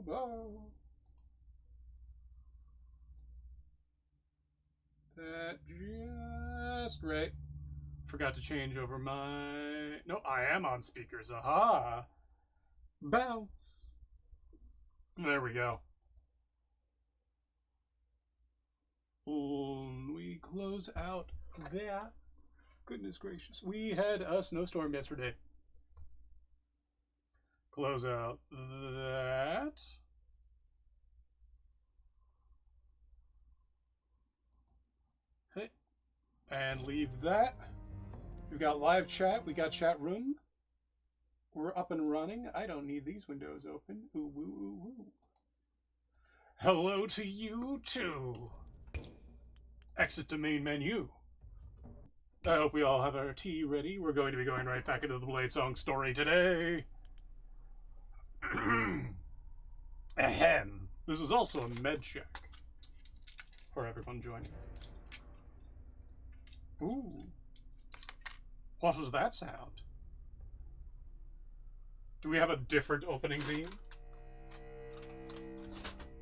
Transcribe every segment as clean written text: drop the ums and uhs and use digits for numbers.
bow. That just right. Forgot to change over my... No, I am on speakers. Aha! Bounce. There we go. We close out that. Goodness gracious. We had a snowstorm yesterday. Close out that. Hey. And leave that. We've got live chat. We got chat room. We're up and running. I don't need these windows open. Ooh, woo, ooh, woo. Hello to you too. Exit to main menu. I hope we all have our tea ready. We're going to be going right back into the Bladesong story today. Ahem. This is also a med check for everyone joining. Ooh. What was that sound? Do we have a different opening theme?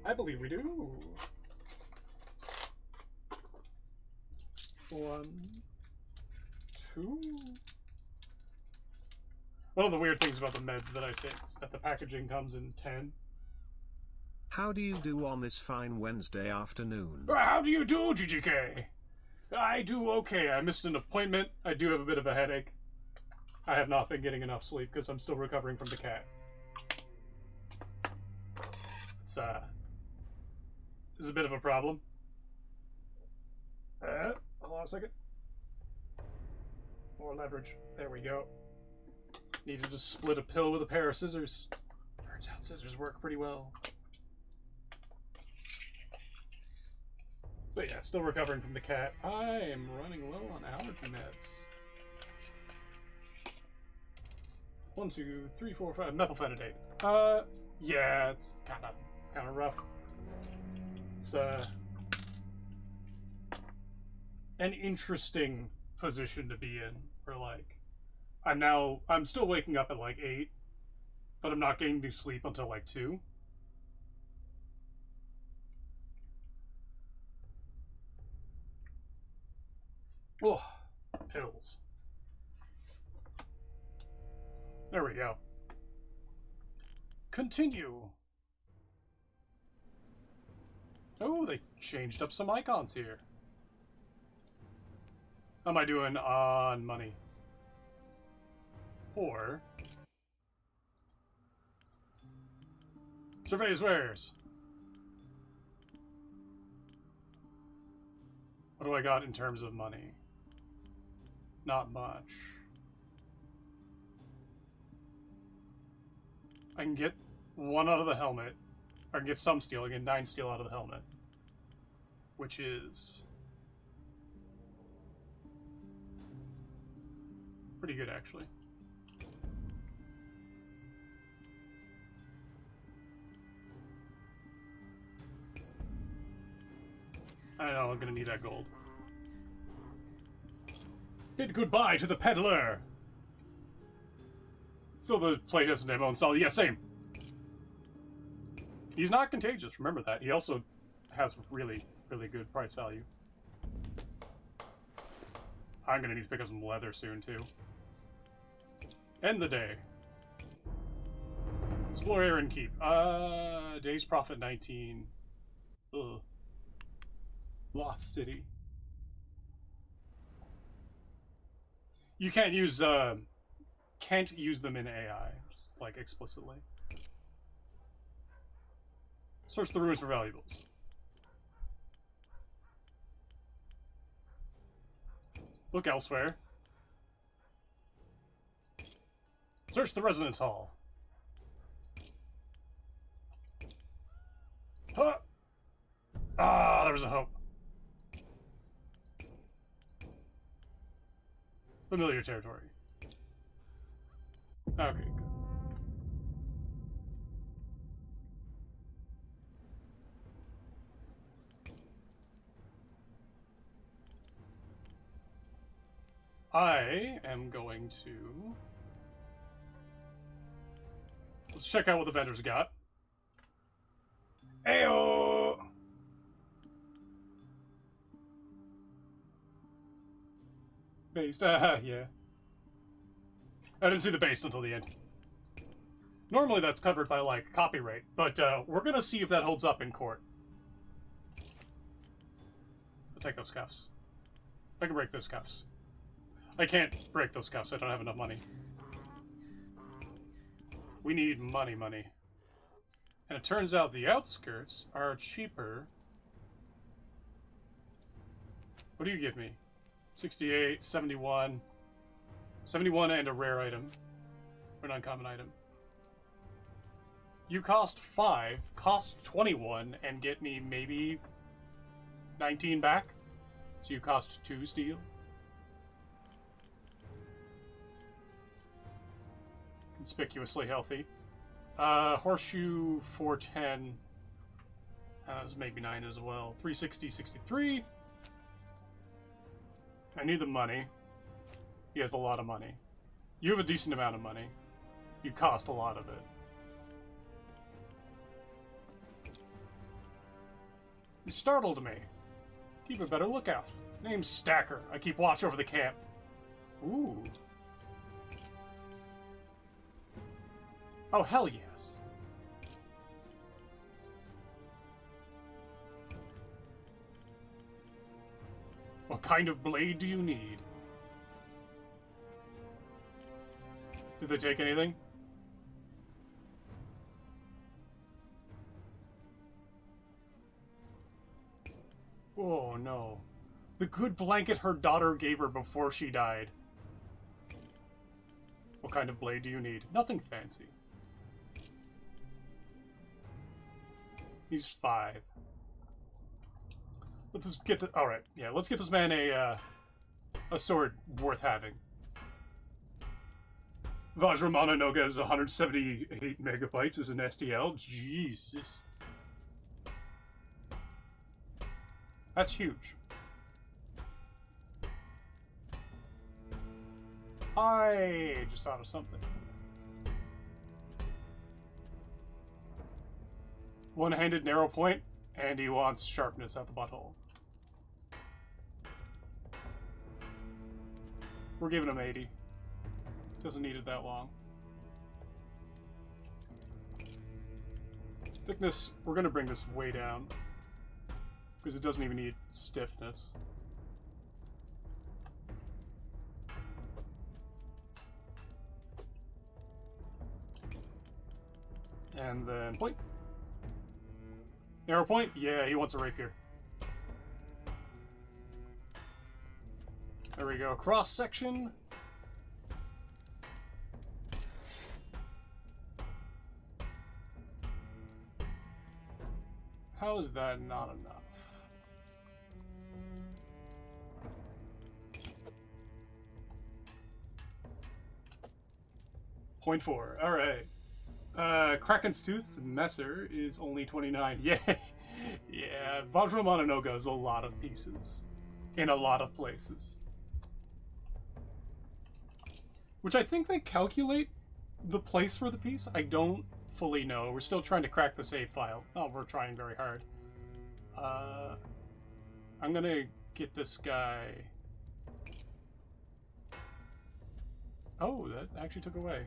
I believe we do. 1, 2. One of the weird things about the meds that I think is that the packaging comes in 10. How do you do on this fine Wednesday afternoon? How do you do, GGK? I do okay. I missed an appointment. I do have a bit of a headache. I have not been getting enough sleep because I'm still recovering from the cat. It's a bit of a problem. Hold on a second. More leverage. There we go. Needed to split a pill with a pair of scissors. Turns out scissors work pretty well. But yeah, still recovering from the cat. I am running low on allergy meds. 1, 2, 3, 4, 5. Methylphenidate. Yeah, it's kind of rough. It's an interesting position to be in. Where like, I'm still waking up at like 8, but I'm not getting to sleep until like 2. Oh, pills. There we go. Continue. Oh, they changed up some icons here. How am I doing on money? Or... Surveys wares. What do I got in terms of money? Not much. I can get 1 out of the helmet. I can get some steel. I can get 9 steel out of the helmet. Which is... pretty good, actually. I know, I'm gonna need that gold. Bid goodbye to the peddler! Still the playtest demo installed. Yeah, same. He's not contagious, remember that. He also has really, really good price value. I'm gonna need to pick up some leather soon, too. End the day. Explore Aaron Keep. Day's profit 19. Ugh. Lost City. You can't use them in AI, just like explicitly. Search the ruins for valuables. Look elsewhere. Search the residence hall. Huh! Ah, there was a hope. Familiar territory. Okay, good. I am going to... let's check out what the vendors got. based. Yeah. I didn't see the based until the end. Normally that's covered by, like, copyright, but we're gonna see if that holds up in court. I'll take those cuffs. I can break those cuffs. I can't break those cuffs. I don't have enough money. We need money. And it turns out the outskirts are cheaper. What do you give me? 68, 71. 71 and a rare item. Or an uncommon item. You cost 5, cost 21, and get me maybe 19 back. So you cost 2 steel. Conspicuously healthy. Horseshoe 410. That's maybe 9 as well. 360, 63. I need the money. He has a lot of money. You have a decent amount of money. You cost a lot of it. You startled me. Keep a better lookout. Name's Stacker. I keep watch over the camp. Ooh. Oh, hell yes. What kind of blade do you need? Did they take anything? Oh no. The good blanket her daughter gave her before she died. What kind of blade do you need? Nothing fancy. He's 5. Let's just get the... Alright, yeah, let's get this man a sword worth having. Vajramana Noga is 178 megabytes as an STL. Jesus. That's huge. I just thought of something. One-handed narrow point, and he wants sharpness at the butthole. We're giving him 80. Doesn't need it that long. Thickness, we're gonna bring this way down. Because it doesn't even need stiffness. And then point. Narrow point? Yeah, he wants a rapier. There we go. Cross section. How is that not enough? Point 4. All right. Kraken's Tooth Messer is only 29. Yeah, yeah. Vajramana Noga is a lot of pieces in a lot of places, which I think they calculate the place for the piece. I don't fully know. We're still trying to crack the save file. Oh, we're trying very hard. I'm gonna get this guy. Oh, that actually took away.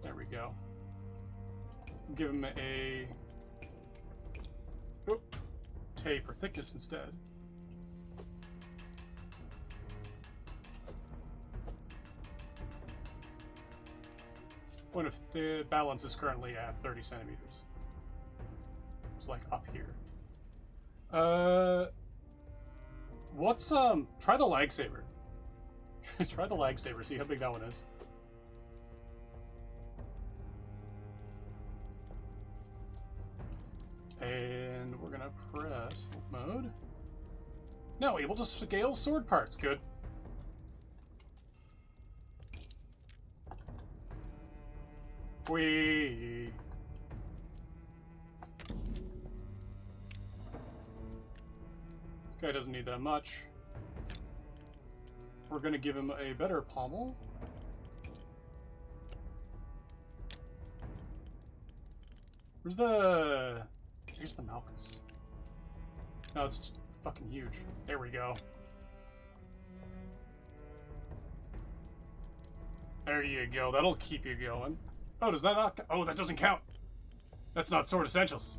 There we go. Give him a tape or thickness instead. What if the balance is currently at 30 centimeters? It's like up here. What's try the lag saber. Try the lag saber, see how big that one is. And we're gonna press mode. No, able to scale sword parts. Good. Whee. This guy doesn't need that much. We're gonna give him a better pommel. Where's the... Here's the Malchus. No, it's fucking huge. There we go. There you go. That'll keep you going. Oh, does that not... Oh, that doesn't count. That's not Sword Essentials.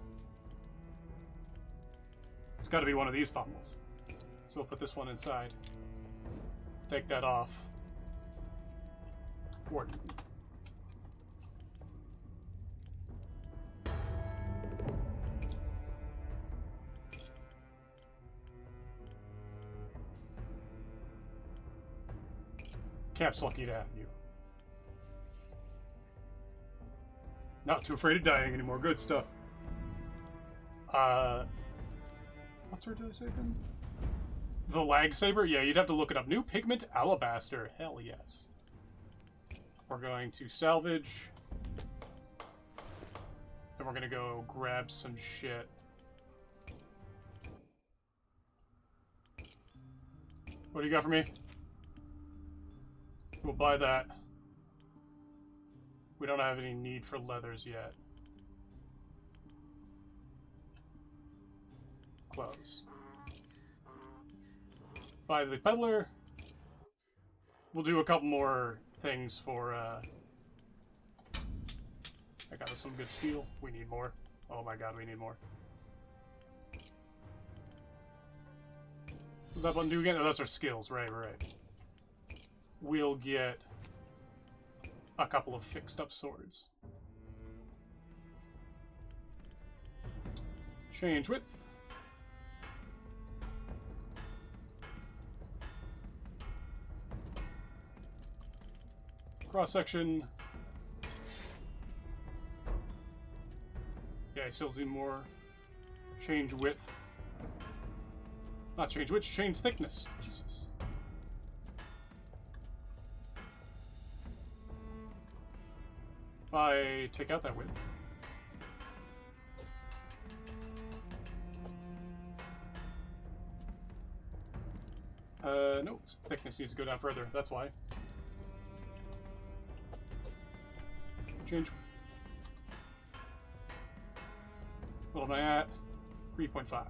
It's got to be one of these pommels. So we'll put this one inside. Take that off. Warden. Cap's lucky to have you. Not too afraid of dying anymore. Good stuff. What sword did I say then? The lag saber? Yeah, you'd have to look it up. New pigment alabaster. Hell yes. We're going to salvage. And we're gonna go grab some shit. What do you got for me? We'll buy that. We don't have any need for leathers yet. Close. Buy the peddler. We'll do a couple more things for, I got us some good steel. We need more. Oh my god, we need more. What's that button do again? Oh, that's our skills. Right. We'll get a couple of fixed up swords. Change width. Cross section. Yeah, I still need more. Change width. Not change width, change thickness. Jesus. If I take out that width. No, thickness needs to go down further. That's why. Change width. What am I at? 3.5.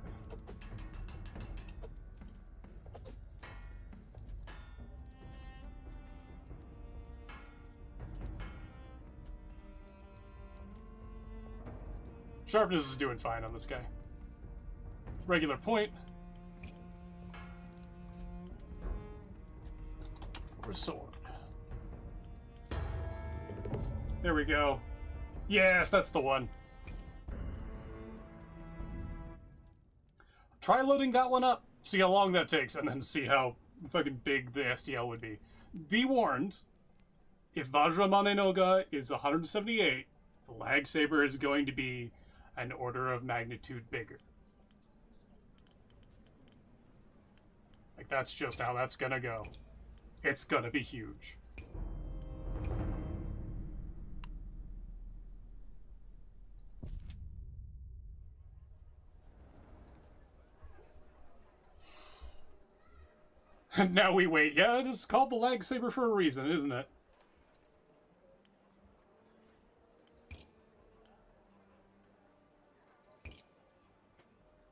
Sharpness is doing fine on this guy. Regular point. Over sword. There we go. Yes, that's the one. Try loading that one up. See how long that takes, and then see how fucking big the STL would be. Be warned, if Vajramane Noga is 178, the lag saber is going to be an order of magnitude bigger. Like, that's just how that's gonna go. It's gonna be huge. And now we wait. Yeah, it is called the lag saber for a reason, isn't it?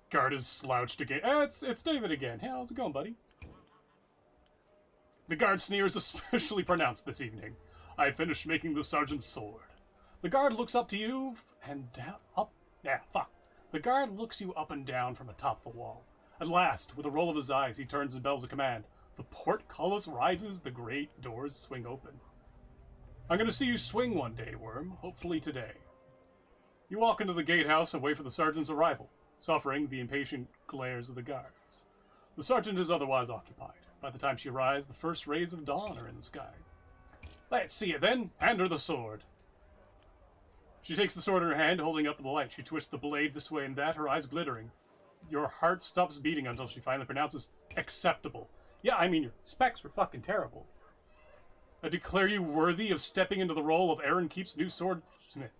Guard is slouched again. It's David again. Hey, how's it going, buddy? The guard sneers especially pronounced this evening. I finished making the sergeant's sword. The guard looks up to you and down, up. Yeah, fuck. The guard looks you up and down from atop the wall. At last, with a roll of his eyes, he turns and bells a command. The portcullis rises, the great doors swing open. I'm gonna see you swing one day, Worm. Hopefully today. You walk into the gatehouse and wait for the sergeant's arrival, suffering the impatient glares of the guards. The sergeant is otherwise occupied. By the time she arrives, the first rays of dawn are in the sky. Let's see it then. Hand her the sword. She takes the sword in her hand, holding up the light. She twists the blade this way and that, her eyes glittering. Your heart stops beating until she finally pronounces, acceptable. Yeah, I mean, your specs were fucking terrible. I declare you worthy of stepping into the role of Aaron Keep's new swordsmith.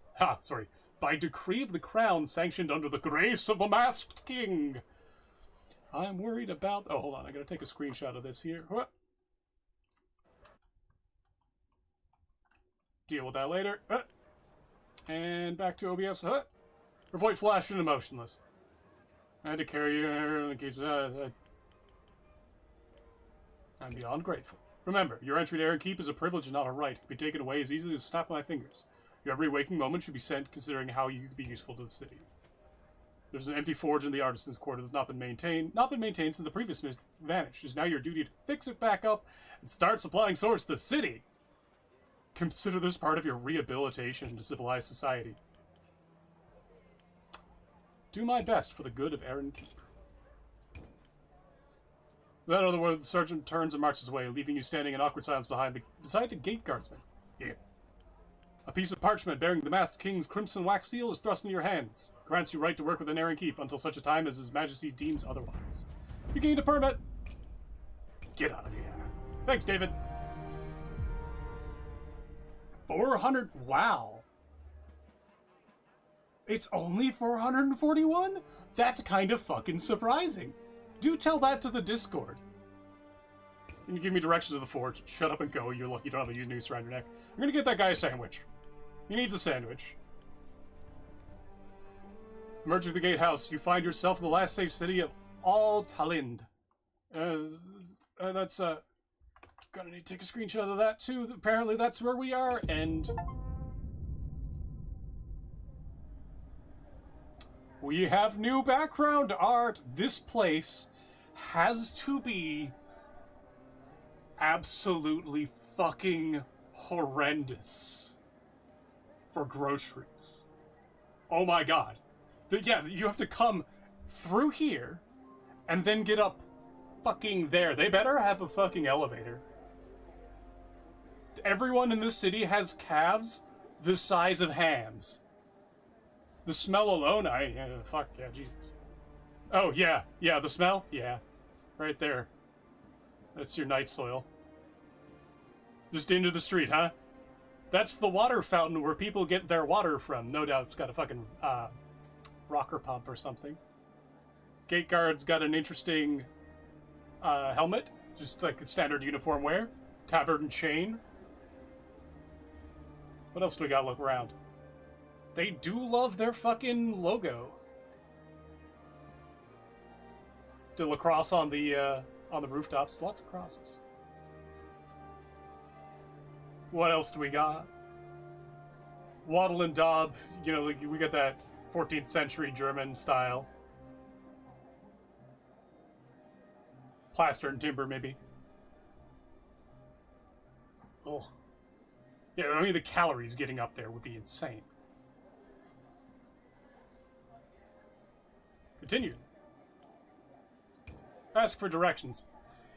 By decree of the crown sanctioned under the grace of the masked king. I'm worried about... Oh, hold on. I gotta take a screenshot of this here. Deal with that later. And back to OBS. Her voice flashed and emotionless. I had to carry you in case. I'm beyond grateful. Remember, your entry to Aaron Keep is a privilege and not a right. It can be taken away as easily as a snap of my fingers. Your every waking moment should be spent considering how you could be useful to the city. There's an empty forge in the artisan's quarter that's not been maintained since the previous smith vanished. It is now your duty to fix it back up and start supplying swords to the city. Consider this part of your rehabilitation to civilized society. Do my best for the good of Aaron Keep. Without another word, the sergeant turns and marches away, leaving you standing in awkward silence beside the gate guardsman. Here. A piece of parchment bearing the masked king's crimson wax seal is thrust into your hands. Grants you right to work within Aaron Keep until such a time as His Majesty deems otherwise. You gained a permit. Get out of here. Thanks, David. 400. Wow. It's only 441? That's kind of fucking surprising. Do tell that to the Discord. Can you give me directions to the forge? Shut up and go. You're lucky you don't have a noose around your neck. I'm gonna get that guy a sandwich. He needs a sandwich. Emerging the gatehouse, you find yourself in the last safe city of All Talind. That's gonna need to take a screenshot of that too. Apparently that's where we are, and we have new background art. This place has to be absolutely fucking horrendous for groceries. Oh my god. Yeah, you have to come through here and then get up fucking there. They better have a fucking elevator. Everyone in this city has calves the size of hams. The smell alone, fuck yeah, Jesus. Oh, yeah, the smell? Yeah, right there. That's your night soil. Just into the street, huh? That's the water fountain where people get their water from. No doubt it's got a fucking rocker pump or something. Gate guard's got an interesting helmet, just like the standard uniform wear. Tabard and chain. What else do we got to look around? They do love their fucking logo. The lacrosse on the rooftops. Lots of crosses. What else do we got? Wattle and daub. You know, we got that 14th century German style. Plaster and timber, maybe. Oh. Yeah, I mean, the calories getting up there would be insane. Continue. Ask for directions.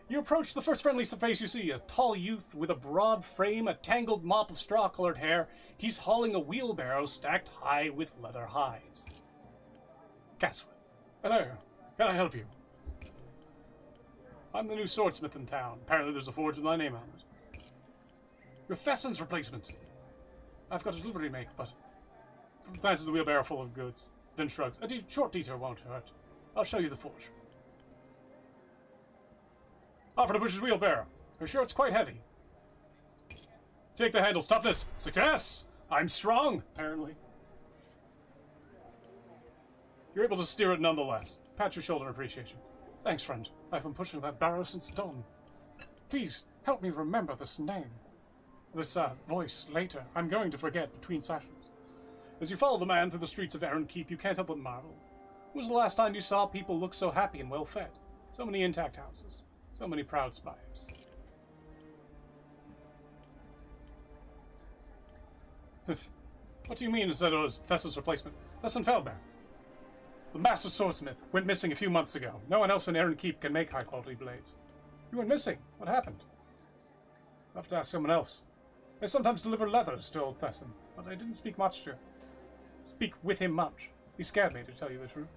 You approach the first friendly face you see, a tall youth with a broad frame, a tangled mop of straw-colored hair. He's hauling a wheelbarrow stacked high with leather hides. Caswell. Hello. Can I help you? I'm the new swordsmith in town. Apparently there's a forge with my name on it. Your Thesson's replacement. I've got a delivery to make, but... Glances the wheelbarrow full of goods, then shrugs. A short detour won't hurt. I'll show you the forge. Offer to push his wheelbarrow. Are you sure it's quite heavy? Take the handles. Toughness. Success! I'm strong, apparently. You're able to steer it nonetheless. Pat your shoulder in appreciation. Thanks, friend. I've been pushing that barrow since dawn. Please, help me remember this name. This, voice later. I'm going to forget between sessions. As you follow the man through the streets of Aaron Keep, you can't help but marvel. When was the last time you saw people look so happy and well fed? So many intact houses. So many proud spires. What do you mean is that it was Thesson's replacement? Thesson Feldbear. The master swordsmith went missing a few months ago. No one else in Aaron Keep can make high-quality blades. You went missing. What happened? I'll have to ask someone else. I sometimes deliver leathers to old Thesson, but I didn't speak with him much. He scared me, to tell you the truth.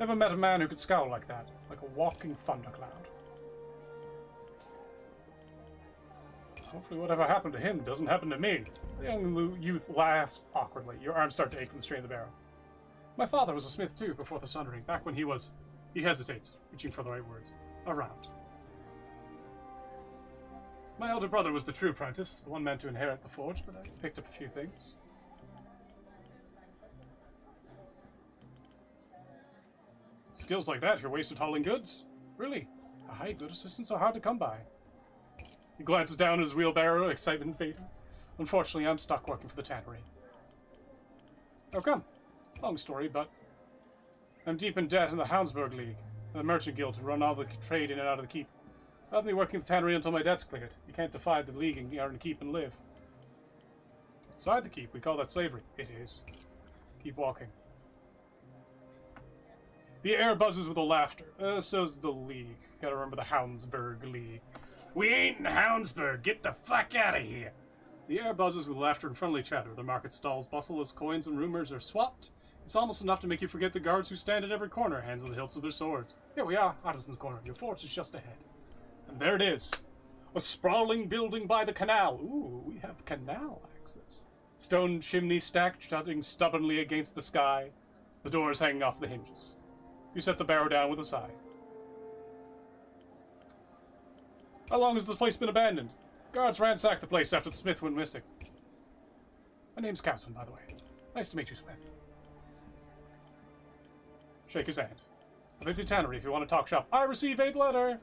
Never met a man who could scowl like that, like a walking thundercloud. Hopefully whatever happened to him doesn't happen to me. The young youth laughs awkwardly. Your arms start to ache from the strain of the barrel. My father was a smith too, before the Sundering, back when he was... He hesitates, reaching for the right words. Around. My elder brother was the true apprentice, the one meant to inherit the forge, but I picked up a few things. Skills like that, you're wasted hauling goods? Really? Aye, good assistants are hard to come by. He glances down at his wheelbarrow, excitement fading. Unfortunately, I'm stuck working for the tannery. How come? Long story, but I'm deep in debt in the Houndsburg League, and the Merchant Guild to run all the trade in and out of the keep. I'll be working at the tannery until my debt's cleared. You can't defy the league and earn a keep and live. Inside the keep, we call that slavery. It is. Keep walking. The air buzzes with a laughter. So's the league. Gotta remember the Houndsburg League. We ain't in Houndsburg. Get the fuck out of here. The air buzzes with laughter and friendly chatter. The market stalls bustle as coins and rumors are swapped. It's almost enough to make you forget the guards who stand at every corner, hands on the hilts of their swords. Here we are, Artisan's Corner. Your forge is just ahead. And there it is. A sprawling building by the canal. Ooh, we have canal access. Stone chimney stacked, jutting stubbornly against the sky. The doors hanging off the hinges. You set the barrow down with a sigh. How long has this place been abandoned? Guards ransacked the place after the Smith went mystic. My name's Caswin, by the way. Nice to meet you, Smith. Shake his hand. I'm at the tannery if you want to talk shop. I receive a letter.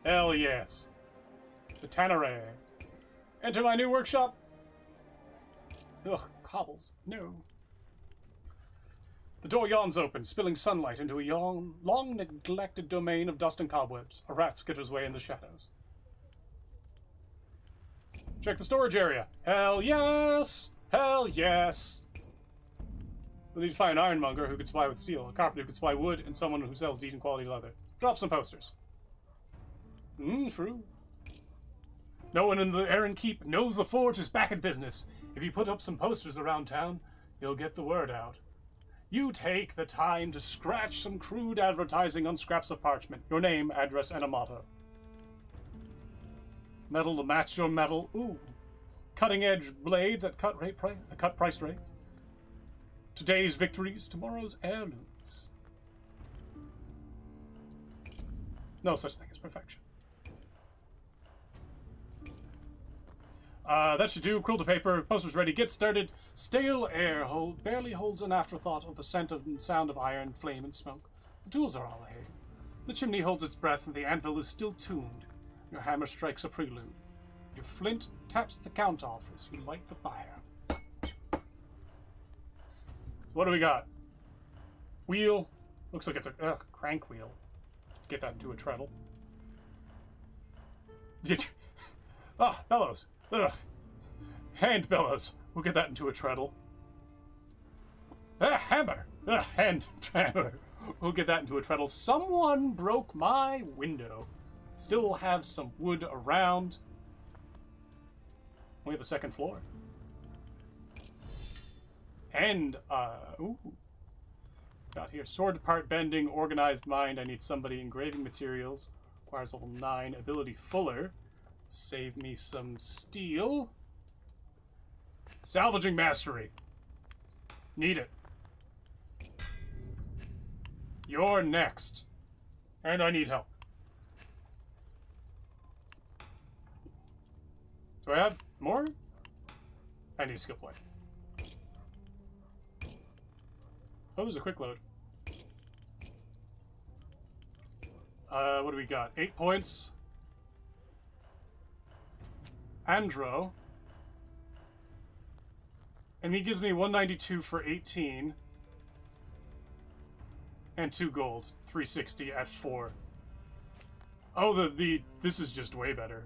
Hell yes. The tannery. Enter my new workshop. Ugh, cobbles. No. The door yawns open, spilling sunlight into a long-neglected domain of dust and cobwebs. A rat skitters away in the shadows. Check the storage area. Hell yes! Hell yes! We'll need to find an ironmonger who can supply with steel, a carpenter who can supply wood, and someone who sells decent quality leather. Drop some posters. True. No one in the Aaron Keep knows the forge is back in business. If you put up some posters around town, you'll get the word out. You take the time to scratch some crude advertising on scraps of parchment. Your name, address, and a motto. Metal to match your metal. Ooh. Cutting-edge blades at cut price rates. Today's victories, tomorrow's heirlooms. No such thing as perfection. That should do. Quill to paper. Posters ready. Get started. Stale air barely holds an afterthought of the scent and sound of iron, flame, and smoke. The tools are all ahead. The chimney holds its breath, and the anvil is still tuned. Your hammer strikes a prelude. Your flint taps the count off as you light the fire. So what do we got? Wheel. Looks like it's a crank wheel. Get that into a treadle. Bellows. Ugh. Hand bellows. We'll get that into a treadle. Hammer. Hand hammer. We'll get that into a treadle. Someone broke my window. Still have some wood around. We have a second floor. And, ooh. Got here. Sword part bending, organized mind. I need somebody. Engraving materials. Requires level 9. Ability fuller. Save me some steel. Salvaging mastery. Need it. You're next. And I need help. Do I have more? I need a skill point. Oh, there's a quick load. What do we got? 8 points. Andro. And he gives me 192 for 18. And 2 gold. 360 at 4. Oh, this is just way better.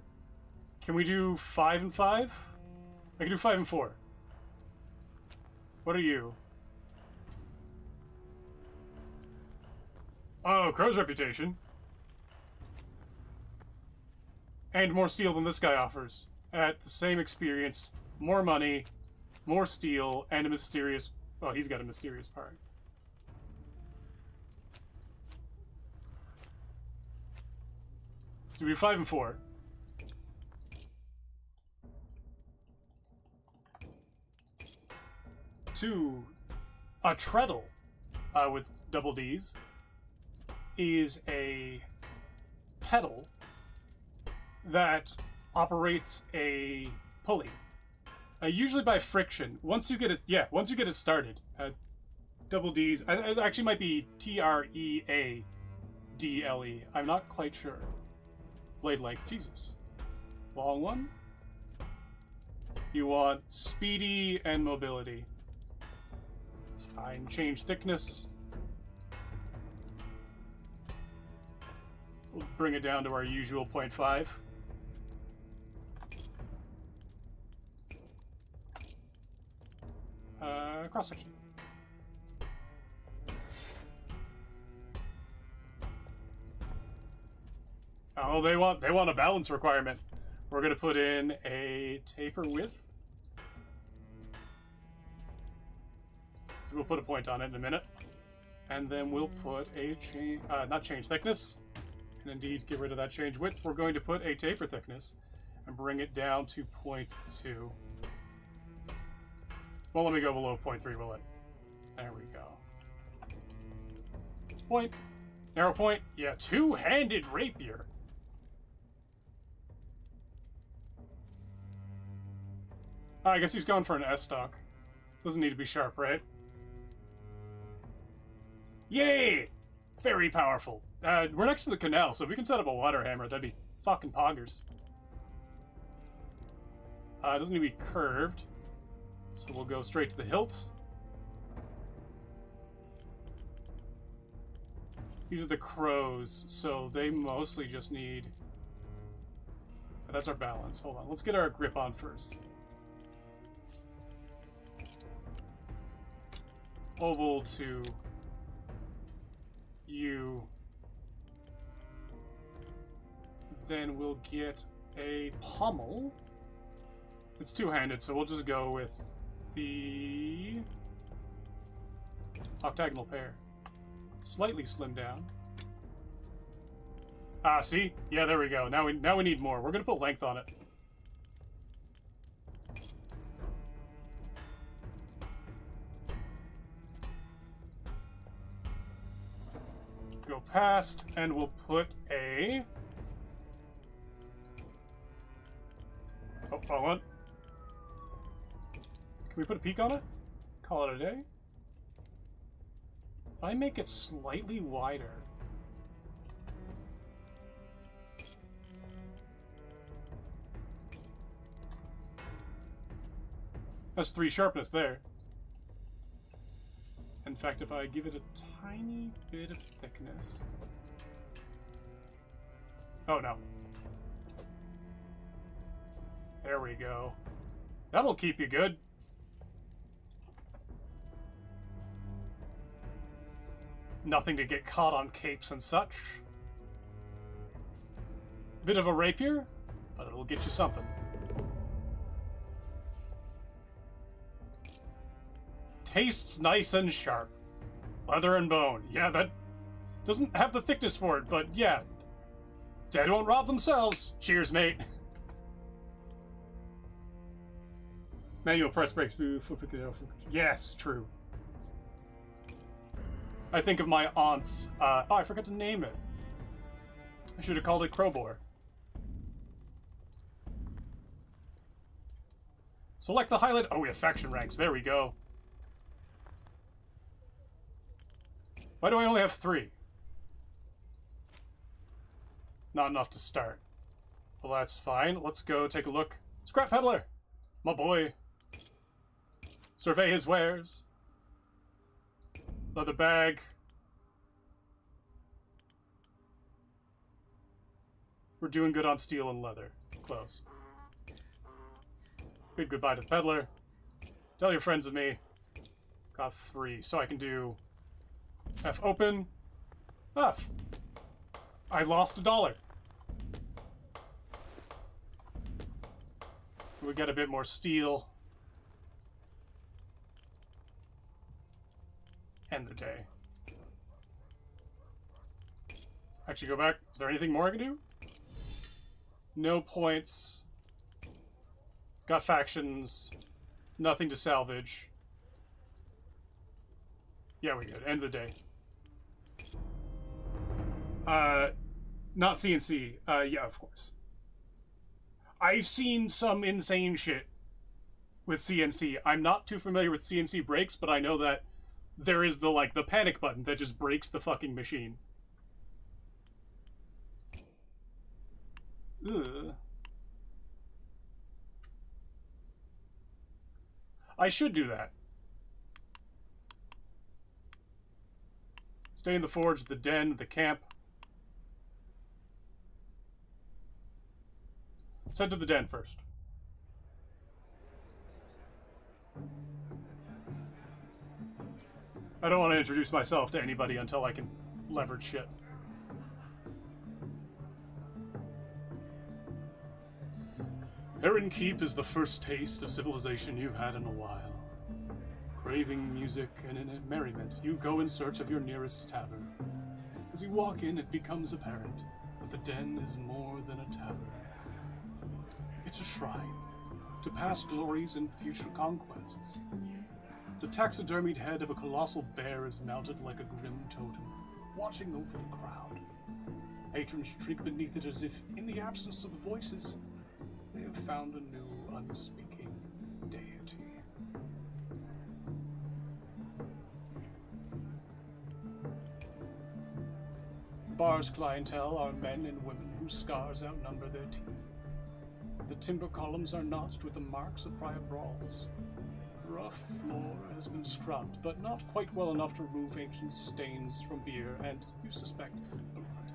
Can we do 5 and 5? I can do 5 and 4. What are you? Oh, Crow's reputation. And more steel than this guy offers. At the same experience, more money, more steel, and a mysterious... Oh, he's got a mysterious part. So we do 5 and 4. A treadle with double D's is a pedal that operates a pulley, usually by friction. Once you get it started, Double D's. It actually might be Treadle. I'm not quite sure. Blade length. Jesus. Long one. You want speedy and mobility. It's fine. Change thickness. We'll bring it down to our usual 0.5. Cross section. Oh, they want a balance requirement. We're gonna put in a taper width. So we'll put a point on it in a minute, and then we'll put a change, not change thickness, and indeed get rid of that change width. We're going to put a taper thickness and bring it down to 0.2. Well, let me go below 0.3, will it? There we go. Point. Narrow point. Yeah, two-handed rapier. I guess he's going for an S-stock. Doesn't need to be sharp, right? Yay! Very powerful. We're next to the canal, so if we can set up a water hammer, that'd be fucking poggers. It doesn't need to be curved. So we'll go straight to the hilt. These are the crows, so they mostly just need... That's our balance. Hold on. Let's get our grip on first. Oval to U. Then we'll get a pommel. It's two-handed, so we'll just go with the octagonal pair. Slightly slimmed down. Ah, see? Yeah, there we go. Now we need more. We're gonna put length on it. Go past, and we'll put a... Oh, wrong one. Can we put a peak on it? Call it a day? If I make it slightly wider... That's 3 sharpness there. In fact, if I give it a tiny bit of thickness... Oh, no. There we go. That'll keep you good. Nothing to get caught on capes and such. Bit of a rapier, but it'll get you something. Tastes nice and sharp. Leather and bone. Yeah, that doesn't have the thickness for it, but yeah. Dead won't rob themselves. Cheers, mate. Manual press brakes. Yes, true. I think of my aunt's... oh, I forgot to name it. I should have called it Crowbore. Select the highlight... Oh, we have faction ranks. There we go. Why do I only have 3? Not enough to start. Well, that's fine. Let's go take a look. Scrap Peddler! My boy. Survey his wares. Leather bag. We're doing good on steel and leather. Close. Big goodbye to the peddler. Tell your friends of me. Got 3, so I can do F open. F. I lost $1. We get a bit more steel. End the day. Actually, go back. Is there anything more I can do? No points. Got factions. Nothing to salvage. Yeah, we good. End of the day. Not CNC. Yeah, of course. I've seen some insane shit with CNC. I'm not too familiar with CNC brakes, but I know that there is the panic button that just breaks the fucking machine. Ugh. I should do that. Stay in the forge, the den, the camp. Let's head to the den first. I don't want to introduce myself to anybody until I can leverage shit. Heron Keep is the first taste of civilization you've had in a while. Craving music and in merriment, you go in search of your nearest tavern. As you walk in, it becomes apparent that the den is more than a tavern. It's a shrine to past glories and future conquests. The taxidermied head of a colossal bear is mounted like a grim totem, watching over the crowd. Patrons shrink beneath it as if, in the absence of voices, they have found a new unspeaking deity. The bar's clientele are men and women whose scars outnumber their teeth. The timber columns are notched with the marks of prior brawls. The rough floor has been scrubbed, but not quite well enough to remove ancient stains from beer and, you suspect, blood.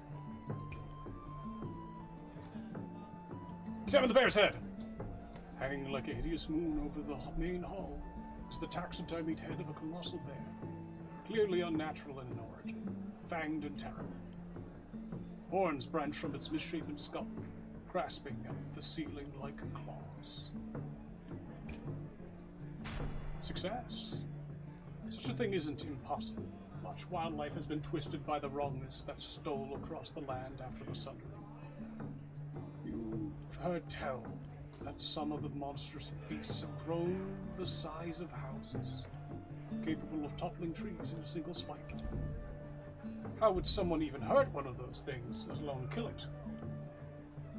Examine the bear's head! Hanging like a hideous moon over the main hall is the taxidermied head of a colossal bear, clearly unnatural in origin, fanged and terrible. Horns branch from its misshapen skull, grasping at the ceiling like claws. Success. Such a thing isn't impossible. Much wildlife has been twisted by the wrongness that stole across the land after the Sundering. You've heard tell that some of the monstrous beasts have grown the size of houses, capable of toppling trees in a single swipe. How would someone even hurt one of those things, let alone kill it?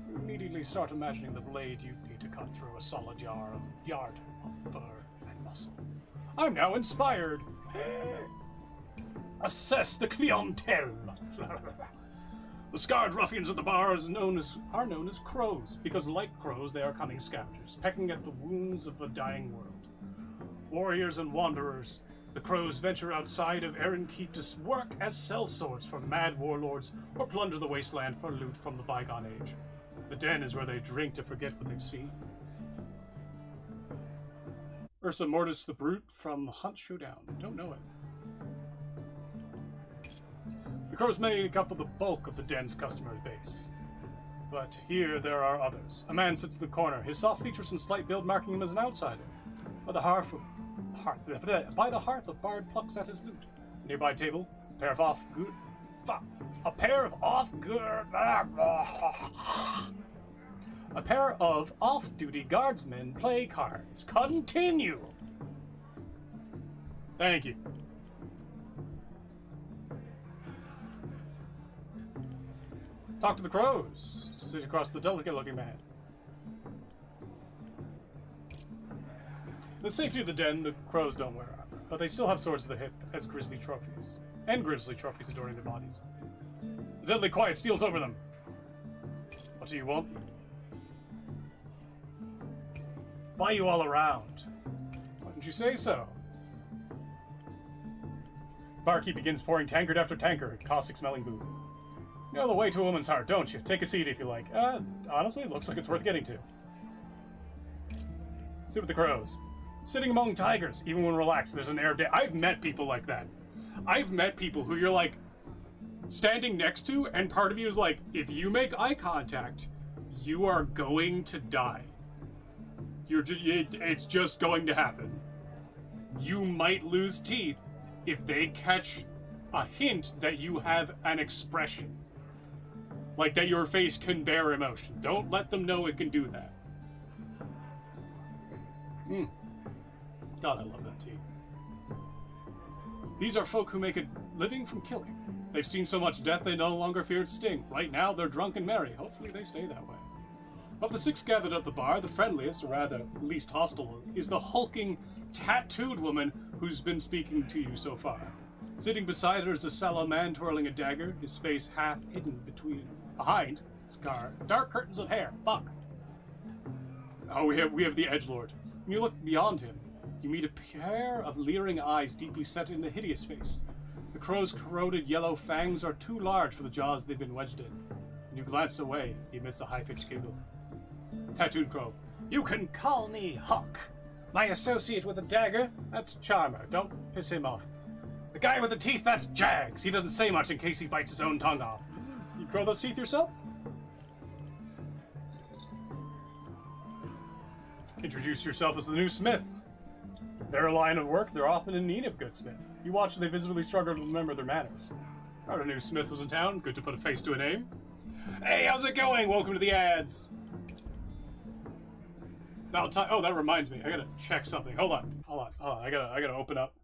You immediately start imagining the blade you'd need to cut through a solid yard of fur and muscle. I'm now inspired! Assess the clientele! The scarred ruffians at the bar are known as crows, because like crows they are cunning scavengers, pecking at the wounds of a dying world. Warriors and wanderers, the crows venture outside of Heron Keep to work as sellswords for mad warlords or plunder the wasteland for loot from the bygone age. The den is where they drink to forget what they've seen. Ursa Mortis the Brute from Hunt Showdown. Don't know it. The crows make up the bulk of the den's customer base. But here there are others. A man sits in the corner, his soft features and slight build marking him as an outsider. By the hearth, a bard plucks at his lute. A nearby table, a pair of off-duty guardsmen play cards. Continue! Thank you. Talk to the crows. Sit across the delicate-looking man. In the safety of the den, the crows don't wear armor, but they still have swords to the hip as grisly trophies. And grisly trophies adorning their bodies. The deadly quiet steals over them. What do you want? Buy you all around. Why didn't you say so? Barkeep begins pouring tankard after tankard, caustic-smelling booze. You know the way to a woman's heart, don't you? Take a seat if you like. Honestly, it looks like it's worth getting to. Sit with the crows. Sitting among tigers, even when relaxed, there's an air of day. I've met people like that. I've met people who you're like standing next to, and part of you is like, if you make eye contact, you are going to die. It's just going to happen. You might lose teeth if they catch a hint that you have an expression. Like that your face can bear emotion. Don't let them know it can do that. God, I love that tea. These are folk who make a living from killing. They've seen so much death they no longer fear its sting. Right now, they're drunk and merry. Hopefully they stay that way. Of the 6 gathered at the bar, the friendliest, or rather least hostile, is the hulking, tattooed woman who's been speaking to you so far. Sitting beside her is a sallow man twirling a dagger, his face half hidden behind scar, dark curtains of hair. Buck. Oh, we have the edgelord. When you look beyond him, you meet a pair of leering eyes deeply set in a hideous face. The crow's corroded yellow fangs are too large for the jaws they've been wedged in. When you glance away, he emits a high-pitched giggle. Tattooed crow. You can call me Hawk. My associate with a dagger, that's Charmer. Don't piss him off. The guy with the teeth, that's Jags. He doesn't say much in case he bites his own tongue off. You grow those teeth yourself? Introduce yourself as the new smith. Their line of work, they're often in need of good smith. You watch they visibly struggle to remember their manners. Heard a new smith was in town. Good to put a face to a name. Hey, how's it going? Welcome to the ads. Now, oh, that reminds me. I gotta check something. Hold on. I gotta open up.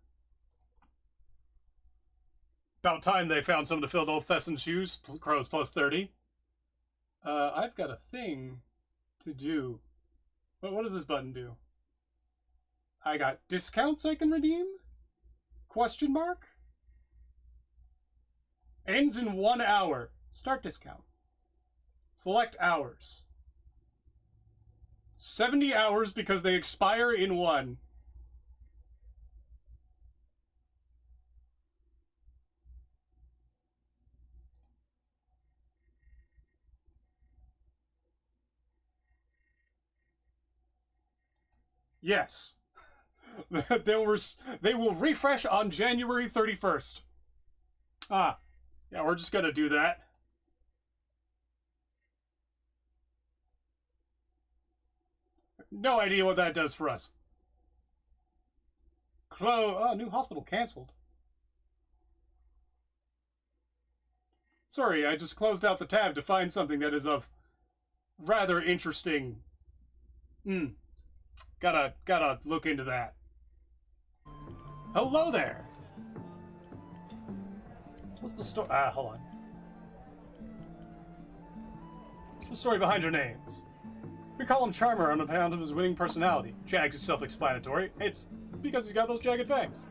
About time they found someone to fill old Thesson's shoes. Crows plus 30. I've got a thing to do. What does this button do? I got discounts I can redeem? Question mark? Ends in 1 hour. Start discount. Select hours. 70 hours because they expire in 1. Yes. They will refresh on January 31st. Ah. Yeah, we're just gonna do that. No idea what that does for us. New hospital canceled. Sorry, I just closed out the tab to find something that is of rather interesting. Gotta look into that. Hello there! What's the story? Hold on. What's the story behind your names? We call him Charmer on account of his winning personality. Jags is self-explanatory. It's because he's got those jagged fangs.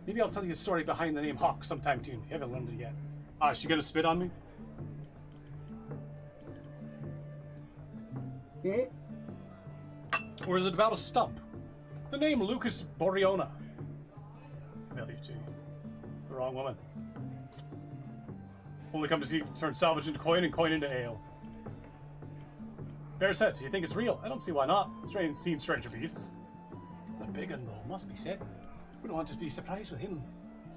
Maybe I'll tell you the story behind the name Hawk sometime soon. You haven't learned it yet. Is she gonna spit on me? Or is it about a stump? It's the name Lucas Boreona. Value to you. The wrong woman. Only come to see turn salvage into coin and coin into ale. Bear's head, do you think it's real? I don't see why not. Seen stranger beasts. It's a big one though, must be said. Wouldn't want to be surprised with him.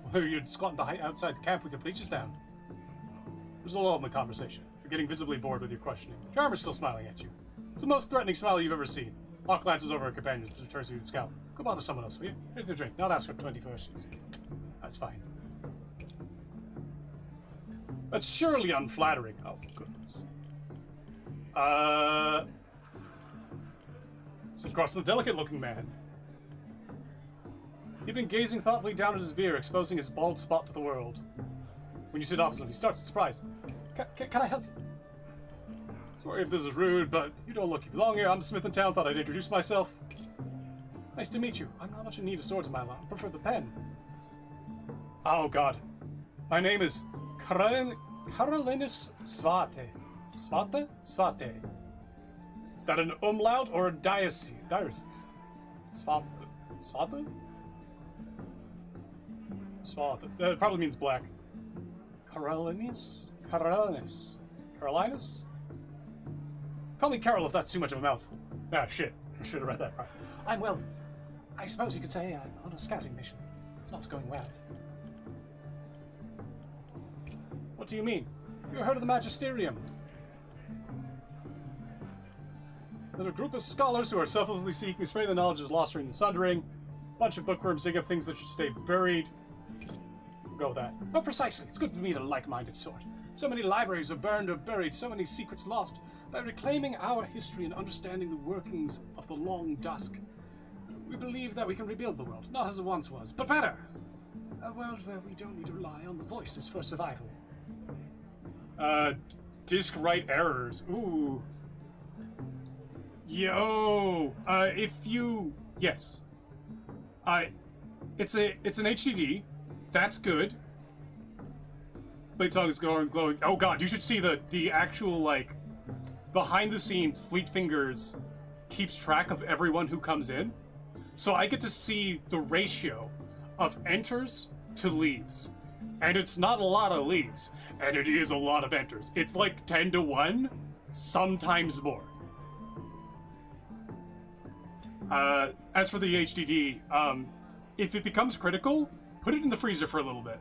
Whether you're squatting behind outside the camp with your bleachers down. There's a lull in the conversation. You're getting visibly bored with your questioning. Charmer's still smiling at you. It's the most threatening smile you've ever seen. Hawk glances over her companions and returns to you with a scowl. Go bother someone else, will you? Here's a drink. Not ask for 20 questions. That's fine. That's surely unflattering. Oh, goodness. Sit across the delicate-looking man. He'd been gazing thoughtfully down at his beer, exposing his bald spot to the world. When you sit opposite him, he starts in surprise. Can I help you? Sorry if this is rude, but you don't look you belong here. I'm Smith in town. Thought I'd introduce myself. Nice to meet you. I'm not much in need of swords in my life. I prefer the pen. Oh, God. My name is Carolinus Svate. Svate? Svate. Is that an umlaut or a diocese? Svate? Svate? Svate. That probably means black. Carolinus? Carolinus? Carolinus? Call me Carol if that's too much of a mouthful. Ah, shit. I should have read that right. I'm well. I suppose you could say I'm on a scouting mission. It's not going well. What do you mean? You heard of the Magisterium? They're a group of scholars who are selflessly seeking to spread the knowledge is lost during the sundering. Bunch of bookworms dig up things that should stay buried. We'll go with that. Oh, precisely. It's good to meet a like-minded sort. So many libraries are burned or buried, so many secrets lost. By reclaiming our history and understanding the workings of the long dusk, we believe that we can rebuild the world, not as it once was, but better. A world where we don't need to rely on the voices for survival. Disk write errors. Ooh. Yo. Yes. It's an HDD. That's good. Bladesong is glowing. Oh god, you should see the actual, like, behind the scenes, Fleet Fingers keeps track of everyone who comes in. So I get to see the ratio of enters to leaves. And it's not a lot of leaves. And it is a lot of enters. It's like 10 to 1, sometimes more. As for the HDD, if it becomes critical, put it in the freezer for a little bit.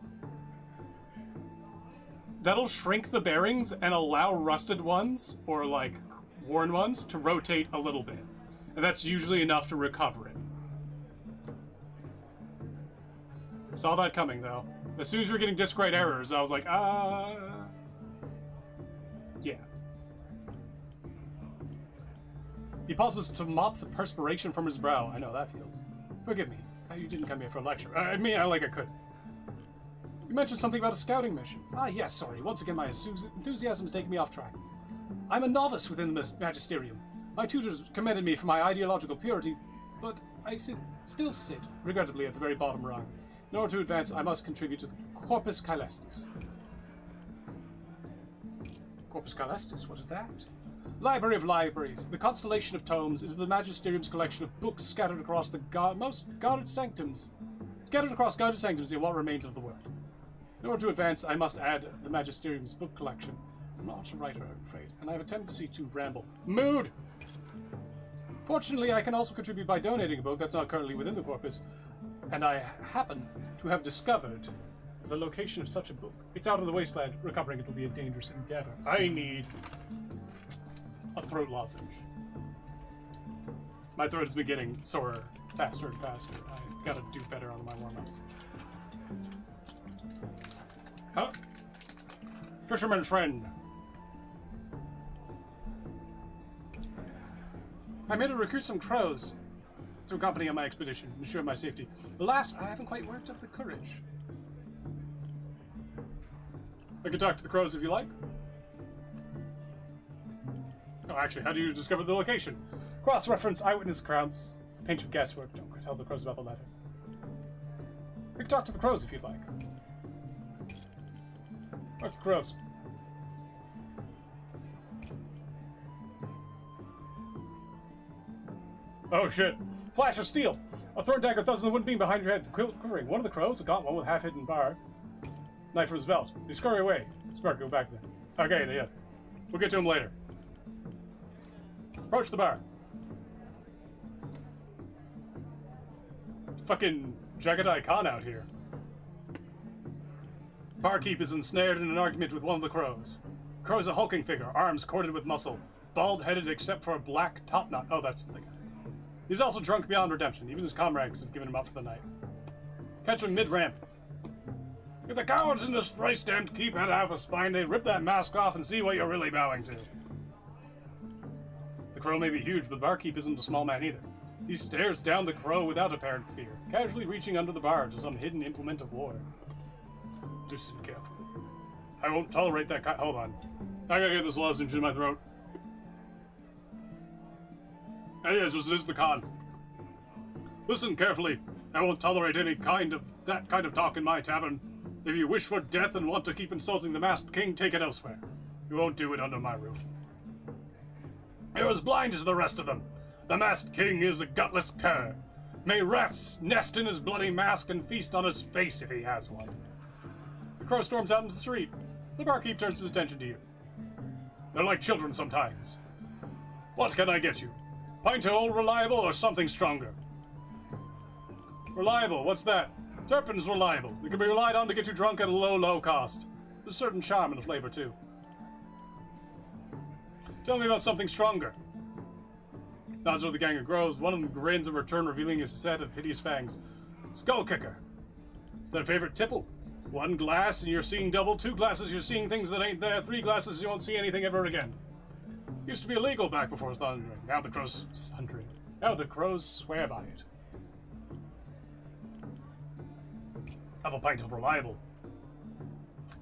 That'll shrink the bearings and allow rusted ones, or like worn ones, to rotate a little bit. And that's usually enough to recover it. Saw that coming, though. As soon as we were getting disk write errors, I was like, yeah. He pauses to mop the perspiration from his brow. I know that feels. Forgive me. You didn't come here for a lecture. I mean, I could. You mentioned something about a scouting mission. Ah, yes, sorry. Once again, my enthusiasm is taking me off track. I'm a novice within the magisterium. My tutors commended me for my ideological purity, but I still sit, regrettably, at the very bottom rung. In order to advance, I must contribute to the Corpus Caelestis. Corpus Caelestis, what is that? Library of Libraries. The constellation of tomes is the Magisterium's collection of books scattered across the most guarded sanctums. Scattered across guarded sanctums in what remains of the world. In order to advance, I must add the Magisterium's book collection. I'm not a writer, I'm afraid, and I have a tendency to ramble. Mood! Fortunately, I can also contribute by donating a book that's not currently within the corpus, and I happen to have discovered the location of such a book. It's out of the wasteland. Recovering it will be a dangerous endeavor. I need a throat lozenge. My throat has been getting sorer faster and faster. I gotta do better on my warm-ups. Huh? Fisherman's friend. I'm here to recruit some crows to accompany on my expedition, ensure my safety. Alas, I haven't quite worked up the courage. I can talk to the crows if you like. Oh, actually, how do you discover the location? Cross-reference, eyewitness accounts, pinch of guesswork. Don't tell the crows about the matter. I can talk to the crows if you'd like. Where's the crows? Oh shit. Flash of steel! A thrown dagger thuds in the wooden beam behind your head, quivering. One of the crows, a gaunt one with half-hidden bar. Knife from his belt. You scurry away. Spark, go back there. Okay, yeah. We'll get to him later. Approach the bar. Fucking Jagatai Khan out here. Barkeep is ensnared in an argument with one of the crows. The crow is a hulking figure, arms corded with muscle, bald-headed except for a black top knot. Oh, that's the guy. He's also drunk beyond redemption. Even his comrades have given him up for the night. Catch him mid-ramp. If the cowards in this thrice-damned keep had half a spine, they'd rip that mask off and see what you're really bowing to. The crow may be huge, but the barkeep isn't a small man either. He stares down the crow without apparent fear, casually reaching under the bar to some hidden implement of war. Listen carefully. I won't tolerate that kind. Hold on. I gotta get this lozenge in my throat. Hey, yeah, just is the con. Listen carefully. I won't tolerate that kind of talk in my tavern. If you wish for death and want to keep insulting the masked king, take it elsewhere. You won't do it under my roof. You're as blind as the rest of them. The masked king is a gutless cur. May rats nest in his bloody mask and feast on his face if he has one. The crow storms out into the street. The barkeep turns his attention to you. They're like children sometimes. What can I get you? Pint of old reliable or something stronger? Reliable, what's that? Turpin's reliable. It can be relied on to get you drunk at a low, low cost. There's a certain charm and flavor, too. Tell me about something stronger. Nods over the gang of crows. One of them grins in return, revealing a set of hideous fangs. Skull kicker. It's their favorite tipple. 1 glass and you're seeing double. 2 glasses, you're seeing things that ain't there. 3 glasses, you won't see anything ever again. Used to be illegal back before thundering. Now the crows sundering. Now the crows swear by it. Have a pint of reliable.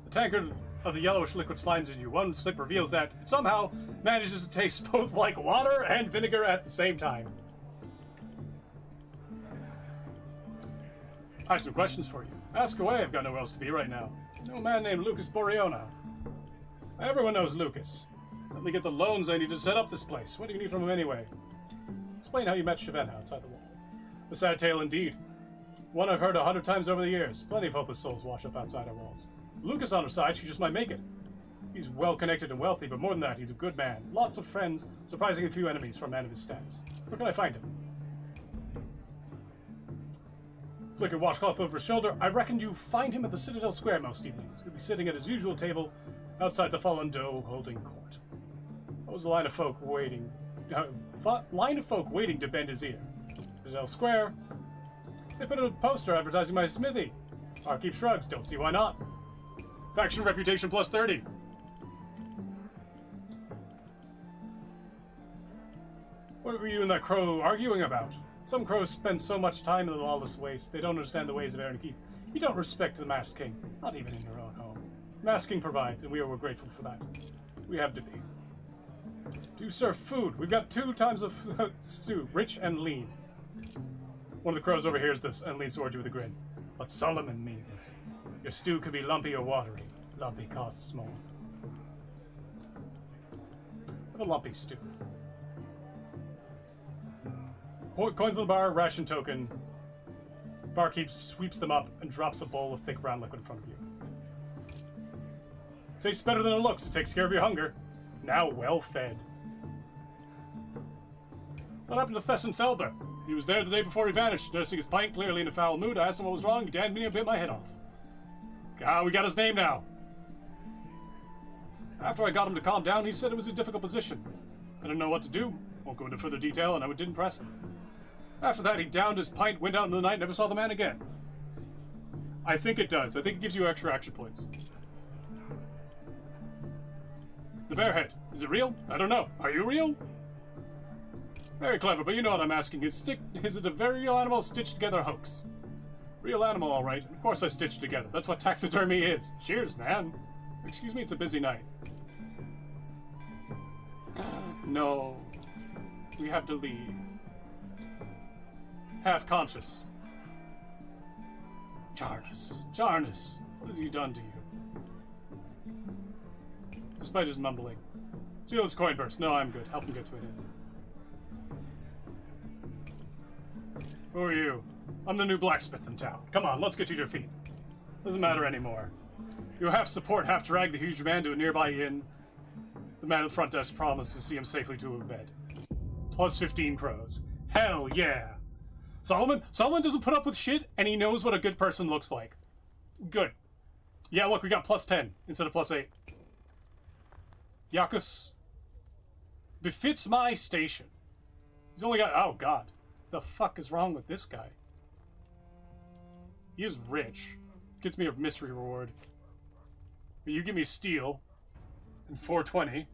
The tankard of the yellowish liquid slides in you. One sip reveals that it somehow manages to taste both like water and vinegar at the same time. I have some questions for you. Ask away, I've got nowhere else to be right now. No man named Lucas Boreona. Everyone knows Lucas. Let me get the loans I need to set up this place. What do you need from him anyway? Explain how you met Shavenna outside the walls. A sad tale indeed. One I've heard 100 times over the years. Plenty of hopeless souls wash up outside our walls. Lucas on her side, she just might make it. He's well-connected and wealthy, but more than that, he's a good man. Lots of friends, surprisingly few enemies for a man of his status. Where can I find him? Flicker washcloth over his shoulder. I reckon you find him at the Citadel Square most evenings. He'll be sitting at his usual table outside the Fallen Doe holding court. There was a line of folk waiting to bend his ear. Citadel Square. They put a poster advertising my smithy. Barkeep shrugs. Don't see why not. Faction reputation plus 30. What were you and that crow arguing about? Some crows spend so much time in the lawless waste, they don't understand the ways of Aaron Keith. You don't respect the Masked King, not even in your own home. Masked King provides, and we're grateful for that. We have to be. Do you serve food? We've got 2 times of stew, rich and lean. One of the crows overhears this and leans toward you with a grin. What Solomon means. Your stew could be lumpy or watery. Lumpy costs more. Have a lumpy stew. Coins in the bar, ration token. Barkeep sweeps them up and drops a bowl of thick brown liquid in front of you. Tastes better than it looks. It takes care of your hunger. Now well fed. What happened to Thesson Felber? He was there the day before he vanished, nursing his pint, clearly in a foul mood. I asked him what was wrong. He damned me and bit my head off. Ah, we got his name now. After I got him to calm down, he said it was a difficult position. I didn't know what to do. Won't go into further detail, and I didn't press him. After that, he downed his pint, went out into the night, never saw the man again. I think it does. I think it gives you extra action points. The bear head. Is it real? I don't know. Are you real? Very clever, but you know what I'm asking. Is it a very real animal stitched together hoax? Real animal, all right. Of course I stitched together. That's what taxidermy is. Cheers, man. Excuse me, it's a busy night. No. We have to leave. Half conscious. Jarnus, what has he done to you? Despite his mumbling. Steal this coin burst. No, I'm good. Help him get to it. Who are you? I'm the new blacksmith in town. Come on, let's get you to your feet. Doesn't matter anymore. You half support, half drag the huge man to a nearby inn. The man at the front desk promised to see him safely to a bed. Plus 15 crows. Hell yeah! Solomon doesn't put up with shit, and he knows what a good person looks like. Good. Yeah, look, we got plus 10 instead of plus 8. Yakus befits my station. He's only got... Oh, God. The fuck is wrong with this guy? He is rich. Gets me a mystery reward. But you give me steel. And 420.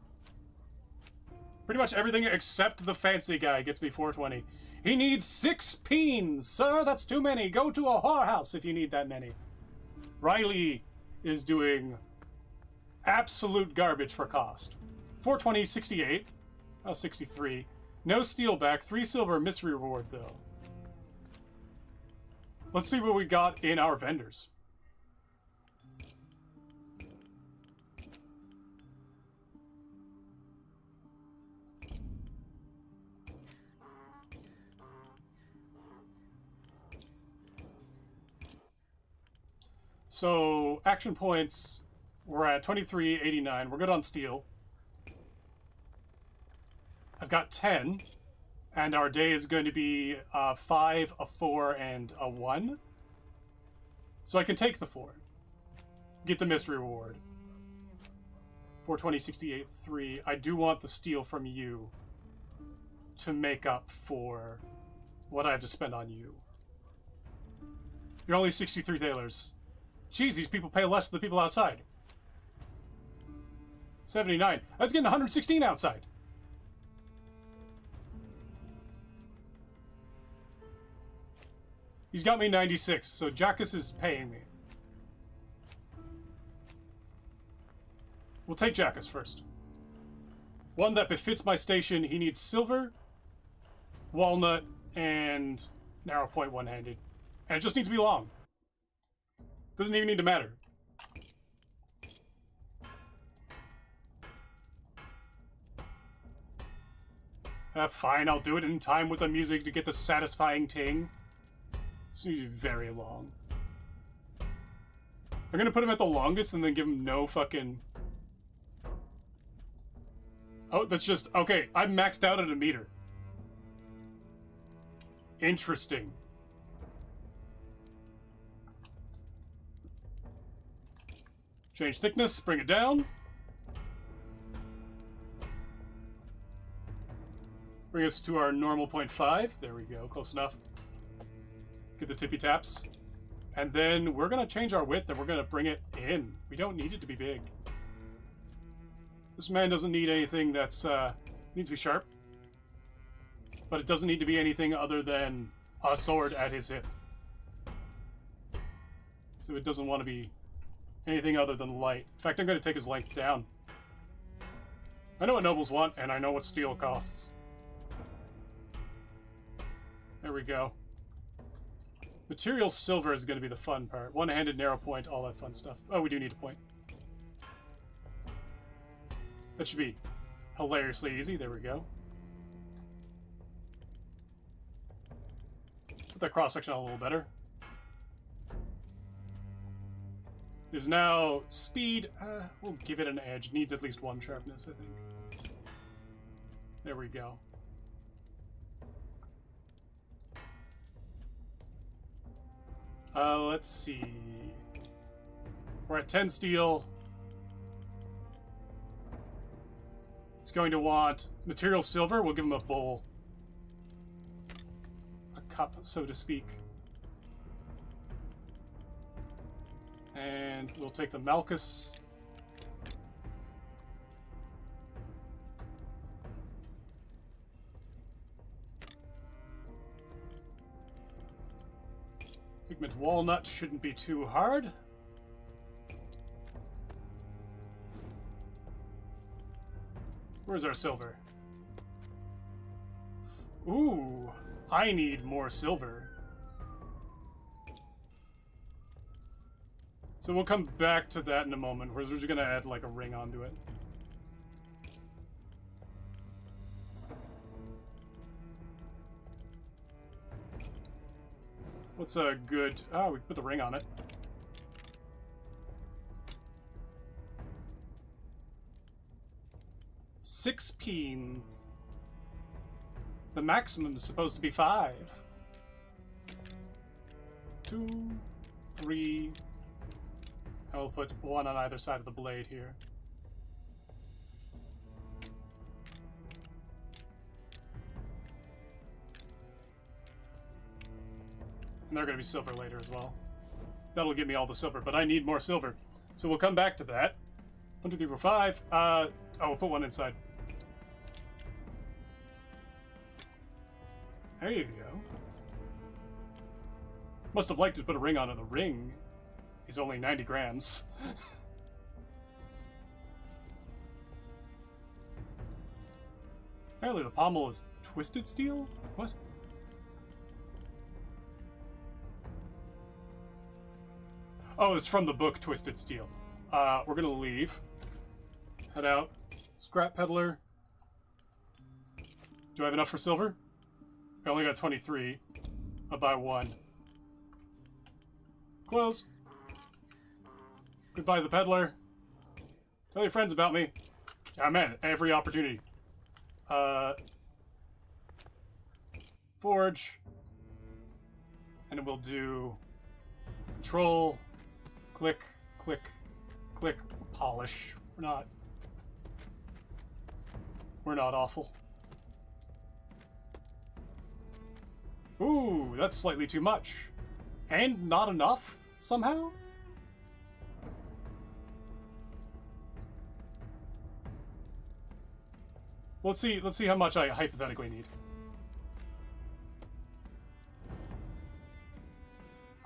Pretty much everything except the fancy guy gets me 420. He needs 6 peens! Sir, that's too many. Go to a whorehouse if you need that many. Riley is doing absolute garbage for cost. 420, 68. Oh, 63. No steel back. 3 silver mystery reward, though. Let's see what we got in our vendors. So, action points, we're at 2389. We're good on steel. I've got 10. And our day is going to be 5, a 4, and a 1. So I can take the 4. Get the mystery reward. 420, 68, 3. I do want the steel from you to make up for what I have to spend on you. You're only 63 thalers. Jeez, these people pay less than the people outside. 79. I was getting 116 outside. He's got me 96, so Jackus is paying me. We'll take Jackus first. One that befits my station. He needs silver, walnut, and narrow point one-handed. And it just needs to be long. Doesn't even need to matter. Fine, I'll do it in time with the music to get the satisfying ting. This needs to be very long. I'm gonna put him at the longest and then give him no fucking... Oh, that's just... Okay, I'm maxed out at a meter. Interesting. Change thickness, bring it down. Bring us to our normal 0.5. There we go, close enough. Get the tippy taps. And then we're gonna change our width and we're gonna bring it in. We don't need it to be big. This man doesn't need anything that's, needs to be sharp. But it doesn't need to be anything other than a sword at his hip. So it doesn't want to be anything other than light. In fact, I'm gonna take his length down. I know what nobles want, and I know what steel costs. There we go. Material silver is going to be the fun part. One-handed, narrow point, all that fun stuff. Oh, we do need a point. That should be hilariously easy. There we go. Put that cross-section on a little better. There's now speed. We'll give it an edge. Needs at least one sharpness, I think. There we go. Let's see. We're at 10 steel. He's going to want material silver. We'll give him a bowl. A cup, so to speak. And we'll take the Malchus. Pigment walnut shouldn't be too hard. Where's our silver? Ooh, I need more silver. So we'll come back to that in a moment. We're just gonna add like a ring onto it. What's a good... Oh, we put the ring on it. Six peens. The maximum is supposed to be 5. 2, 3. I'll put one on either side of the blade here. And they're going to be silver later as well. That'll give me all the silver, but I need more silver. So we'll come back to that. 1, 2, 3, 4, 5. Oh, we'll put one inside. There you go. Must have liked to put a ring on it. The ring is only 90 grams. Apparently the pommel is twisted steel? What? Oh, it's from the book Twisted Steel. We're gonna leave. Head out. Scrap peddler. Do I have enough for silver? I only got 23. I'll buy 1. Close. Goodbye to the peddler. Tell your friends about me. Ah, man, every opportunity. Forge. And we'll do control, click, click, click, polish. We're not awful. Ooh, that's slightly too much. And not enough, somehow? Let's see how much I hypothetically need.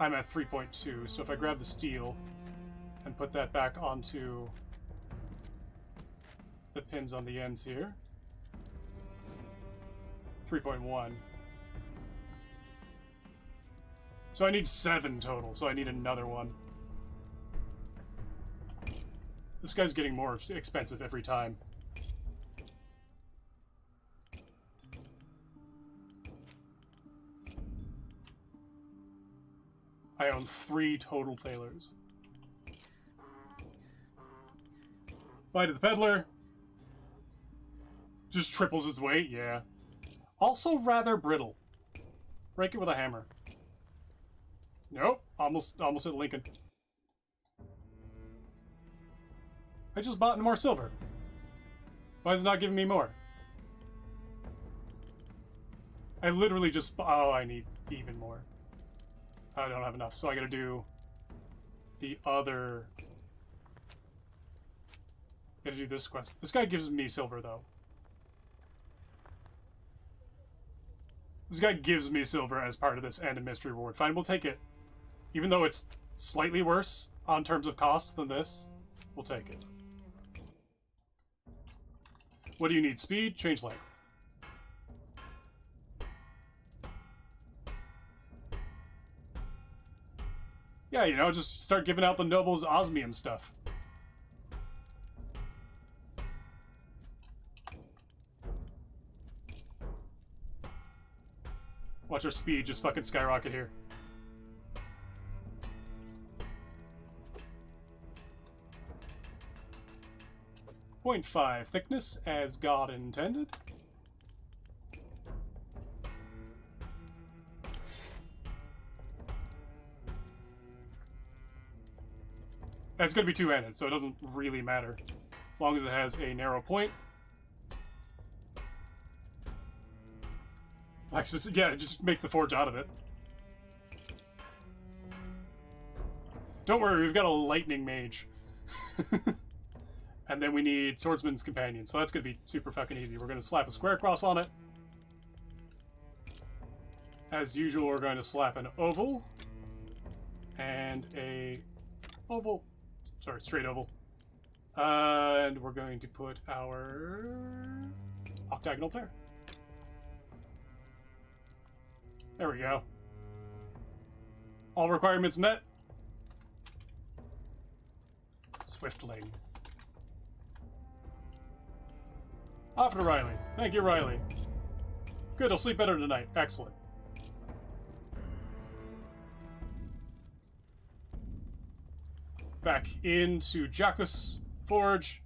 I'm at 3.2, so if I grab the steel and put that back onto the pins on the ends here. 3.1. So I need 7 total, so I need another one. This guy's getting more expensive every time. I own 3 total thalers. Bye to the peddler. Just triples its weight, yeah. Also rather brittle. Break it with a hammer. Nope, almost hit Lincoln. I just bought more silver. Why is it not giving me more? I literally just... Oh, I need even more. I don't have enough, so I gotta do the other... Gotta do this quest. This guy gives me silver, though. This guy gives me silver as part of this and a mystery reward. Fine, we'll take it. Even though it's slightly worse on terms of cost than this, we'll take it. What do you need? Speed? Change length. Yeah, you know, just start giving out the nobles osmium stuff. Watch our speed just fucking skyrocket here. .5 thickness as God intended. It's going to be two-handed, so it doesn't really matter. As long as it has a narrow point. Yeah, just make the forge out of it. Don't worry, we've got a lightning mage. And then we need swordsman's companion, so that's going to be super fucking easy. We're going to slap a square cross on it. As usual, we're going to slap an oval. And a oval. Sorry, straight oval. And we're going to put our octagonal player. There we go. All requirements met. Swiftling. Off to Riley. Thank you, Riley. Good, I'll sleep better tonight. Excellent. Back into Jackus Forge.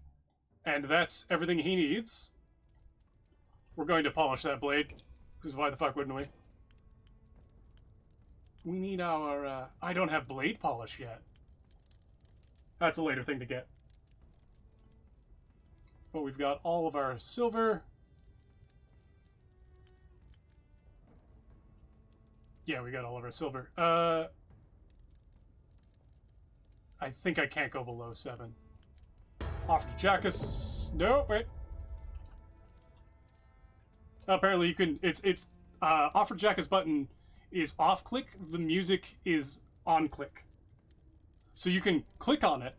And that's everything he needs. We're going to polish that blade. Because why the fuck wouldn't we? We need our... I don't have blade polish yet. That's a later thing to get. But we've got all of our silver. Yeah, we got all of our silver. I think I can't go below 7. Offer to Jackus. No, wait. Apparently you can... It's offer Jackus button is off click. The music is on click. So you can click on it.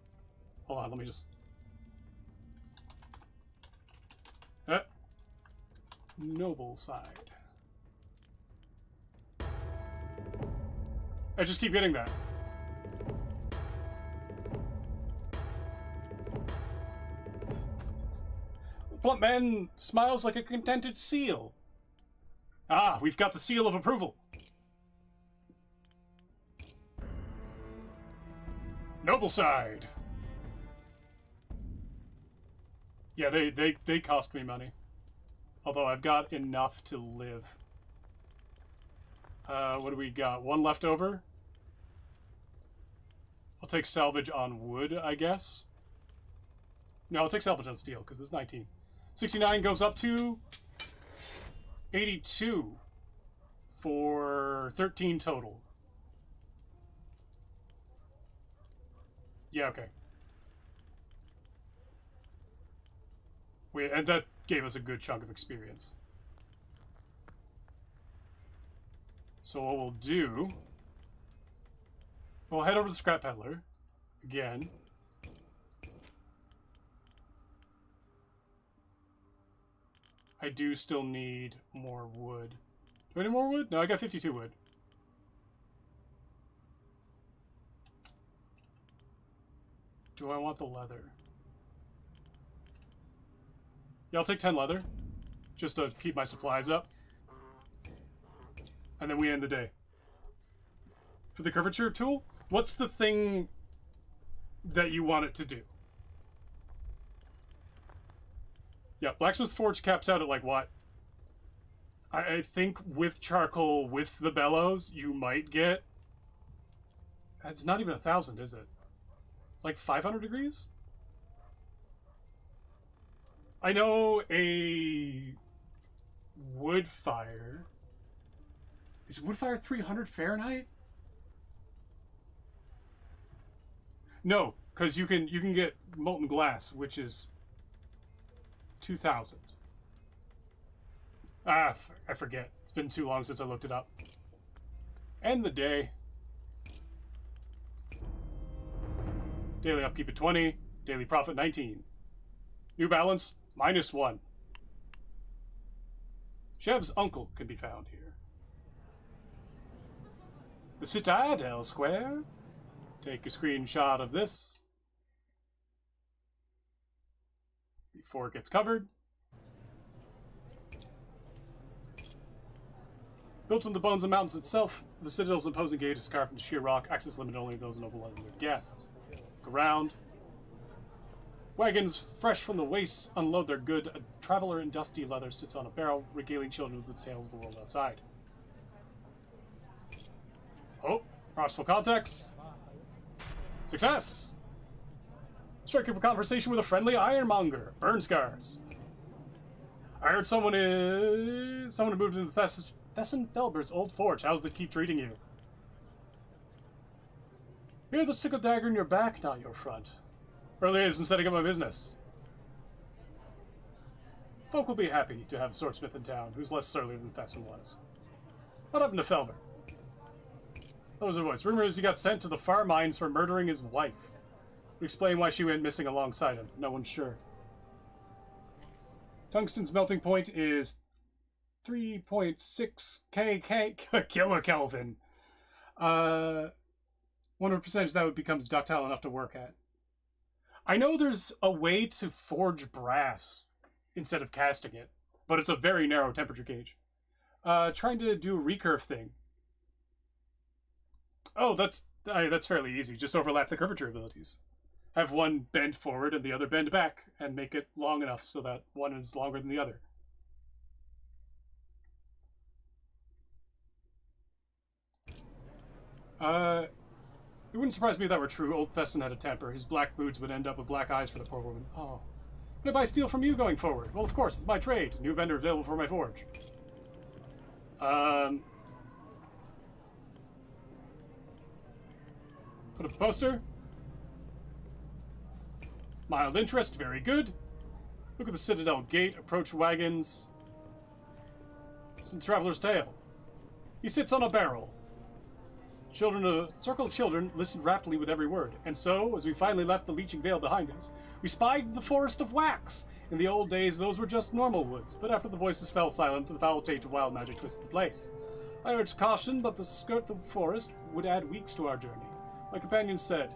Hold on, let me just... Noble side. I just keep getting that. Plump man smiles like a contented seal. Ah, we've got the seal of approval. Noble side. Yeah, they cost me money. Although I've got enough to live. What do we got? 1 left over? I'll take salvage on wood, I guess. No, I'll take salvage on steel, because it's 19. 69 goes up to 82 for 13 total. Yeah, okay. And that gave us a good chunk of experience. So what we'll do... We'll head over to the Scrap Peddler. Again. I do still need more wood. Do I need more wood? No, I got 52 wood. Do I want the leather? Yeah, I'll take 10 leather. Just to keep my supplies up. And then we end the day. For the curvature tool, what's the thing that you want it to do? Yeah, Blacksmith's Forge caps out at like what? I think with charcoal, with the bellows, you might get... It's not even 1,000, is it? It's like 500 degrees? I know a wood fire... Is wood fire 300 Fahrenheit? No, because you can get molten glass, which is 2,000. I forget. It's been too long since I looked it up. End the day. Daily upkeep at 20. Daily profit 19. New balance -1. Chev's uncle can be found here. The Citadel Square. Take a screenshot of this before it gets covered. Built on the bones of the mountains itself, the Citadel's imposing gate is carved into sheer rock. Access limited only to those noble and their guests. Look around. Wagons fresh from the waste unload their good. A traveler in dusty leather sits on a barrel, regaling children with the tales of the world outside. Oh, crossful context. Success! Strike up a conversation with a friendly ironmonger. Burn scars. I heard someone had moved into Thesson Felber's old forge. How's the keep treating you? Hear the sickle dagger in your back, not your front. Early days in setting up my business. Folk will be happy to have a swordsmith in town who's less surly than Thesson was. What happened to Felber? That was her voice. Rumor is he got sent to the far mines for murdering his wife. We explain why she went missing alongside him. No one's sure. Tungsten's melting point is 3.6 kilokelvin. 100% that becomes ductile enough to work at. I know there's a way to forge brass instead of casting it, but it's a very narrow temperature gauge. Trying to do a recurve thing. Oh, that's fairly easy. Just overlap the curvature abilities. Have one bend forward and the other bend back, and make it long enough so that one is longer than the other. It wouldn't surprise me if that were true. Old Thesson had a temper. His black boots would end up with black eyes for the poor woman. Oh. What if I steal from you going forward? Well, of course, it's my trade. New vendor available for my forge. Put up a poster. Mild interest, very good. Look at the Citadel gate, approach wagons. It's in Traveler's Tale. He sits on a barrel. Children, a circle of children listened raptly with every word. And so, as we finally left the leaching veil behind us, we spied the forest of wax. In the old days, those were just normal woods, but after the voices fell silent, the foul taint of wild magic twisted the place. I urged caution, but the skirt of the forest would add weeks to our journey. My companions said,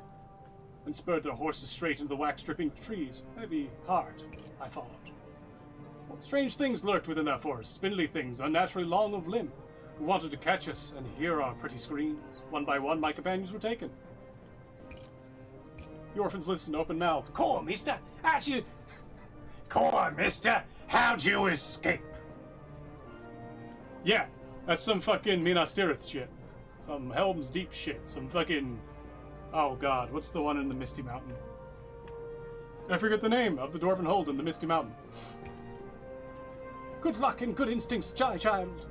and spurred their horses straight into the wax-dripping trees. Heavy heart, I followed. Well, strange things lurked within that forest, spindly things, unnaturally long of limb, who wanted to catch us and hear our pretty screams. One by one, my companions were taken. The orphans listened open-mouthed. Come, mister, how'd you... Come, mister, how'd you escape? Yeah, that's some fucking Minas Tirith shit. Some Helm's Deep shit. Some fucking... Oh god, what's the one in the Misty Mountain? I forget the name of the dwarven hold in the Misty Mountain. Good luck and good instincts, child.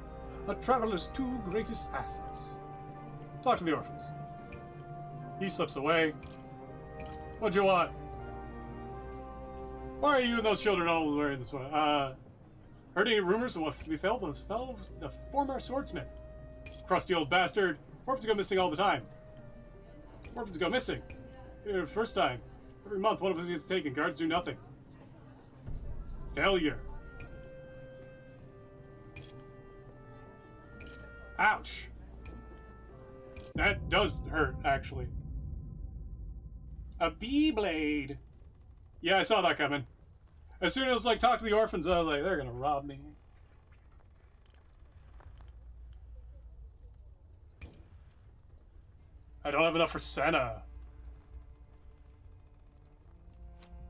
A traveler's two greatest assets. Talk to the orphans. He slips away. What do you want? Why are you and those children all wearing this one? Heard any rumors of what befell the former swordsmith? Crusty old bastard. Orphans go missing all the time. Orphans go missing. First time. Every month one of us gets taken. Guards do nothing. Failure. Ouch. That does hurt, actually. A bee blade. Yeah, I saw that coming. As soon as like talk to the orphans, I was like, they're gonna rob me. I don't have enough for Senna.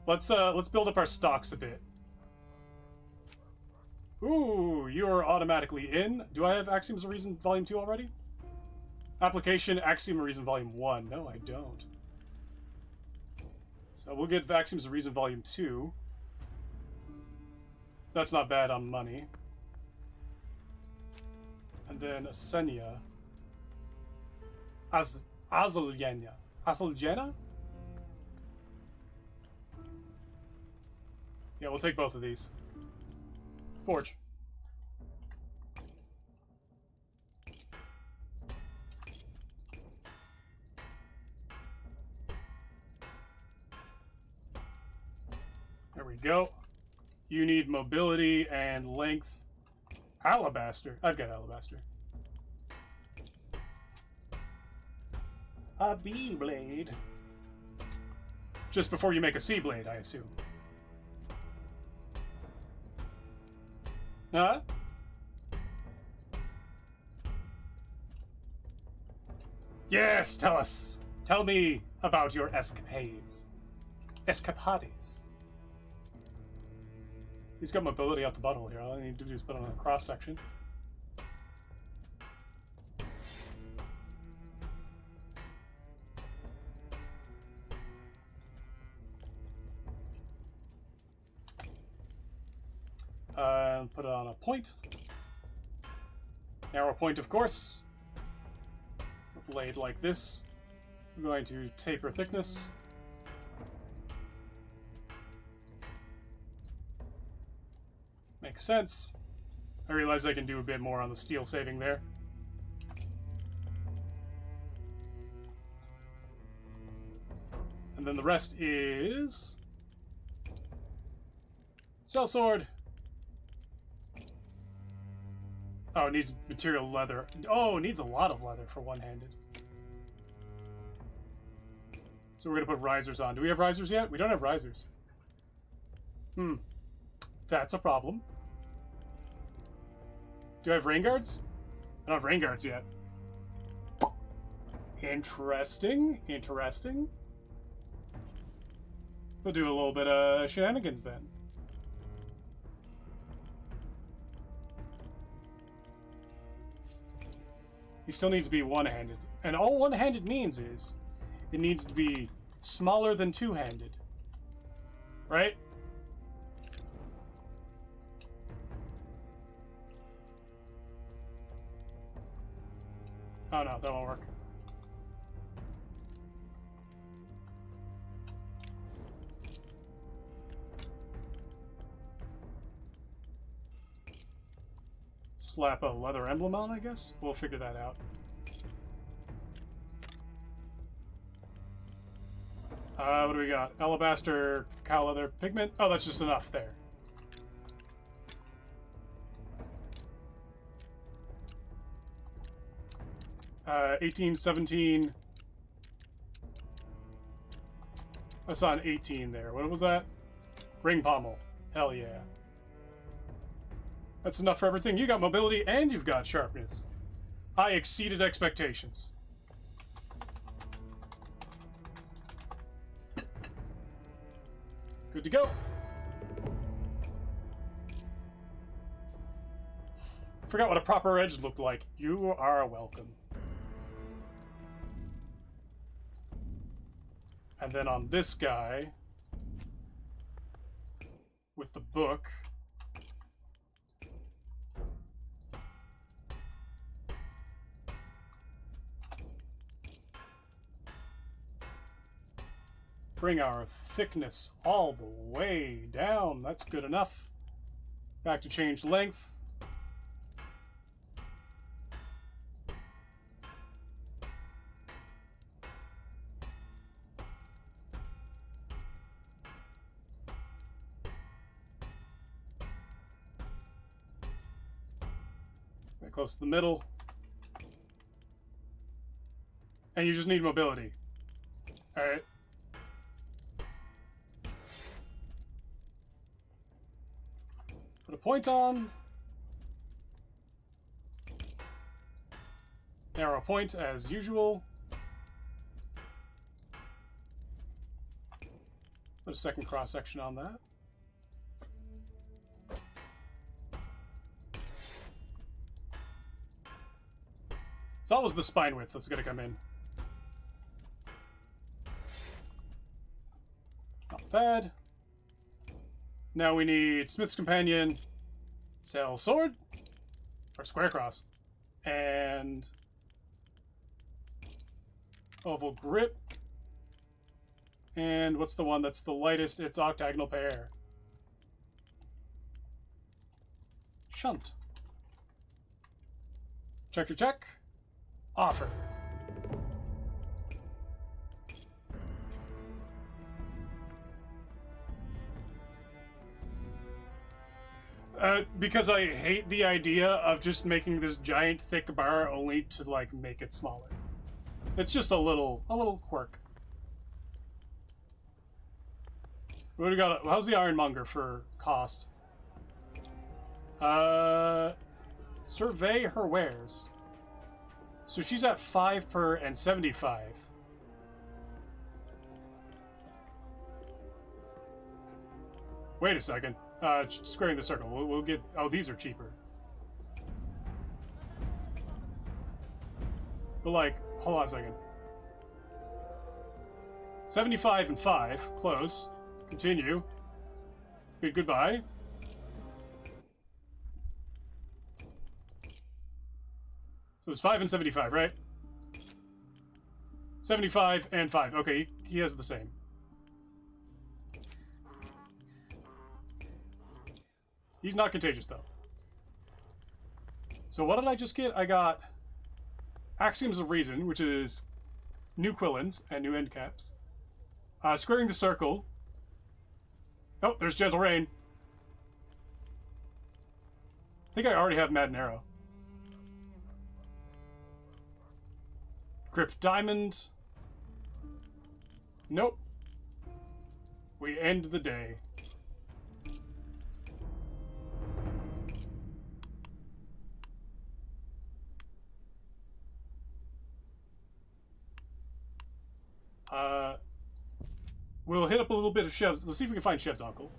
Let's build up our stocks a bit. Ooh, you're automatically in. Do I have Axioms of Reason Volume 2 already? Application Axiom of Reason Volume 1. No, I don't. So we'll get Axioms of Reason Volume 2. That's not bad on money. And then Asenia. Azulgena. Azulgena? Yeah, we'll take both of these. Forge. There we go. You need mobility and length. Alabaster. I've got alabaster. A B blade. Just before you make a C blade, I assume. Huh? Yes, tell us. Tell me about your escapades. Escapades. He's got mobility out the butthole here. All I need to do is put on a cross section. Put it on a point. Narrow point, of course. A blade like this. I'm going to taper thickness. Makes sense. I realize I can do a bit more on the steel saving there. And then the rest is... Sellsword. Oh, it needs material leather. Oh, it needs a lot of leather for one-handed. So we're going to put risers on. Do we have risers yet? We don't have risers. That's a problem. Do I have rain guards? I don't have rain guards yet. Interesting. Interesting. We'll do a little bit of shenanigans then. He still needs to be one-handed. And all one-handed means is it needs to be smaller than two-handed. Right? Oh no, that won't work. Slap a leather emblem on, I guess? We'll figure that out. What do we got? Alabaster, cow leather, pigment. Oh, that's just enough there. Uh, 18, 17. I saw an 18 there. What was that? Ring pommel. Hell yeah. That's enough for everything. You got mobility and you've got sharpness. I exceeded expectations. Good to go. Forgot what a proper edge looked like. You are welcome. And then on this guy, with the book, bring our thickness all the way down. That's good enough. Back to change length. Right close to the middle. And you just need mobility. All right. point on. Narrow point as usual. Put a second cross section on that. It's always the spine width that's going to come in. Not bad. Now we need Smith's Companion, Sail Sword, or Square Cross, and Oval Grip. And what's the one that's the lightest? It's Octagonal Pair. Shunt. Check your check. Offer. Because I hate the idea of just making this giant thick bar only to like make it smaller. It's just a little quirk. What do we got? How's the Ironmonger for cost? Survey her wares. So she's at 5 per and 75. Wait a second. Squaring the circle. We'll get... Oh, these are cheaper. But like, hold on a second. 75 and 5. Close. Continue. Bid goodbye. So it's 5 and 75, right? 75 and 5. Okay, he has the same. He's not contagious, though. So what did I just get? I got Axioms of Reason, which is new quillins and new end caps. Squaring the circle. Oh, there's Gentle Rain. I think I already have Madden Arrow. Grip Diamond. Nope. We end the day. We'll hit up a little bit of Chev's. Let's see if we can find Chev's uncle.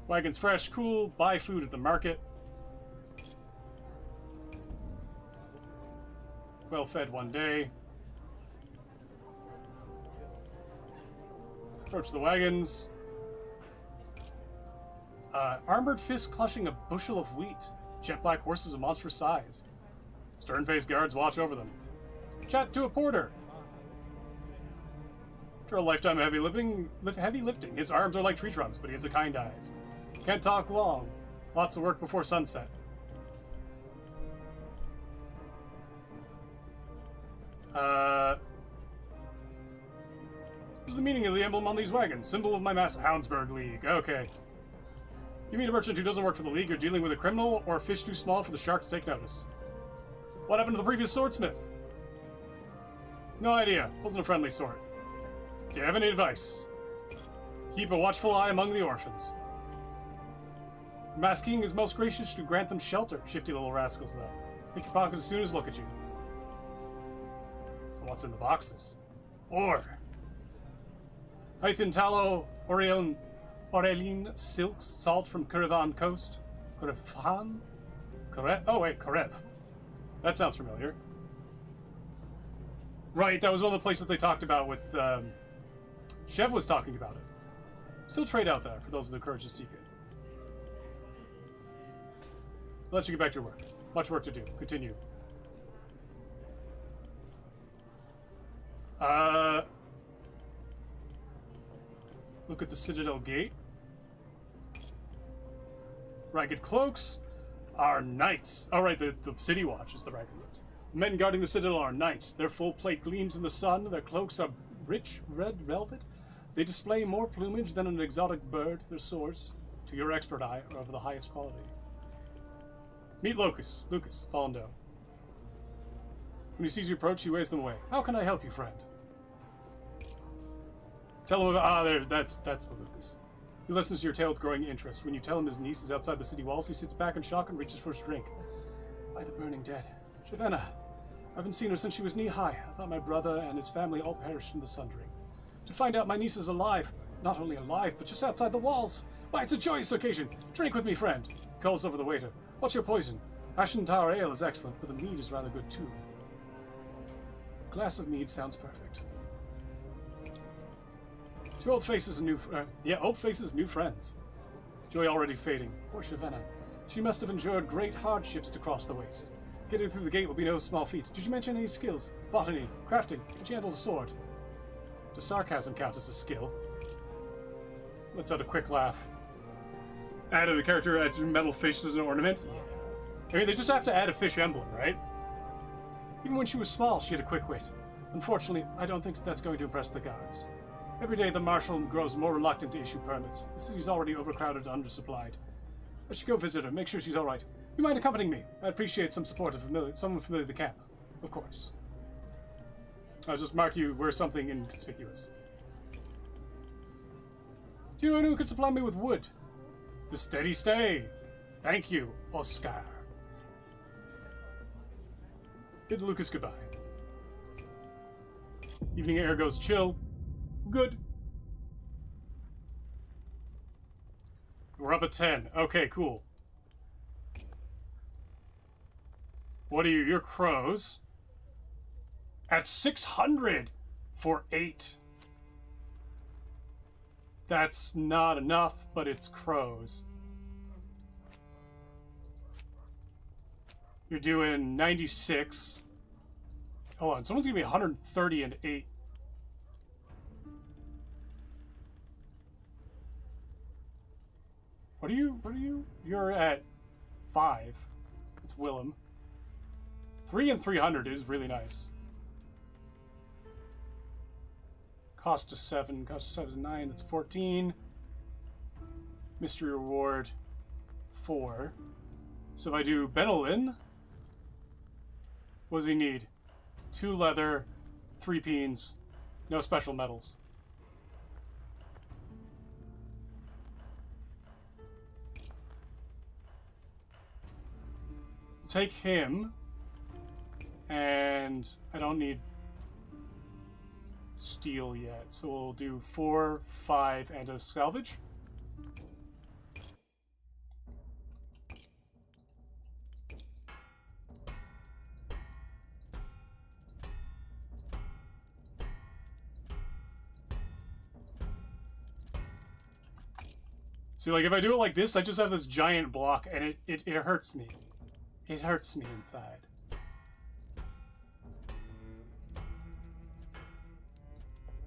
Wagon's fresh, cool. Buy food at the market. Well fed one day. Approach the wagons. Armored fist clutching a bushel of wheat. Jet black horses of monstrous size. Stern-faced guards watch over them. Chat to a porter. After a lifetime of heavy lifting, his arms are like tree trunks, but he has a kind eyes. Can't talk long. Lots of work before sunset. What's the meaning of the emblem on these wagons? Symbol of my master. Houndsburg League. Okay. You mean a merchant who doesn't work for the League or dealing with a criminal, or a fish too small for the shark to take notice? What happened to the previous swordsmith? No idea. Wasn't a friendly sort. Do you have any advice? Keep a watchful eye among the orphans. The Masked King is most gracious to grant them shelter. Shifty little rascals, though. Pick your pocket as soon as look at you. What's in the boxes? Ore. Hythin tallow, Aurelian silks, salt from Caravan coast. Karev? Oh wait, Karev. That sounds familiar. Right, that was one of the places they talked about with, Chev was talking about it. Still trade out there for those with the courage to seek it. Let you get back to your work. Much work to do. Continue. Look at the Citadel Gate. Ragged cloaks are knights. Oh, right, the City Watch is the ragged ones. The men guarding the Citadel are knights. Their full plate gleams in the sun. Their cloaks are rich red velvet. They display more plumage than an exotic bird. Their swords, to your expert eye, are of the highest quality. Meet Lucas, Fallen Doe. When he sees you approach, he waves them away. How can I help you, friend? Tell him about... that's the Lucas. He listens to your tale with growing interest. When you tell him his niece is outside the city walls, he sits back in shock and reaches for his drink. By the burning dead. Shavenna. I haven't seen her since she was knee-high. I thought my brother and his family all perished in the sundering. To find out my niece is alive. Not only alive, but just outside the walls. Why, it's a joyous occasion. Drink with me, friend. He calls over the waiter. What's your poison? Ashen Tower Ale is excellent, but the mead is rather good too. A glass of mead sounds perfect. Two old faces and old faces, new friends. Joy already fading. Poor Shavenna. She must have endured great hardships to cross the waste. Getting through the gate will be no small feat. Did you mention any skills? Botany, crafting, and she handles a sword. Does sarcasm count as a skill? Let's add a quick laugh. Add a character adds metal fish as an ornament? Yeah. I mean, they just have to add a fish emblem, right? Even when she was small, she had a quick wit. Unfortunately, I don't think that's going to impress the guards. Every day, the marshal grows more reluctant to issue permits. The city's already overcrowded and undersupplied. I should go visit her, make sure she's all right. You mind accompanying me? I'd appreciate some support of someone familiar with the camp. Of course. I'll just mark you where something inconspicuous. Do you know anyone who could supply me with wood? The steady stay. Thank you, Oscar. Bid Lucas goodbye. Evening air goes chill. Good. We're up at 10. Okay, cool. What are you? You're crows. At 600 for 8. That's not enough, but it's crows. You're doing 96. Hold on, someone's gonna be 130 and 8. What are you? You're at 5. It's Willem. 3 and 300 is really nice. Cost of 7. Cost of 7 is 9. That's 14. Mystery reward 4. So if I do Benelin, what does he need? 2 leather, 3 peens, no special metals. Take him, and I don't need steel yet, so we'll do 4, 5, and a salvage. See, like, if I do it like this, I just have this giant block, and it hurts me. It hurts me inside.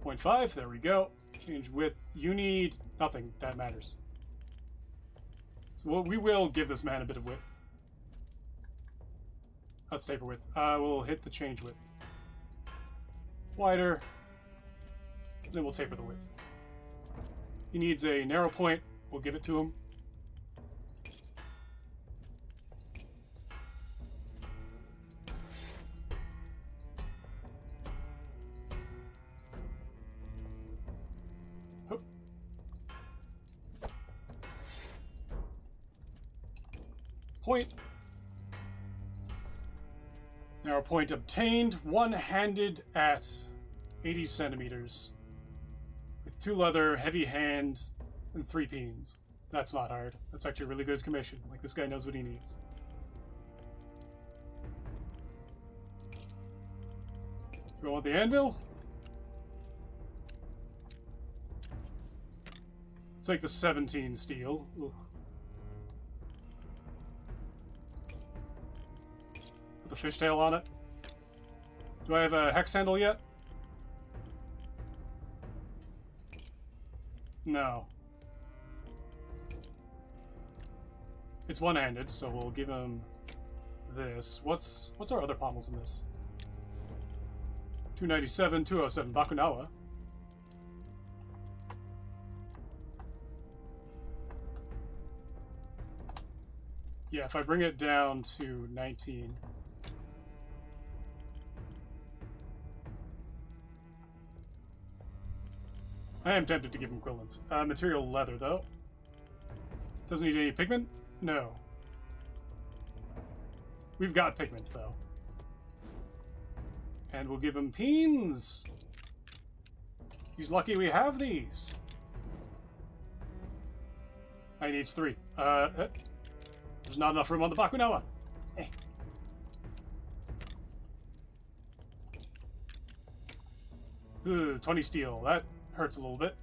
.5, there we go. Change width. You need nothing. That matters. So we will give this man a bit of width. Let's taper width. We'll hit the change width. Wider. Then we'll taper the width. He needs a narrow point. We'll give it to him. Point. Narrow point obtained. One-handed at 80 centimeters. With 2 leather, heavy hand, and 3 peens. That's not hard. That's actually a really good commission. Like, this guy knows what he needs. Do I want the anvil? Take the 17 steel. Ugh. Put the fishtail on it. Do I have a hex handle yet? No. It's one-handed, so we'll give him this. What's our other pommels in this? 297, 207, Bakunawa. Yeah, if I bring it down to 19. I am tempted to give him equivalents. Material leather, though. Doesn't need any pigment? No. We've got pigment, though. And we'll give him peens. He's lucky we have these. I needs 3. There's not enough room on the Bakunawa. Eh. Ugh, 20 steel. That hurts a little bit.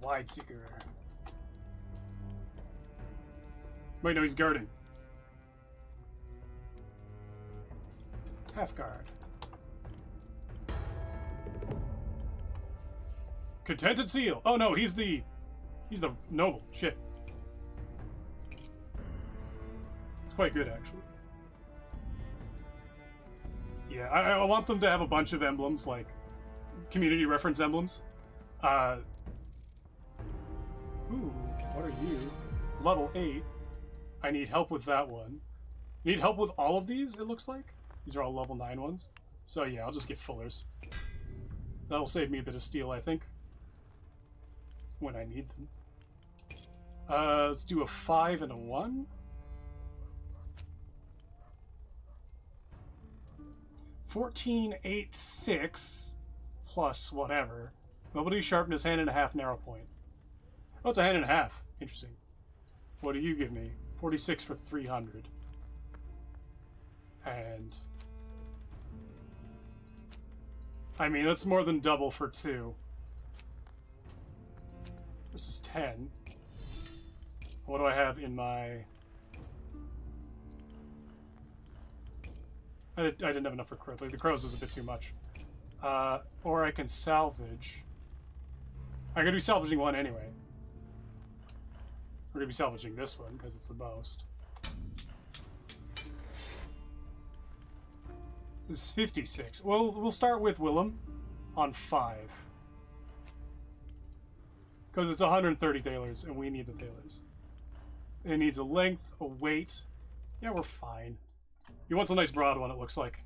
Wide seeker. Wait, no, he's guarding. Half guard. Contented seal. Oh no, he's the noble. Shit. It's quite good, actually. Yeah, I want them to have a bunch of emblems, like community reference emblems. Ooh, what are you? Level 8. I need help with that one. Need help with all of these, it looks like. These are all level 9 ones. So yeah, I'll just get fullers. That'll save me a bit of steel, I think. When I need them. Let's do a 5 and a 1. 14, 8, 6 plus whatever. Mobility, sharpness, hand and a half, narrow point. Oh, it's a hand and a half. Interesting. What do you give me? 46 for 300. And I mean, that's more than double for 2. This is 10. What do I have in my... I didn't have enough for crows. Like, the crows was a bit too much. Or I can salvage. I'm going to be salvaging one anyway. We're going to be salvaging this one because it's the most. This is 56. Well, we'll start with Willem on 5. Because it's 130 thalers, and we need the thalers. It needs a length, a weight. Yeah, we're fine. He wants a nice broad one, it looks like.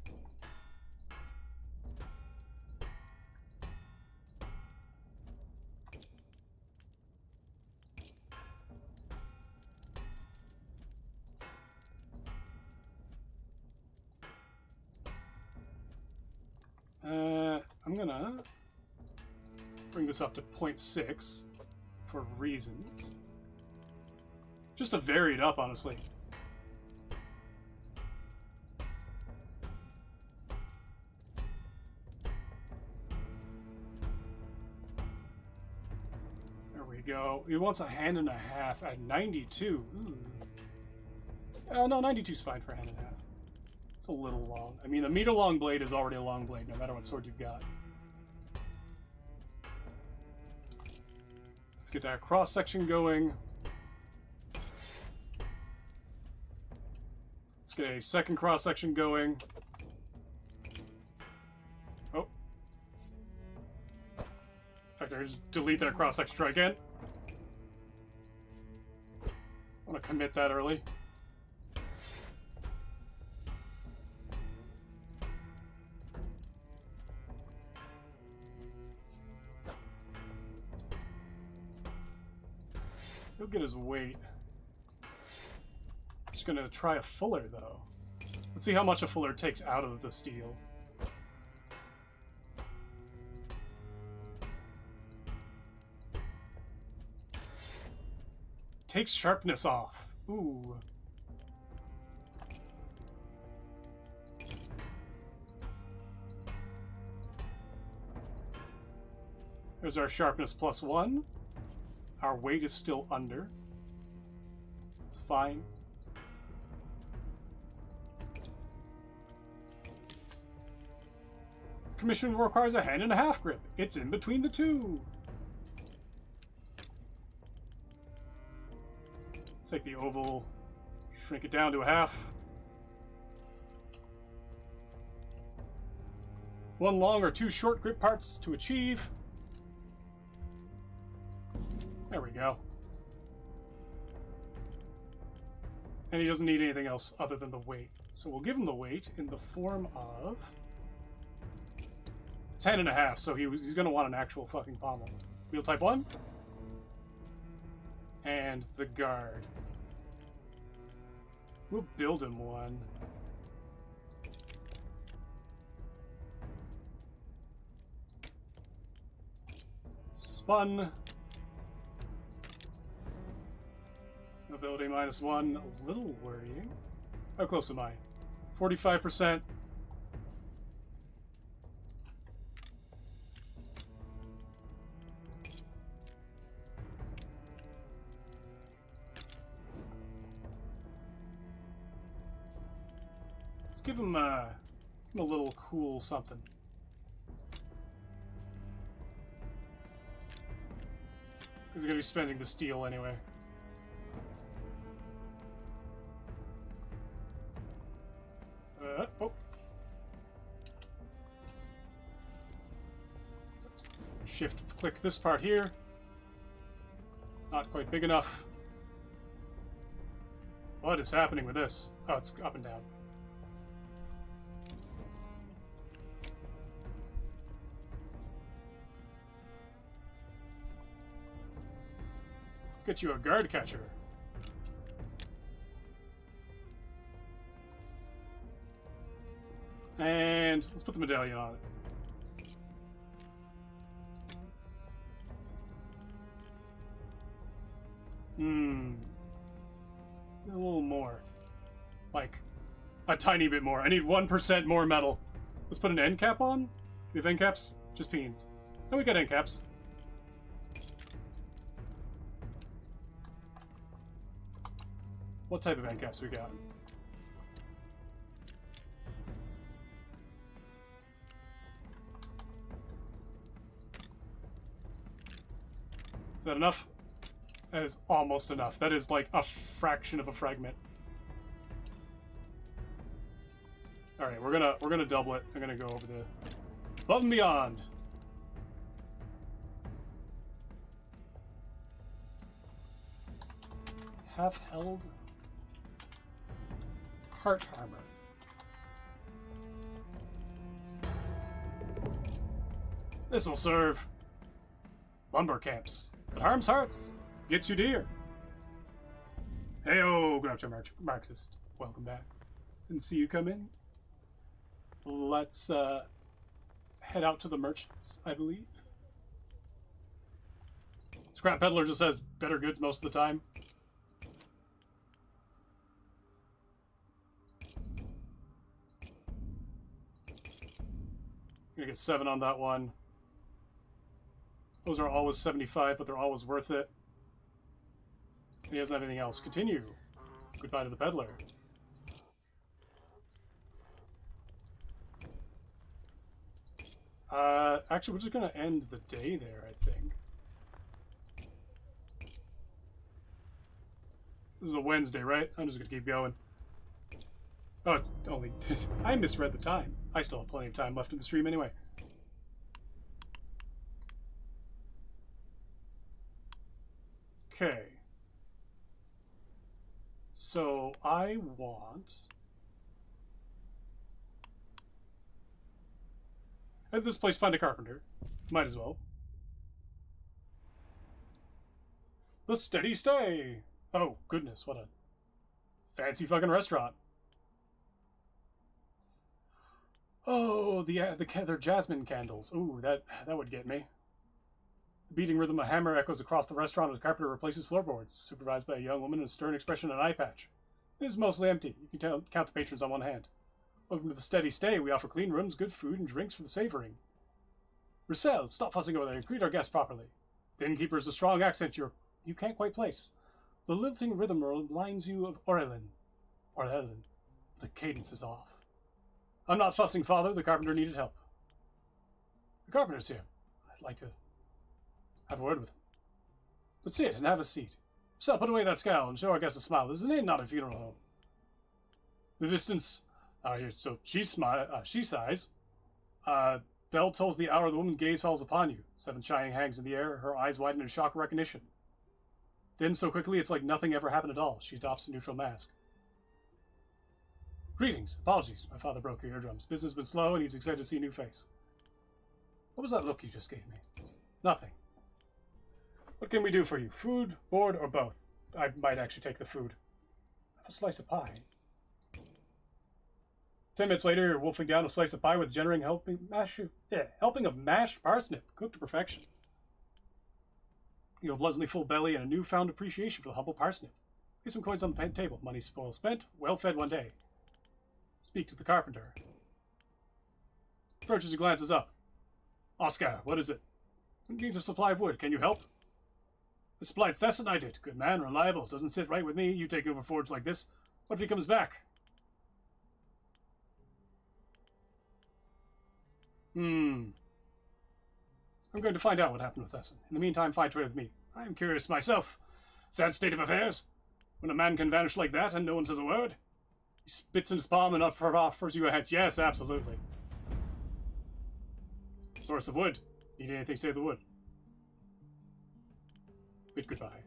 I'm gonna bring this up to 0.6 for reasons. Just to vary it up, honestly. There we go. He wants a hand and a half at 92. No, 92 is fine for a hand and a half. It's a little long. I mean, a meter long blade is already a long blade, no matter what sword you've got. Let's get that cross section going. Let's get a second cross section going. Oh. In fact, I just delete that cross section. Try again. I want to commit that early. He'll get his weight. I'm just gonna try a fuller though. Let's see how much a fuller takes out of the steel. Takes sharpness off. Ooh. There's our sharpness +1. Our weight is still under. It's fine. Commission requires a hand and a half grip. It's in between the two. Take the oval, shrink it down to a half. One long or two short grip parts to achieve. There we go. And he doesn't need anything else other than the weight. So we'll give him the weight in the form of 10.5, so he's going to want an actual fucking pommel. Wheel type 1. And the guard. We'll build him one. Spun. Ability -1. A little worrying. How close am I? 45%. Let's give him a little cool something. Because we're going to be spending the steel anyway. Oh. Shift click this part here. Not quite big enough. What is happening with this? Oh, it's up and down. Let's get you a guard catcher. And let's put the medallion on it. A little more. Like, a tiny bit more. I need 1% more metal. Let's put an end cap on. Do we have end caps? Just peens. No, we got end caps. What type of end caps we got? Is that enough? That is almost enough. That is like a fraction of a fragment. All right, we're gonna double it. I'm gonna go over the above and beyond. Have held heart armor. This'll serve. Lumber camps. It harms hearts. Gets you deer. Heyo, Groucho Marxist. Welcome back. Didn't see you come in. Let's head out to the merchants, I believe. Scrap Peddler just has better goods most of the time. Gonna get 7 on that one. Those are always 75, but they're always worth it. He doesn't have anything else. Continue. Goodbye to the peddler. Actually, we're just gonna end the day there, I think. This is a Wednesday, right? I'm just gonna keep going. Oh, it's only... I misread the time. I still have plenty of time left in the stream anyway. Okay. So, I want... At this place, find a carpenter. Might as well. The Steady Stay! Oh, goodness, what a fancy fucking restaurant. Oh, they're jasmine candles. Ooh, that would get me. The beating rhythm of a hammer echoes across the restaurant as the carpenter replaces floorboards, supervised by a young woman in a stern expression and an eye patch. It is mostly empty. You can count the patrons on one hand. Welcome to the Steady Stay. We offer clean rooms, good food, and drinks for the savoring. Roussel, stop fussing over there and greet our guests properly. The innkeeper is a strong accent you can't quite place. The lilting rhythm reminds you of Orelin. The cadence is off. I'm not fussing, Father. The carpenter needed help. The carpenter's here. I'd like to have a word with him. But sit and have a seat. So put away that scowl and show our guests a smile. This is an inn, not a funeral home. The distance... so she sighs. Bell tolls the hour. The woman's gaze falls upon you. Seventh shining hangs in the air. Her eyes widen in shock of recognition. Then, so quickly, it's like nothing ever happened at all. She adopts a neutral mask. Greetings. Apologies. My father broke your eardrums. Business has been slow, and he's excited to see a new face. What was that look you just gave me? It's nothing. What can we do for you? Food, board, or both? I might actually take the food. Have a slice of pie. 10 minutes later, you're wolfing down a slice of pie with a generating helping of mashed parsnip, cooked to perfection. You have a pleasantly full belly and a newfound appreciation for the humble parsnip. Lay some coins on the table. Money well spent, well fed one day. Speak to the carpenter. Approaches and glances up. Oscar, what is it? Needs a supply of wood. Can you help? I supplied Thesson, I did. Good man, reliable. Doesn't sit right with me. You take over forge like this. What if he comes back? I'm going to find out what happened with Thesson. In the meantime, find trade with me. I am curious myself. Sad state of affairs. When a man can vanish like that and no one says a word. He spits in his palm and offers you a head. Yes, absolutely. Source of wood. Need anything, save the wood. Bid goodbye.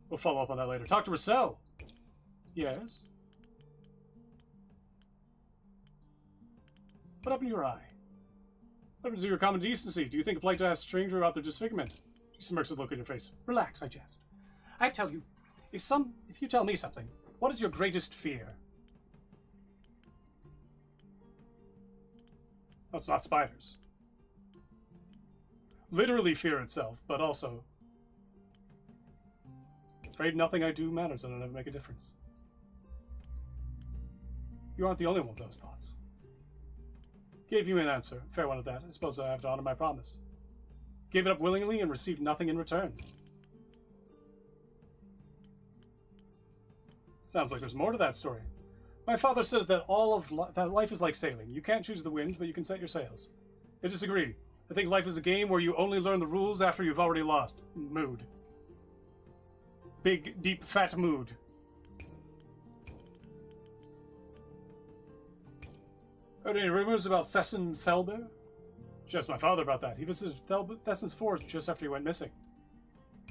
We'll follow up on that later. Talk to Russell. Yes? What happened to your eye? What happened to your common decency? Do you think it's polite to ask a stranger about their disfigurement? She smirks with a look in your face. Relax, I jest. I tell you, if you tell me something, what is your greatest fear? Oh, it's not spiders. Literally fear itself, but also afraid nothing I do matters and I'll never make a difference. You aren't the only one with those thoughts. Gave you an answer, fair one at that. I suppose I have to honor my promise. Gave it up willingly and received nothing in return. Sounds like there's more to that story. My father says that that life is like sailing. You can't choose the winds, but you can set your sails. I disagree. I think life is a game where you only learn the rules after you've already lost. Mood. Big, deep, fat mood. Heard any rumors about Thesson Felber? Just my father about that. He visited Thesson's forge just after he went missing.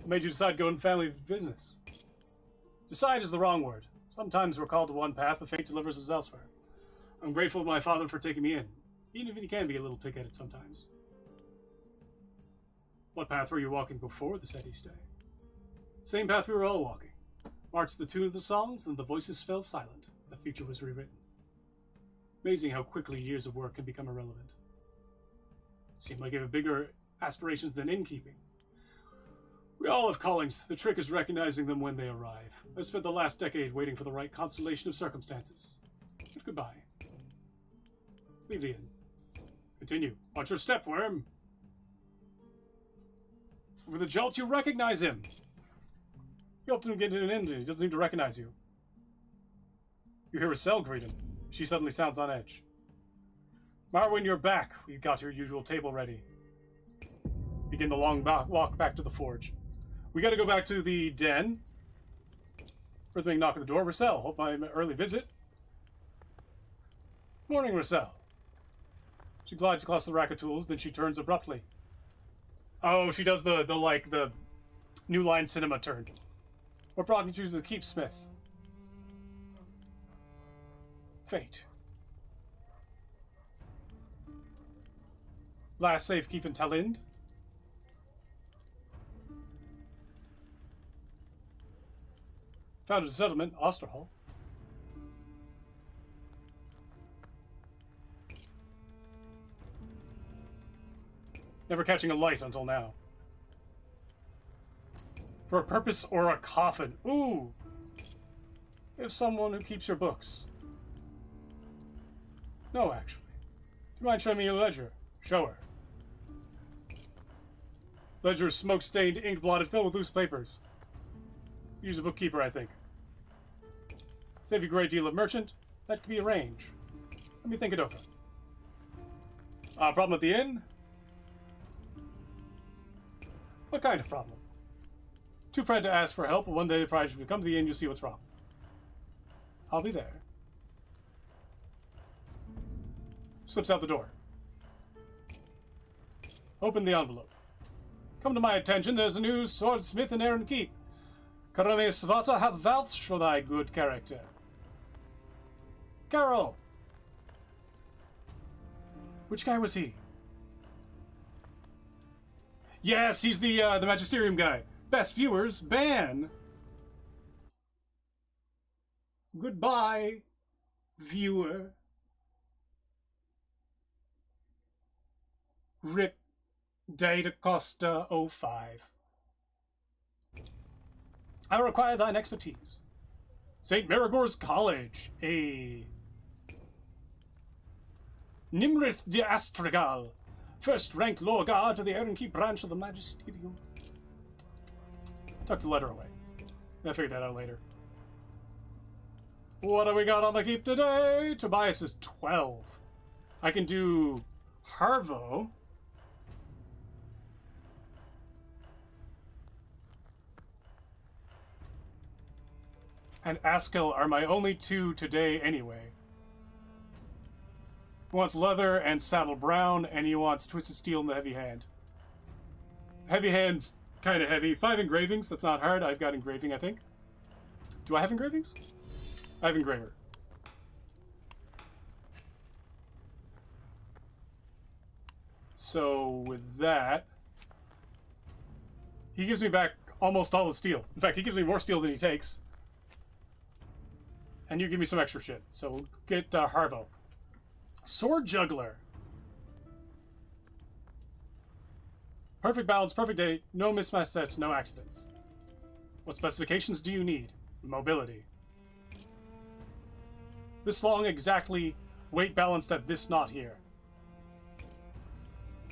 What made you decide to go into family business? Decide is the wrong word. Sometimes we're called to one path, but fate delivers us elsewhere. I'm grateful to my father for taking me in, even if he can be a little pig-headed sometimes. What path were you walking before the steady stay? Same path we were all walking. Marched the tune of the songs, then the voices fell silent. The future was rewritten. Amazing how quickly years of work can become irrelevant. Seemed like you have bigger aspirations than innkeeping. We all have callings. The trick is recognizing them when they arrive. I spent the last decade waiting for the right constellation of circumstances. But goodbye. Leave the inn. Continue. Watch your step, worm. With a jolt, you recognize him. You helped him get into an inn. He doesn't seem to recognize you. You hear Russell greet him. She suddenly sounds on edge. Marwyn, you're back. We've got your usual table ready. Begin the long walk back to the forge. We gotta go back to the den. Earthling knock at the door. Russell, hope I'm an early visit. Morning, Russell. She glides across the rack of tools, then she turns abruptly. Oh, she does the New Line Cinema turn. What brought you to the Keepsmith? Fate. Last safekeep in Talind. Founded a settlement, Osterhall. Never catching a light until now. For a purpose or a coffin. Ooh! You have someone who keeps your books. No, actually. Do you mind showing me your ledger? Show her. Ledger is smoke-stained, ink-blotted, filled with loose papers. Use a bookkeeper, I think. Save you a great deal of merchant. That could be arranged. Let me think it over. Problem at the inn? What kind of problem? Too proud to ask for help, but one day the prize will come to the inn, you'll see what's wrong. I'll be there. Slips out the door. Open the envelope. Come to my attention, there's a new swordsmith in Erin Keep. Karame Svata hath vouched for thy good character. Carol! Which guy was he? Yes, he's the Magisterium guy. Best viewers, ban. Goodbye, viewer. Rip Data Costa 05. I require thine expertise. St. Marigor's College, a Nimrith de Astragal, first-ranked Lore Guard to the Ernkey branch of the Magisterium. Tuck the letter away. I'll figure that out later. What do we got on the keep today? Tobias is 12. I can do Harvo. And Askel are my only two today anyway. He wants leather and saddle brown, and he wants twisted steel in the heavy hand. Heavy hand's kind of heavy. 5 engravings, that's not hard. I've got engraving, I think. Do I have engravings? I have engraver. So with that, he gives me back almost all the steel. In fact, he gives me more steel than he takes. And you give me some extra shit. So we'll get Harvo. Sword Juggler. Perfect balance, perfect day, no mismatched sets, no accidents. What specifications do you need? Mobility. This long exactly, weight balanced at this knot here.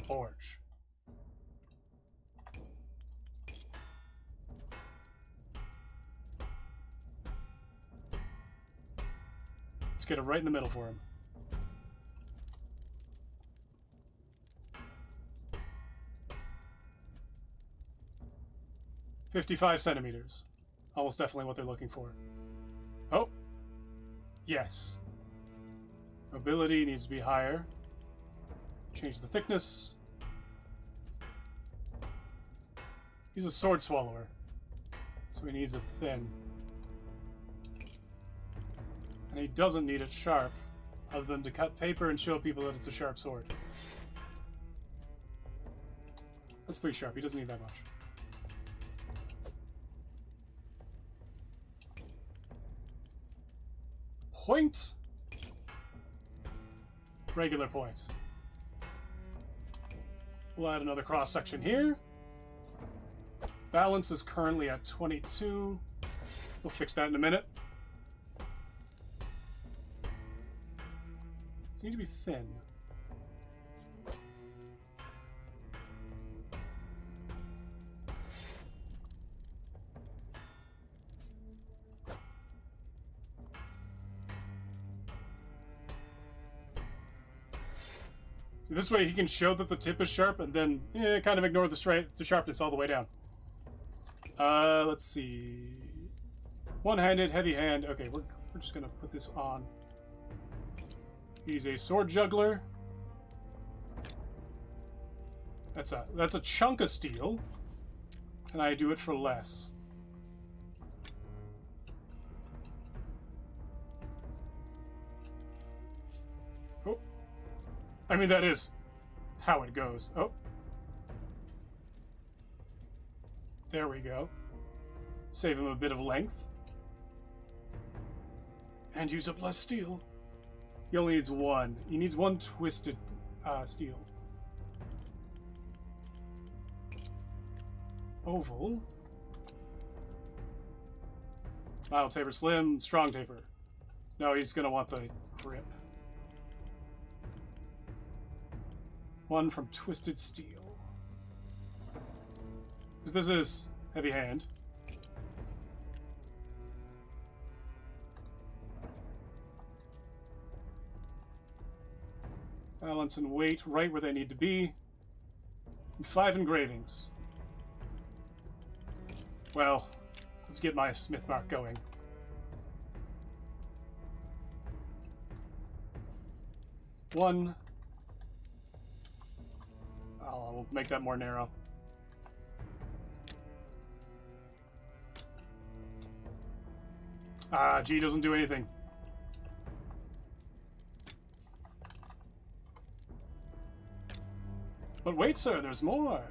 Forge. Let's get it right in the middle for him. $55 centimeters. Almost definitely what they're looking for. Oh. Yes. Mobility needs to be higher. Change the thickness. He's a sword swallower. So he needs it thin. And he doesn't need it sharp, other than to cut paper and show people that it's a sharp sword. That's 3 sharp, he doesn't need that much. Point. Regular point. We'll add another cross section here. Balance is currently at 22. We'll fix that in a minute. Need to be thin. So this way he can show that the tip is sharp and then kind of ignore the sharpness all the way down. Let's see. One-handed, heavy hand. Okay, we're just gonna put this on. He's a sword juggler. That's a chunk of steel. Can I do it for less? Oh. I mean, that is how it goes. Oh. There we go. Save him a bit of length. And use up less steel. He only needs 1. He needs 1 twisted steel. Oval. Mild taper, slim, strong taper. No, he's gonna want the grip. 1 from twisted steel. Because this is heavy hand. Balance and weight right where they need to be. And 5 engravings. Well, let's get my smith mark going. One. I'll make that more narrow. G doesn't do anything. But wait, sir, there's more.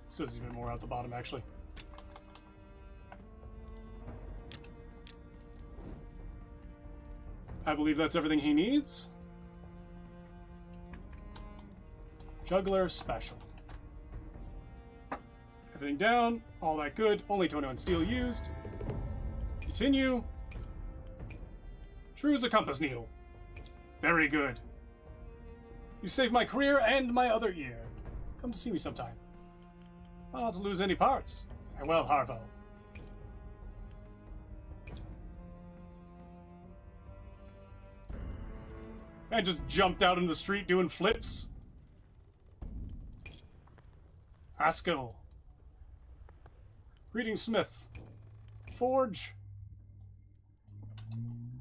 Still there's even more out the bottom, actually. I believe that's everything he needs. Juggler special. Everything down, all that good. Only 21 steel used. Continue. True as a compass needle. Very good. You saved my career and my other ear. Come to see me sometime. Not to lose any parts. Farewell, Harvo. And just jumped out in the street doing flips. Haskell. Greetings, Smith. Forge.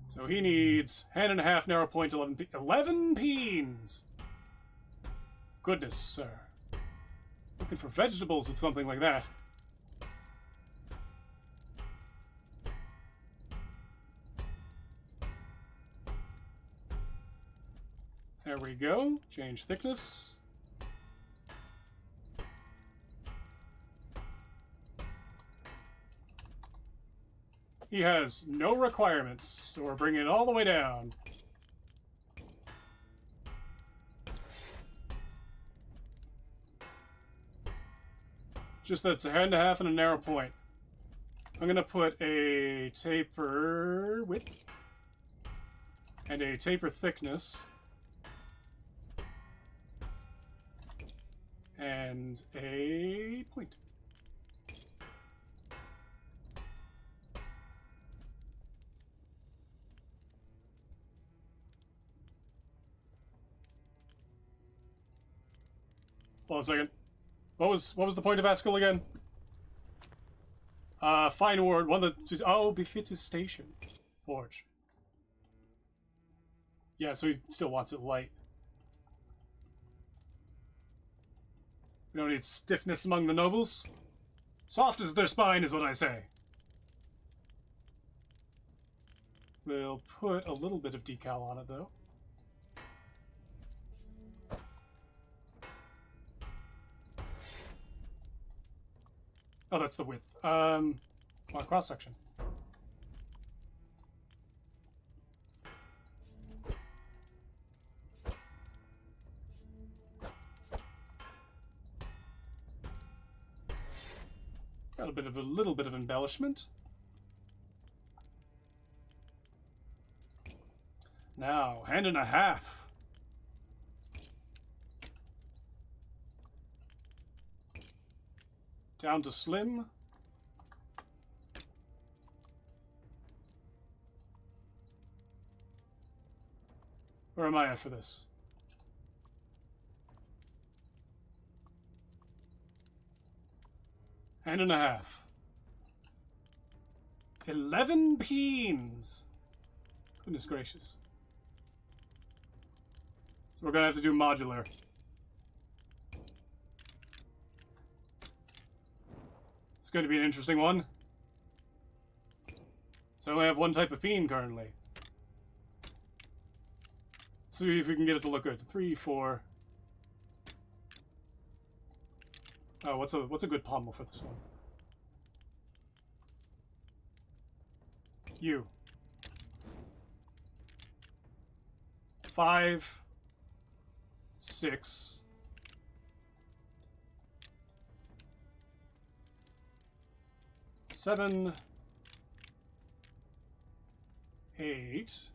So he needs hand and a half, narrow point, 11 peens. Goodness, sir. Looking for vegetables with something like that. There we go. Change thickness. He has no requirements, so we're bringing it all the way down. Just that's a hand and a half and a narrow point. I'm going to put a taper width and a taper thickness and a point. Hold on a second. What was the point of Haskell again? Fine word. One that befits his station. Forge. Yeah, so he still wants it light. We don't need stiffness among the nobles. Soft as their spine is what I say. We'll put a little bit of decal on it, though. Oh, that's the width. Cross section. Got a little bit of embellishment. Now, hand and a half. Down to slim. Where am I at for this? Hand and a half. 11 peens. Goodness gracious. So we're gonna have to do modular. It's going to be an interesting one. So I only have one type of peen currently. Let's see if we can get it to look good. 3, 4. Oh, what's a good pommel for this one? U. 5, 6. 7, 8.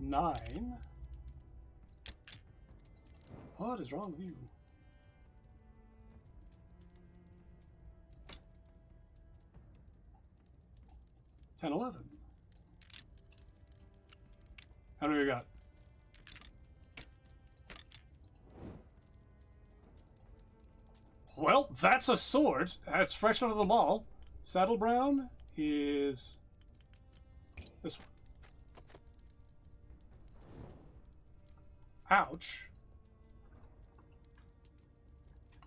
9. What is wrong with you? 10, 11. How many we got? Well, that's a sword. That's fresh out of the mall. Saddle brown is this one. Ouch.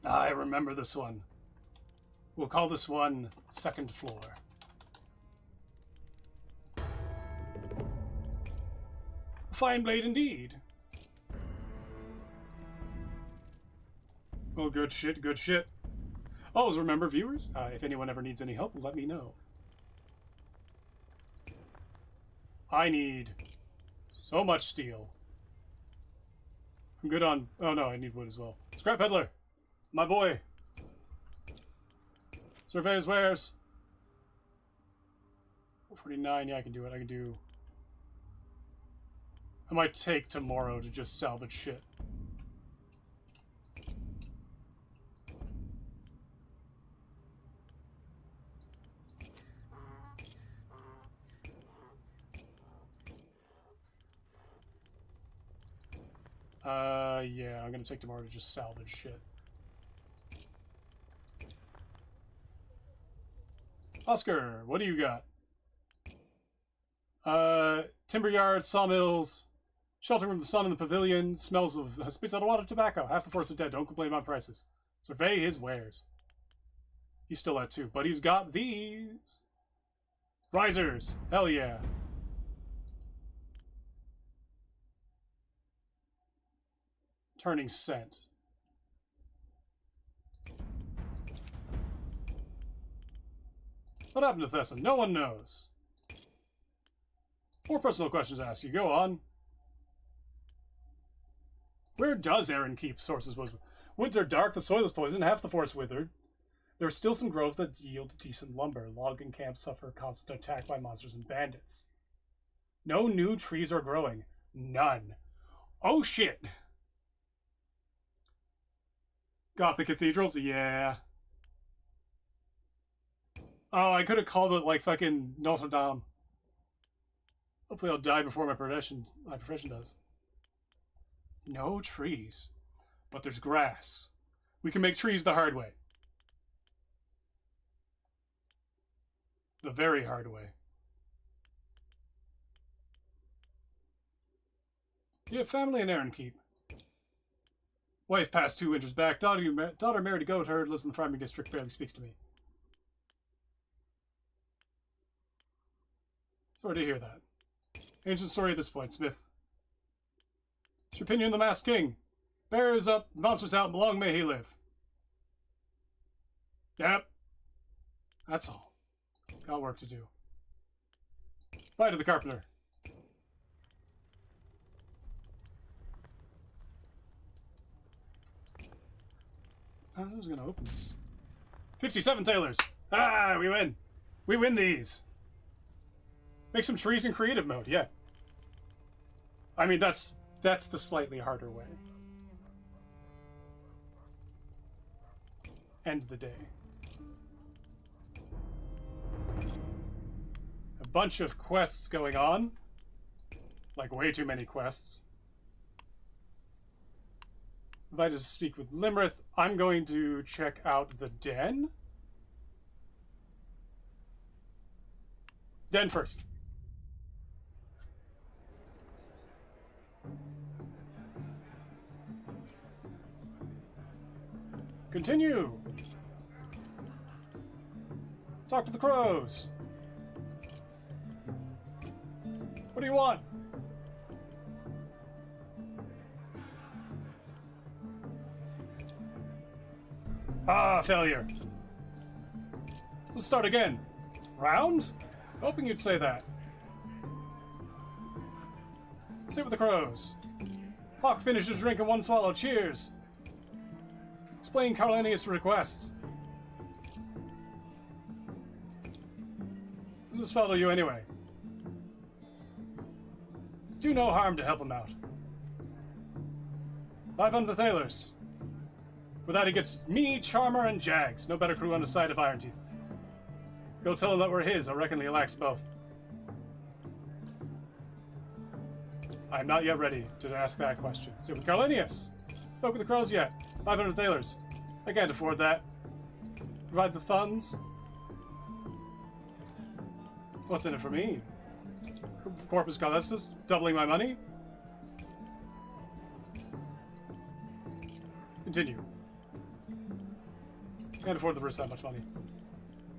I remember this one. We'll call this one second floor. Fine blade indeed. Oh, good shit, good shit. Always remember, viewers, if anyone ever needs any help, let me know. I need so much steel. I'm good on... Oh, no, I need wood as well. Scrap peddler, my boy. Survey his wares. 49, yeah, I can do it. I can do... I might take tomorrow to just salvage shit. Yeah, I'm gonna take tomorrow to just salvage shit. Oscar, what do you got? Timber yards, sawmills, sheltering from the sun in the pavilion, smells of spits out of water, tobacco. Half the force are dead. Don't complain about prices. Survey his wares. He's still at 2, but he's got these. Risers. Hell yeah. Turning scent. What happened to Thesson? No one knows. More personal questions to ask you. Go on. Where does Aaron keep sources? Woods are dark, the soil is poisoned, half the forest withered. There are still some groves that yield decent lumber. Logging camps suffer constant attack by monsters and bandits. No new trees are growing. None. Oh shit! Gothic cathedrals? Yeah. Oh, I could have called it like fucking Notre Dame. Hopefully I'll die before my profession does. No trees. But there's grass. We can make trees the hard way. The very hard way. You have family in Aaronkeep. Wife passed 2 winters back. Daughter married a goat herd, lives in the farming district, barely speaks to me. Sorry to hear that. Ancient story at this point, Smith. What's your opinion on the Masked King? Bears up, monsters out, long may he live. Yep. That's all. Got work to do. Bye to the carpenter. I was gonna open this. 57 thalers! Ah, we win! We win these! Make some trees in creative mode, yeah. I mean, that's the slightly harder way. End of the day. A bunch of quests going on. Like, way too many quests. Invited to speak with Limrith. I'm going to check out the den. Den first. Continue. Talk to the crows. What do you want? Ah, failure. Let's start again. Round? Hoping you'd say that. Sit with the crows. Hawk finished his drink in one swallow. Cheers. Explain Carlenius' requests. Who's this fellow to you anyway? Do no harm to help him out. 500 thalers. For that he gets me, Charmer, and Jags. No better crew on the side of Iron Teeth. Go tell him that we're his. I reckon he lacks both. I am not yet ready to ask that question. Sit with Carlenius. Spoke with the crows yet. 500 thalers. I can't afford that. Provide the funds. What's in it for me? Corpus Callestis? Doubling my money? Continue. Can't afford the risk that much money.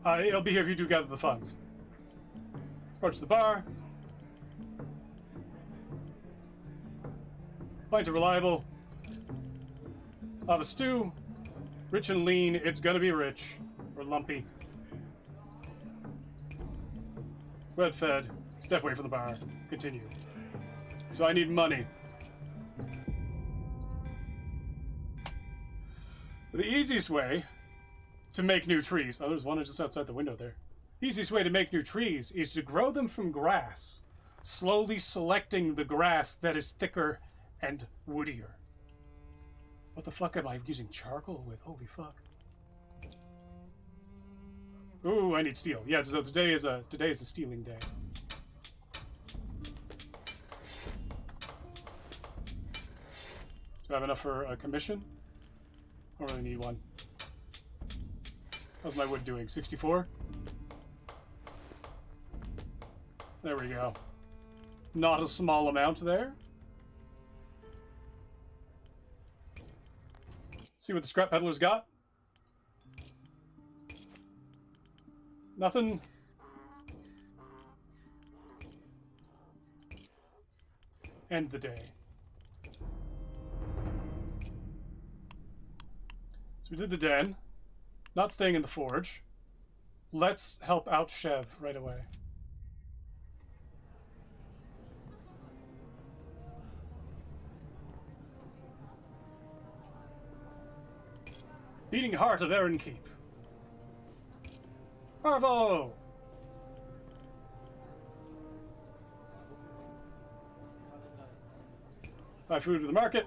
I'll be here if you do gather the funds. Approach the bar. Pint of reliable. I'll have a stew. Rich and lean. It's gonna be rich. Or lumpy. Well fed. Step away from the bar. Continue. So I need money. The easiest way to make new trees... Oh, there's one just outside the window there. The easiest way to make new trees is to grow them from grass, slowly selecting the grass that is thicker and woodier. What the fuck am I using charcoal with? Holy fuck. Ooh, I need steel. Yeah, so today is a stealing day. Do I have enough for a commission? I don't really need one. How's my wood doing? 64? There we go. Not a small amount there. See what the scrap peddler's got? Nothing. End the day. So we did the den. Not staying in the forge. Let's help out Chev right away. Beating heart of Aaron Keep. Bravo! Buy food to the market.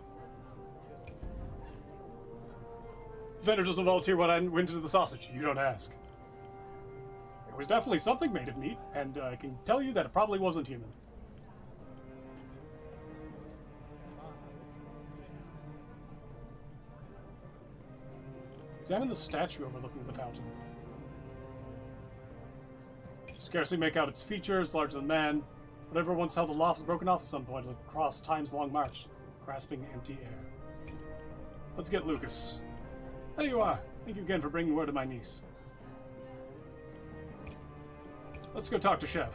Vendor doesn't volunteer what I went into the sausage. You don't ask. It was definitely something made of meat, and I can tell you that it probably wasn't human. Examine the statue overlooking the fountain. Scarcely make out its features, larger than man. Whatever once held aloft is broken off at some point across time's long march, grasping empty air. Let's get Lucas. There you are. Thank you again for bringing word to my niece. Let's go talk to Chef.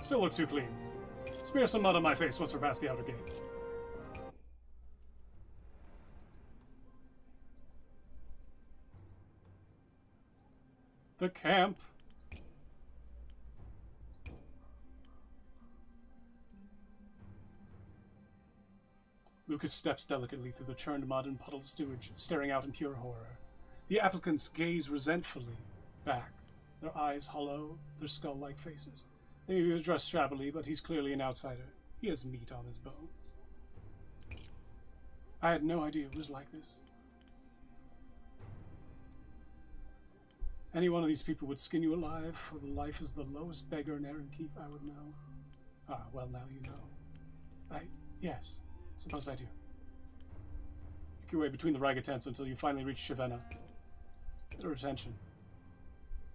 Still look too clean. Smear some mud on my face once we're past the outer gate. The camp. Lucas steps delicately through the churned mud and puddled sewage, staring out in pure horror. The applicants gaze resentfully back, their eyes hollow, their skull-like faces. They may be dressed shabbily, but he's clearly an outsider. He has meat on his bones. I had no idea it was like this. Any one of these people would skin you alive, for the life is the lowest beggar in Aaron Keep, I would know. Ah, well, now you know. Yes, suppose I do. Make your way between the ragged tents until you finally reach Shivenna. Get her attention.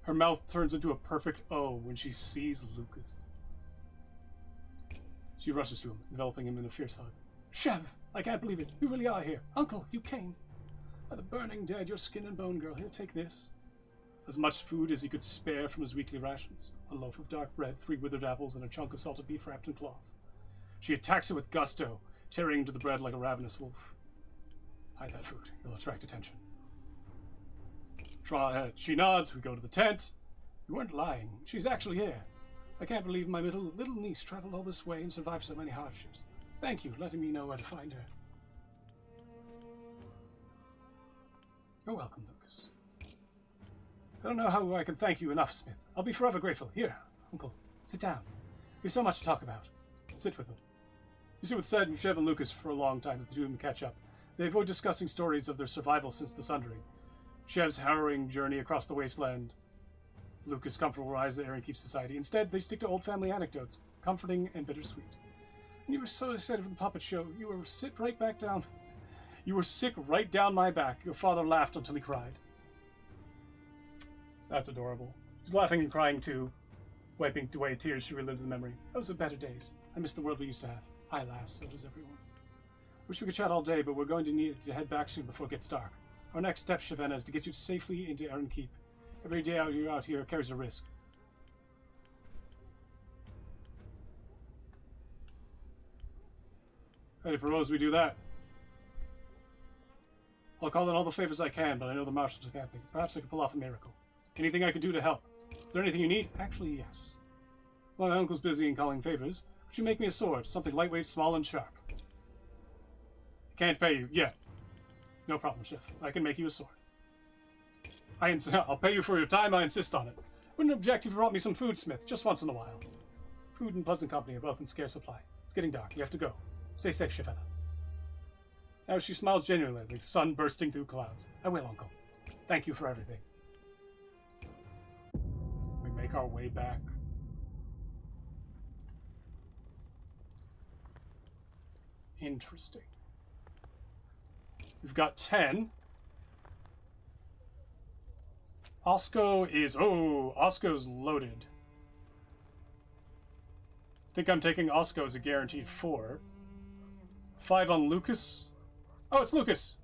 Her mouth turns into a perfect O when she sees Lucas. She rushes to him, enveloping him in a fierce hug. Chev! I can't believe it. You really are here. Uncle, you came. By the burning dead, your skin and bone girl. Here, take this. As much food as he could spare from his weekly rations. A loaf of dark bread, 3 withered apples, and a chunk of salted beef wrapped in cloth. She attacks it with gusto, tearing into the bread like a ravenous wolf. Hide that food. You'll attract attention. She nods. We go to the tent. You weren't lying. She's actually here. I can't believe my little niece traveled all this way and survived so many hardships. Thank you, letting me know where to find her. You're welcome, Lucas. I don't know how I can thank you enough, Smith. I'll be forever grateful. Here, Uncle, sit down. We have so much to talk about. Sit with them. You see what's said in Chev and Lucas for a long time as the two of them catch up. They avoid discussing stories of their survival since the Sundering. Chev's harrowing journey across the wasteland. Lucas' comfortable rise to Aaron Keep society. Instead, they stick to old family anecdotes, comforting and bittersweet. You were so excited for the puppet show. You were sit right back down. You were sick right down my back. Your father laughed until he cried. That's adorable. She's laughing and crying too. Wiping away tears, she relives the memory. Those were better days. I miss the world we used to have. Aye, lass, so does everyone. Wish we could chat all day, but we're going to need to head back soon before it gets dark. Our next step, Shavenna, is to get you safely into Erin Keep. Every day you're out here carries a risk. I propose we do that. I'll call in all the favors I can, but I know the marshals are camping. Perhaps I could pull off a miracle. Anything I could do to help? Is there anything you need? Actually, yes. Well, my uncle's busy in calling favors. Could you make me a sword? Something lightweight, small, and sharp. Can't pay you yet. No problem, Chef. I can make you a sword. I'll pay you for your time. I insist on it. Wouldn't object if you brought me some food, Smith, just once in a while. Food and pleasant company are both in scarce supply. It's getting dark. We have to go. Stay safe, Shavenna. Now she smiles genuinely, the sun bursting through clouds. I will, Uncle. Thank you for everything. We make our way back. Interesting. We've got 10. Osco is... Oh, Osco's loaded. I think I'm taking Osco as a guaranteed 4. 5 on Lucas. Oh, it's Lucas!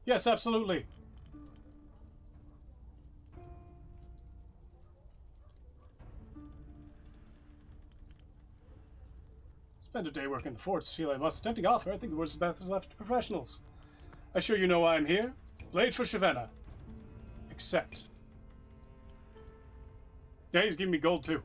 Yes, absolutely. Spend a day working the forts. Feel I must. A tempting offer. I think the worst path is left to professionals. I assure you know why I'm here. Blade for Shavenna. Accept. Yeah, he's giving me gold too.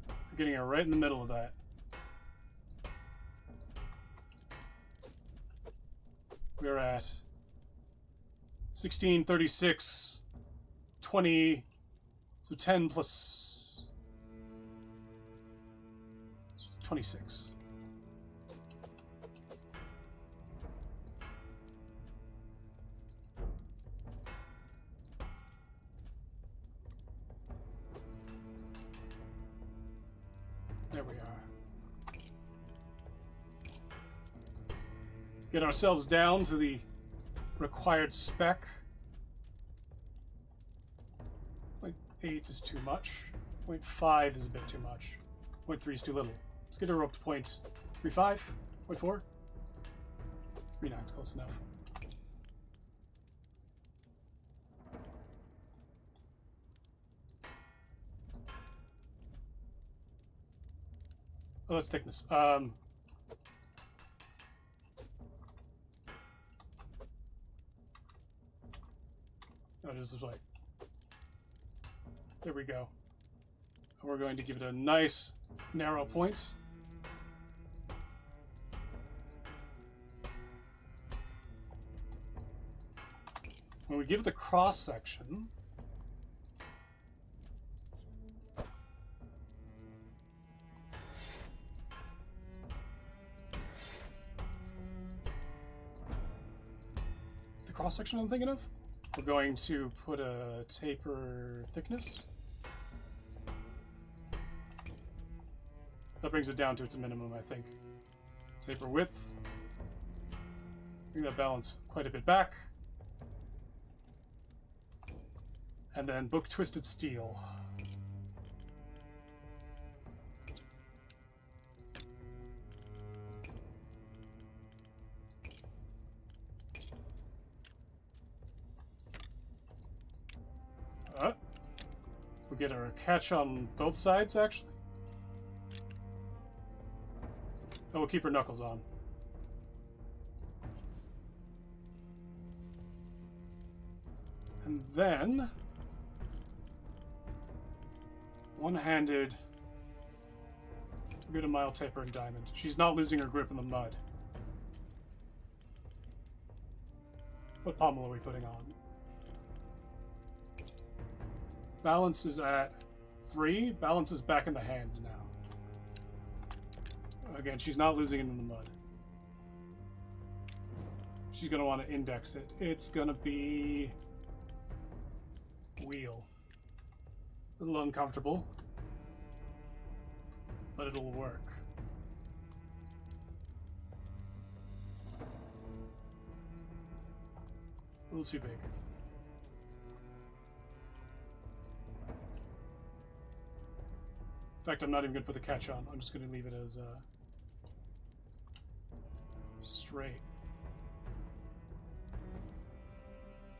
I'm getting it right in the middle of that. We're at 16, 36, 20, so 10 plus 26. There we are. Get ourselves down to the required spec. 0.8 is too much. 0.5 is a bit too much. 0.3 is too little. Let's get her up to 0.35, 0.4. 3.9 is close enough. Oh, that's thickness. Oh, it is this way. There we go. And we're going to give it a nice narrow point. When we give it the cross section, is the cross section I'm thinking of? We're going to put a taper thickness. That brings it down to its minimum, I think. Taper width. Bring that balance quite a bit back. And then book twisted steel. We'll get our catch on both sides, actually. Oh, we'll keep her knuckles on. And then one-handed, we'll get a mild taper and diamond. She's not losing her grip in the mud. What pommel are we putting on? Balance is at 3. Balance is back in the hand now. Again, she's not losing it in the mud. She's going to want to index it. It's going to be wheel. A little uncomfortable, but it'll work. A little too big. In fact, I'm not even going to put the catch on. I'm just going to leave it as straight.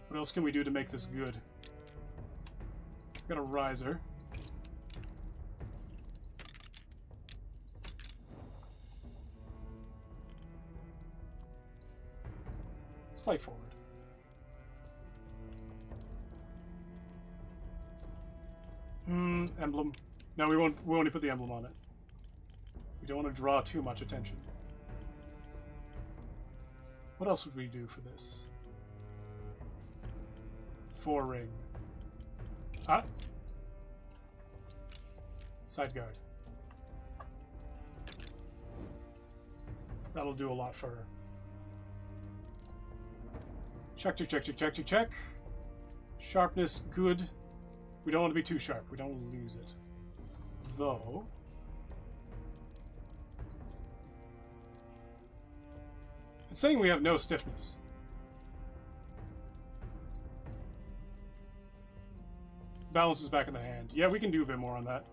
What else can we do to make this good? Got a riser. Slide forward. Emblem. No, we won't only put the emblem on it. We don't want to draw too much attention. What else would we do for this? 4 ring. Ah! Side guard. That'll do a lot for her. Check, check, check, check, check, check, check. Sharpness, good. We don't want to be too sharp. We don't want to lose it. Though... it's saying we have no stiffness. Balance is back in the hand. Yeah, we can do a bit more on that.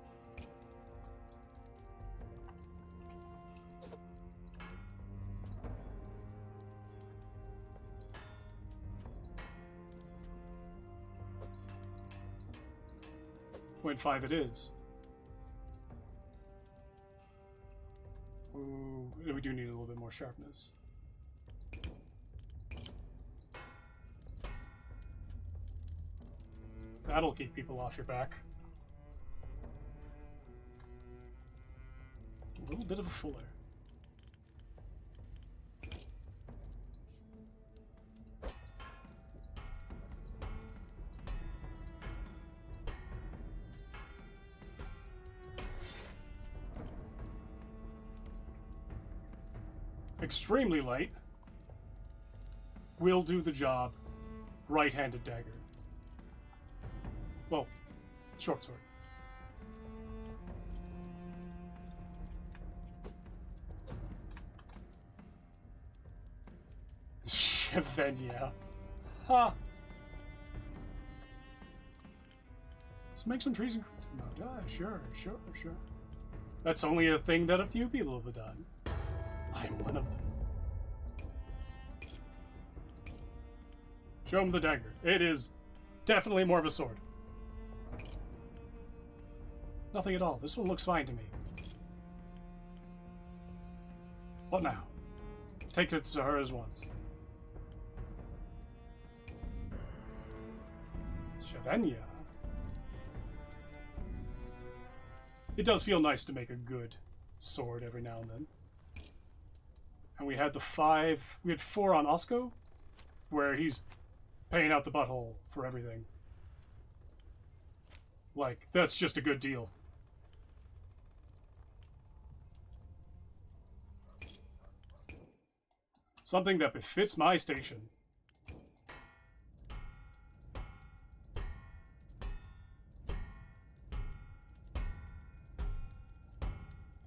.5 it is. Ooh, we do need a little bit more sharpness. That'll keep people off your back. A little bit of a fuller. Extremely light. Will do the job. Right-handed dagger. Well, short sword. Chevenia. Ha! Just make some trees and creatures mode. Ah, sure, sure, sure. That's only a thing that a few people have done. I'm one of them. Show him the dagger. It is definitely more of a sword. Nothing at all. This one looks fine to me. What now? Take it to her as once. Chevenia. It does feel nice to make a good sword every now and then. And we had we had 4 on Osco, where he's paying out the butthole for everything. Like, that's just a good deal. Something that befits my station.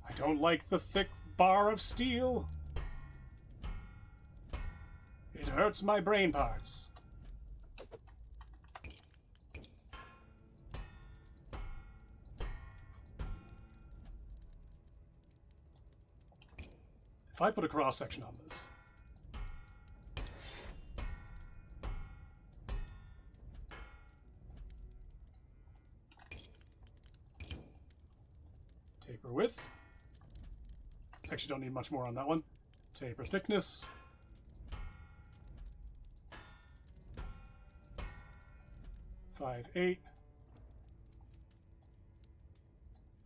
I don't like the thick bar of steel. It hurts my brain parts. If I put a cross section on this, taper width. Actually, don't need much more on that one. Taper thickness. Five, 8.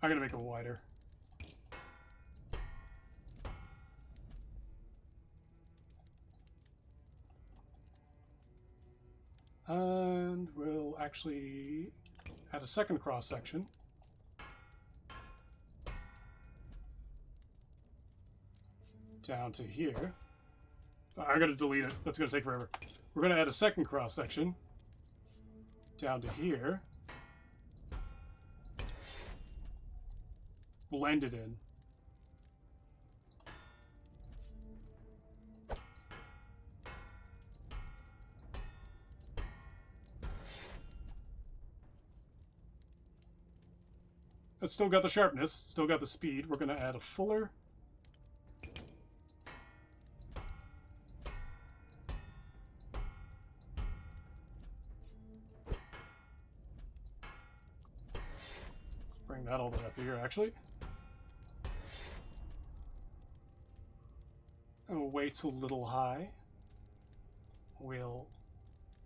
I'm gonna make it wider. And we'll actually add a second cross section. Down to here. I'm going to delete it. That's going to take forever. We're going to add a second cross section. down to here. Blend it in. It's still got the sharpness, still got the speed. We're going to add a fuller. Bring that all the way up here, actually. And weight's a little high. We'll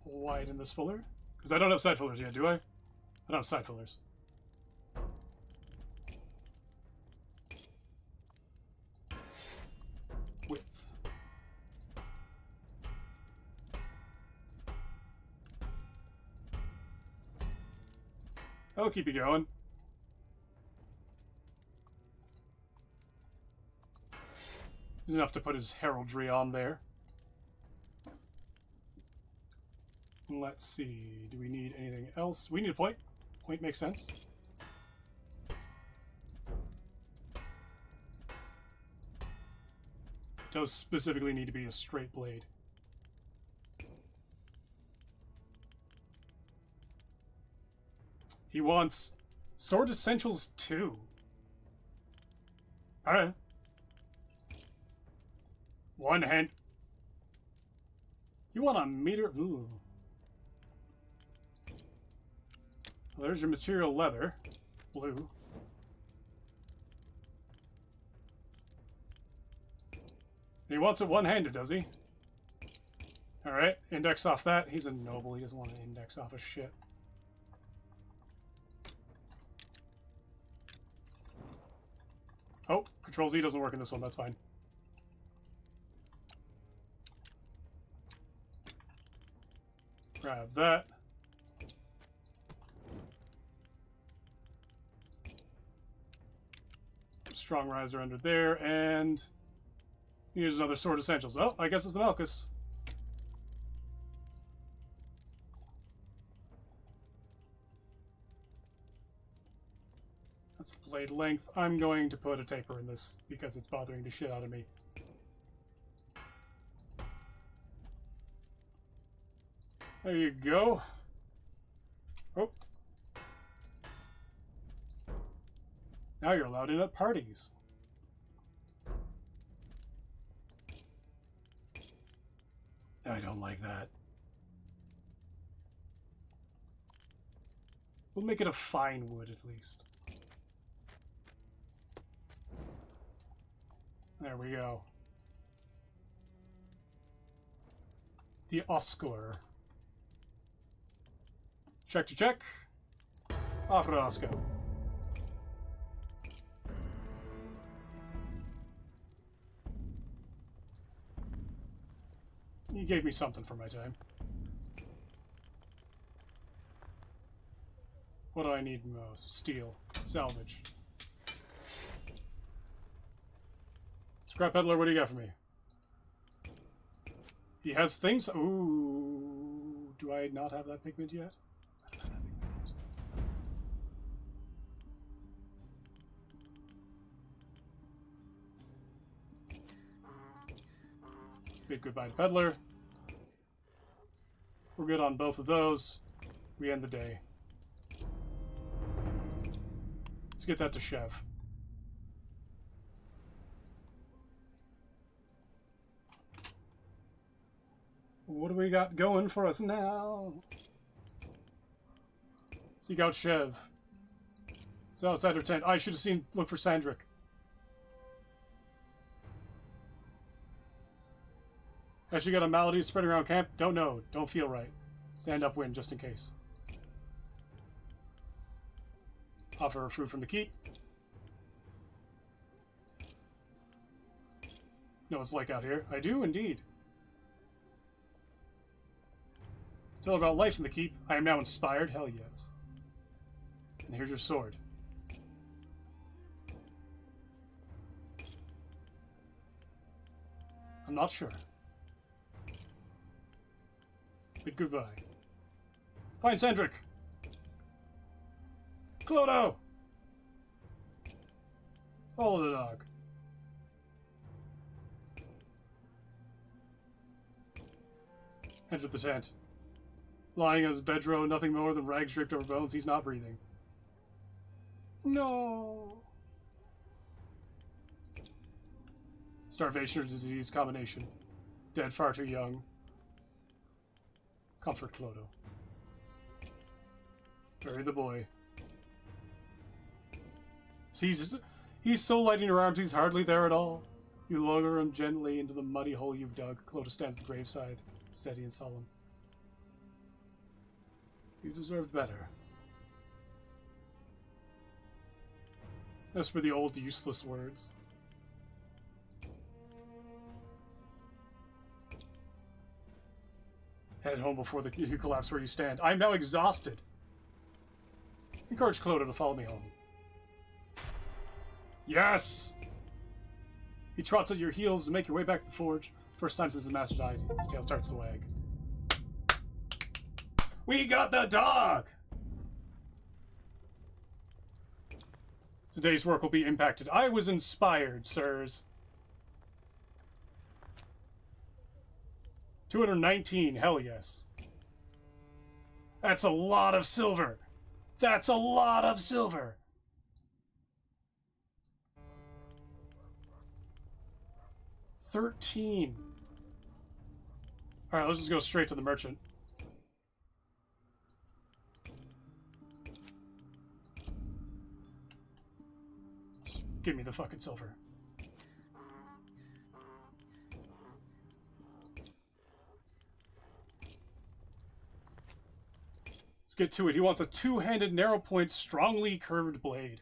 widen this fuller. Because I don't have side fillers yet, do I? I don't have side fillers. Width. I'll keep you going. It's enough to put his heraldry on there. Let's see. Do we need anything else? We need a point. Point makes sense. Does specifically need to be a straight blade. He wants Sword Essentials 2. Alright. One hand. You want a meter? Ooh. Well, there's your material leather. Blue. He wants it one-handed, does he? Alright, index off that. He's a noble. He doesn't want to index off of shit. Oh, Control-Z doesn't work in this one. That's fine. Grab that. Strong riser under there, and here's another Sword Essentials. Oh, I guess it's the Malchus. That's the blade length. I'm going to put a taper in this because it's bothering the shit out of me. There you go. Oh. Now you're allowed in at parties. I don't like that. We'll make it a fine wood at least. There we go. The Oscar. Check to check. Off to Oscar. You gave me something for my time. What do I need most? Steel. Salvage. Scrap peddler, what do you got for me? He has things. Ooh. Do I not have that pigment yet? I don't have that pigment yet. Bid goodbye to peddler. We're good on both of those. We end the day. Let's get that to Chev. What do we got going for us now? Seek out Chev. It's outside her tent. I should have seen. Look for Sandrick. Has she got a malady spreading around camp? Don't know. Don't feel right. Stand upwind just in case. Offer her food from the keep. Know what it's like out here. I do indeed. Tell her about life in the keep. I am now inspired. Hell yes. And here's your sword. I'm not sure. But goodbye. Find Cendric! Clodo! Follow the dog. Enter the tent. Lying on his bedrow, nothing more than rags draped over bones, he's not breathing. No. Starvation or disease combination. Dead far too young. Comfort Clodo. Bury the boy. He's so light in your arms, he's hardly there at all. You lower him gently into the muddy hole you've dug. Clodo stands at the graveside, steady and solemn. You deserved better. Those were the old useless words. Head home before you collapse where you stand. I am now exhausted. Encourage Clodo to follow me home. Yes! He trots at your heels to make your way back to the forge. First time since his master died, his tail starts to wag. We got the dog! Today's work will be impacted. I was inspired, sirs. 219, hell yes. That's a lot of silver. That's a lot of silver. $13. Alright, let's just go straight to the merchant. Just give me the fucking silver. Let's get to it. He wants a two-handed, narrow-point, strongly curved blade.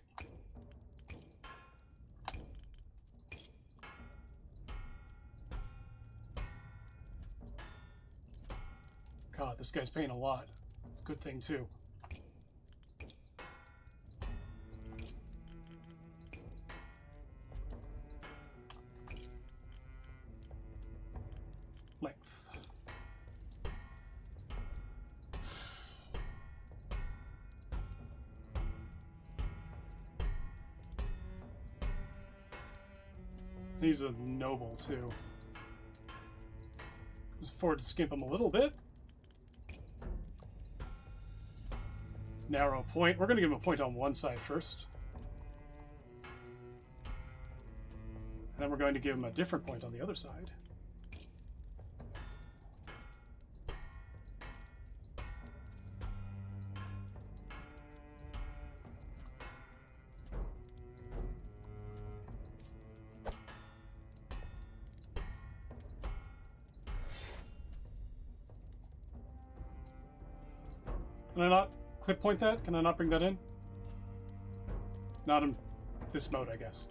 God, this guy's paying a lot. It's a good thing, too. Length. He's a noble, too. Just afford to skimp him a little bit. Narrow point. We're going to give him a point on one side first. And then we're going to give him a different point on the other side. Can I not clip point that? Can I not bring that in? Not in this mode, I guess.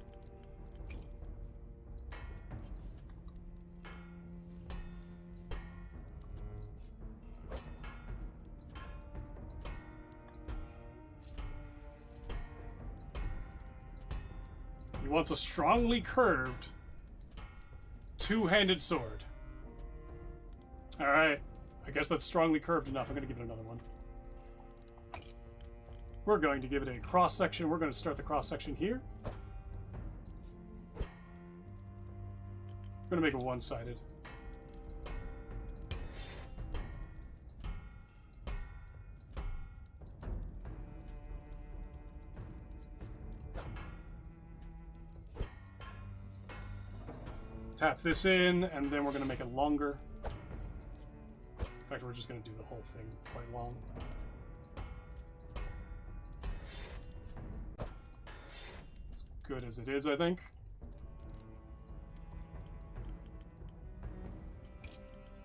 He wants a strongly curved two-handed sword. Alright. I guess that's strongly curved enough. I'm going to give it another one. We're going to give it a cross-section. We're going to start the cross-section here. We're going to make it one-sided. Tap this in, and then we're going to make it longer. In fact, we're just going to do the whole thing quite long. Good as it is, I think.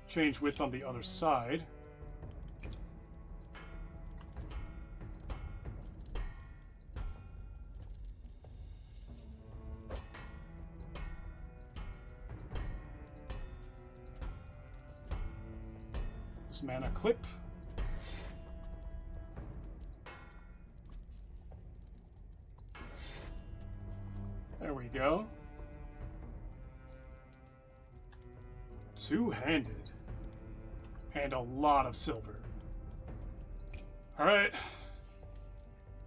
Change width on the other side. This mana clip. There we go. Two-handed. And a lot of silver. Alright.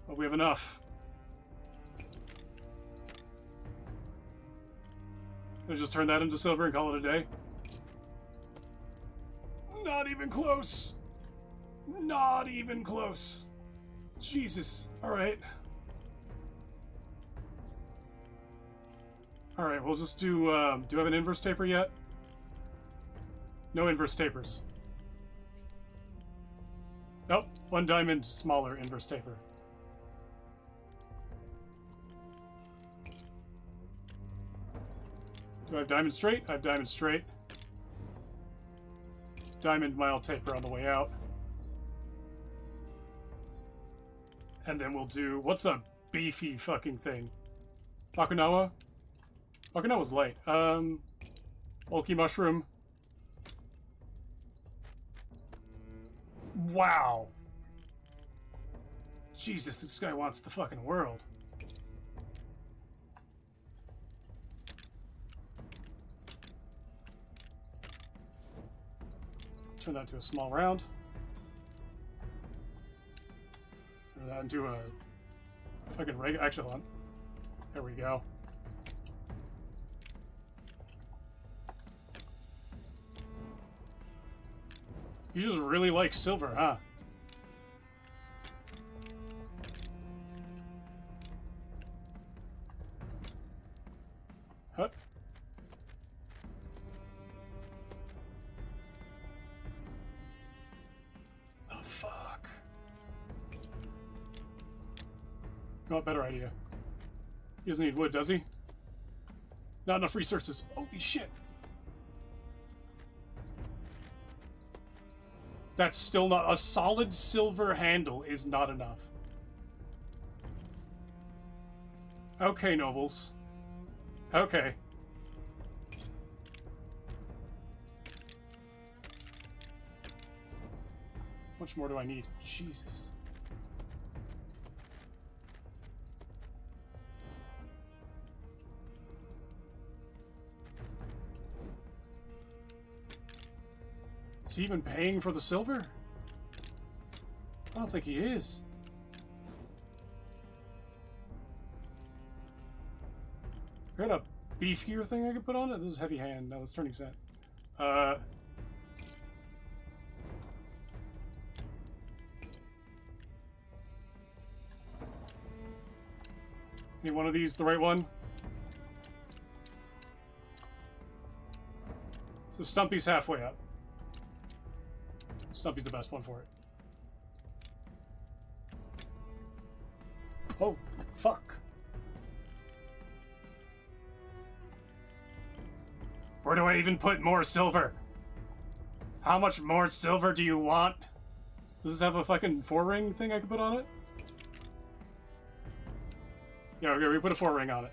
Well, we have enough. Can I just turn that into silver and call it a day? Not even close. Not even close. Jesus. Alright. Alright, we'll just do I have an inverse taper yet? No inverse tapers. Nope, 1 diamond, smaller inverse taper. Do I have diamond straight? I have diamond straight. Diamond mild taper on the way out. And then we'll do... What's a beefy fucking thing? Okinawa? Okinawa's light. Bulky mushroom. Wow. Jesus, this guy wants the fucking world. Turn that into a small round. Turn that into a fucking regular. Actually, hold on. There we go. You just really like silver, huh? Huh? The fuck? You know, better idea. He doesn't need wood, does he? Not enough resources. Holy shit. That's still not... A solid silver handle is not enough. Okay, nobles. Okay. How much more do I need? Jesus. Is he even paying for the silver? I don't think he is. I got a beefier thing I could put on it? This is heavy hand. No, it's turning set. Any one of these the right one? So Stumpy's halfway up. Stumpy's the best one for it. Oh, fuck. Where do I even put more silver? How much more silver do you want? Does this have a fucking 4-ring thing I can put on it? Yeah, okay, we put a 4-ring on it.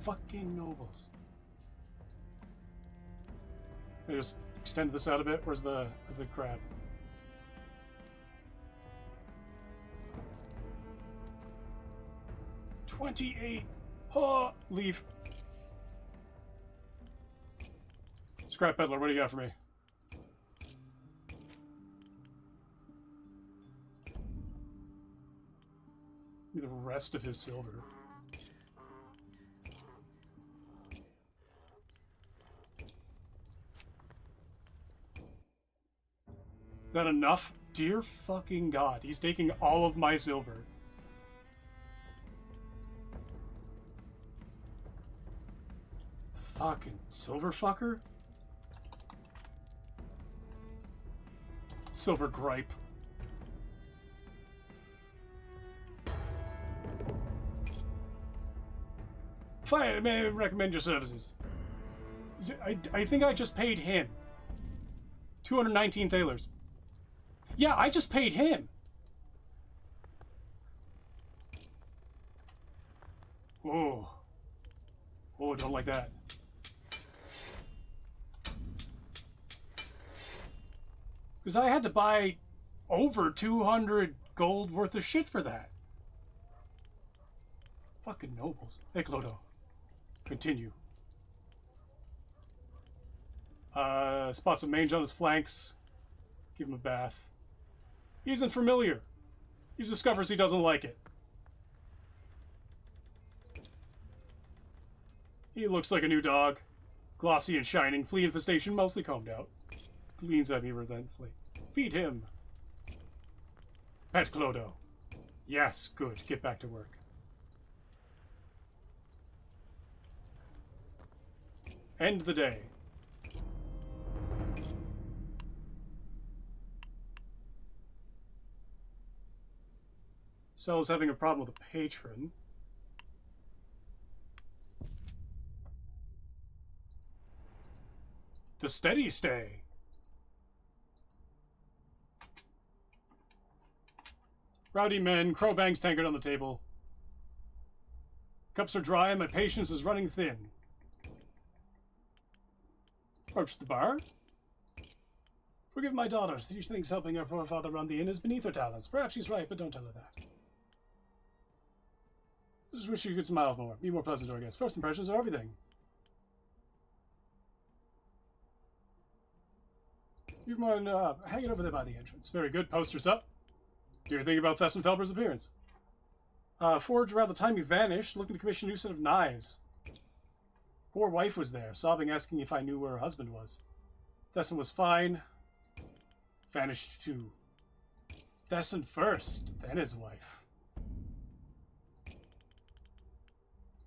Fucking nobles. I just extend this out a bit. Where's the crab? $28. Oh, leave. Scrap peddler, what do you got for me? The rest of his silver. Is that enough? Dear fucking God, he's taking all of my silver. Fucking silver fucker? Silver gripe. Fine, I may recommend your services. I think I just paid him 219 thalers. Yeah, I just paid him. Oh. Oh, don't like that. Because I had to buy over 200 gold worth of shit for that. Fucking nobles. Hey, Clodo. Continue. Spots of mange on his flanks. Give him a bath. He isn't familiar. He discovers he doesn't like it. He looks like a new dog. Glossy and shining, flea infestation mostly combed out. Leans at me resentfully. Feed him. Pet Clodo. Yes, good. Get back to work. End the day. Cell's having a problem with a patron. The steady stay. Rowdy men, crowbangs tankard on the table. Cups are dry and my patience is running thin. Approach the bar. Forgive my daughter. She thinks helping her poor father run the inn is beneath her talents. Perhaps she's right, but don't tell her that. I just wish you could smile more. Be more pleasant to her guests. First impressions are everything. You've more hang it over there by the entrance. Very good. Posters up. Do you think about Fessenfelber's appearance? Forge around the time he vanished, looking to commission a new set of knives. Poor wife was there, sobbing, asking if I knew where her husband was. Thesson was fine. Vanished too. Thesson first, then his wife.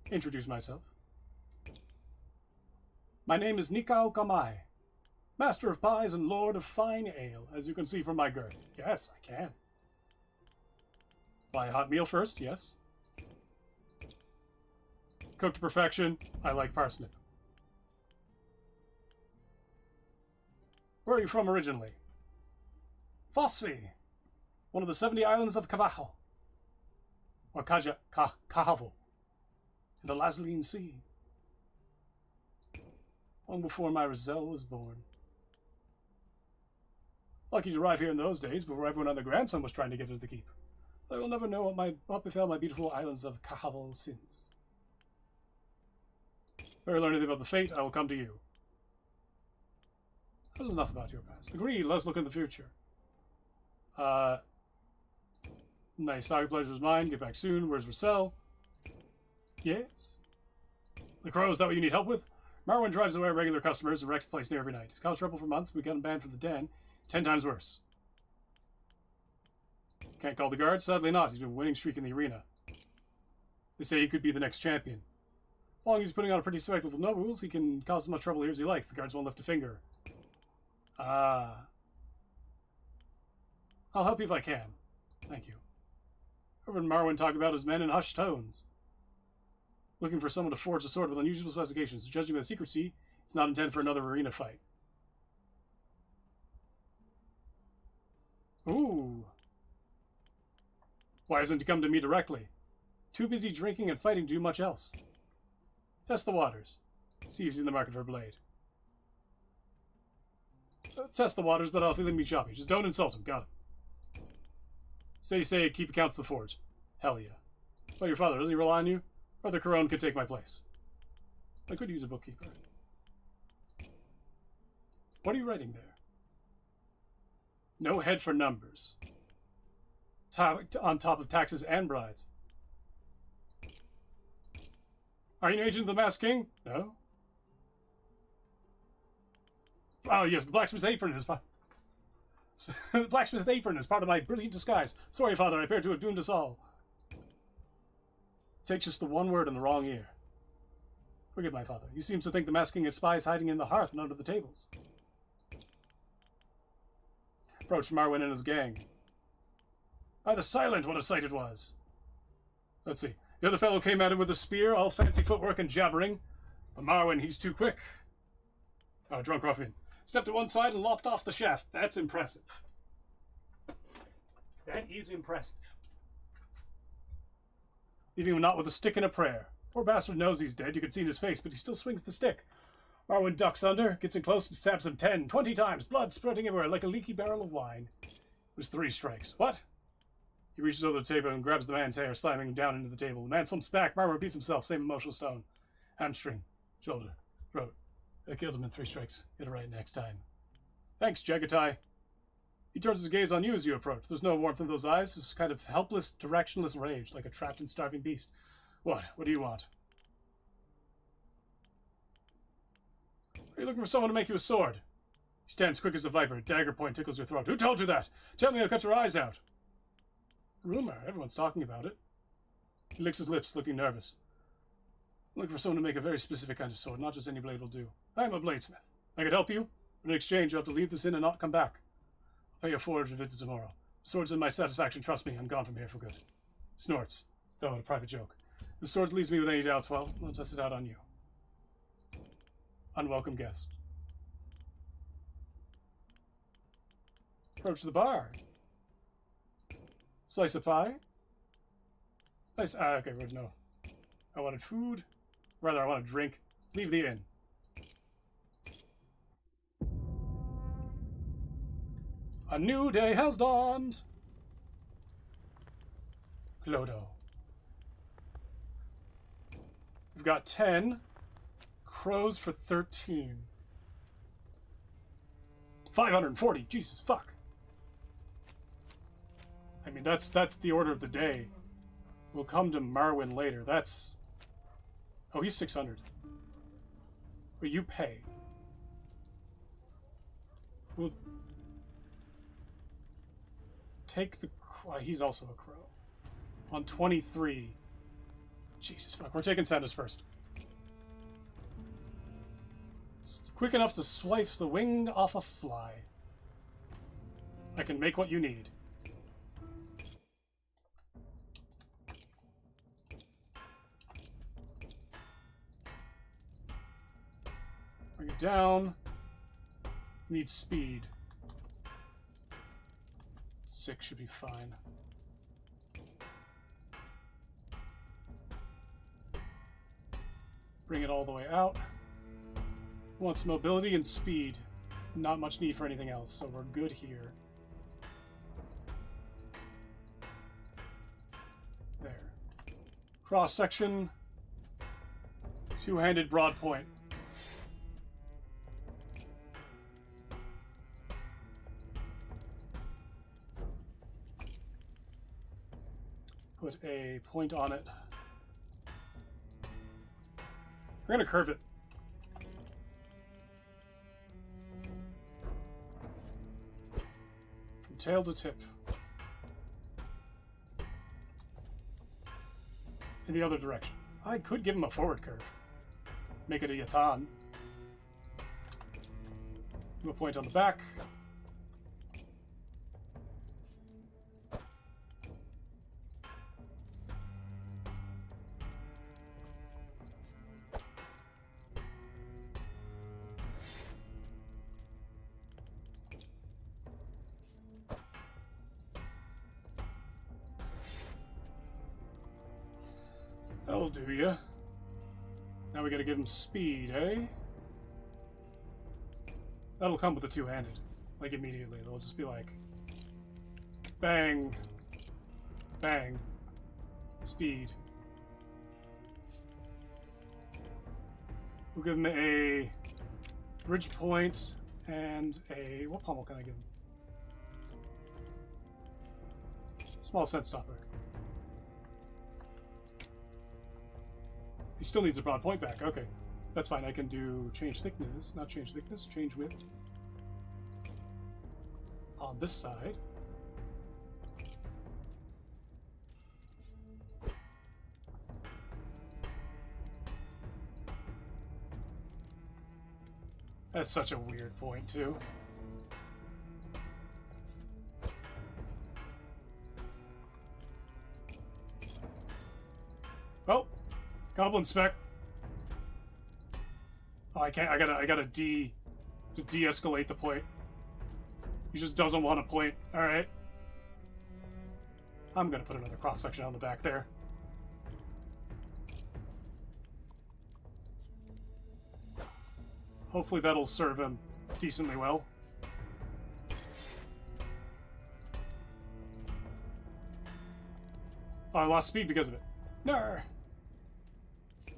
Introduce myself. My name is Nikao Kamai, master of pies and lord of fine ale, as you can see from my girth. Yes, I can. Buy a hot meal first, yes. Cooked to perfection, I like parsnip. Where are you from originally? Phosphie, one of the 70 islands of Cavajo, or Cahavo, in the Lazaline Sea. Long before my Rizal was born. Lucky to arrive here in those days, before everyone and their grandson was trying to get into the keep. I will never know what befell my beautiful islands of Cahavo since. If I learn anything about the fate, I will come to you. That is enough about your past. Agreed, let's look in the future. Nice. Now your pleasure is mine. Get back soon. Where's Rizal? Yes? The Crow, is that what you need help with? Marwan drives away regular customers and wrecks the place near every night. He's caused trouble for months. We got him banned from the den. 10 times worse. Can't call the guards? Sadly not. He's been a winning streak in the arena. They say he could be the next champion. As long as he's putting on a pretty spectacle with no rules, he can cause as much trouble here as he likes. The guards won't lift a finger. I'll help you if I can. Thank you. I heard Marwan talk about his men in hushed tones. Looking for someone to forge a sword with unusual specifications. Judging by the secrecy, it's not intended for another arena fight. Ooh. Why hasn't he come to me directly? Too busy drinking and fighting to do much else. Test the waters. See if he's in the market for a blade. Test the waters, but I'll feel him be choppy. Just don't insult him. Got him. Say, keep accounts of the forge. Hell yeah. Well, your father, doesn't he rely on you? Brother Corone could take my place. I could use a bookkeeper. What are you writing there? No head for numbers. On top of taxes and brides. Are you an agent of the Masked King? No. Oh, yes, the blacksmith's apron is part... the blacksmith's apron is part of my brilliant disguise. Sorry, Father, I appear to have doomed us all. Takes just the one word in the wrong ear. Forgive my father. He seems to think the Masked King has spies hiding in the hearth and under the tables. Approached Marwan and his gang. By the silent, what a sight it was. Let's see. The other fellow came at him with a spear, all fancy footwork and jabbering. But Marwan, he's too quick. Oh, drunk ruffian. Stepped to one side and lopped off the shaft. That's impressive. That is impressive. Leaving him not with a stick and a prayer. Poor bastard knows he's dead. You can see in his face, but he still swings the stick. Marwan ducks under, gets in close and stabs him 10, 20 times, blood spreading everywhere like a leaky barrel of wine. It was 3 strikes. What? He reaches over the table and grabs the man's hair, slamming him down into the table. The man slumps back. Marwan repeats himself, same emotional stone. Hamstring, shoulder, throat. I killed him in 3 strikes. Get it right next time. Thanks, Jagatai. He turns his gaze on you as you approach. There's no warmth in those eyes. It's kind of helpless, directionless rage, like a trapped and starving beast. What? What do you want? Are you looking for someone to make you a sword? He stands quick as a viper. Dagger point tickles your throat. Who told you that? Tell me I'll cut your eyes out. Rumor. Everyone's talking about it. He licks his lips, looking nervous. I'm looking for someone to make a very specific kind of sword. Not just any blade will do. I am a bladesmith. I could help you, but in exchange you'll have to leave this inn and not come back. I'll pay your forge a visit tomorrow. The sword's in my satisfaction. Trust me, I'm gone from here for good. Snorts. As though a private joke. If the sword leaves me with any doubts, well, I'll test it out on you. Unwelcome guest. Approach the bar. Slice of pie. Nice. Okay, no. I wanted food. Rather, I want a drink. Leave the inn. A new day has dawned. Clodo. We've got 10. Crows for 13. 540. Jesus fuck. I mean, that's the order of the day. We'll come to Marwyn later. That's... Oh, he's 600. But you pay. We'll take the... he's also a crow. On 23. Jesus fuck. We're taking Sandus first. It's quick enough to slice the wing off a fly. I can make what you need. Bring it down. Need speed. 6 should be fine. Bring it all the way out. Wants mobility and speed. Not much need for anything else, so we're good here. There. Cross section. Two-handed broad point. Put a point on it. We're gonna curve it. From tail to tip. In the other direction. I could give him a forward curve. Make it a yatan. Give a point on the back. That'll do ya. Now we gotta give him speed, eh? That'll come with the two-handed. Like, immediately. They'll just be like... Bang. Bang. Speed. We'll give him a... Bridge point and a... What pommel can I give him? Small scent stopper. He still needs a broad point back. Okay. That's fine. I can do change thickness. Not change thickness. Change width. On this side. That's such a weird point, too. Well, goblin spec. Oh, I can't. I gotta de-escalate the point. He just doesn't want a point. All right. I'm gonna put another cross section on the back there. Hopefully that'll serve him decently well. Oh, I lost speed because of it. No.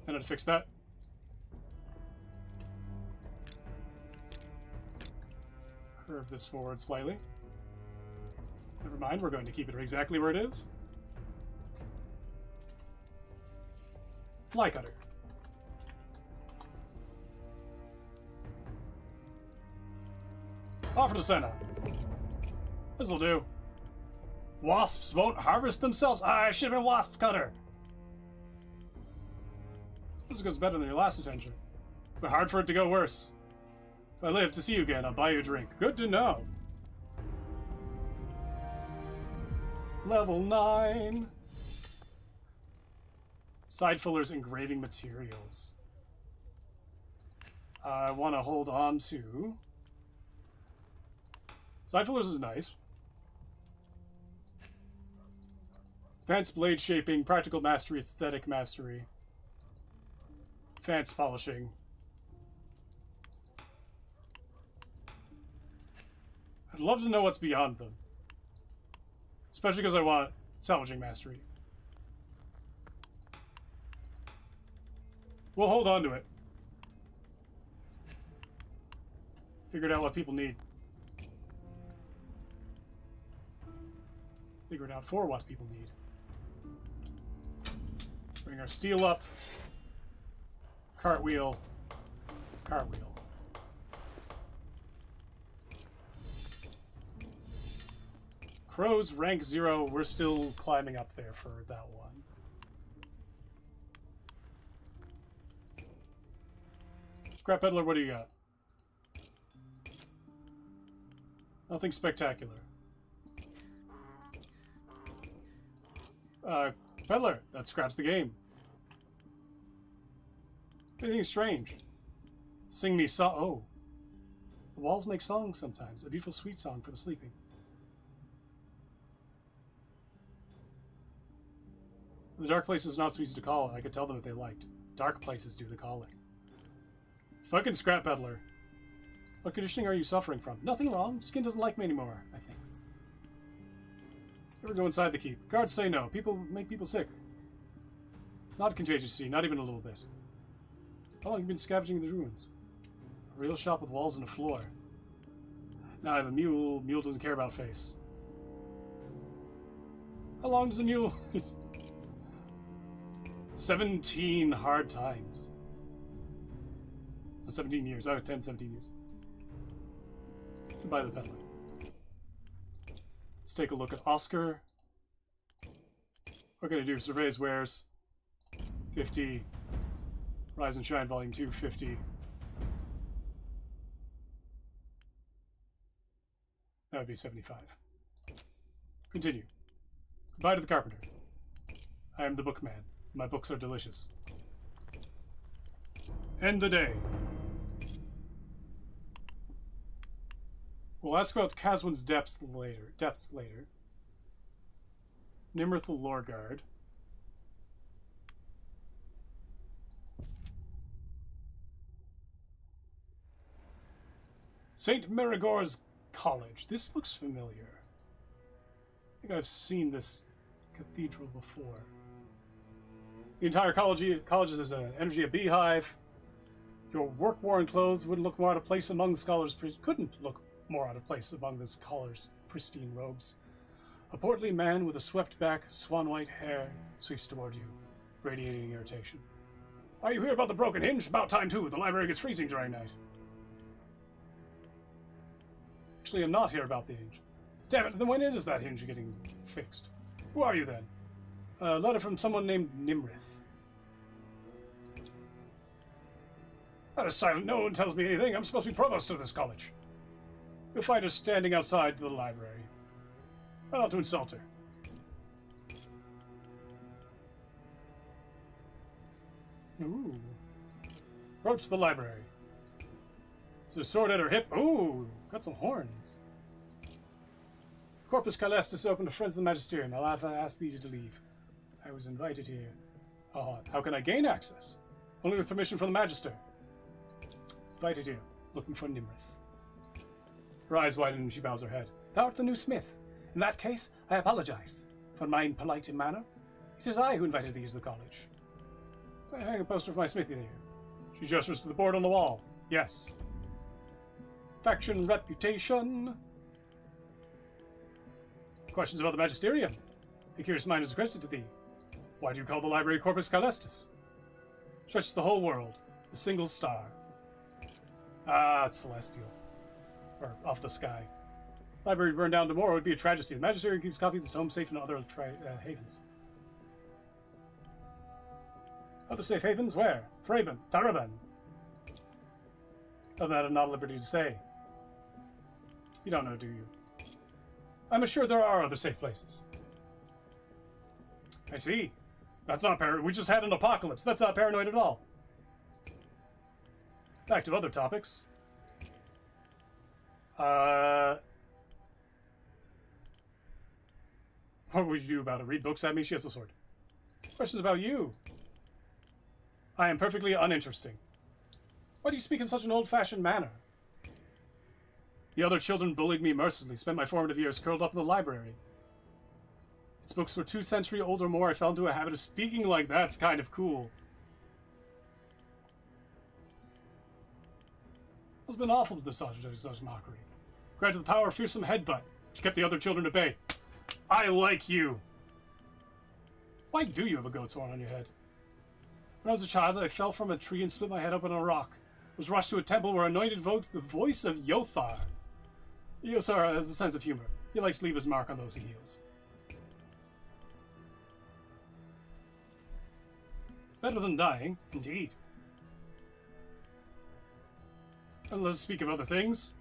I need to fix that. Curve this forward slightly. Never mind, we're going to keep it exactly where it is. Fly cutter. Offer to Senna. This'll do. Wasps won't harvest themselves. I should have been wasp cutter. This goes better than your last attention, but hard for it to go worse. If I live to see you again, I'll buy you a drink. Good to know. Level 9. Side fillers, engraving materials. I want to hold on to... Side fillers is nice. Advanced blade shaping, practical mastery, aesthetic mastery. Advanced polishing. I'd love to know what's beyond them. Especially because I want salvaging mastery. We'll hold on to it. Figured out what people need. Figured out for what people need. Bring our steel up. Cartwheel. Cartwheel. Crows, rank 0. We're still climbing up there for that one. Scrap Peddler, what do you got? Nothing spectacular. Peddler, that scraps the game. Anything strange? Sing me song. Oh. The walls make songs sometimes. A beautiful sweet song for the sleeping. The dark places not so easy to call, and I could tell them if they liked. Dark places do the calling. Fucking Scrap Peddler. What conditioning are you suffering from? Nothing wrong. Skin doesn't like me anymore, I think. Ever go inside the keep? Guards say no. People make people sick. Not contagious, see. Not even a little bit. How long have you been scavenging the ruins? A real shop with walls and a floor. Now I have a mule. Mule doesn't care about face. How long does a mule... 17 hard times. 17 years. Oh, 10, 17 years. Goodbye, the peddler. Let's take a look at Oscar. We're going to do Surveys Wares. 50. Rise and Shine Volume 2, 50. That would be 75. Continue. Goodbye to the carpenter. I am the bookman. My books are delicious. End the day. We'll ask about Caswin's deaths later. Nimrith the Lore Guard. St. Marigor's College. This looks familiar. I think I've seen this cathedral before. The entire college is an energy a beehive. Your work-worn clothes wouldn't look more out of place among the scholars. Couldn't look more out of place among the scholars' pristine robes. A portly man with a swept-back, swan-white hair sweeps toward you, radiating irritation. Are you here about the broken hinge? About time, too. The library gets freezing during night. Actually, I'm not here about the hinge. Damn it, then when is that hinge getting fixed? Who are you, then? A letter from someone named Nimrith. That is silent. No one tells me anything. I'm supposed to be provost of this college. You'll find her standing outside the library. Try not to insult her. Ooh. Approach the library. So sword at her hip. Ooh, got some horns. Corpus Caelestis open to Friends of the Magisterium. I'll have to ask these to leave. I was invited here. How can I gain access? Only with permission from the Magister. Invited here, looking for Nimrith. Her eyes widen and she bows her head. Thou art the new smith. In that case, I apologize for my impolite manner. It is I who invited thee to the college. I hang a poster of my smithy there. She gestures to the board on the wall. Yes. faction reputation. Questions about the Magisterium. A curious mind is accredited to thee. Why do you call the library Corpus Caelestis? Stretches the whole world. A single star. Ah, it's celestial. Or off the sky. Library burned down tomorrow would be a tragedy. The Magisterium keeps copies of the tome safe in other havens. Other safe havens? Where? Thraben. Taraben. Other than that, I'm not at liberty to say. You don't know, do you? I'm assured there are other safe places. I see. That's not paranoid. We just had an apocalypse. That's not paranoid at all. Back to other topics. What would you do about it? Read books at me? She has a sword. Questions about you. I am perfectly uninteresting. Why do you speak in such an old-fashioned manner? The other children bullied me mercilessly, spent my formative years curled up in the library. Its books were 2 centuries old or more. I fell into a habit of speaking like that's kind of cool. It's been awful to the such mockery. Granted the power of fearsome headbutt, which kept the other children at bay. I like you. Why do you have a goat's horn on your head? When I was a child, I fell from a tree and split my head open on a rock. Was rushed to a temple where anointed evoked the voice of Yothar. Yothar has a sense of humor. He likes to leave his mark on those he heals. Better than dying, indeed. And let's speak of other things.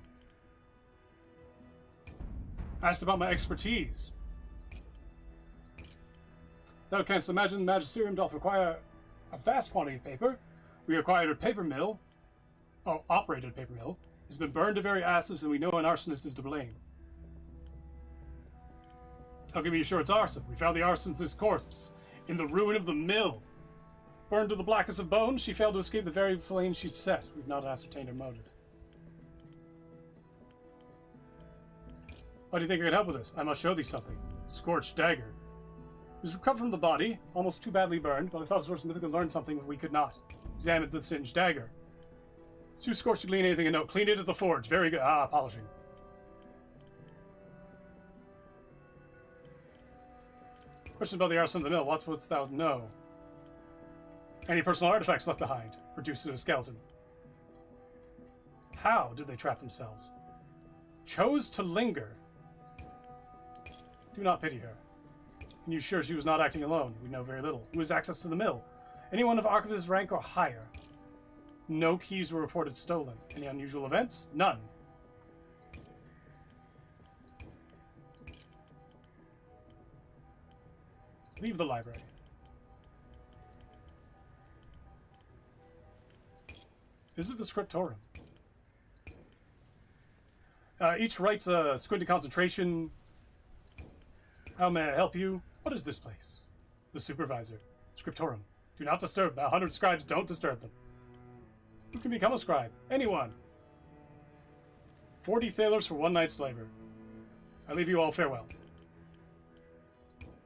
Asked about my expertise. Thou canst imagine the Magisterium doth require a vast quantity of paper. We acquired a paper mill, operated a paper mill. It's been burned to very ashes, and we know an arsonist is to blame. How can we be sure it's arson? We found the arsonist's corpse in the ruin of the mill. Burned to the blackest of bones, she failed to escape the very flame she'd set. We've not ascertained her motive. Why do you think I can help with this? I must show thee something. Scorched dagger. It was recovered from the body, almost too badly burned, but I thought it was mythical to learn something we could not. Examined the singed dagger. It's too scorched to glean anything a note. Cleaned it at the forge. Very good. Ah, polishing. Question about the arson of the mill. What wouldst thou know? Any personal artifacts left behind. Reduced to a skeleton. How did they trap themselves? Chose to linger. Do not pity her. Can you sure she was not acting alone? We know very little. Who has access to the mill? Anyone of archivist's rank or higher. No keys were reported stolen. Any unusual events? None. Leave the library. Visit the scriptorium. Each writes a squinted concentration. How may I help you? What is this place? The supervisor. Scriptorium. Do not disturb. The 100 scribes don't disturb them. Who can become a scribe? Anyone. 40 thalers for 1 night's labor. I leave you all farewell.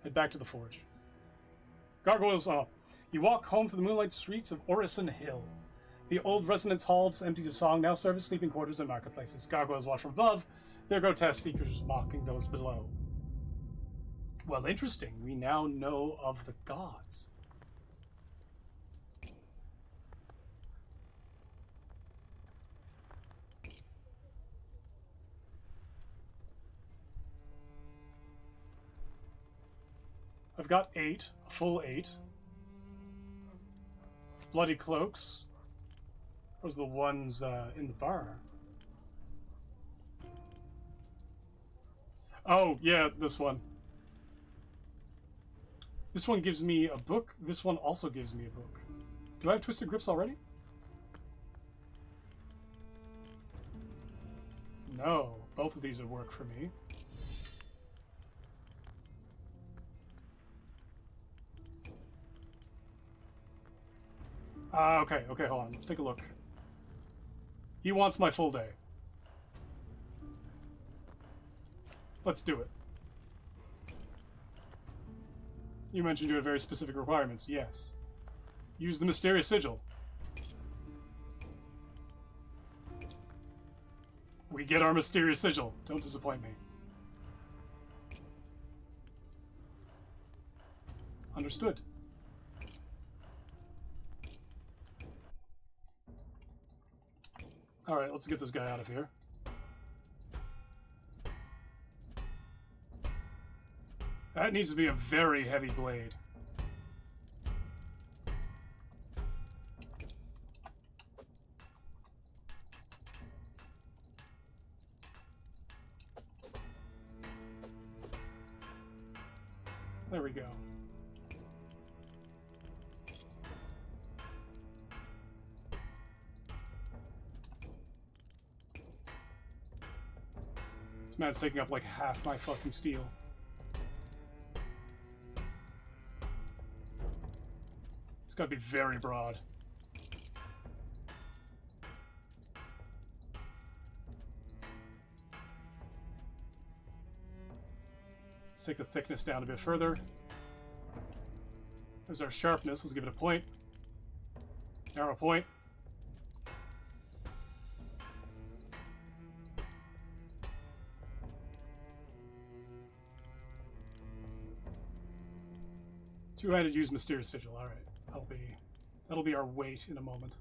Head back to the forge. Gargoyles. You walk home through the moonlight streets of Orison Hill. The old residence halls, empty of song, now serve as sleeping quarters and marketplaces. Gargoyles watch from above, their grotesque features mocking those below. Well, interesting. We now know of the gods. I've got 8, a full 8. Bloody cloaks. Those are the ones in the bar. Oh, yeah, this one. This one gives me a book. This one also gives me a book. Do I have Twisted Grips already? No. Both of these would work for me. Okay, hold on. Let's take a look. He wants my full day. Let's do it. You mentioned you had very specific requirements. Yes. Use the mysterious sigil. We get our mysterious sigil. Don't disappoint me. Understood. Alright, let's get this guy out of here. That needs to be a very heavy blade. There we go. This man's taking up like half my fucking steel. It's gotta be very broad. Let's take the thickness down a bit further. There's our sharpness. Let's give it a point. Arrow point. Two-handed use mysterious sigil. All right, that'll be our weight in a moment.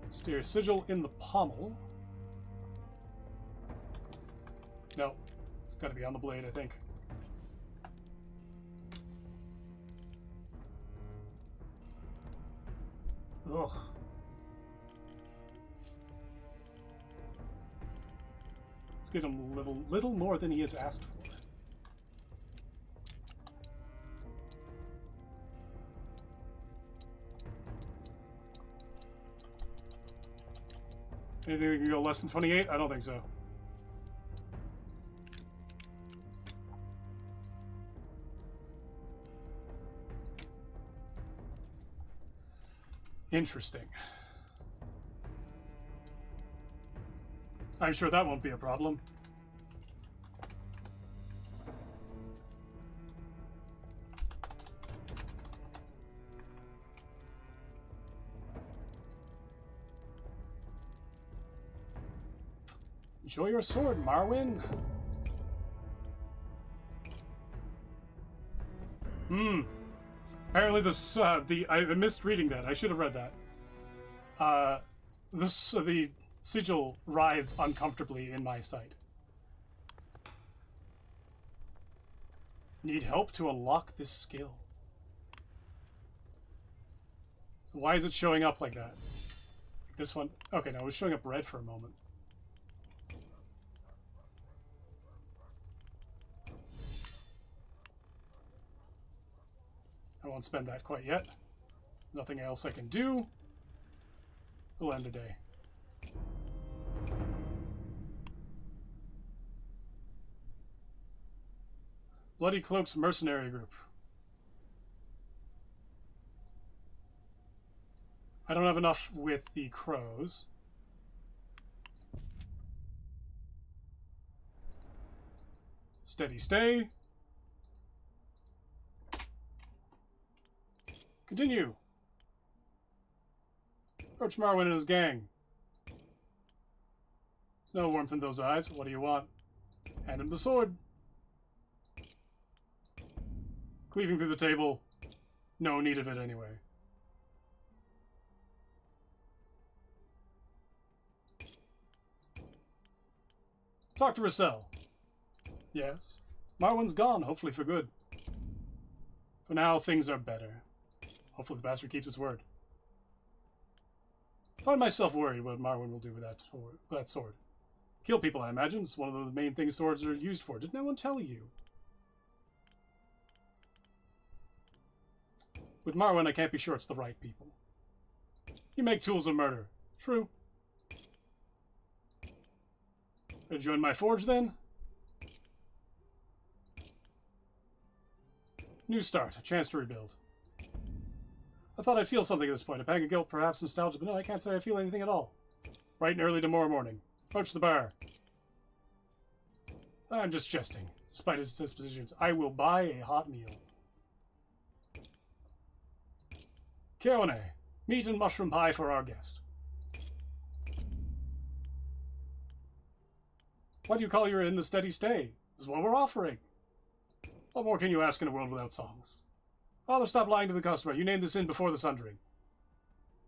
Mysterious sigil in the pommel. No, it's got to be on the blade, I think. Ugh. Let's get him a little more than he has asked for. Anything that can go less than 28? I don't think so. Interesting. I'm sure that won't be a problem. Enjoy your sword, Marwyn. Apparently this, I missed reading that. I should have read that. The sigil writhes uncomfortably in my sight. Need help to unlock this skill. So why is it showing up like that? Like this one? Okay, no, it was showing up red for a moment. I won't spend that quite yet. Nothing else I can do. We'll end the day. Bloody Cloak's mercenary group. I don't have enough with the crows. Steady stay. Continue. Approach Marwyn and his gang. There's no warmth in those eyes. What do you want? Hand him the sword. Cleaving through the table. No need of it anyway. Talk to Russell. Yes. Marwyn's gone, hopefully for good. For now, things are better. Hopefully the bastard keeps his word. I find myself worried what Marwyn will do with that sword. Kill people, I imagine. It's one of the main things swords are used for. Did no one tell you? With Marwyn, I can't be sure it's the right people. You make tools of murder. True. Gonna join my forge, then? New start. A chance to rebuild. I thought I'd feel something at this point. A bag of guilt, perhaps nostalgia, but no, I can't say I feel anything at all. bright and early tomorrow morning. Approach the bar. I'm just jesting. Despite his dispositions, I will buy a hot meal. Keone, meat and mushroom pie for our guest. What do you call your in the steady stay? This is what we're offering. What more can you ask in a world without songs? Father, stop lying to the customer. You named this inn before the sundering.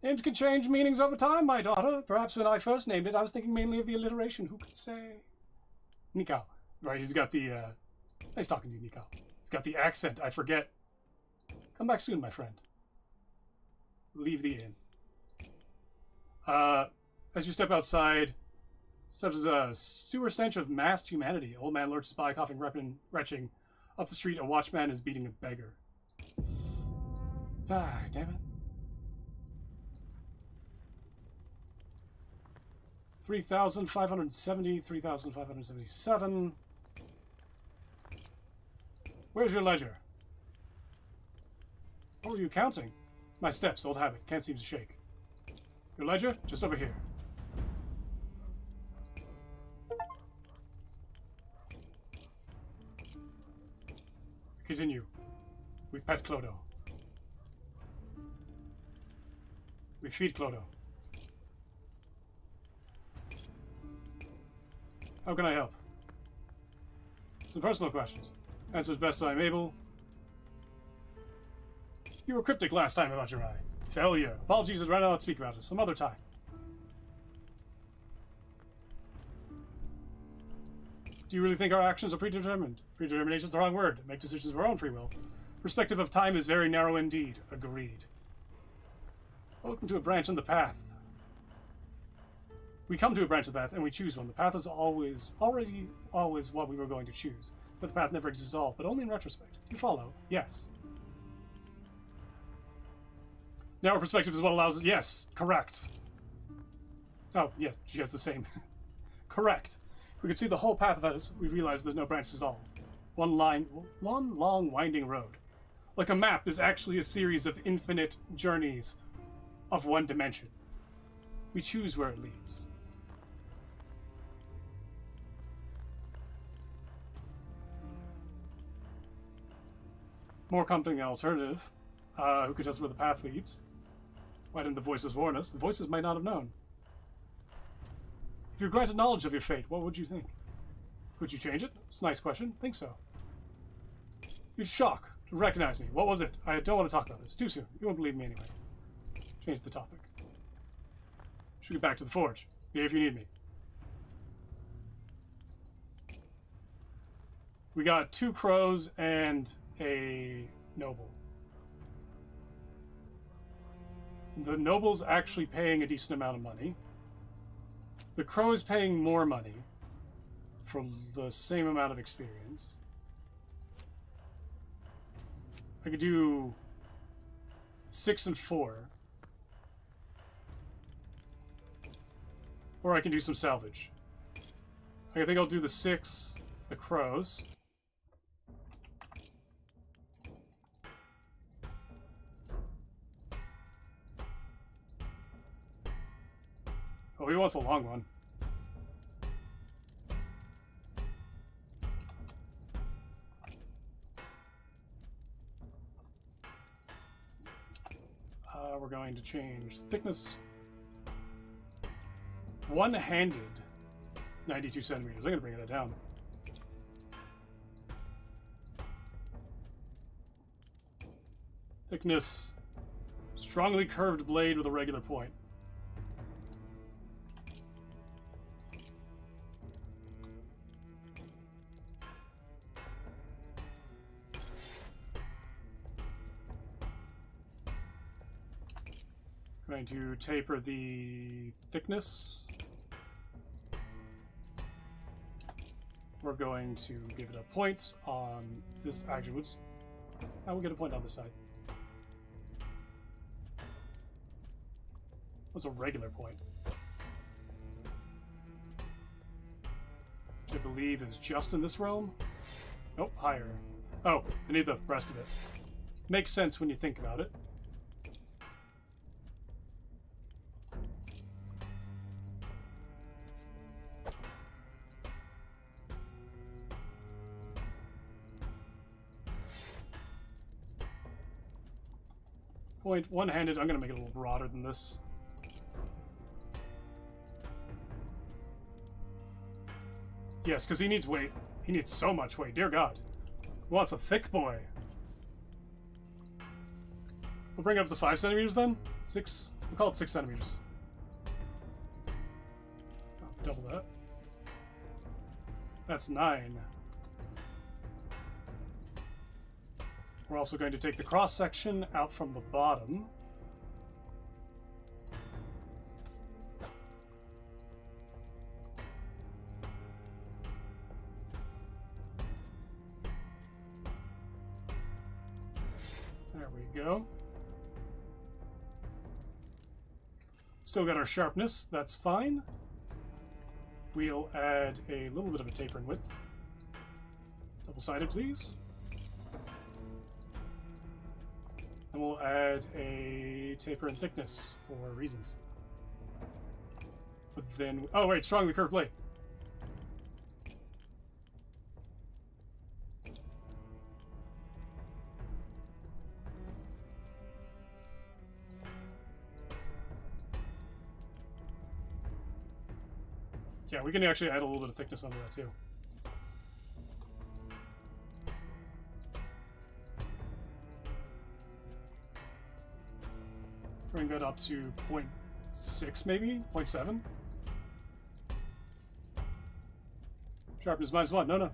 Names can change meanings over time, my daughter. Perhaps when I first named it, I was thinking mainly of the alliteration. Who could say? Nikau. Right, he's got the, nice talking to you, Nikau. He's got the accent, I forget. Come back soon, my friend. Leave the inn. As you step outside, steps a sewer stench of massed humanity. Old man lurches by, coughing, retching. Up the street, a watchman is beating a beggar. Ah, damn it. 3,570, 3,577. Where's your ledger? What were you counting? My steps, old habit. Can't seem to shake. Your ledger? Just over here. Continue. We pet Clodo. We feed Clodo. How can I help? Some personal questions. Answer as best I'm able. You were cryptic last time about your eye. Failure. Apologies, I'd rather not speak about it. Some other time. Do you really think our actions are predetermined? Predetermination is the wrong word. Make decisions of our own free will. Perspective of time is very narrow indeed. Agreed. Welcome to a branch in the path. We come to a branch of the path and we choose one. The path is always what we were going to choose. But the path never exists at all, but only in retrospect. You follow? Yes. Narrow perspective is what allows us. Yes, correct. Oh, yes, she has the same. Correct. We can see the whole path of us. We realize there's no branches at all. One long winding road. Like a map is actually a series of infinite journeys of one dimension. We choose where it leads. More compelling alternative. Who could tell us where the path leads? Why didn't the voices warn us? The voices might not have known. If you're granted knowledge of your fate, what would you think? Would you change it? It's a nice question. Think so. You'd shock to recognize me. What was it? I don't want to talk about this. Too soon. You won't believe me anyway. Change the topic. Should get back to the forge. Here if you need me. We got 2 crows and a noble. The noble's actually paying a decent amount of money. The crow is paying more money for the same amount of experience. I could do 6 and 4. Or I can do some salvage. I think I'll do the 6, the crows. Oh, he wants a long one. We're going to change thickness. One-handed, 92 centimeters. I'm going to bring that down. Thickness, strongly curved blade with a regular point. Going to taper the thickness. We're going to give it a point on this. Actually, I will get a point on this side. What's a regular point? Which I believe is just in this realm. Nope, higher. Oh, I need the rest of it. Makes sense when you think about it. Point one-handed. I'm going to make it a little broader than this. Yes, because he needs weight. He needs so much weight. Dear God. He wants a thick boy. We'll bring it up to 5 centimeters then? 6. We'll call it 6 centimeters. Oh, double that. That's 9. We're also going to take the cross section out from the bottom. There we go. Still got our sharpness, that's fine. We'll add a little bit of a taper in width. Double-sided, please. And we'll add a taper in thickness for reasons. But then, oh wait, strongly curved blade. Yeah, we can actually add a little bit of thickness onto that too. Bring that up to 0.6 maybe? 0.7? Sharpness -1. No, no.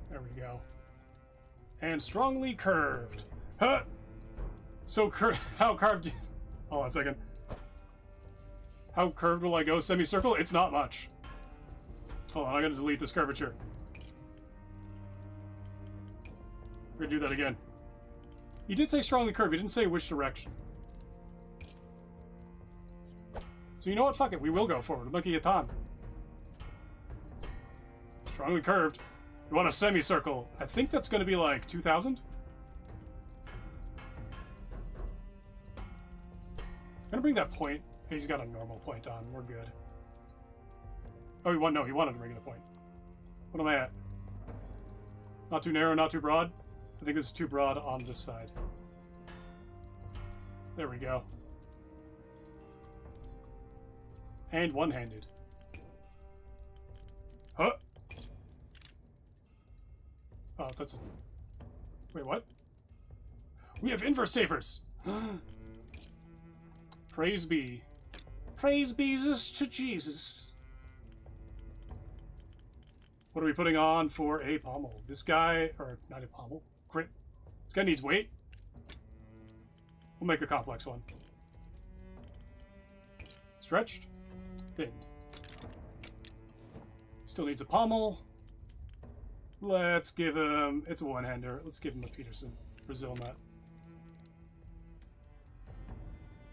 There we go. And strongly curved. Huh! So how carved... Hold on a second. How curved will I go? Semicircle? It's not much. Hold on, I'm going to delete this curvature. We're going to do that again. He did say strongly curved. He didn't say which direction. So you know what? Fuck it. We will go forward. Monkey Atan. Strongly curved. We want a semicircle. I think that's going to be like 2,000. I'm going to bring that point. He's got a normal point on. We're good. Oh, he wanted a regular point. What am I at? Not too narrow, not too broad. I think this is too broad on this side. There we go. And one-handed. Huh? Oh, that's a... Wait, what? We have inverse tapers! Praise be. Praise be to Jesus. What are we putting on for a pommel? This guy, or not a pommel, grip. This guy needs weight. We'll make a complex one. Stretched, thinned. Still needs a pommel. Let's give him, it's a one-hander. Let's give him a Peterson Brazil nut.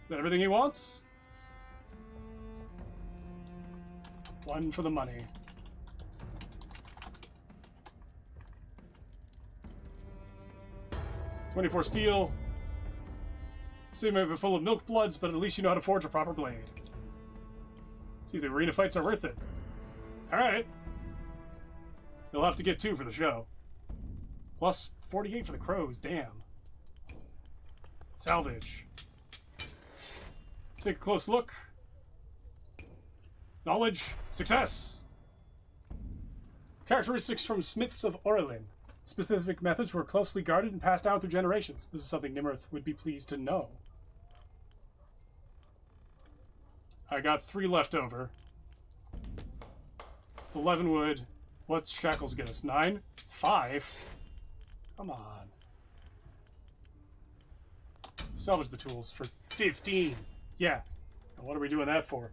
Is that everything he wants? One for the money. 24 steel. So you may be full of milk bloods, but at least you know how to forge a proper blade. See if the arena fights are worth it. Alright. You'll have to get 2 for the show. Plus 48 for the crows, damn. Salvage. Take a close look. Knowledge. Success! Characteristics from Smiths of Orlin. Specific methods were closely guarded and passed down through generations. This is something Nimrith would be pleased to know. I got 3 left over. 11 wood. What's shackles get us? 9? 5? Come on. Salvage the tools for 15. Yeah. And what are we doing that for?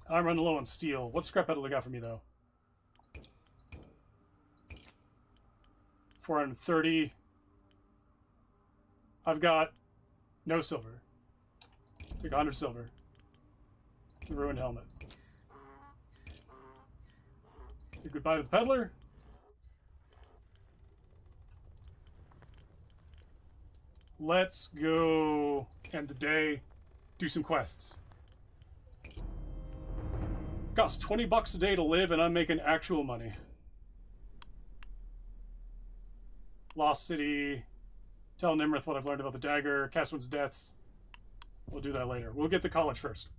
I'm running low on steel. What scrap metal they got for me, though? 430. I've got no silver. Take 100 silver. The ruined helmet. Say goodbye to the peddler. Let's go end the day. Do some quests. Costs 20 bucks a day to live, and I'm making actual money. Lost City. Tell Nimrith what I've learned about the dagger. Caswin's deaths. We'll do that later. We'll get to college first.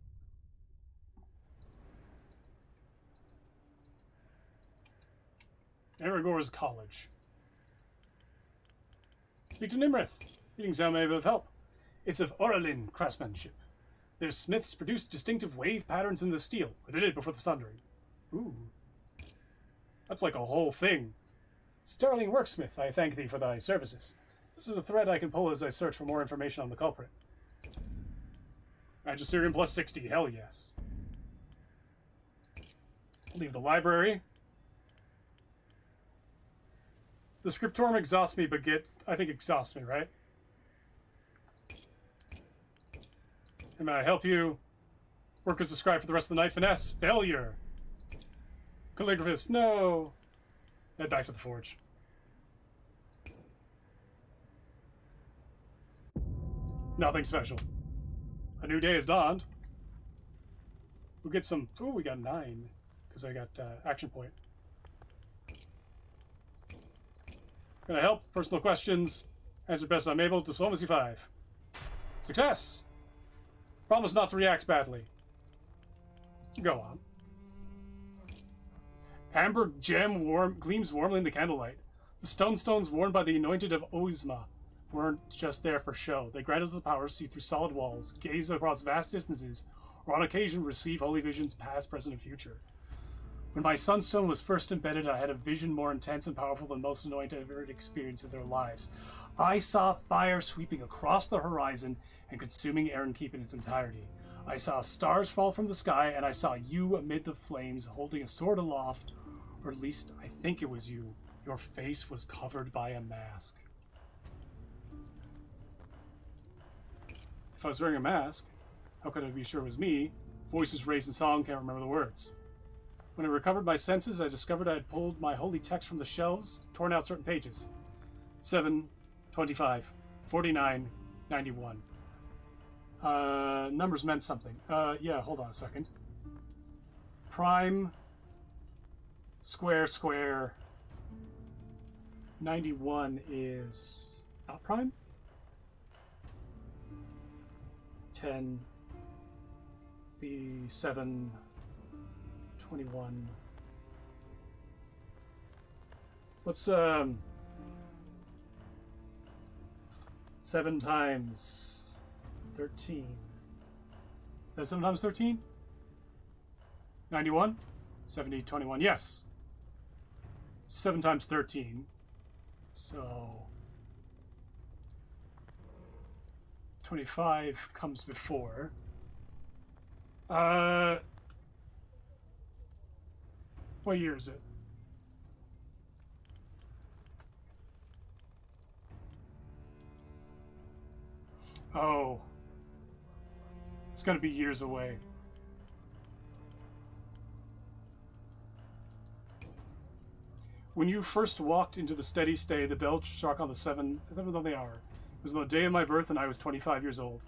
Aragor's College. Speak to Nimrith. Meeting sound may be of help. It's of Oralin craftsmanship. Their smiths produce distinctive wave patterns in the steel, or they did before the sundering. Ooh. That's like a whole thing. Sterling worksmith, I thank thee for thy services. This is a thread I can pull as I search for more information on the culprit. Magisterium plus 60, hell yes. Leave the library. The scriptorum exhausts me, but I think exhausts me, right? And may I help you? Work as described for the rest of the night. Finesse, failure. Calligraphist, no. Head back to the forge. Nothing special. A new day has dawned. We'll get some... Ooh, we got 9. Because I got action point. Can I help? Personal questions. Answer best I'm able. Diplomacy 5. Success! Promise not to react badly. Go on. Amber gem gleams warmly in the candlelight. The stones worn by the anointed of Ozma weren't just there for show. They grant us the power to see through solid walls, gaze across vast distances, or on occasion receive holy visions past, present, and future. When my sunstone was first embedded, I had a vision more intense and powerful than most anointed have ever experienced in their lives. I saw fire sweeping across the horizon and consuming Keep in its entirety. I saw stars fall from the sky, and I saw you amid the flames, holding a sword aloft, or at least I think it was you. Your face was covered by a mask. If I was wearing a mask, how could I be sure it was me? Voices raised in song, can't remember the words. When I recovered my senses, I discovered I had pulled my holy text from the shelves, torn out certain pages. 7, 25, 49, 91. Numbers meant something. Yeah, hold on a second. Prime, square. 91 is not prime? 10, B7, 21. What's 7 times 13? Is that 7 times 13? 91? 70, 21, yes. 7 times 13. So 25 comes before. What year is it? Oh. It's going to be years away. When you first walked into the steady stay, the bell struck on the 7th on the hour. It was on the day of my birth, and I was 25 years old.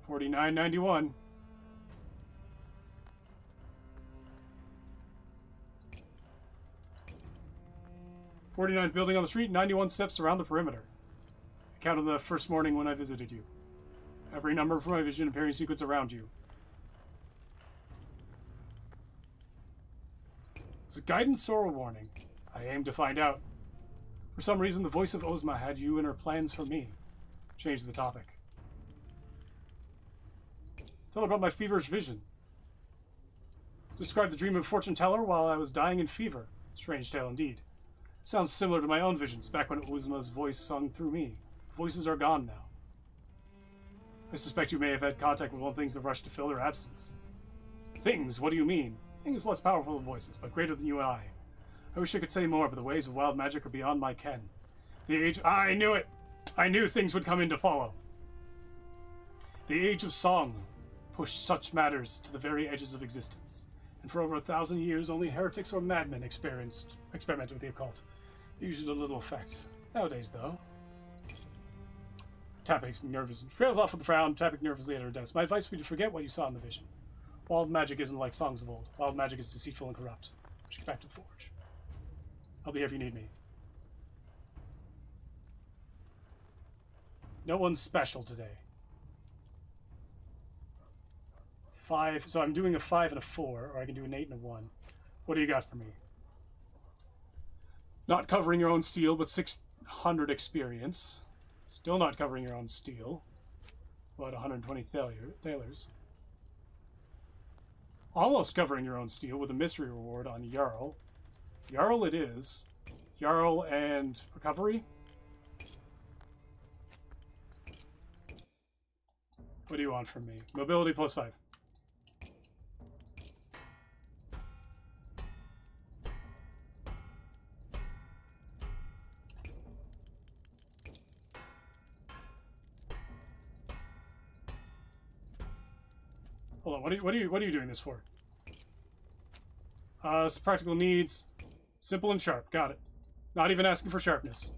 $49.91. $49th building on the street, 91 steps around the perimeter. I counted the first morning when I visited you. Every number from my vision appearing sequence around you. It's a guidance or a warning. I aim to find out. For some reason, the voice of Ozma had you in her plans for me. Change the topic. Tell her about my feverish vision. Describe the dream of fortune teller while I was dying in fever. Strange tale indeed. Sounds similar to my own visions back when Ozma's voice sung through me. The voices are gone now. I suspect you may have had contact with one of the things that rushed to fill their absence. Things? What do you mean? Things less powerful than voices, but greater than you and I. I wish I could say more, but the ways of wild magic are beyond my ken. The age... I knew it! I knew things would come in to follow. The age of song pushed such matters to the very edges of existence. And for over 1,000 years, only heretics or madmen experimented with the occult. Usually to little effect. Nowadays, though... Tapping nervous and trails off with a frown, tapping nervously at her desk. My advice would be to forget what you saw in the vision. Wild magic isn't like songs of old. Wild magic is deceitful and corrupt. We should get back to the forge. I'll be here if you need me. No one's special today. 5. So I'm doing a 5 and a 4, or I can do an 8 and a 1. What do you got for me? Not covering your own steel, but 600 experience. Still not covering your own steel. About 120 thalers. Almost covering your own steel with a mystery reward on Jarl. Jarl it is. Jarl and recovery. What do you want from me? Mobility plus 5. Hold on, what are you doing this for? Some practical needs. Simple and sharp. Got it. Not even asking for sharpness.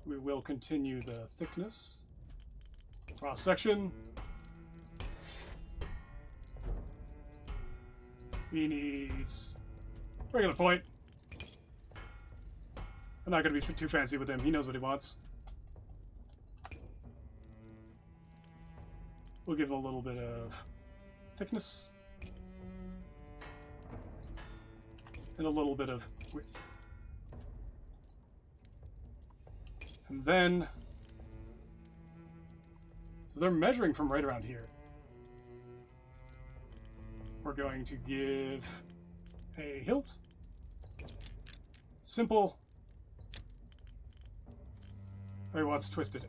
We will continue the thickness. Cross section. He needs regular point. I'm not going to be too fancy with him. He knows what he wants. We'll give him a little bit of thickness. And a little bit of width. And then... So they're measuring from right around here. We're going to give a hilt. Simple. Oh, he wants twisted.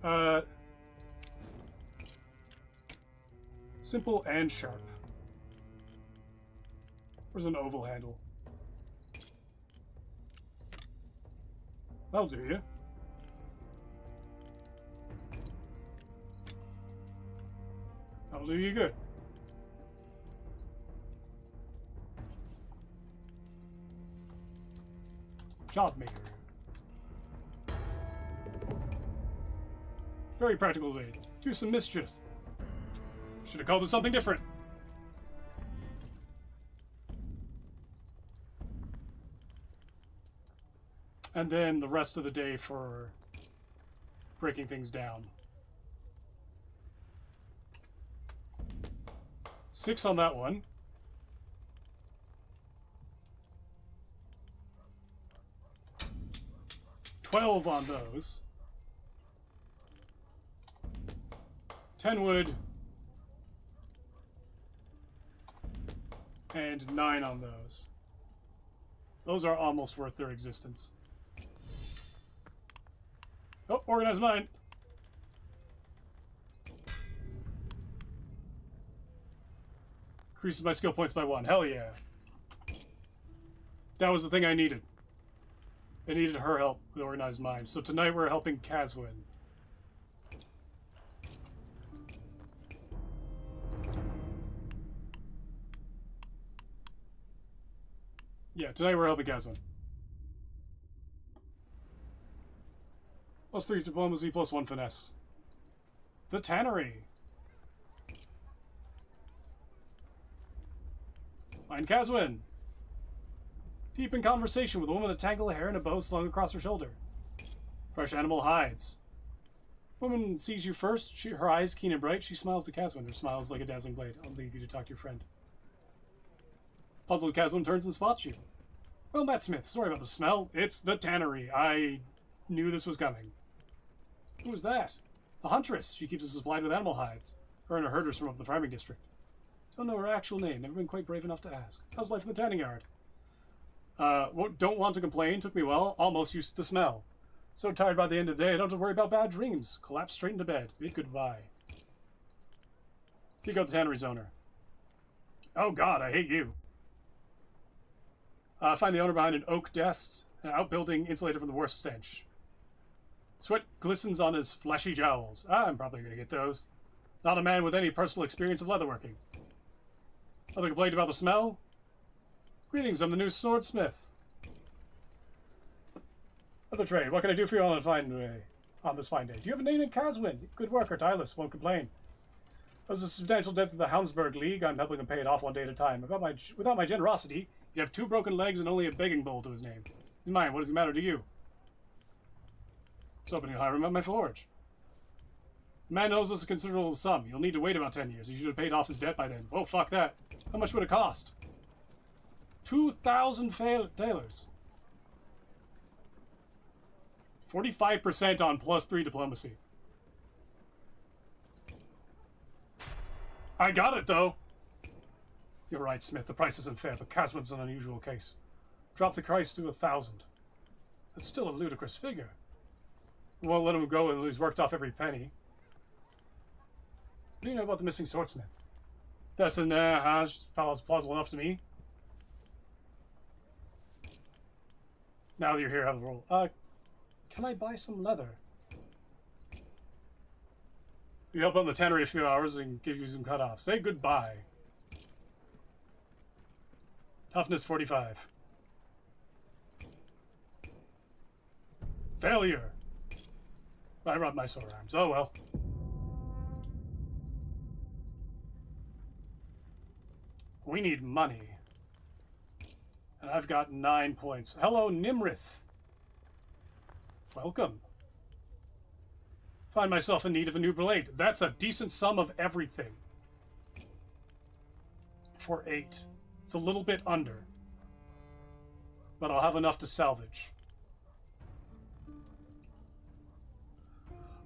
Simple and sharp. Where's an oval handle? That'll do you. That'll do you good. Job maker. Very practical way. Do some mischief. Should have called it something different. And then the rest of the day for breaking things down. 6 on that one. $12 on those. 10 wood. And 9 on those. Those are almost worth their existence. Oh, organized mind. Increases my skill points by 1. Hell yeah. That was the thing I needed. I needed her help with organized mind. So tonight we're helping Caswin. Yeah, tonight we're helping Caswin. +3 diplomacy, +1 finesse. The Tannery. Find Caswin. Deep in conversation with a woman, a tangle of hair and a bow slung across her shoulder. Fresh animal hides. Woman sees you first. Her eyes keen and bright. She smiles to Caswin. Her smile is like a dazzling blade. I'll leave you to talk to your friend. Puzzled Caswin turns and spots you. Well, Matt Smith, sorry about the smell. It's the Tannery. I knew this was coming. Who was that? A huntress. She keeps us supplied with animal hides. Her and her herders from up the farming district. Don't know her actual name. Never been quite brave enough to ask. How's life in the tanning yard? Don't want to complain. Took me well. Almost used to the smell. So tired by the end of the day, I don't have to worry about bad dreams. Collapse straight into bed. Bid goodbye. Seek out the tannery's owner. Oh God, I hate you. Find the owner behind an oak desk, an outbuilding insulated from the worst stench. Sweat glistens on his fleshy jowls. I'm probably going to get those. Not a man with any personal experience of leatherworking. Other complaint about the smell? Greetings, I'm the new swordsmith. Other trade, what can I do for you on a fine day? on this fine day. Do you have a name in Caswin? Good work, Artilus. Won't complain. As a substantial debt to the Houndsburg League, I'm helping him pay it off one day at a time. Without my generosity, he'd have 2 broken legs and only a begging bowl to his name. In mind, what does it matter to you? I was hoping you'll hire him at my forge. The man owes us a considerable sum. You'll need to wait about 10 years. He should have paid off his debt by then. Oh, fuck that. How much would it cost? 2,000 tailors. 45% on +3 diplomacy. I got it, though. You're right, Smith. The price isn't fair, but Caswin's an unusual case. Drop the price to 1,000. That's still a ludicrous figure. We won't let him go until he's worked off every penny. What do you know about the missing swordsmith? That's plausible enough to me. Now that you're here, have a roll. Can I buy some leather? You help on the tannery a few hours and give you some cut-offs. Say goodbye. Toughness 45. Failure. I rubbed my sore arms. Oh well. We need money. And I've got 9 points. Hello, Nimrith. Welcome. Find myself in need of a new blade. That's a decent sum of everything. For 8. It's a little bit under. But I'll have enough to salvage.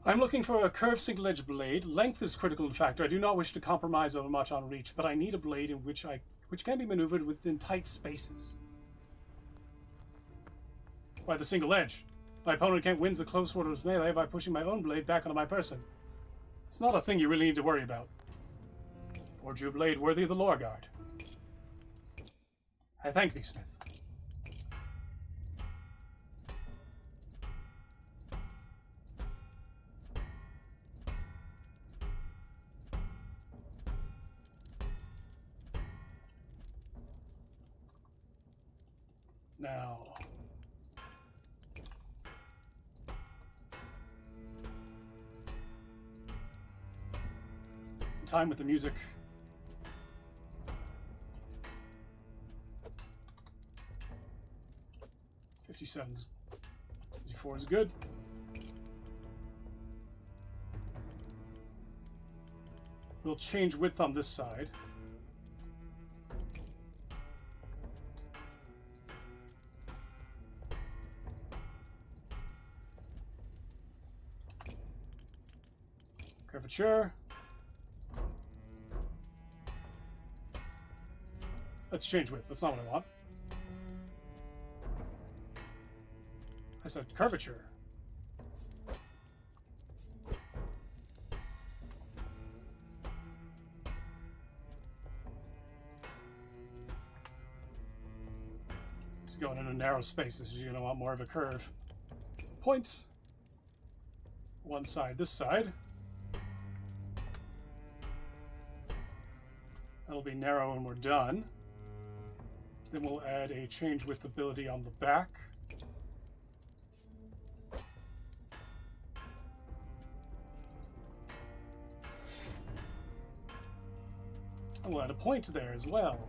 I'm looking for a curved single-edged blade. Length is critical in factor. I do not wish to compromise over much on reach, but I need a blade in which can be maneuvered within tight spaces. By the single edge. My opponent can't win a close quarters melee by pushing my own blade back onto my person. It's not a thing you really need to worry about. Forge you a blade worthy of the Lore Guard. I thank thee, Smith. Now, time with the music. $57. 54 is good. We'll change width on this side. Curvature. Let's change width. That's not what I want. I said curvature. It's going into narrow spaces. You're going to want more of a curve. Point. One side, this side. That'll be narrow when we're done. Then we'll add a change width ability on the back. And we'll add a point there as well.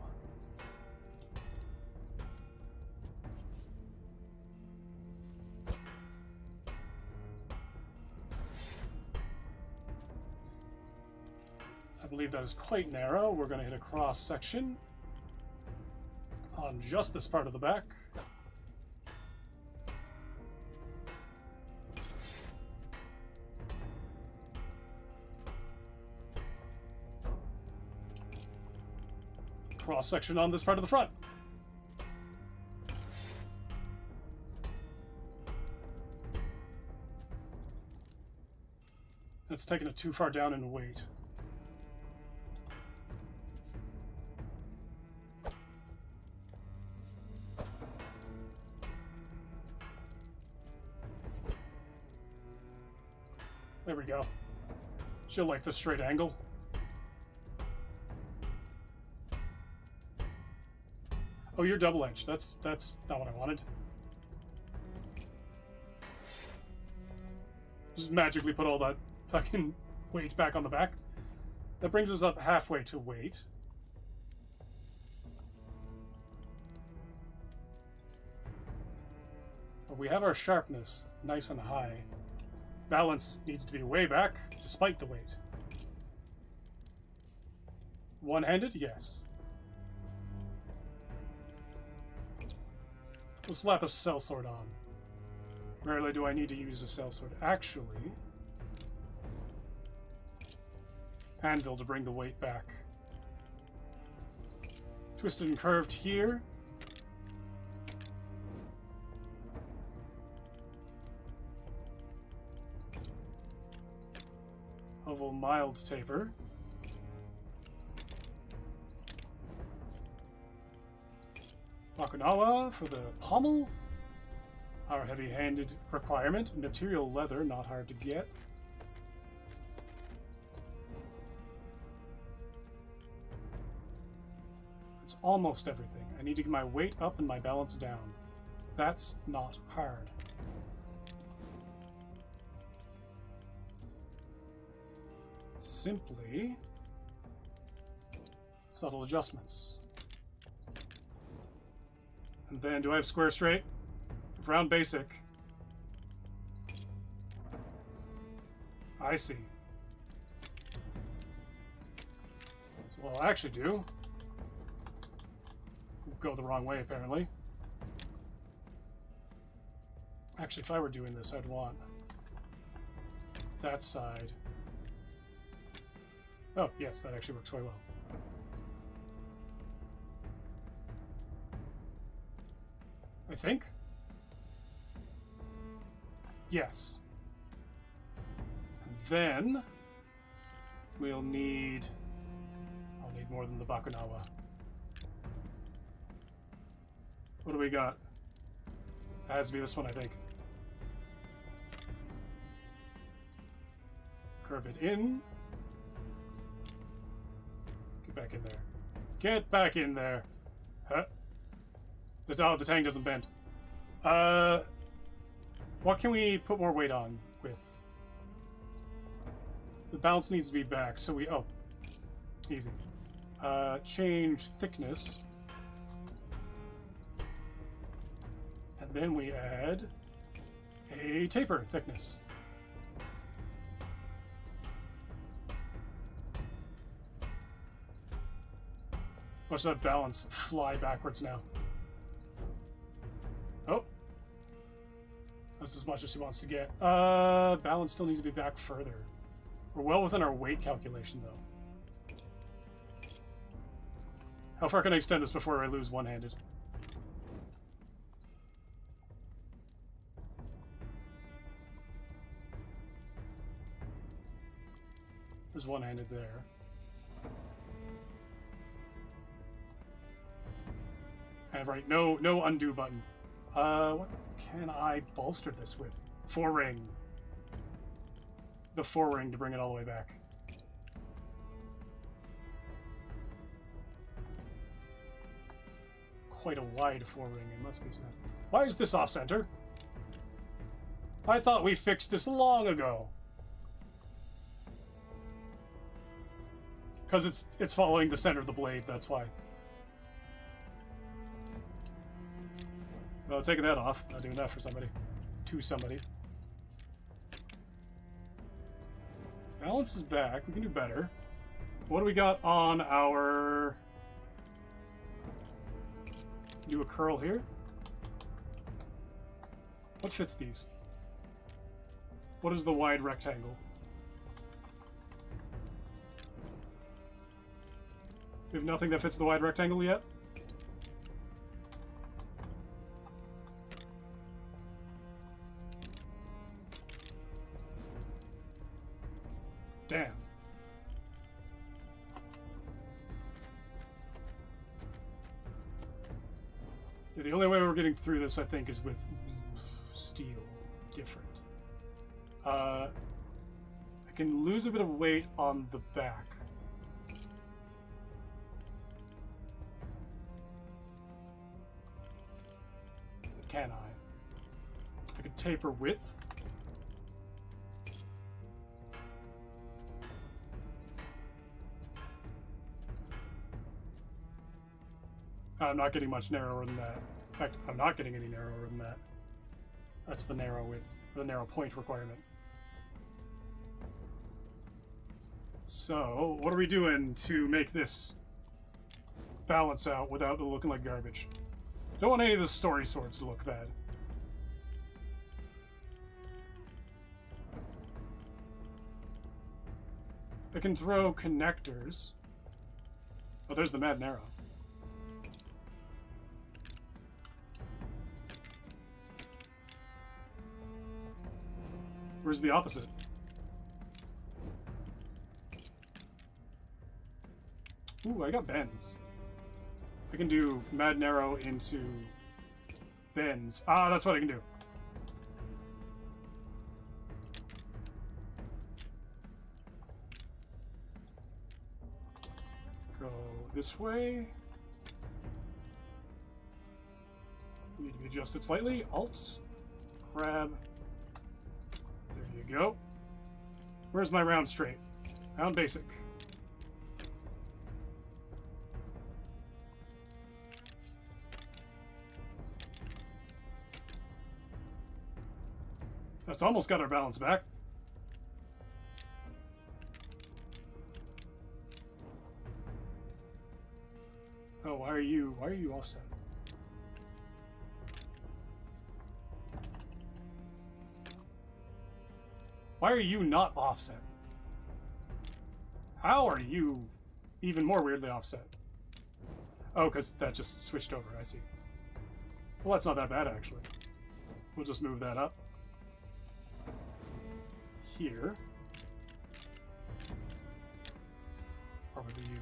I believe that is quite narrow. We're going to hit a cross section on just this part of the back. Cross section on this part of the front. It's taking it too far down in weight. There we go. She'll like the straight angle. Oh, you're double-edged. That's not what I wanted. Just magically put all that fucking weight back on the back. That brings us up halfway to weight. But we have our sharpness nice and high. Balance needs to be way back, despite the weight. One-handed? Yes. We'll slap a sellsword on. Rarely do I need to use a sellsword. Actually, anvil to bring the weight back. Twisted and curved here. Oval mild taper. Bakunawa for the pommel. Our heavy-handed requirement. Material leather, not hard to get. It's almost everything. I need to get my weight up and my balance down. That's not hard. Simply subtle adjustments. And then, do I have square straight? If round basic. I see. So what I'll actually do, go the wrong way apparently. Actually, if I were doing this, I'd want that side. Oh, yes, that actually works quite well. I think. Yes. And then we'll need... I'll need more than the Bakunawa. What do we got? It has to be this one, I think. Curve it in. Get back in there. Get back in there. Huh? The tang doesn't bend. What can we put more weight on with? The balance needs to be back, so we... Oh. Easy. Change thickness. And then we add a taper thickness. Watch that balance fly backwards now. Oh. That's as much as he wants to get. Balance still needs to be back further. We're well within our weight calculation, though. How far can I extend this before I lose one-handed? There's one-handed there. And right, no undo button. What can I bolster this with? Four-ring. The four-ring to bring it all the way back. Quite a wide four-ring, it must be said. Why is this off-center? I thought we fixed this long ago. Because it's following the center of the blade, that's why. Well, taking that off. Not doing that for somebody. To somebody. Balance is back. We can do better. What do we got on our... Do a curl here? What fits these? What is the wide rectangle? We have nothing that fits the wide rectangle yet? Damn. Yeah, the only way we're getting through this, I think, is with steel. Different. I can lose a bit of weight on the back. Can I? I could taper width. I'm not getting much narrower than that. In fact, I'm not getting any narrower than that. That's the narrow point requirement. So, what are we doing to make this balance out without it looking like garbage? Don't want any of the story swords to look bad. I can throw connectors. Oh, there's the Mad Arrow. Where's the opposite? Ooh, I got bends. I can do Mad Arrow into bends. Ah, that's what I can do. Go this way. Need to be adjusted slightly. Alt. Grab. There you go. Where's my round straight? Round basic. That's almost got our balance back. Oh, why are you offset? Why are you not offset? How are you even more weirdly offset? Oh, because that just switched over, I see. Well, that's not that bad, actually. We'll just move that up. Here. Or was it you?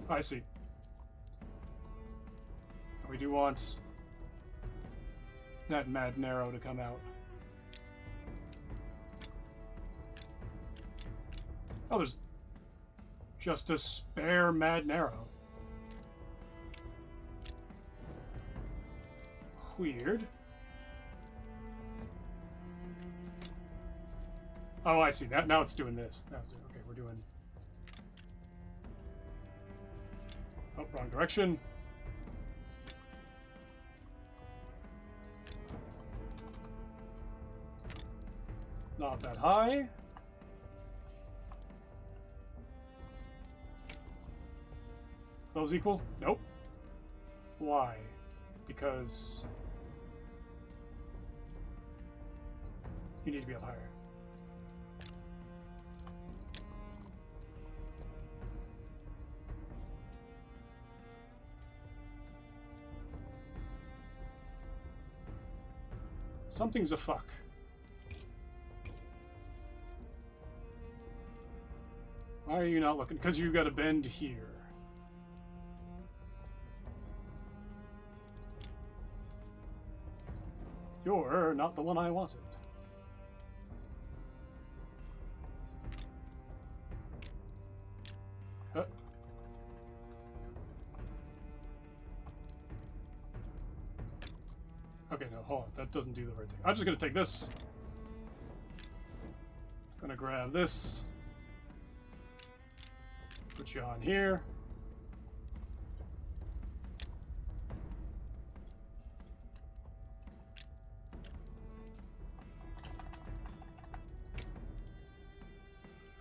I see. We do want that Mad Arrow to come out. Oh, there's just a spare Mad Arrow. Weird. Oh, I see. Now it's doing this. Okay, we're doing... Oh, wrong direction. Not that high. Those equal? Nope. Why? Because you need to be up higher. Something's a fuck. Why are you not looking? Because you got a bend here. You're not the one I wanted. Okay, no, hold on. That doesn't do the right thing. I'm just gonna take this. Gonna grab this. Put you on here.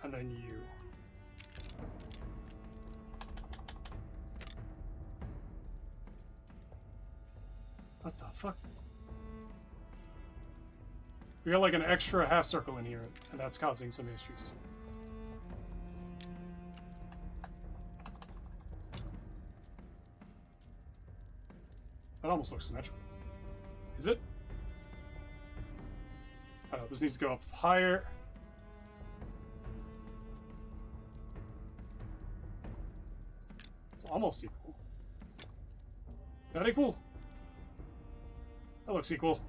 And then you. What the fuck? We got like an extra half circle in here, and that's causing some issues. That almost looks symmetrical. Is it? I don't know, this needs to go up higher. It's almost equal. That equal? That looks equal.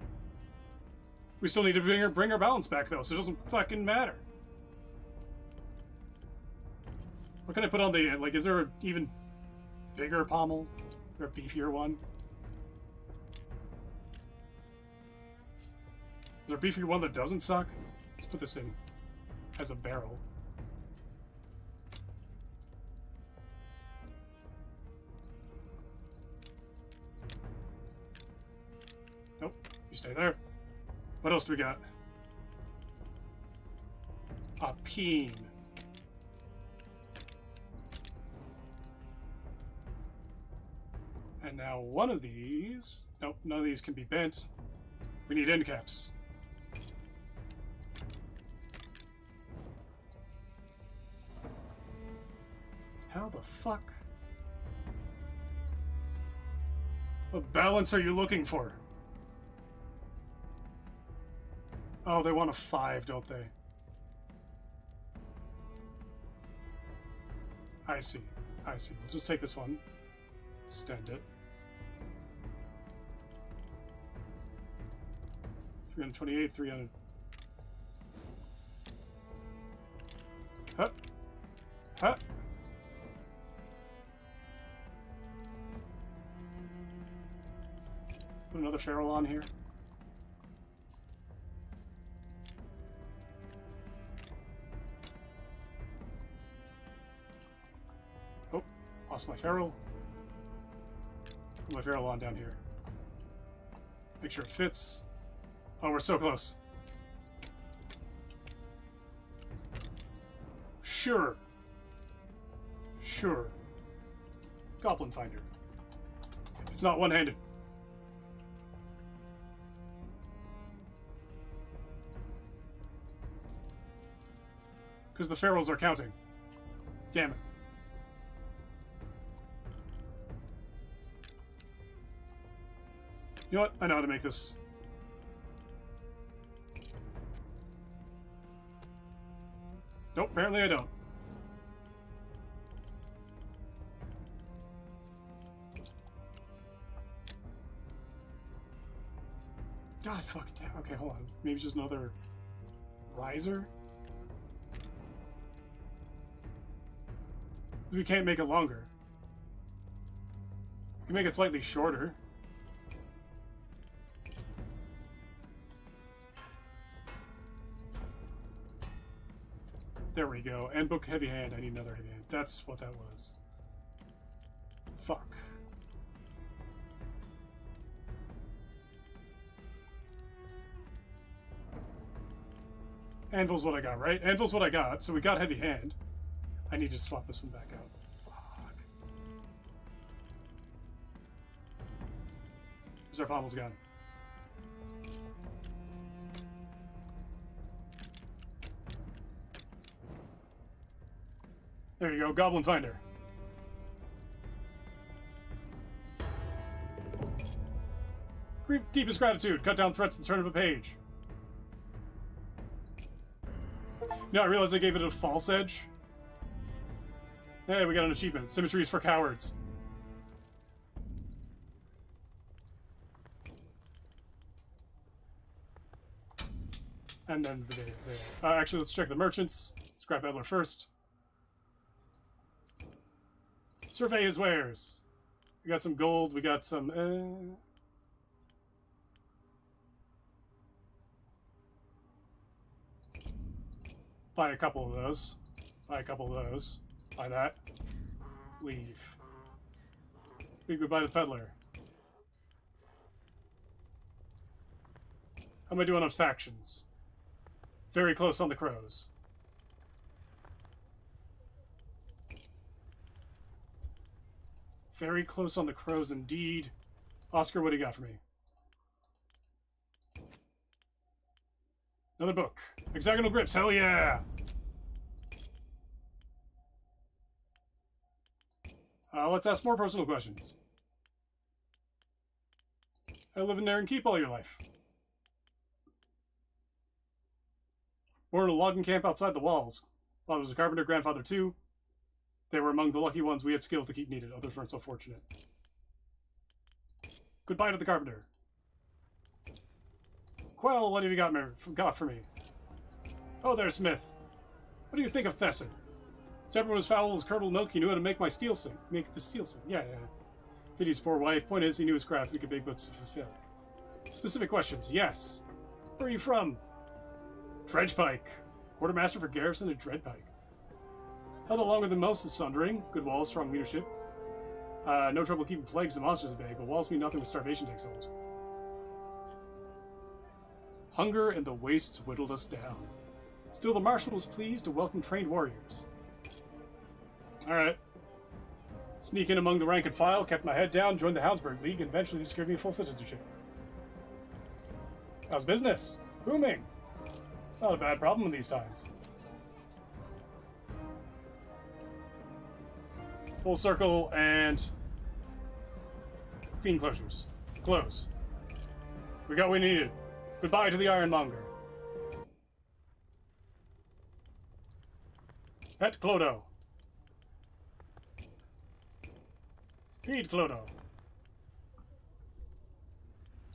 We still need to bring our balance back, though, so it doesn't fucking matter. What can I put on the end? Like, is there an even bigger pommel? Or a beefier one? Is there a beefier one that doesn't suck? Let's put this in as a barrel. stay there. What else do we got? A peen. And now one of these... Nope, none of these can be bent. We need end caps. How the fuck? What balance are you looking for? Oh, they want a 5, don't they? I see. I see. We'll just take this one. Extend it. 328, 300. Huh? Huh? Put another ferrule on here. Oh, lost my ferrule. Put my ferrule on down here. Make sure it fits. Oh, we're so close. Sure. Sure. Goblin Finder. It's not one-handed. Because the ferrules are counting. Damn it. You know what? I know how to make this. Nope, apparently I don't. God, fuck damn. Okay, hold on. Maybe just another riser? We can't make it longer. We can make it slightly shorter. There we go. And book heavy hand. I need another heavy hand. That's what that was. Fuck. Anvil's what I got, right? Anvil's what I got. So we got heavy hand. I need to swap this one back out. Fuck. Where's our pommel's gun? There you go, Goblin Finder. Deepest gratitude. Cut down threats at the turn of a page. No, I realized I gave it a false edge. Hey, we got an achievement. Symmetry is for cowards. And then the data. Actually, let's check the merchants. Scrap Peddler first. Survey his wares. We got some gold. We got some... Buy a couple of those. Buy a couple of those. Buy that. Leave. Leave goodbye to the peddler. How am I doing on factions? Very close on the crows. Very close on the crows indeed. Oscar, what do you got for me? Another book. Hexagonal grips, hell yeah! Let's ask more personal questions. I live in Narren Keep all your life. Born in a logging camp outside the walls. Father was a carpenter, grandfather too. They were among the lucky ones. We had skills to keep needed. Others weren't so fortunate. Goodbye to the carpenter. Quell, what have you got for me? Oh there, Smith. What do you think of Thesson? Temper was foul as curdled milk. He knew how to make my steel sing. Make the steel sing. Yeah. Pity his poor wife. Point is, he knew his craft. We could big butts to fulfill. Specific questions. Yes. Where are you from? Dredgepike. Quartermaster for garrison at Dreadpike. Held it longer than most is sundering. Good walls, strong leadership. No trouble keeping plagues and monsters at bay, but walls mean nothing when starvation takes hold. Hunger and the wastes whittled us down. Still, the marshal was pleased to welcome trained warriors. Alright. Sneak in among the rank and file, kept my head down, joined the Houndsburg League, and eventually secured me full citizenship. How's business? Booming. Not a bad problem in these times. Full circle and clean closures. Close. We got what we needed. Goodbye to the Ironmonger. Pet Clodo. Feed Clodo.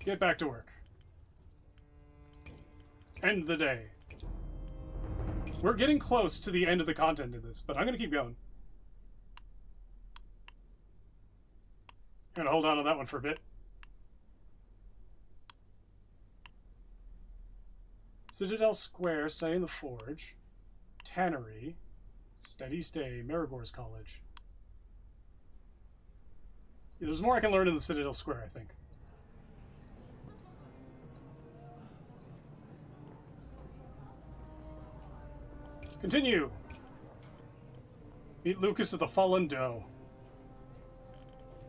Get back to work. End the day. We're getting close to the end of the content in this, but I'm going to keep going. I'm going to hold on to that one for a bit. Citadel Square, Say in the Forge, Tannery, Steady Stay, Marigor's College. Yeah, there's more I can learn in the Citadel Square, I think. Continue. Meet Lucas at the Fallen Doe.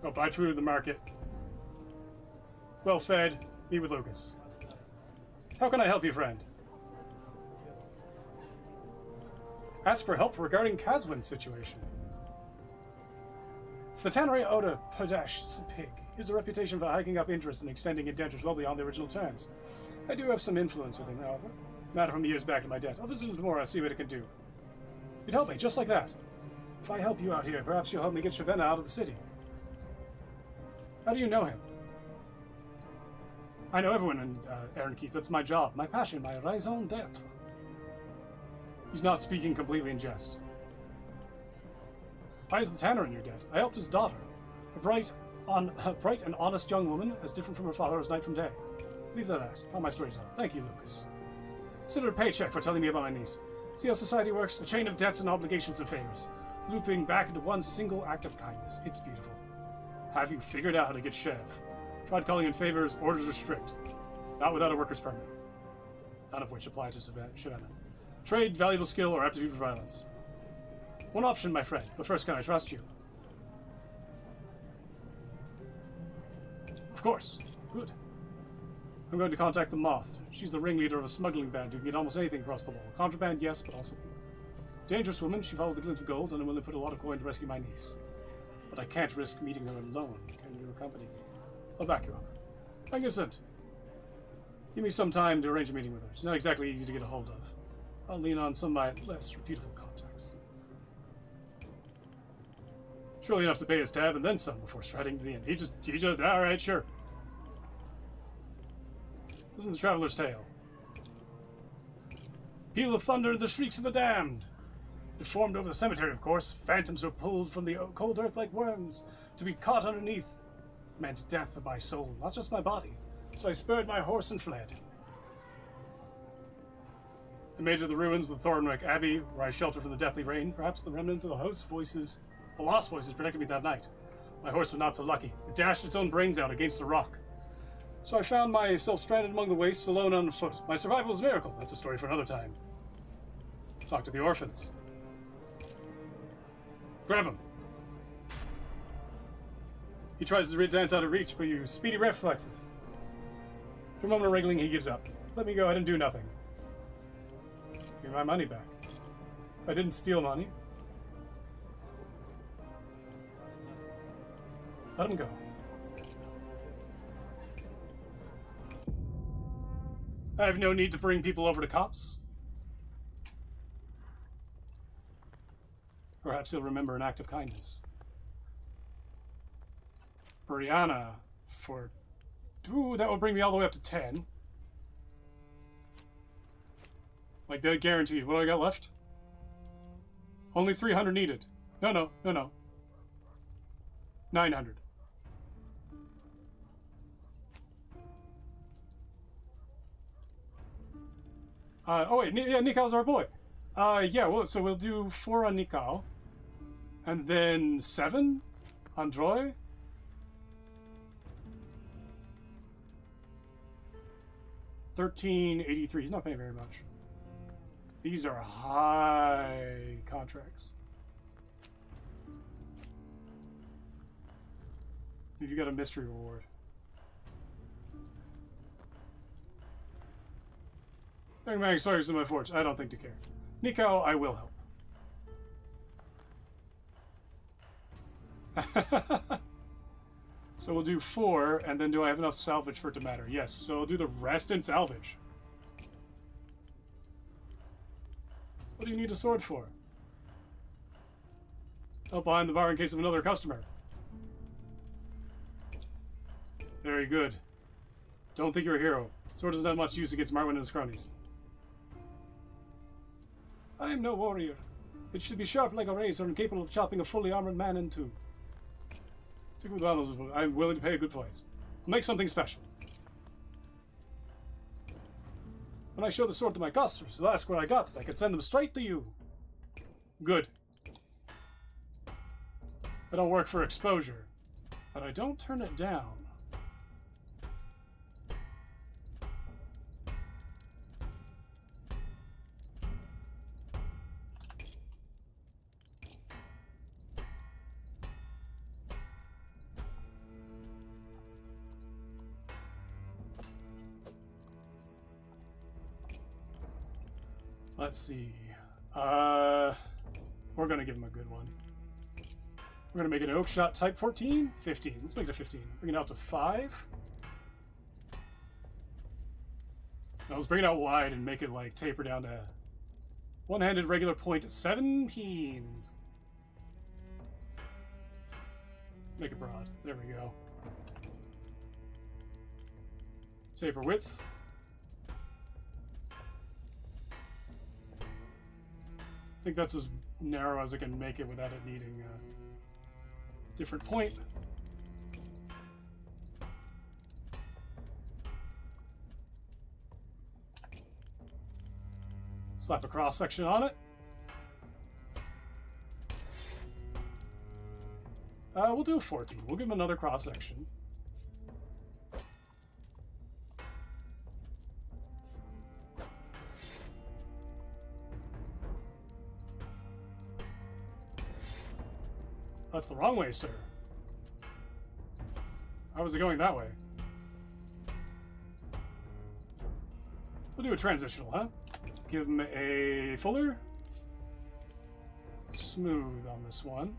Go buy food at the market. Well fed. Meet with Lucas. How can I help you, friend? Ask for help regarding Caswin's situation. The tannery owed a Podash pig. He has a reputation for hiking up interest and extending indentures well beyond the original terms. I do have some influence with him, however. Matter from years back to my debt. I'll visit him tomorrow and see what it can do. You'd help me, just like that. If I help you out here, perhaps you'll help me get Shavenna out of the city. How do you know him? I know everyone in Erenkeep. That's my job, my passion, my raison d'etre. He's not speaking completely in jest. Why is the tanner in your debt? I helped his daughter, a bright and honest young woman, as different from her father as night from day. Leave that at. How my story told. Thank you, Lucas. Consider a paycheck for telling me about my niece. See how society works? A chain of debts and obligations and favors, looping back into one single act of kindness. It's beautiful. Have you figured out how to get Chev? Tried calling in favors, orders are strict. Not without a worker's permit. None of which apply to Shavenna. Trade, valuable skill, or aptitude for violence. One option, my friend, but first can I trust you? Of course. Good. I'm going to contact the Moth. She's the ringleader of a smuggling band who can get almost anything across the wall. Contraband, yes, but also dangerous woman. She follows the glint of gold, and I'm willing to put a lot of coin to rescue my niece. But I can't risk meeting her alone. Can you accompany me? I'll back you up. Magnificent. Give me some time to arrange a meeting with her. She's not exactly easy to get a hold of. I'll lean on some of my less reputable contacts. Surely enough to pay his tab and then some before striding to the end. He just, alright, sure. Listen to the Traveler's Tale. Peal of thunder, the shrieks of the damned. It formed over the cemetery, of course. Phantoms were pulled from the cold earth like worms. To be caught underneath meant death of my soul, not just my body. So I spurred my horse and fled. I made it to the ruins of the Thornwick Abbey, where I sheltered from the deathly rain. Perhaps the remnant of the lost voices protected me that night. My horse was not so lucky. It dashed its own brains out against a rock. So I found myself stranded among the wastes, alone on foot. My survival was a miracle. That's a story for another time. Talk to the orphans. Grab him. He tries to dance out of reach, but you use speedy reflexes. For a moment of wriggling, he gives up. Let me go ahead and do nothing. Give me my money back. I didn't steal money. Let him go. I have no need to bring people over to cops. Perhaps he'll remember an act of kindness. Brianna for... Ooh, that will bring me all the way up to 10. Like that guaranteed. What do I got left? Only 300 needed. No. 900. Oh wait, yeah, Nikal's our boy. Yeah, well, so we'll do 4 on Nikal. And then 7 on Droy. 1383. He's not paying very much. These are high contracts. If you got a mystery reward. Young man expires in my forge. I don't think to care. Nico, I will help. So we'll do 4, and then do I have enough salvage for it to matter? Yes, so I'll do the rest in salvage. What do you need a sword for? Help behind the bar in case of another customer. Very good. Don't think you're a hero. Sword doesn't have much use against Marwyn and his cronies. I am no warrior. It should be sharp like a razor and capable of chopping a fully armored man in two. Stick with others. I'm willing to pay a good price. I'll make something special. When I show the sword to my customers, they'll ask where I got it. I can send them straight to you. Good. I don't work for exposure, but I don't turn it down. Let's see. We're gonna give him a good one. We're gonna make it an oak shot type 14? 15. Let's make it a 15. Bring it out to 5. Now let's bring it out wide and make it like taper down to one-handed regular point at 7 peens. Make it broad. There we go. Taper width. I think that's as narrow as I can make it without it needing a different point. Slap a cross section on it. We'll do a 14. We'll give him another cross section. That's the wrong way, sir. How was it going that way? We'll do a transitional, huh? Give him a fuller. Smooth on this one.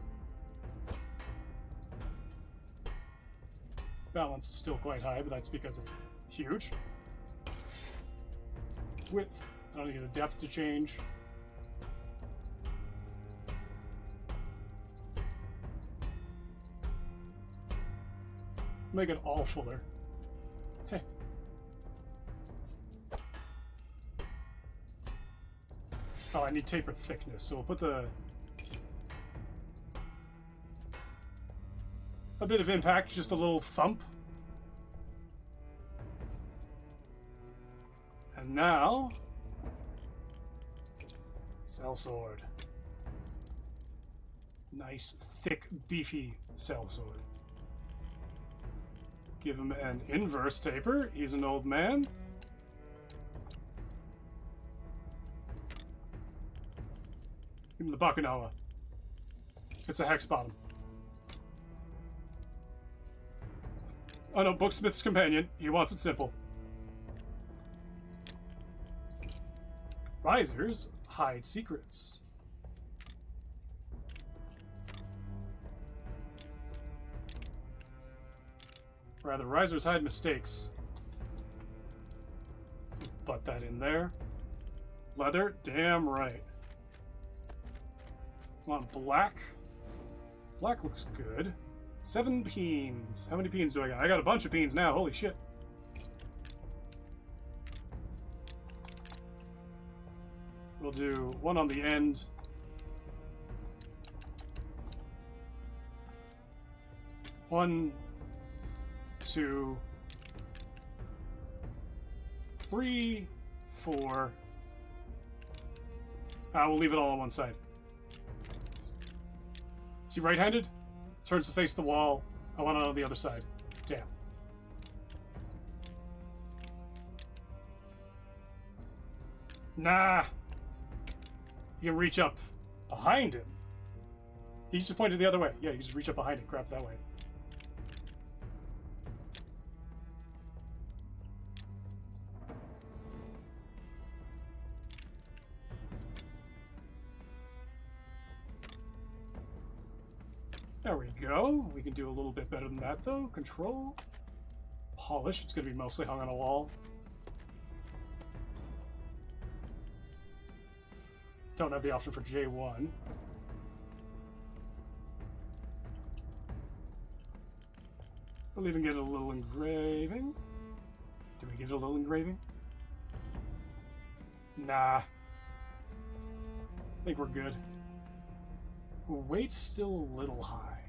Balance is still quite high, but that's because it's huge. Width. I don't need the depth to change. Make it all fuller. Heh. Oh, I need taper thickness, so we'll put a bit of impact, just a little thump. And now, sellsword. Nice, thick, beefy sellsword. Give him an inverse taper. He's an old man. Give him the Bakunawa. It's a hex bottom. Oh no, Booksmith's Companion. He wants it simple. Risers hide secrets. Rather, risers hide mistakes. Butt that in there. Leather, damn right. Come on, black. Black looks good. 7 peens. How many peens do I got? I got a bunch of peens now. Holy shit. We'll do one on the end. One, 2, 3, 4. We'll leave it all on one side. Is he right-handed? Turns to face the wall. I want it on the other side. Damn. Nah. You can reach up behind him. He just pointed the other way. Yeah, you just reach up behind it, grab that way. There we go. We can do a little bit better than that, though. Control. Polish. It's going to be mostly hung on a wall. Don't have the option for J1. We'll even get a little engraving. Did we give it a little engraving? Nah. I think we're good. Weight's still a little high.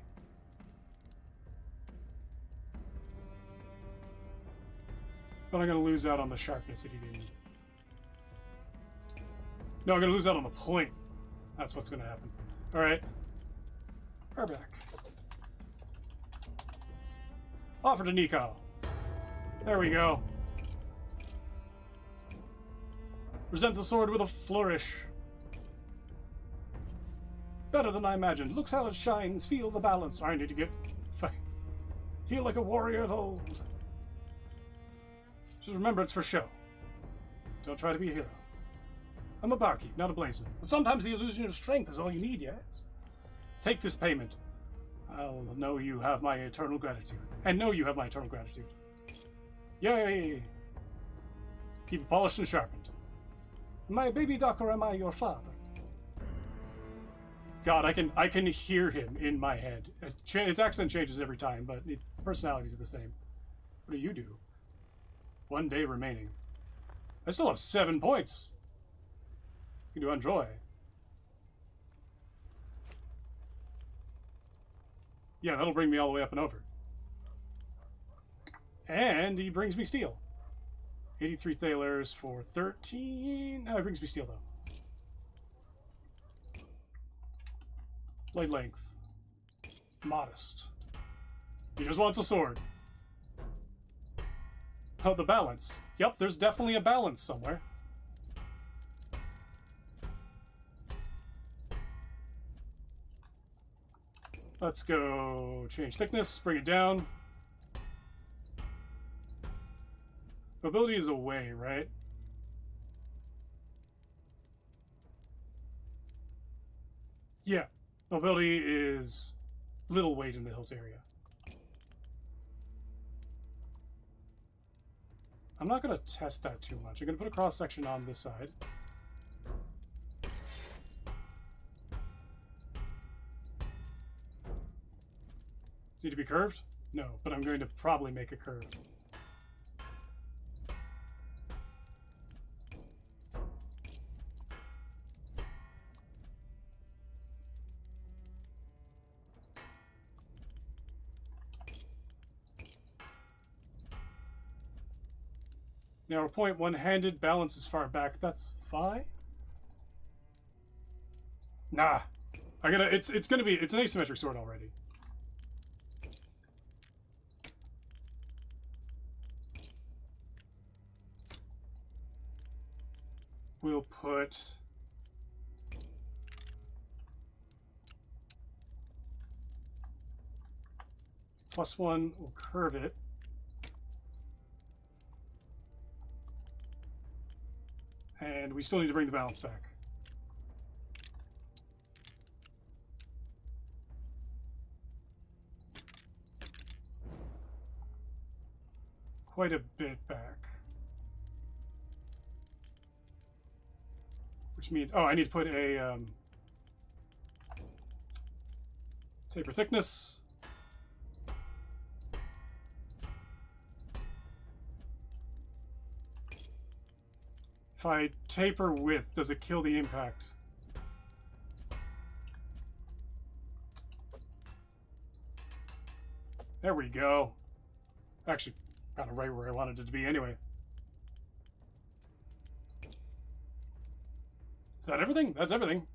But I'm going to lose out on the sharpness if he didn't. No, I'm going to lose out on the point. That's what's going to happen. Alright. We're back. Offer to Nico. There we go. Present the sword with a flourish. Better than I imagined. Look how it shines. Feel the balance. I need to get... Feel like a warrior of old. Just remember it's for show. Don't try to be a hero. I'm a barkeep, not a blazer. But sometimes the illusion of strength is all you need, yes? Take this payment. I'll know you have my eternal gratitude. And know you have my eternal gratitude. Yay! Keep it polished and sharpened. Am I a baby duck or am I your father? God, I can hear him in my head. His accent changes every time, but the personalities are the same. What do you do? 1 day remaining. I still have 7 points. You can do Enjoy. Yeah, that'll bring me all the way up and over. And he brings me steel. 83 thalers for 13. No, he brings me steel, though. Blade length. Modest. He just wants a sword. Oh, the balance. Yep, there's definitely a balance somewhere. Let's go change thickness, bring it down. Mobility is away, right? Yeah, mobility is little weight in the hilt area. I'm not going to test that too much. I'm going to put a cross section on this side. Need to be curved? No, but I'm going to probably make it curved. Narrow point, one-handed, balance is far back. That's fine. Nah. It's an asymmetric sword already. We'll put +1, we'll curve it. And we still need to bring the balance back. Quite a bit back. Which means, oh, I need to put a taper thickness. If I taper width, does it kill the impact? There we go. Actually, kind of right where I wanted it to be anyway. Is that everything? That's everything.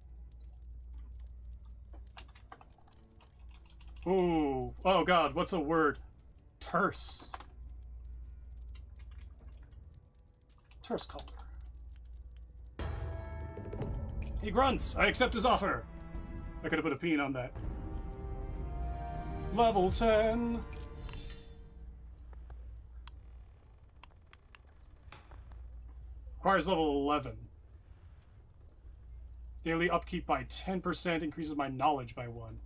Ooh. Oh god, what's a word? Terse. Terse color. He grunts. I accept his offer. I could have put a peen on that. Level 10. Requires level 11. Daily upkeep by 10%, increases my knowledge by 1.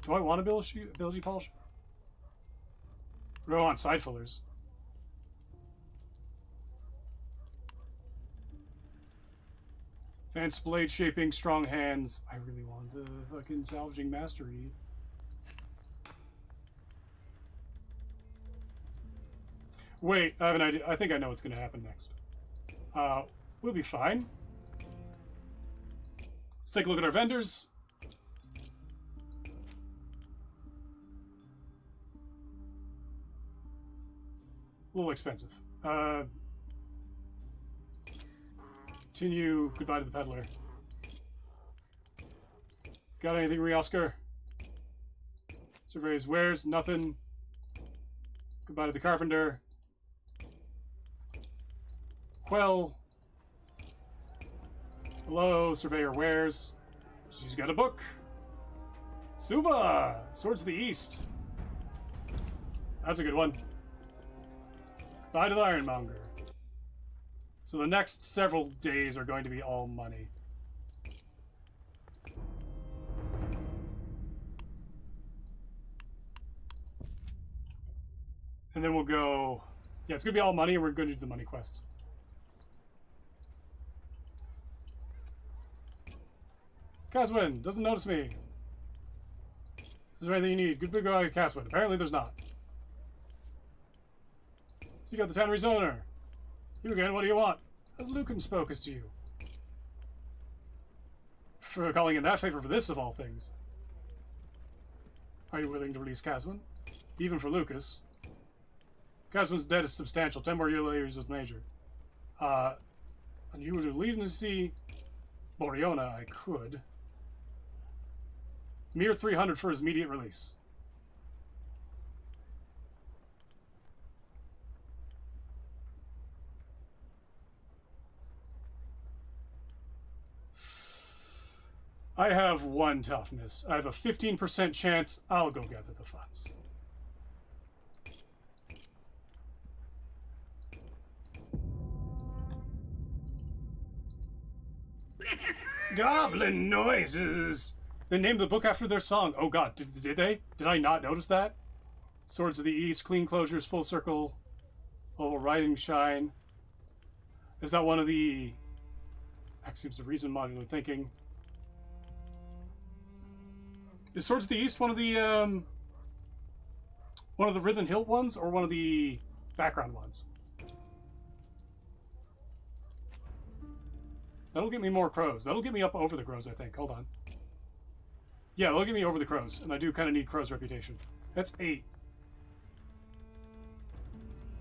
Do I want ability polish? Or do I want side fillers? Advanced blade shaping, strong hands. I really want the fucking salvaging mastery. Wait, I have an idea. I think I know what's going to happen next. We'll be fine. Let's take a look at our vendors. A little expensive. Continue. Goodbye to the peddler. Got anything, Oscar? Surveys wares. Nothing. Goodbye to the carpenter. Quell. Hello, surveyor wares. She's got a book. Suba! Swords of the East. That's a good one. Bye to the Ironmonger. So the next several days are going to be all money. And then we'll go... Yeah, it's going to be all money, and we're going to do the money quests. Caswin doesn't notice me. Is there anything you need? Good big guy, Caswin. Apparently there's not. Seek out the tannery's owner. You again, what do you want? Has Lucan spoken to you? For calling in that favor for this, of all things. Are you willing to release Caswin? Even for Lucas. Caswin's debt is substantial. 10 more years is major. And you were to leave to see Boreona, I could. Mere 300 for his immediate release. I have 1 toughness. I have a 15% chance I'll go gather the funds. Goblin noises! They named the book after their song. Oh god, did they? Did I not notice that? Swords of the East, clean closures, full circle, oval riding shine. Is that one of the axioms of reason, modular thinking? Is Swords of the East one of the Rithen Hilt ones, or one of the background ones? That'll get me more crows. That'll get me up over the crows, I think. Hold on. Yeah, that'll get me over the crows, and I do kind of need crows' reputation. That's 8.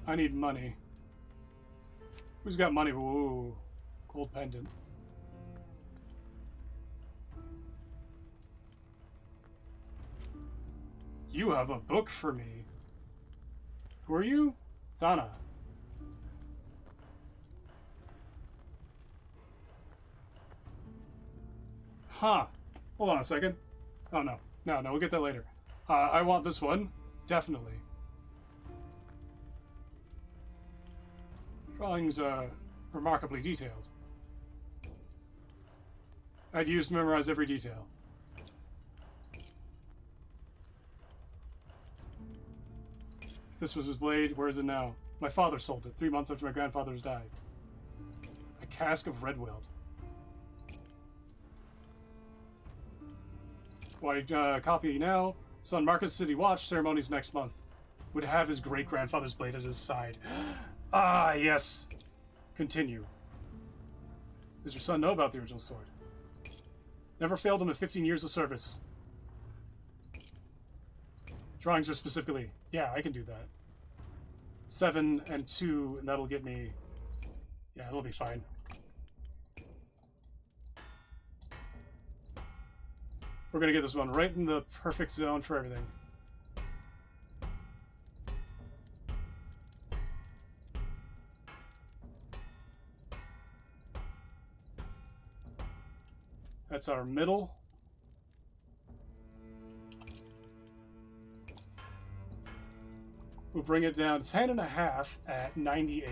I need money. Who's got money? Ooh, gold pendant. You have a book for me. Who are you? Thana. Huh. Hold on a second. Oh, no. No, we'll get that later. I want this one. Definitely. Drawings are remarkably detailed. I'd use to memorize every detail. If this was his blade, where is it now? My father sold it 3 months after my grandfather's died. A cask of red welt. Why, copy now. Son Marcus City Watch, ceremonies next month. Would have his great-grandfather's blade at his side. Ah, yes. Continue. Does your son know about the original sword? Never failed him in 15 years of service. Drawings are specifically... Yeah, I can do that. 7 and 2, and that'll get me... Yeah, it'll be fine. We're going to get this one right in the perfect zone for everything. That's our middle. We'll bring it down 10.5 at 98.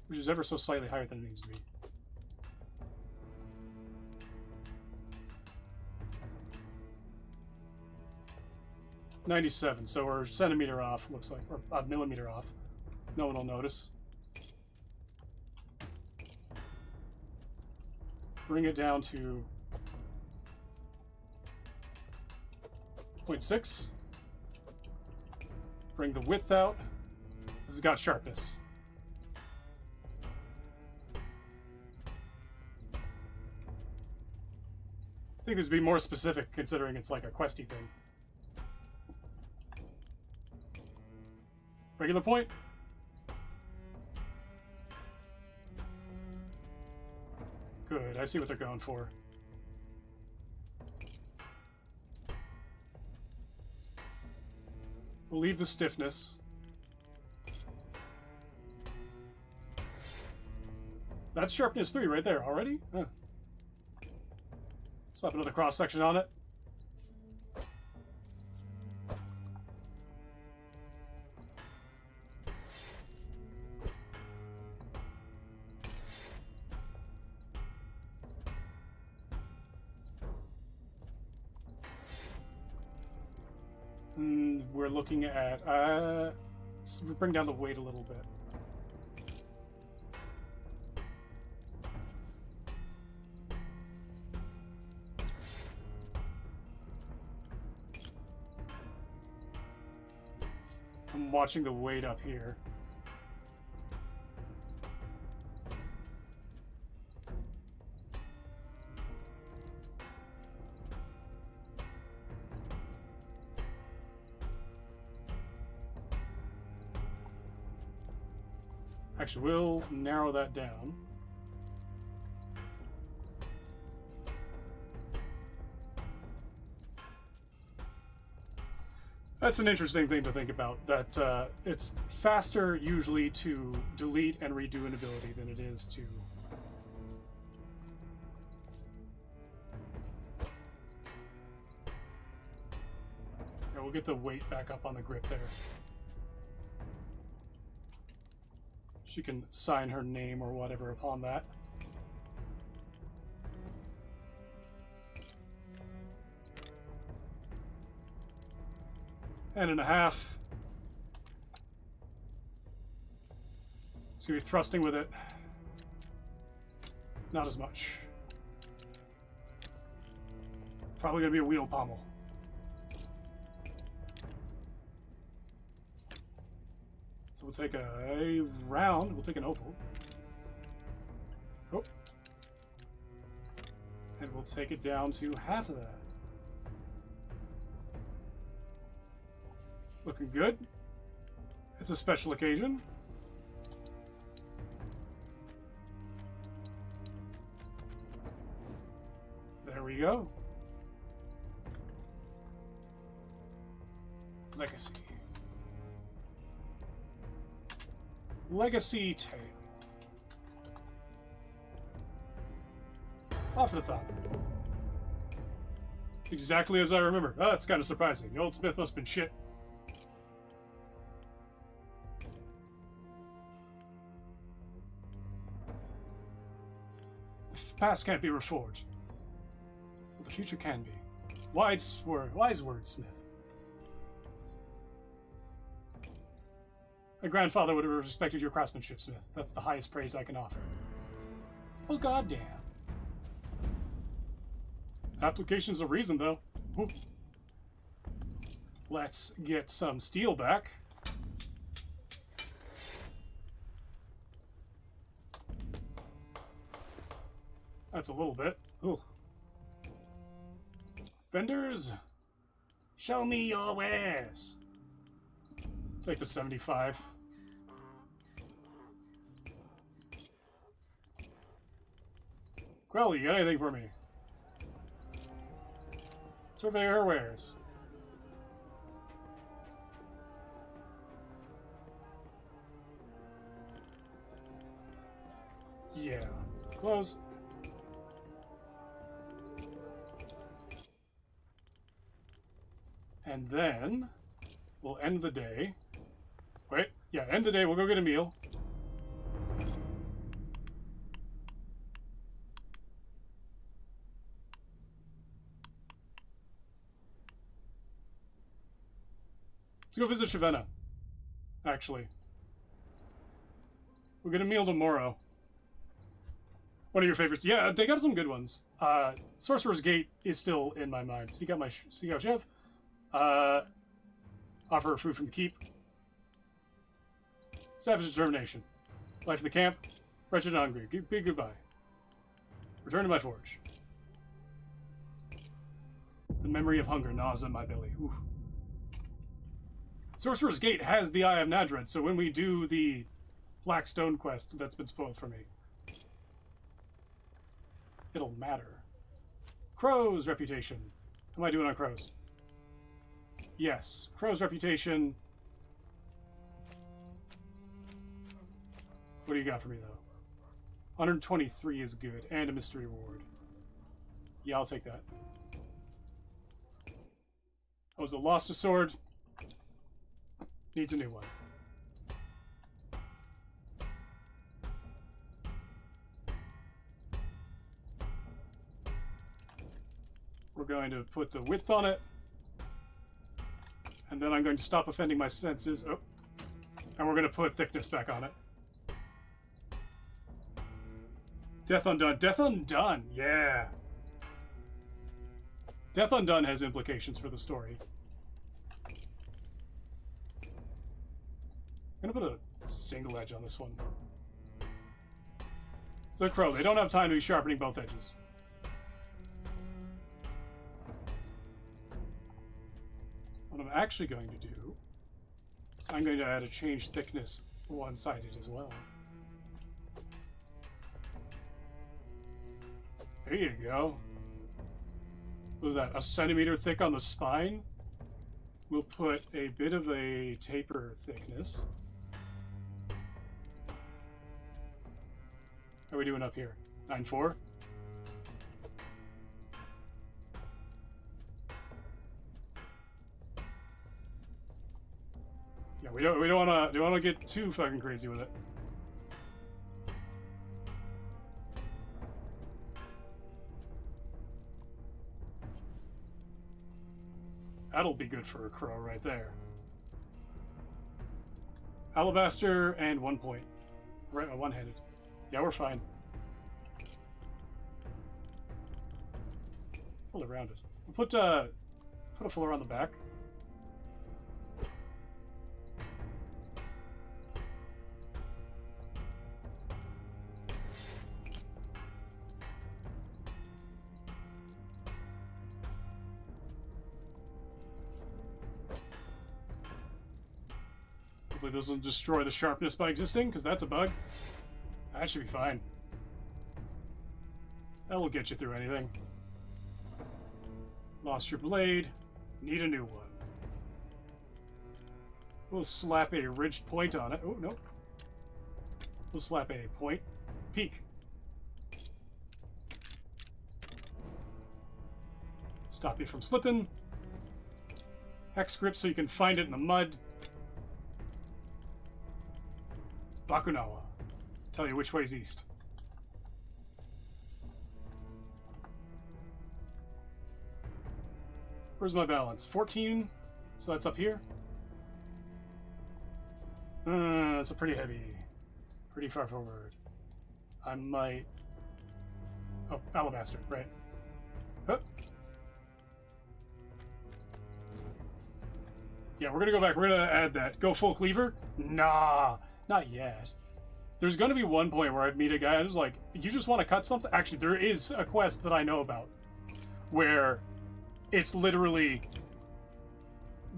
Which is ever so slightly higher than it needs to be. .97, so we're a centimeter off, looks like, or a millimeter off. No one will notice. Bring it down to 0.6. Bring the width out. This has got sharpness. I think this would be more specific considering it's like a questy thing. Regular point. Good, I see what they're going for. We'll leave the stiffness. That's sharpness 3 right there already? Huh. Slap another cross section on it. And we're looking at, let's bring down the weight a little bit. I'm watching the weight up here. Actually, we'll narrow that down. That's an interesting thing to think about, that it's faster usually to delete and redo an ability than it is to... Yeah, we'll get the weight back up on the grip there. She can sign her name or whatever upon that. And a half. It's gonna be thrusting with it. Not as much. Probably gonna be a wheel pommel. So we'll take a round, we'll take an oval. Oh. And we'll take it down to half of that. Looking good. It's a special occasion. There we go. Legacy. Legacy tail. Off to the thought. Exactly as I remember. Oh, that's kind of surprising. The old smith must have been shit. The past can't be reforged, but the future can be. Wise wordsmith. My grandfather would have respected your craftsmanship, Smith. That's the highest praise I can offer. Well, goddamn. Application's a reason, though. Whoop. Let's get some steel back. That's a little bit. Ooh. Vendors, show me your wares. Take the 75. Quelly, you got anything for me? Survey her wares. Yeah. close. And then we'll end the day. Wait, yeah, end the day. We'll go get a meal. Let's go visit Shavenna, actually. We'll get a meal tomorrow. One of your favorites. Yeah, they got some good ones. Sorcerer's Gate is still in my mind. Seek out Chef. Offer food from the keep. Savage Determination. Life in the camp. Wretched and hungry. Big goodbye. Return to my forge. The memory of hunger gnaws at my belly. Ooh. Sorcerer's Gate has the Eye of Nadred, so when we do the Black Stone quest that's been spoiled for me, it'll matter. Crow's reputation. How am I doing on crows? Yes. Crow's reputation. What do you got for me, though? 123 is good, and a mystery reward. Yeah, I'll take that. Oh, was it lost a sword? Needs a new one. We're going to put the width on it. And then I'm going to stop offending my senses. Oh. And we're going to put thickness back on it. Death Undone. Death Undone! Yeah! Death Undone has implications for the story. I'm going to put a single edge on this one. So Crow, they don't have time to be sharpening both edges. What I'm actually going to do is I'm going to add a change thickness one-sided as well. There you go. What was that? A centimeter thick on the spine? We'll put a bit of a taper thickness. How are we doing up here? 9.4? Yeah, we don't wanna get too fucking crazy with it. That'll be good for a crow right there. Alabaster and 1 point. Right, one-handed. Yeah, we're fine. Pull around it. We'll put a fuller on the back. Hopefully this doesn't destroy the sharpness by existing, because that's a bug. That should be fine. That'll get you through anything. Lost your blade. Need a new one. We'll slap a ridged point on it. Oh, no. We'll slap a point. Peak. Stop you from slipping. Hex grip so you can find it in the mud. Bakunawa. Tell you which way's east. Where's my balance? 14. So that's up here. That's a pretty heavy. Pretty far forward. I might... Oh, alabaster, right. Huh. Yeah, we're gonna go back. We're gonna add that. Go full cleaver? Nah, not yet. There's gonna be one point where I'd meet a guy who's like, you just want to cut something? Actually, there is a quest that I know about where it's literally,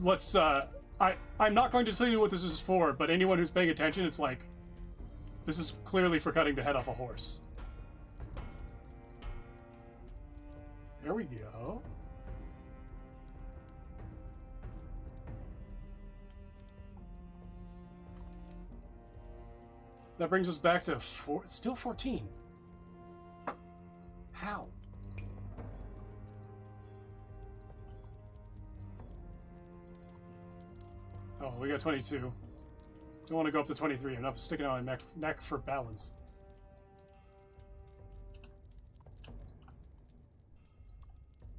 let's, I'm not going to tell you what this is for, but anyone who's paying attention, it's like, this is clearly for cutting the head off a horse. There we go. That brings us back to still 14. got 22. Don't want to go up to 23. I'm not sticking out my neck for balance.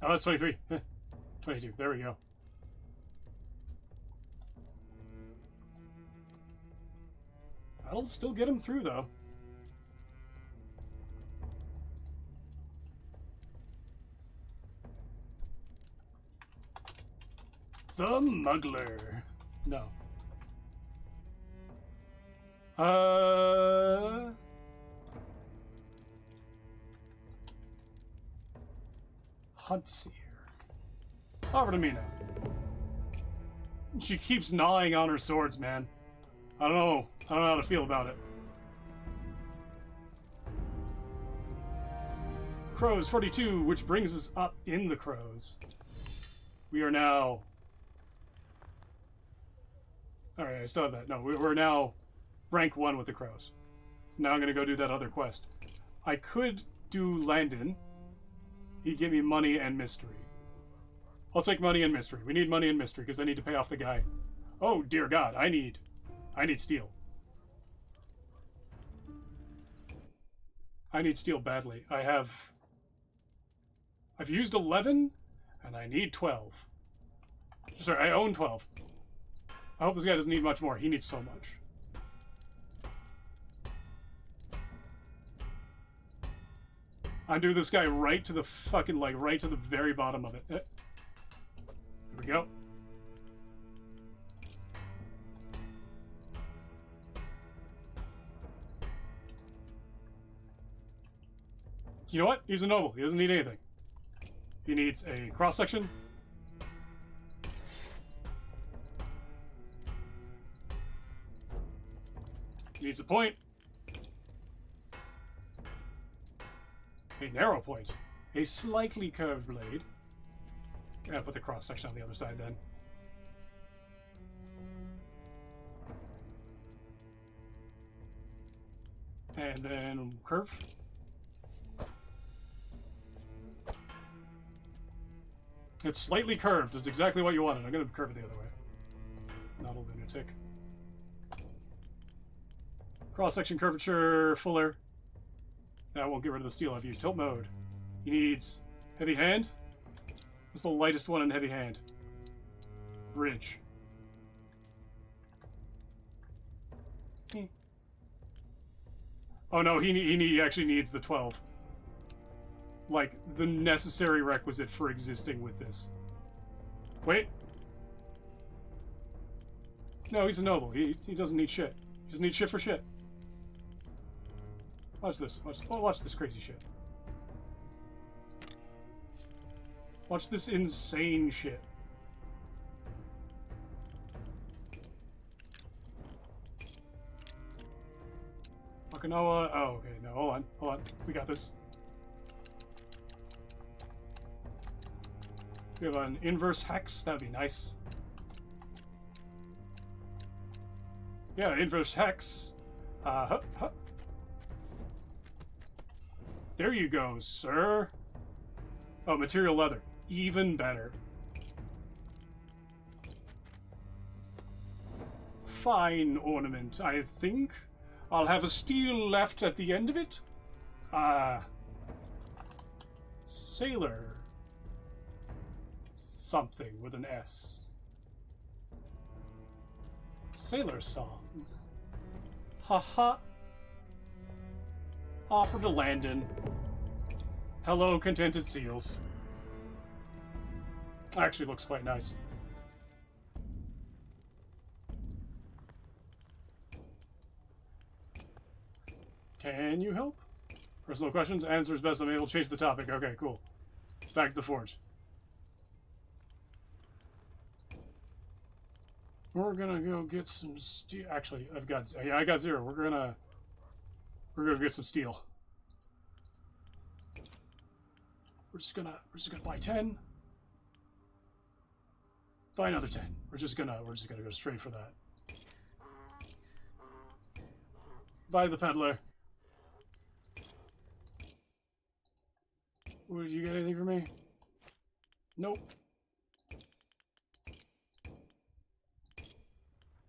Oh, that's 23. 22. There we go. That'll still get him through, though. The Muggler. No. Huntseer. Over to Mina. She keeps gnawing on her swords, man. I don't know how to feel about it. Crows 42, which brings us up in the crows. We are now... Alright, I still have that. No, we're now rank 1 with the crows. So now I'm going to go do that other quest. I could do Landon. He'd give me money and mystery. I'll take money and mystery. We need money and mystery because I need to pay off the guy. Oh, dear God. I need steel. I need steel badly. I've used 11 and I need 12. Sorry, I own 12. I hope this guy doesn't need much more. He needs so much. Undo this guy right to the fucking, like, right to the very bottom of it. There we go. You know what? He's a noble. He doesn't need anything. He needs a cross-section. He needs a point. A narrow point. A slightly curved blade. Yeah, put the cross-section on the other side then. And then curve. It's slightly curved. It's exactly what you wanted. I'm going to curve it the other way. Not a lunatic. Cross-section curvature, fuller. That won't get rid of the steel I've used. Tilt mode. He needs heavy hand. What's the lightest one in heavy hand? Bridge. Oh no, he actually needs the 12. Like, the necessary requisite for existing with this. Wait. No, he's a noble. He doesn't need shit. He doesn't need shit for shit. Watch this. Watch this crazy shit. Watch this insane shit. Okinawa. Oh, okay. No, hold on. We got this. We have an inverse hex. That'd be nice. Yeah, inverse hex. There you go, sir. Oh, material leather. Even better. Fine ornament, I think. I'll have a steel left at the end of it. Sailor. Something with an S. Sailor song. Haha. Offer to Landon. Hello, contented seals. Actually looks quite nice. Can you help? Personal questions? Answers best I'm able to change the topic. Okay, cool. Back to the forge. We're gonna go get some steel. Actually, I got 0. We're gonna get some steel. We're just gonna buy 10. Buy another 10. We're just gonna go straight for that. Buy the peddler. Would you get anything for me? Nope.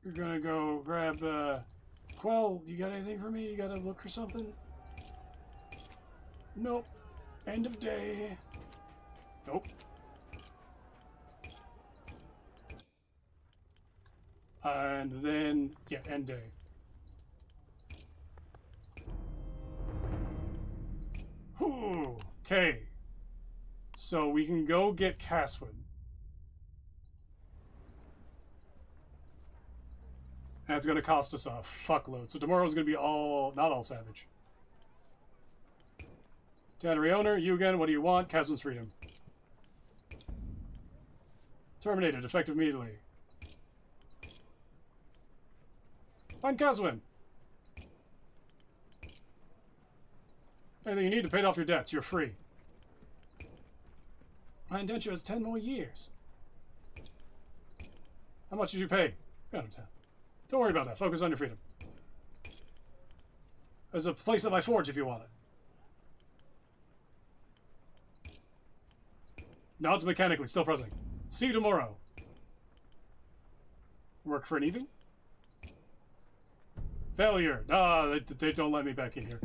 We're gonna go grab, Quell, you got anything for me? You got a look or something? Nope. End of day. Nope. And then, yeah, end day. Okay. So we can go get Caswood. And it's going to cost us a fuckload. So tomorrow's going to be all, not all savage. Tannery owner, you again, what do you want? Caswood's freedom. Terminated, effective immediately. Find Caswood. Anything you need to pay off your debts, you're free. My indenture has 10 more years. How much did you pay? Out of 10. Don't worry about that. Focus on your freedom. There's a place at my forge if you want it. Nods mechanically, still pressing. See you tomorrow. Work for an evening? Failure. Ah, they don't let me back in here.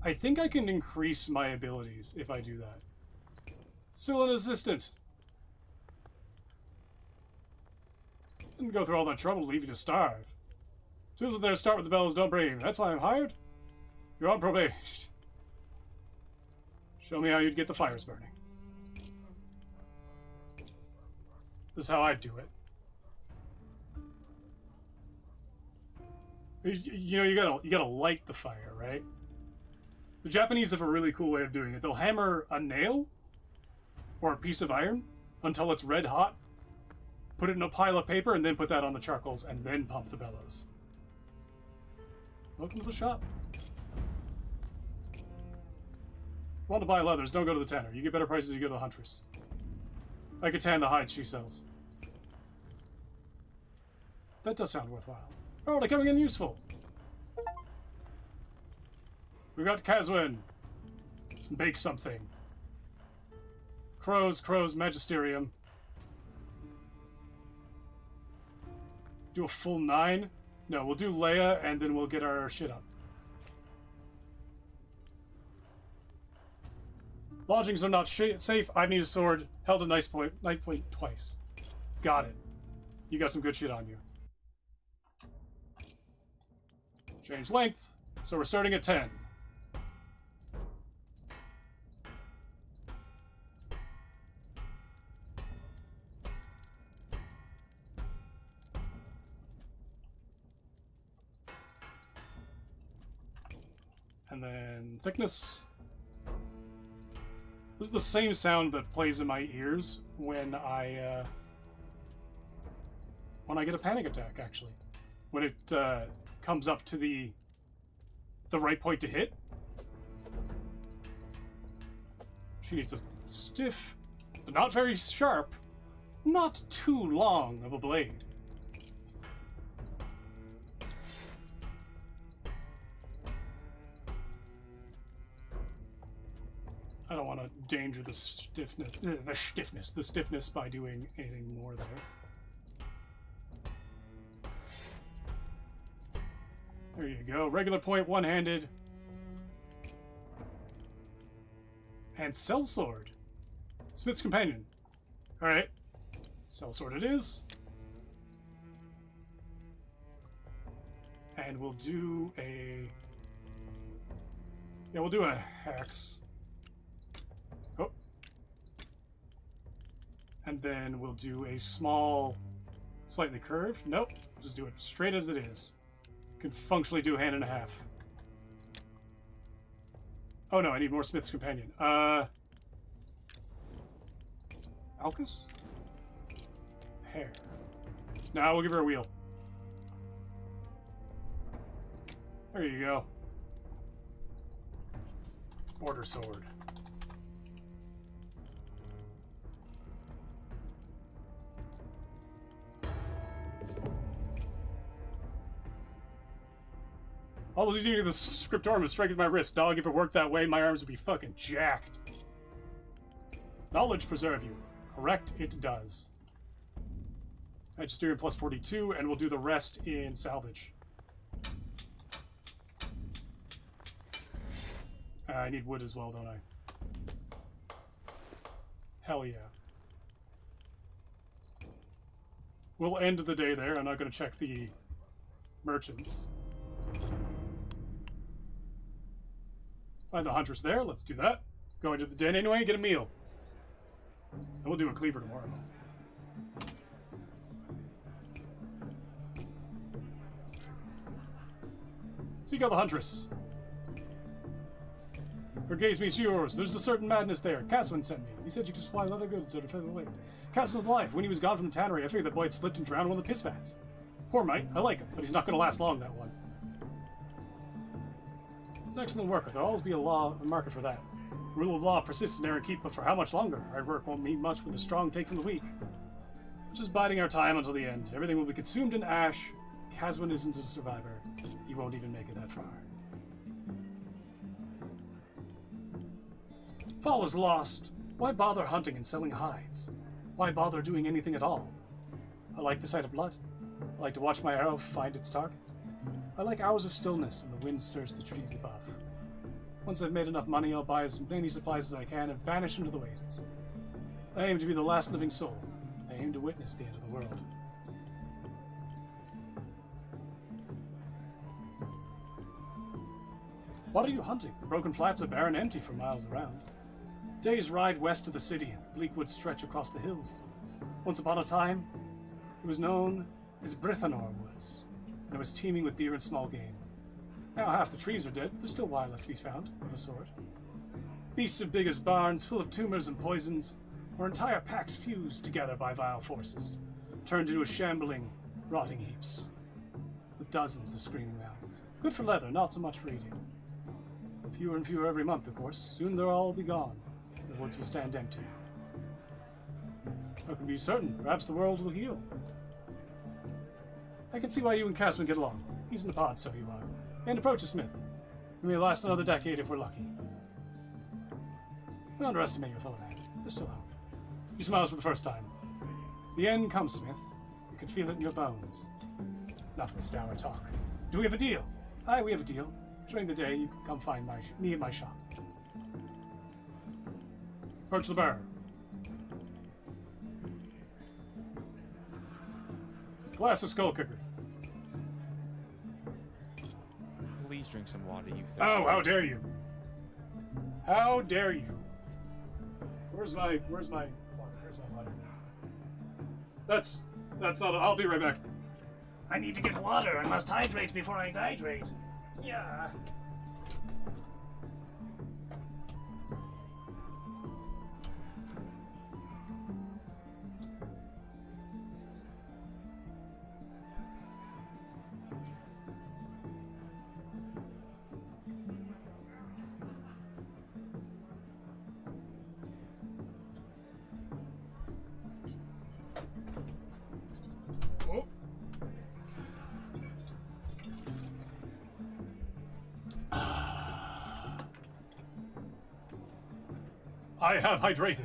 I think I can increase my abilities if I do that. Still an assistant. Didn't go through all that trouble to leave you to starve. Tools are there, start with the bellows, don't break. That's why I'm hired? You're on probation. Show me how you'd get the fires burning. This is how I'd do it. You know, you gotta light the fire, right? The Japanese have a really cool way of doing it. They'll hammer a nail or a piece of iron until it's red hot, put it in a pile of paper, and then put that on the charcoals, and then pump the bellows. Welcome to the shop. Want to buy leathers, don't go to the tanner. You get better prices if you go to the huntress. I could tan the hides she sells. That does sound worthwhile. Oh, they're coming in useful. We got Caswood. Let's make something. Crow's Magisterium. Do a full 9? No, we'll do Leia and then we'll get our shit up. Lodgings are not safe. I need a sword. Held a knife point twice. Got it. You got some good shit on you. Change length. So we're starting at 10. And then thickness. This is the same sound that plays in my ears when I get a panic attack, actually. When it comes up to the right point to hit. She needs a stiff, not very sharp, not too long of a blade. I don't want to danger the stiffness by doing anything more there. There you go. Regular point, one-handed. And sellsword. Smith's companion. Alright. Sellsword it is. And we'll do a... Yeah, we'll do a hex. Oh. And then we'll do a small, slightly curved. Nope. We'll just do it straight as it is. Could functionally do a hand and a half. Oh no, I need more Smith's companion. Alcus? Hair. Now we'll give her a wheel. There you go. Border sword. All these needing the scriptorum is strengthen my wrist. Dog, if it worked that way, my arms would be fucking jacked. Knowledge preserve you. Correct, it does. Magisterium plus 42, and we'll do the rest in salvage. I need wood as well, don't I? Hell yeah. We'll end the day there. I'm not going to check the merchants. Find the huntress there. Let's do that. Going to the den anyway, get a meal. And we'll do a cleaver tomorrow. So you got the huntress. Her gaze meets yours. There's a certain madness there. Caswin sent me. He said you could supply leather goods at a featherweight. Caswin's alive. When he was gone from the tannery, I figured that boy had slipped and drowned in one of the piss vats. Poor mite. I like him, but he's not going to last long, that one. He's an excellent worker. There'll always be a market for that. Rule of law persists in Aaron Keep, but for how much longer? Hard work won't mean much when the strong take from the weak. We're just biding our time until the end. Everything will be consumed in ash. Caswin isn't a survivor. He won't even make it that far. Fall is lost. Why bother hunting and selling hides? Why bother doing anything at all? I like the sight of blood. I like to watch my arrow find its target. I like hours of stillness and the wind stirs the trees above. Once I've made enough money, I'll buy as many supplies as I can and vanish into the wastes. I aim to be the last living soul. I aim to witness the end of the world. What are you hunting? The broken flats are bare and empty for miles around. Days ride west of the city, and the bleak woods stretch across the hills. Once upon a time, it was known as Brithanor Woods, and it was teeming with deer and small game. Now half the trees are dead, but there's still wildlife to be found, of a sort. Beasts as big as barns, full of tumors and poisons, or entire packs fused together by vile forces, turned into shambling, rotting heaps, with dozens of screaming mouths. Good for leather, not so much for eating. Fewer and fewer every month, of course. Soon they'll all be gone. The woods will stand empty. I can be certain. Perhaps the world will heal. I can see why you and Casman get along. He's in the pod, so you are. And approach a smith. We may last another decade if we're lucky. Don't underestimate your fellow man. There's still hope. He smiles for the first time. The end comes, Smith. You can feel it in your bones. Enough of this dour talk. Do we have a deal? Aye, we have a deal. During the day, you can come find me at my shop. Approach the bar. Glass of skull kicker. Please drink some water, you thirsty. Oh, how dare you! How dare you! Where's my water? Where's my water? That's not. I'll be right back. I need to get water. I must hydrate before I dehydrate. Yeah. Oh. I have hydrated.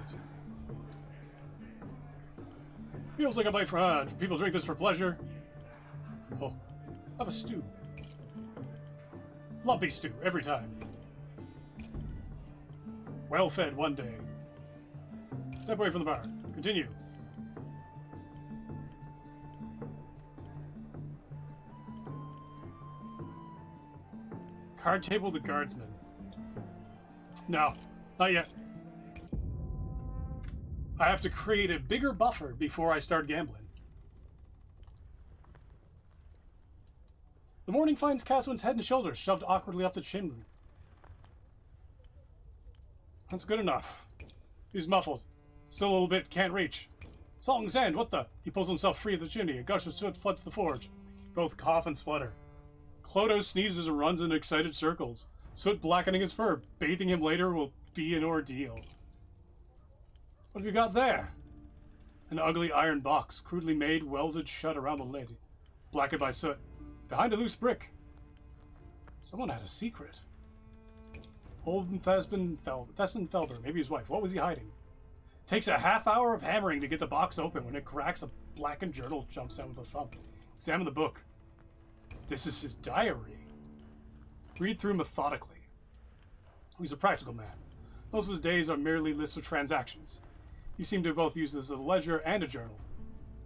Feels like a bite for hand. People drink this for pleasure. Oh, have a stew. Lumpy stew, every time. Well fed one day. Step away from the bar. Continue. Card table the guardsman. No, not yet. I have to create a bigger buffer before I start gambling. The morning finds Caswin's head and shoulders shoved awkwardly up the chimney. That's good enough. He's muffled. Still a little bit, can't reach. Song's end, what the? He pulls himself free of the chimney. A gush of soot floods the forge. Both cough and splutter. Clodo sneezes and runs in excited circles. Soot blackening his fur. Bathing him later will be an ordeal. What have you got there? An ugly iron box, crudely made, welded shut around the lid. Blackened by soot. Behind a loose brick. Someone had a secret. Old Thesson Felber, maybe his wife. What was he hiding? Takes a half hour of hammering to get the box open. When it cracks, a blackened journal jumps out with a thump. Examine the book. This is his diary. Read through methodically. He's a practical man. Most of his days are merely lists of transactions. He seemed to both use this as a ledger and a journal.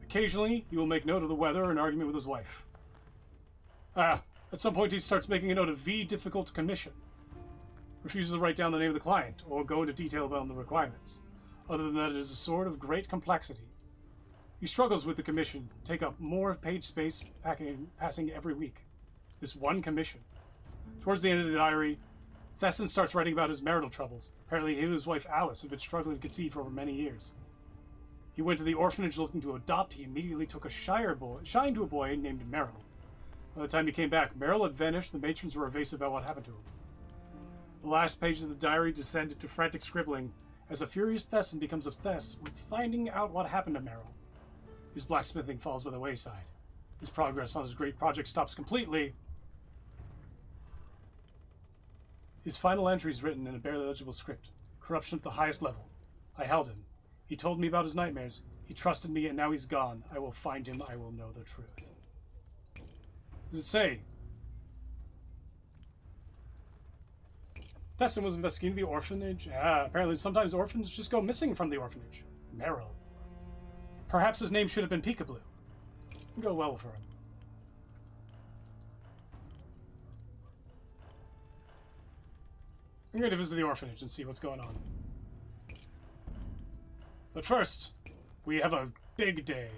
Occasionally, he will make note of the weather or an argument with his wife. At some point he starts making a note of V difficult commission. Refuses to write down the name of the client or go into detail about the requirements. Other than that, it is a sword of great complexity. He struggles with the commission, take up more page space passing every week. This one commission. Towards the end of the diary, Thesson starts writing about his marital troubles. Apparently he and his wife Alice have been struggling to conceive for over many years. He went to the orphanage looking to adopt. He immediately took a shine to a boy named Merrill. By the time he came back, Merrill had vanished. The matrons were evasive about what happened to him. The last pages of the diary descend into frantic scribbling as a furious Thesson becomes obsessed with finding out what happened to Merrill. His blacksmithing falls by the wayside. His progress on his great project stops completely. His final entry is written in a barely legible script. Corruption at the highest level. I held him. He told me about his nightmares. He trusted me, and now he's gone. I will find him. I will know the truth. Does it say? Thesson was investigating the orphanage. Apparently sometimes orphans just go missing from the orphanage. Merrill. Perhaps his name should have been Peekaboo. Go well for him. I'm going to visit the orphanage and see what's going on. But first, we have a big day.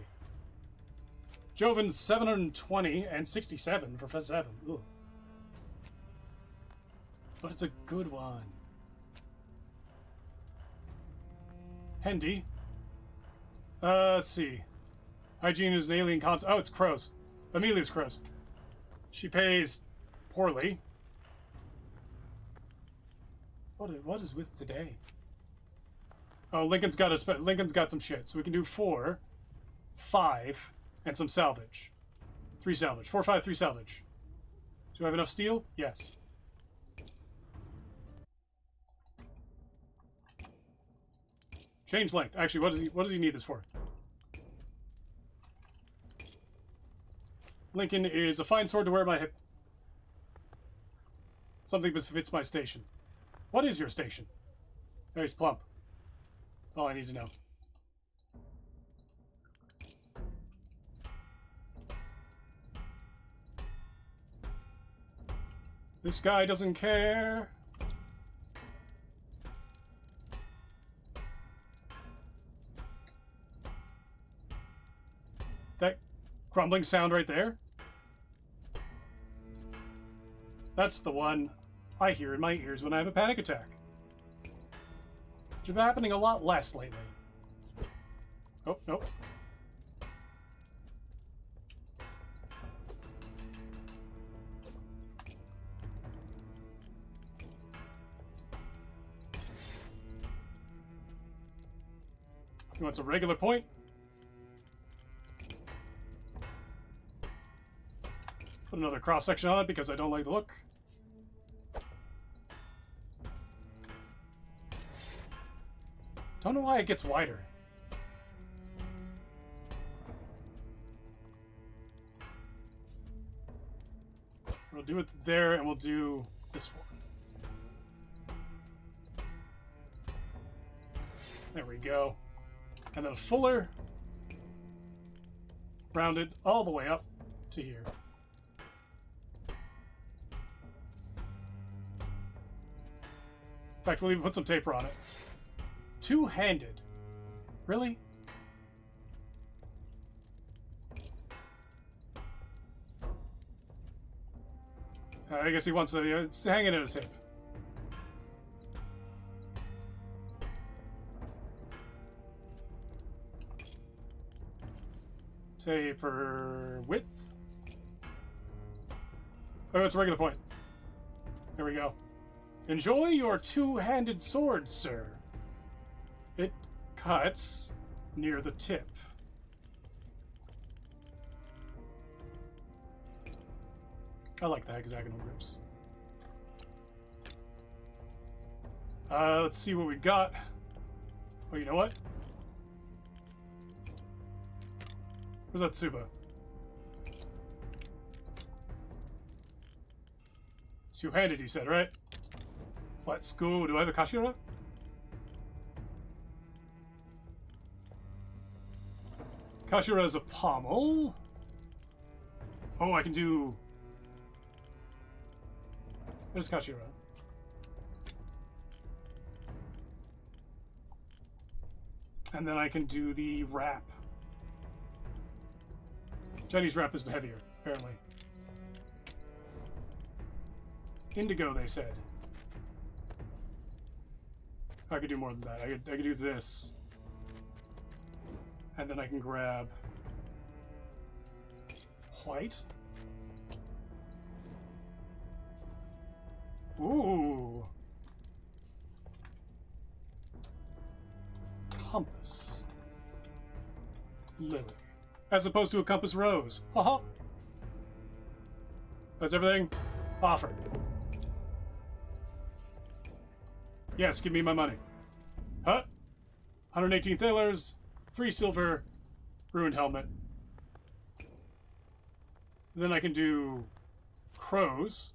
Joven's 720 and 67 for 7. Ooh. But it's a good one. Hendy. Let's see. Hygiene is an alien concept. Oh, it's crows. Amelia's crows. She pays poorly. What is with today? Oh, Lincoln's got some shit. So we can do 4, 5, and some salvage. 3 salvage. 4, 5, 3 salvage. Do I have enough steel? Yes. Change length. Actually, what does he need this for? Lincoln is a fine sword to wear at my hip. Something that fits my station. What is your station? Oh, he's plump. All I need to know. This guy doesn't care. That crumbling sound right there? That's the one I hear in my ears when I have a panic attack. Which has been happening a lot less lately. Oh, nope. He wants a regular point. Put another cross section on it because I don't like the look. Don't know why it gets wider. We'll do it there, and we'll do this one. There we go. And then a fuller, rounded all the way up to here. In fact, we'll even put some taper on it. Two-handed. Really? I guess he wants to... it's hanging at his hip. Taper width. Oh, it's a regular point. There we go. Enjoy your two-handed sword, sir. It cuts near the tip. I like the hexagonal grips. Let's see what we got. Oh, you know what? Where's that Tsuba? It's two-handed, he said, right? Let's go. Do I have a Kashira? Kashira is a pommel. Oh, I can do... There's Kashira. And then I can do the wrap. Chinese wrap is heavier, apparently. Indigo, they said. I could do more than that. I could do this. And then I can grab white. Ooh. Compass. Lily. As opposed to a compass rose. Haha. That's everything? Offered. Yes, give me my money. Huh? 118 thalers, 3 silver, ruined helmet. Then I can do crows.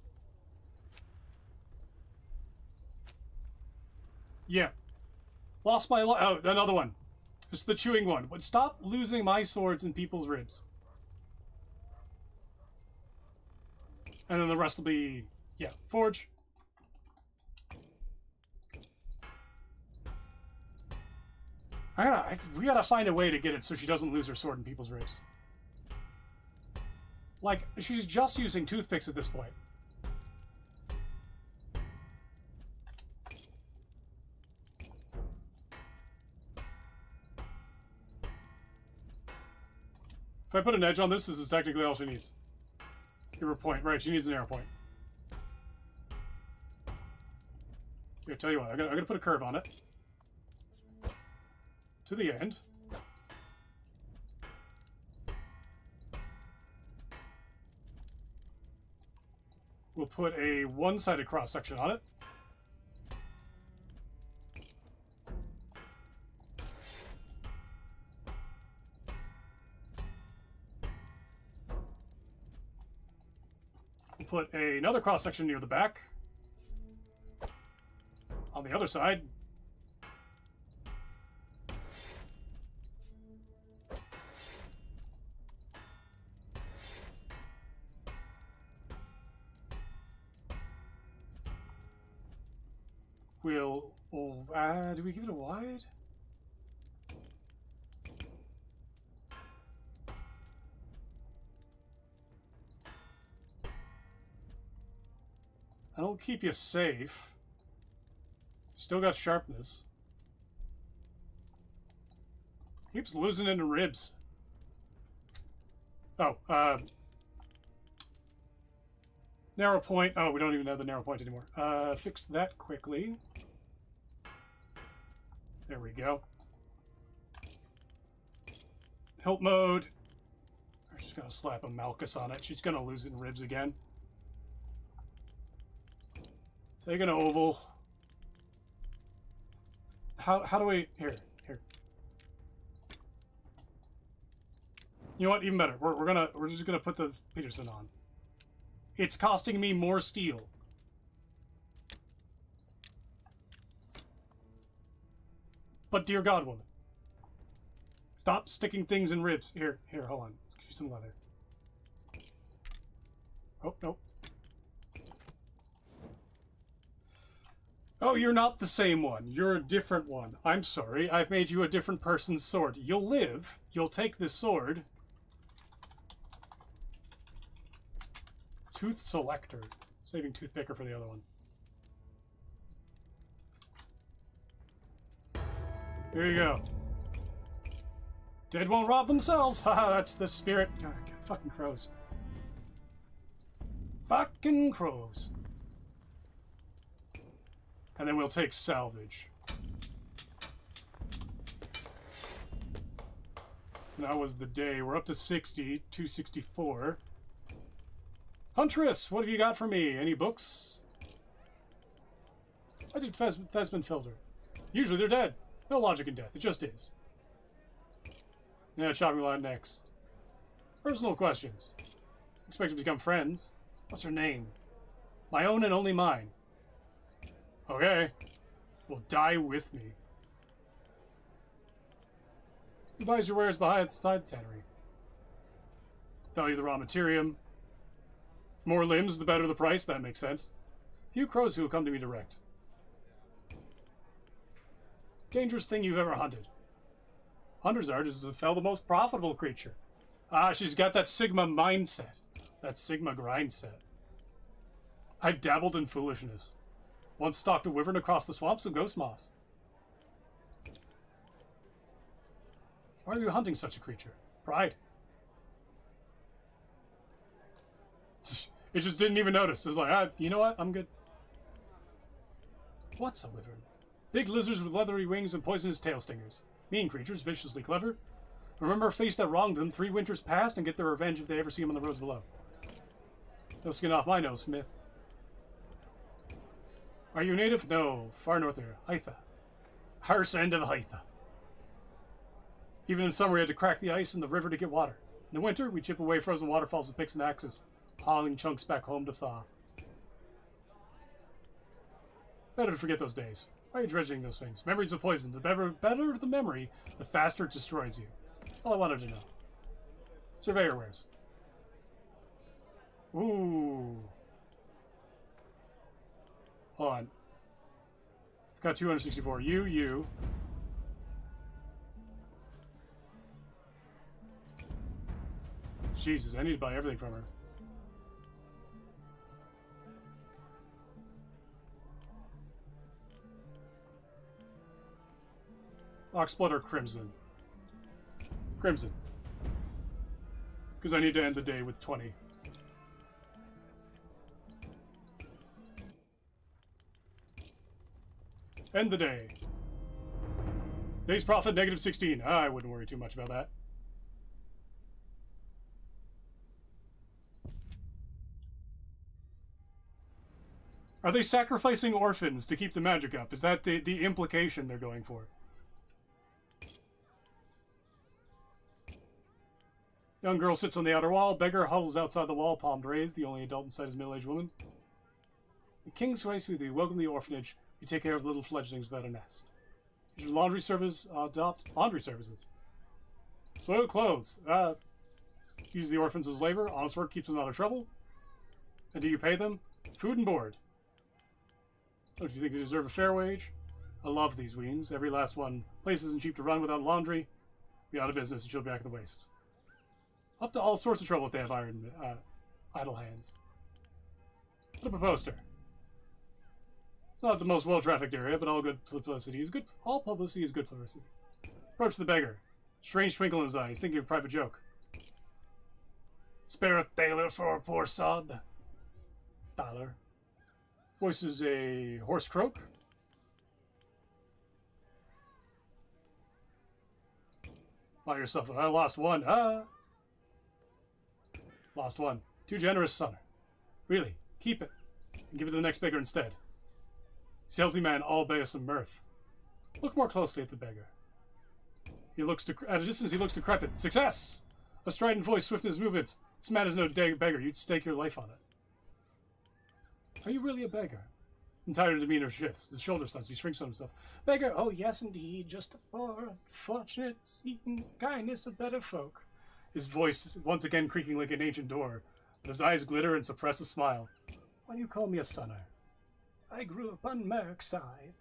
Yeah. Lost my... Oh, another one. It's the chewing one. But stop losing my swords in people's ribs. And then the rest will be... Yeah, forge. We gotta find a way to get it so she doesn't lose her sword in people's ribs. Like, she's just using toothpicks at this point. If I put an edge on this is technically all she needs. Give her a point. Right, she needs an arrow point. Here, tell you what, I'm gonna put a curve on it. To the end. We'll put a one-sided cross-section on it. We'll put another cross-section near the back. On the other side. Do we give it a wide? That'll keep you safe. Still got sharpness. Keeps losing into ribs. Oh, narrow point. Oh, we don't even have the narrow point anymore. Fix that quickly. There we go. Hilt mode. I'm just gonna slap a Malchus on it. She's gonna lose in ribs again. Take an oval. How do we... Here. You know what? Even better. We're just gonna put the Peterson on. It's costing me more steel. But dear God, woman. Stop sticking things in ribs. Here, hold on. Let's give you some leather. Oh, no. Oh, you're not the same one. You're a different one. I'm sorry. I've made you a different person's sword. You'll live. You'll take this sword. Tooth selector. Saving toothpicker for the other one. Here you go. Dead won't rob themselves. Haha, that's the spirit. God, fucking crows. Fucking crows. And then we'll take salvage. That was the day. We're up to 60, 264. Huntress, what have you got for me? Any books? I do Thesmond Filter. Usually they're dead. No logic in death. It just is. Yeah, chopping line next. Personal questions. Expect to become friends. What's her name? My own and only mine. Okay. Will die with me. Who buys your wares behind the tannery? Value the raw materium. More limbs, the better the price. That makes sense. Few crows who will come to me direct. Dangerous thing you've ever hunted. Hunter's art is to fell the most profitable creature. Ah, she's got that Sigma mindset. That Sigma grind set. I've dabbled in foolishness. Once stalked a wyvern across the swamps of ghost moss. Why are you hunting such a creature? Pride. It just didn't even notice. It's like, ah, you know what? I'm good. What's a wyvern? Big lizards with leathery wings and poisonous tail stingers. Mean creatures, viciously clever. Remember a face that wronged them 3 winters past and get their revenge if they ever see them on the roads below. No skin off my nose, Smith. Are you native? No. Far north here. Hytha. Harsh end of Hytha. Even in summer we had to crack the ice in the river to get water. In the winter, we chip away frozen waterfalls with picks and axes, hauling chunks back home to thaw. Better to forget those days. Why are you dredging those things? Memories of poison. The better the memory, the faster it destroys you. All I wanted to know. Surveyor wares. Ooh. Hold on. I've got 264. You. Jesus, I need to buy everything from her. Oxblood or Crimson? Crimson. Because I need to end the day with 20. End the day. Day's profit, negative 16. I wouldn't worry too much about that. Are they sacrificing orphans to keep the magic up? Is that the implication they're going for? Young girl sits on the outer wall. Beggar huddles outside the wall, palm raised. The only adult in sight is middle-aged woman. The king's grace with you. Welcome to the orphanage. You take care of little fledglings without a nest. Your laundry service, adopt laundry services. Soiled clothes. Use the orphans as labor. Honest work keeps them out of trouble. And do you pay them? Food and board. Don't you think they deserve a fair wage? I love these weans. Every last one. Place isn't cheap to run without laundry. Be out of business and she'll be back at the waist. Up to all sorts of trouble if they have idle hands. Put up a poster. It's not the most well-trafficked area, but all good publicity is good. All publicity is good publicity. Approach the beggar. Strange twinkle in his eyes, thinking of a private joke. Spare a thaler for a poor sod. Dollar. Voices a hoarse croak. Buy yourself I lost one. Lost one. Too generous, son. Really, keep it. And give it to the next beggar instead. He's a healthy man, all bay some mirth. Look more closely at the beggar. He looks at a distance, he looks decrepit. Success! A strident voice, swift in his movements. This man is no beggar. You'd stake your life on it. Are you really a beggar? Entire demeanor shifts. His shoulder sluts. He shrinks on himself. Beggar, oh yes indeed. Just a poor, unfortunate, seeking kindness of better folk. His voice once again creaking like an ancient door, but his eyes glitter and suppress a smile. Why do you call me a sonner? I grew up on Merkside.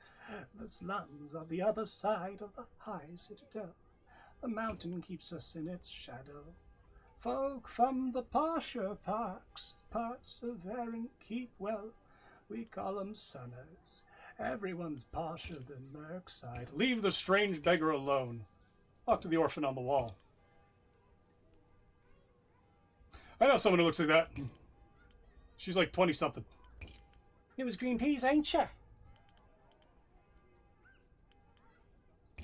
The slums are the other side of the high citadel. The mountain keeps us in its shadow. Folk from the posher parts of Erin keep well. We call 'em sonners. Everyone's posher than Merkside. Leave the strange beggar alone. Talk to the orphan on the wall. I know someone who looks like that. She's like 20-something. It was green peas, ain't ya?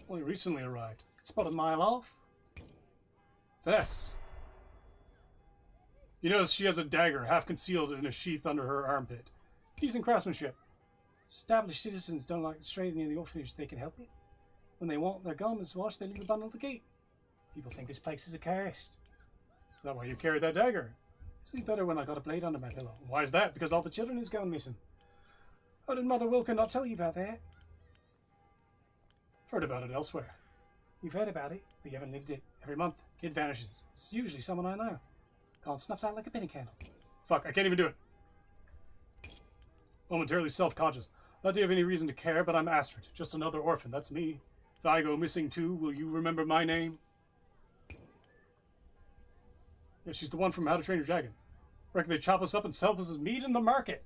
Only recently arrived. It's about a mile off. Fess. You notice she has a dagger half concealed in a sheath under her armpit. Decent craftsmanship. Established citizens don't like to stray near the orphanage. They can help you. When they want their garments washed, they leave a bundle at the gate. People think this place is accursed. Is that why you carried that dagger? I sleep better when I got a blade under my pillow. Why is that? Because all the children is gone missing. How did Mother Wilkin not tell you about that? I've heard about it elsewhere. You've heard about it, but you haven't lived it. Every month, kid vanishes. It's usually someone I know. Gone snuffed out like a penny candle. Fuck, I can't even do it. Momentarily self-conscious. Not that you have any reason to care, but I'm Astrid. Just another orphan, that's me. If I go missing too, will you remember my name? Yeah, she's the one from How to Train Your Dragon. Reckon they chop us up and sell us as meat in the market.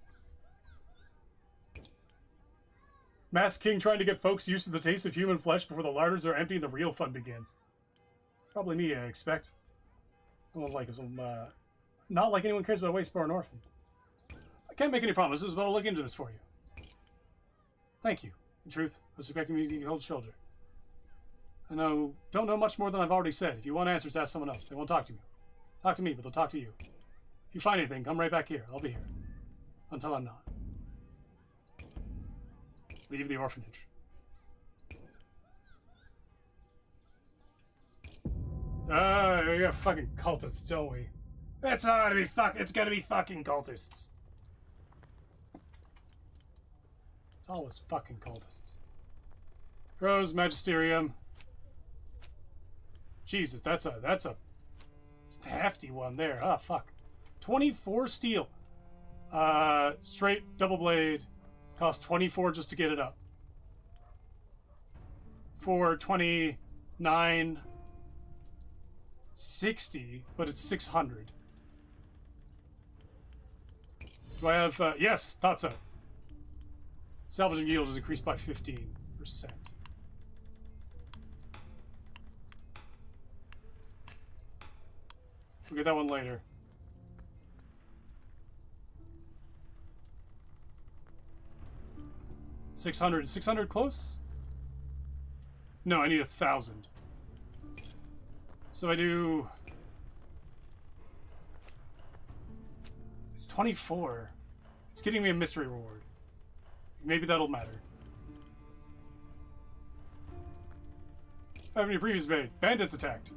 Masked King trying to get folks used to the taste of human flesh before the larders are empty and the real fun begins. Probably me, I expect. I don't like some, not like anyone cares about a waste for an orphan. I can't make any promises, but I'll look into this for you. Thank you. In truth, I was expecting me to hold shoulder. I don't know much more than I've already said. If you want answers, ask someone else. They won't talk to me. Talk to me, but they'll talk to you. If you find anything, come right back here. I'll be here. Until I'm not. Leave the orphanage. We got fucking cultists, don't we? It's gotta be fucking cultists. It's always fucking cultists. Crows, Magisterium. Jesus, that's a hefty one there. Ah, fuck. 24 steel. Straight double blade. Cost 24 just to get it up. For 29.60, but it's 600. Do I have? Yes, thought so. Salvaging yield is increased by 15%. We'll get that one later. $600. 600 close? No, I need 1,000. So I do... It's 24. It's getting me a mystery reward. Maybe that'll matter. Having your previous bait. Bandits attacked.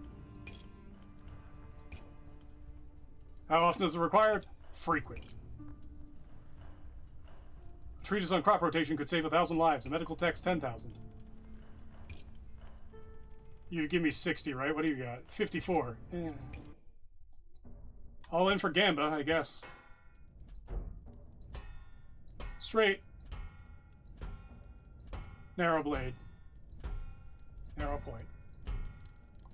How often is it required? Frequent. A treatise on crop rotation could save 1,000 lives. A medical text, 10,000. You give me 60, right? What do you got? 54. Yeah. All in for Gamba, I guess. Straight. Narrow blade. Narrow point.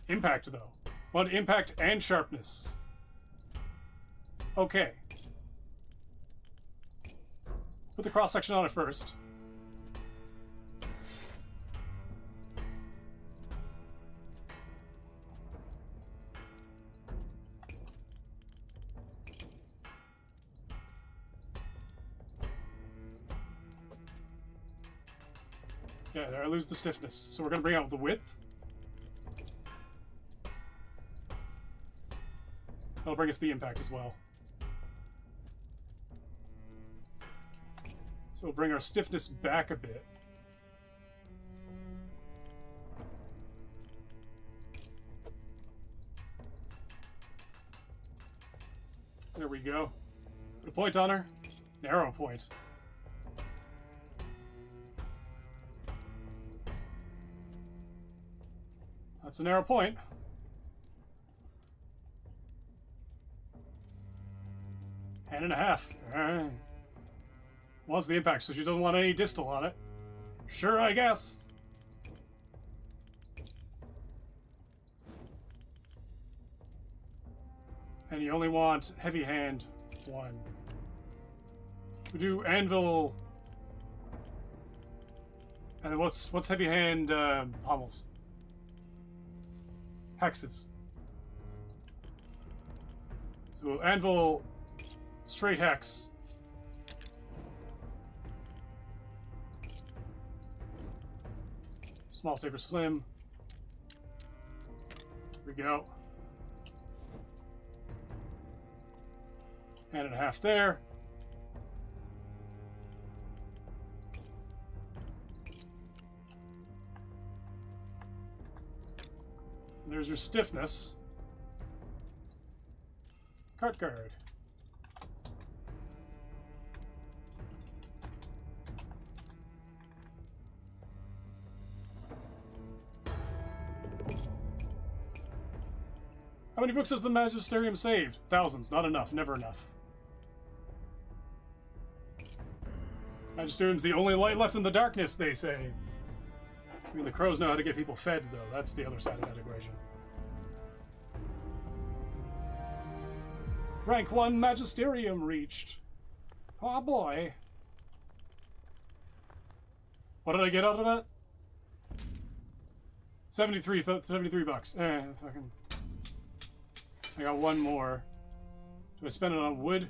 Impact, though. Want impact and sharpness. Okay. Put the cross-section on it first. Yeah, there I lose the stiffness. So we're going to bring out the width. That'll bring us the impact as well. So we'll bring our stiffness back a bit. There we go. Put a point on her. Narrow point. That's a narrow point. Hand and a half. Alright. Wants the impact, so she doesn't want any distal on it. Sure, I guess. And you only want heavy hand 1. We do anvil. And what's heavy hand pommels? Hexes. So anvil, straight hex. Small taper slim. Here we go. Hand and a half there. There's your stiffness. Cart guard. How many books has the Magisterium saved? Thousands. Not enough. Never enough. Magisterium's the only light left in the darkness, they say. I mean, the crows know how to get people fed, though. That's the other side of that equation. Rank 1 Magisterium reached. Oh boy. What did I get out of that? 73 bucks. Fucking. I got one more. Do I spend it on wood?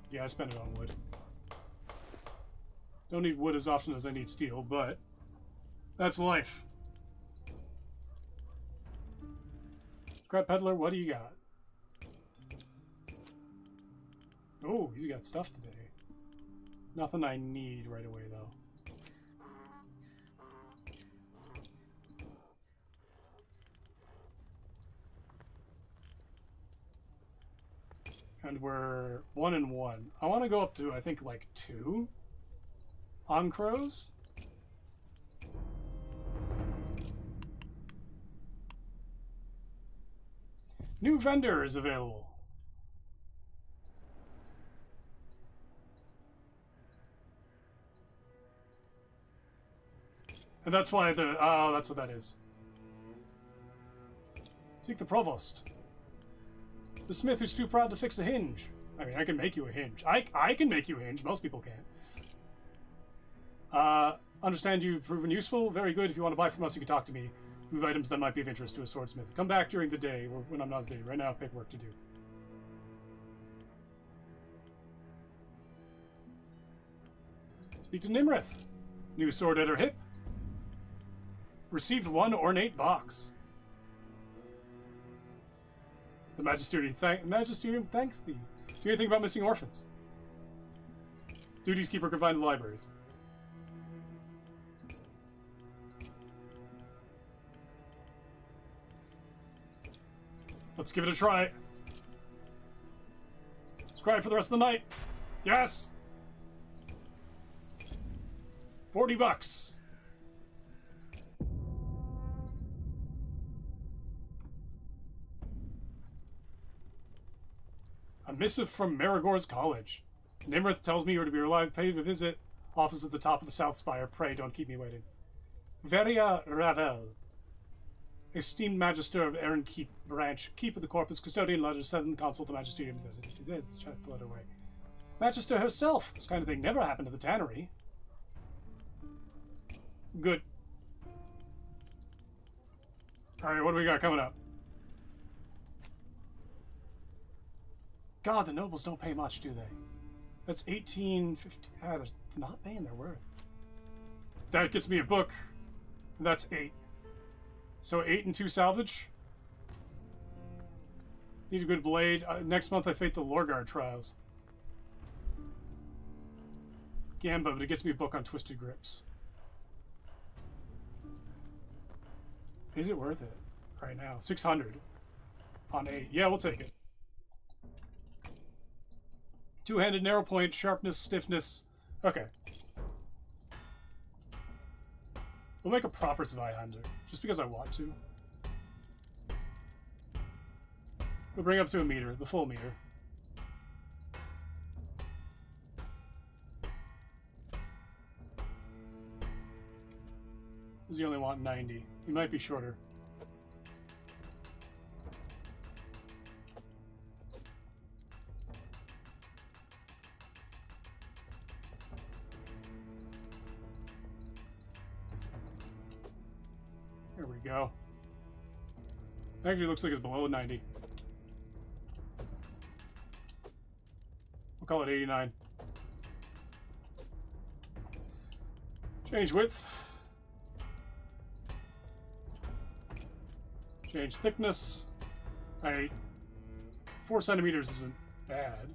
Yeah, I spend it on wood. Don't need wood as often as I need steel, but that's life. Scrap peddler, what do you got? Oh, he's got stuff today. Nothing I need right away, though. And we're 1 and 1. I want to go up to, I think, like 2 on crows. New vendor is available. And that's why the... Oh, that's what that is. Seek the provost. The smith who's too proud to fix a hinge. I mean, I can make you a hinge. I can make you a hinge. Most people can't. Understand you've proven useful. Very good. If you want to buy from us, you can talk to me. Move items that might be of interest to a swordsmith. Come back during the day or when I'm not busy. Right now, I have paperwork to do. Speak to Nimrith. New sword at her hip. Received 1 ornate box. The Magisterium thanks thee. Do anything about missing orphans? Duties keeper confined to libraries. Let's give it a try. Scribe for the rest of the night. Yes! 40 bucks. A missive from Marigor's College. Nimrith tells me you are to be relied paid to visit. Office at the top of the South Spire. Pray, don't keep me waiting. Veria Ravel. Esteemed Magister of Erin Keep Branch. Keep of the Corpus. Custodian letter. Send the consul to Magisterium. Check the letter away. Magister herself. This kind of thing never happened to the tannery. Good. Alright, what do we got coming up? God, the nobles don't pay much, do they? That's 1850. Ah, they're not paying their worth. That gets me a book. And that's 8. So 8 and 2 salvage. Need a good blade. Next month I fight the Lorgard trials. Gamba, but it gets me a book on twisted grips. Is it worth it right now? 600 on 8. Yeah, we'll take it. Two-handed, narrow point, sharpness, stiffness. Okay. We'll make a proper Zweihander, just because I want to. We'll bring up to a meter, the full meter. Does he only want 90? He might be shorter. There we go. Actually, looks like it's below 90. We'll call it 89. Change width. Change thickness. 4 centimeters isn't bad.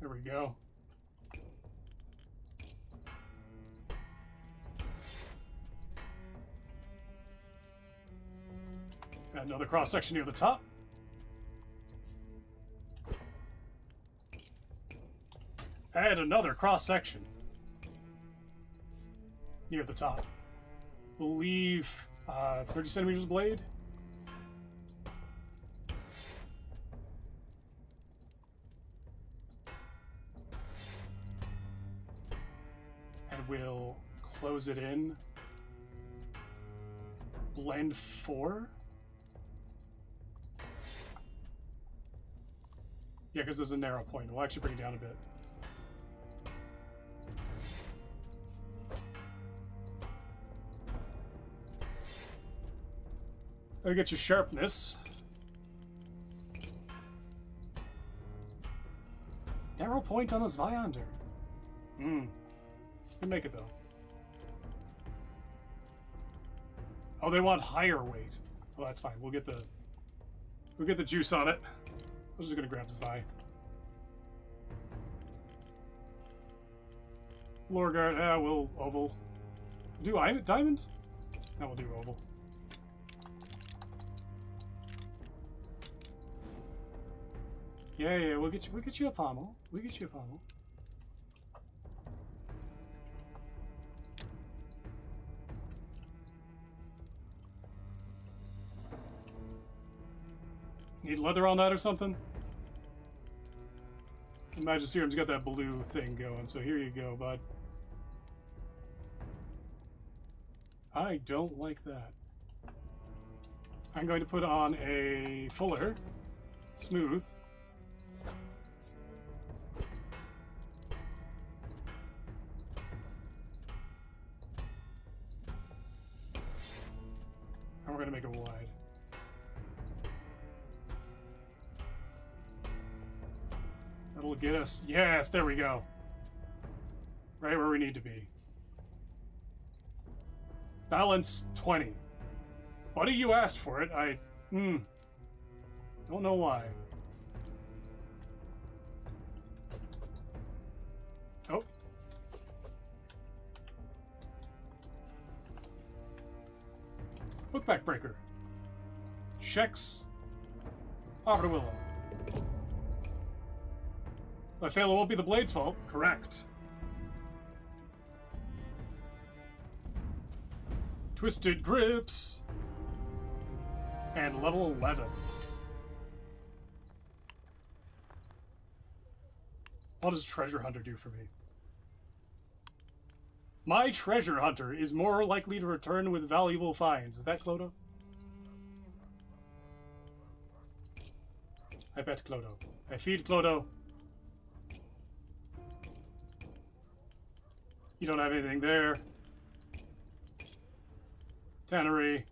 There we go. Add another cross section near the top. Add another cross section near the top. We'll leave 30 centimeters of blade. And we'll close it in. Blend 4. Yeah, because there's a narrow point. We'll actually bring it down a bit. I'll get your sharpness. Narrow point on a Zweihander. Can make it though. Oh, they want higher weight. Well, that's fine. We'll get the juice on it. I'm just gonna grab Zwei. Lorgard, we'll oval. Do diamond? No, we'll do oval. Yeah, we'll get you a pommel. We'll get you a pommel. Need leather on that or something? The Magisterium's got that blue thing going, so here you go, bud. I don't like that. I'm going to put on a fuller, smooth. And we're going to make it wide. That'll get us. Yes, there we go. Right where we need to be. Balance 20. Buddy, you asked for it. I don't know why. Oh. Hookback breaker. Checks. Offer to Willow. If I fail, it won't be the blade's fault. Correct. Twisted grips. And level 11. What does Treasure Hunter do for me? My Treasure Hunter is more likely to return with valuable finds. Is that Clodo? I bet Clodo. I feed Clodo. You don't have anything there. Tannery.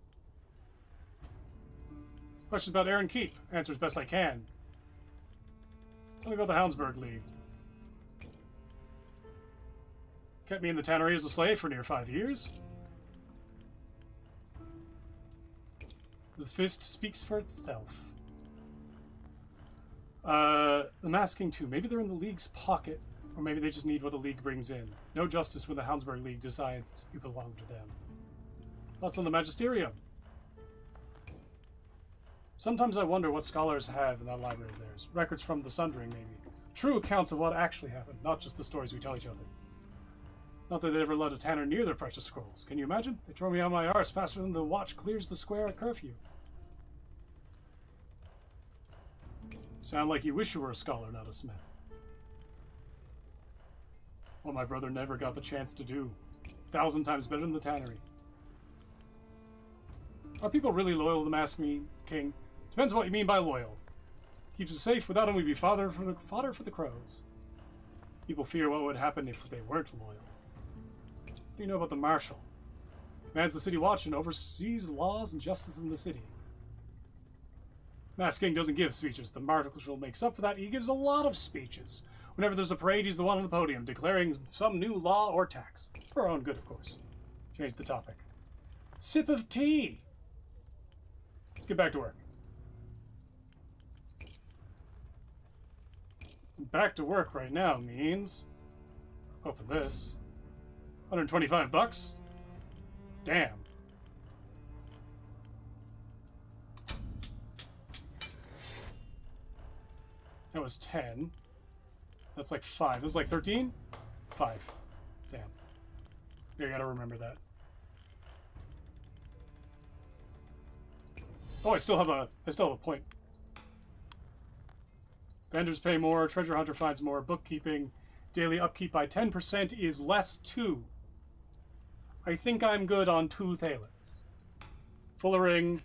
Questions about Aaron Keep. Answer as best I can. Tell me about the Houndsburg League. Kept me in the tannery as a slave for near 5 years. The fist speaks for itself. The masking too. Maybe they're in the League's pocket. Or maybe they just need what the League brings in. No justice when the Houndsburg League decides you belong to them. Thoughts on the Magisterium? Sometimes I wonder what scholars have in that library of theirs. Records from the Sundering, maybe. True accounts of what actually happened, not just the stories we tell each other. Not that they'd ever let a tanner near their precious scrolls. Can you imagine? They throw me on my arse faster than the watch clears the square at curfew. Sound like you wish you were a scholar, not a smith. What my brother never got the chance to do. 1,000 times better than the tannery. Are people really loyal to the Mask King? Depends on what you mean by loyal. Keeps us safe. Without him, we'd be fodder for the crows. People fear what would happen if they weren't loyal. What do you know about the Marshal? Commands the city watch and oversees laws and justice in the city. Mask King doesn't give speeches. The Marshal makes up for that. He gives a lot of speeches. Whenever there's a parade, he's the one on the podium, declaring some new law or tax. For our own good, of course. Change the topic. Sip of tea! Let's get back to work. Back to work right now means... Open this. 125 bucks? Damn. That was 10. That's like 5. That was like 13? 5. Damn. You gotta remember that. Oh, I still have a point. Vendors pay more, treasure hunter finds more, bookkeeping, daily upkeep by 10% is less 2. I think I'm good on 2 thalers. Fullering.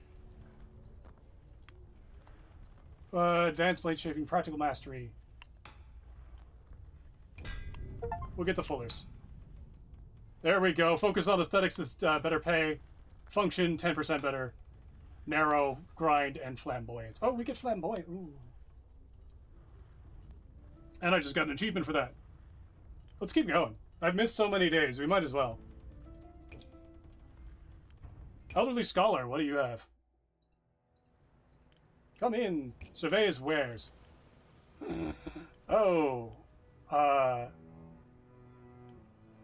Advanced blade shaping, practical mastery. We'll get the fullers. There we go. Focus on aesthetics is better pay. Function, 10% better. Narrow, grind, and flamboyance. Oh, we get flamboyant. Ooh. And I just got an achievement for that. Let's keep going. I've missed so many days. We might as well. Elderly Scholar, what do you have? Come in. Survey his wares. Oh.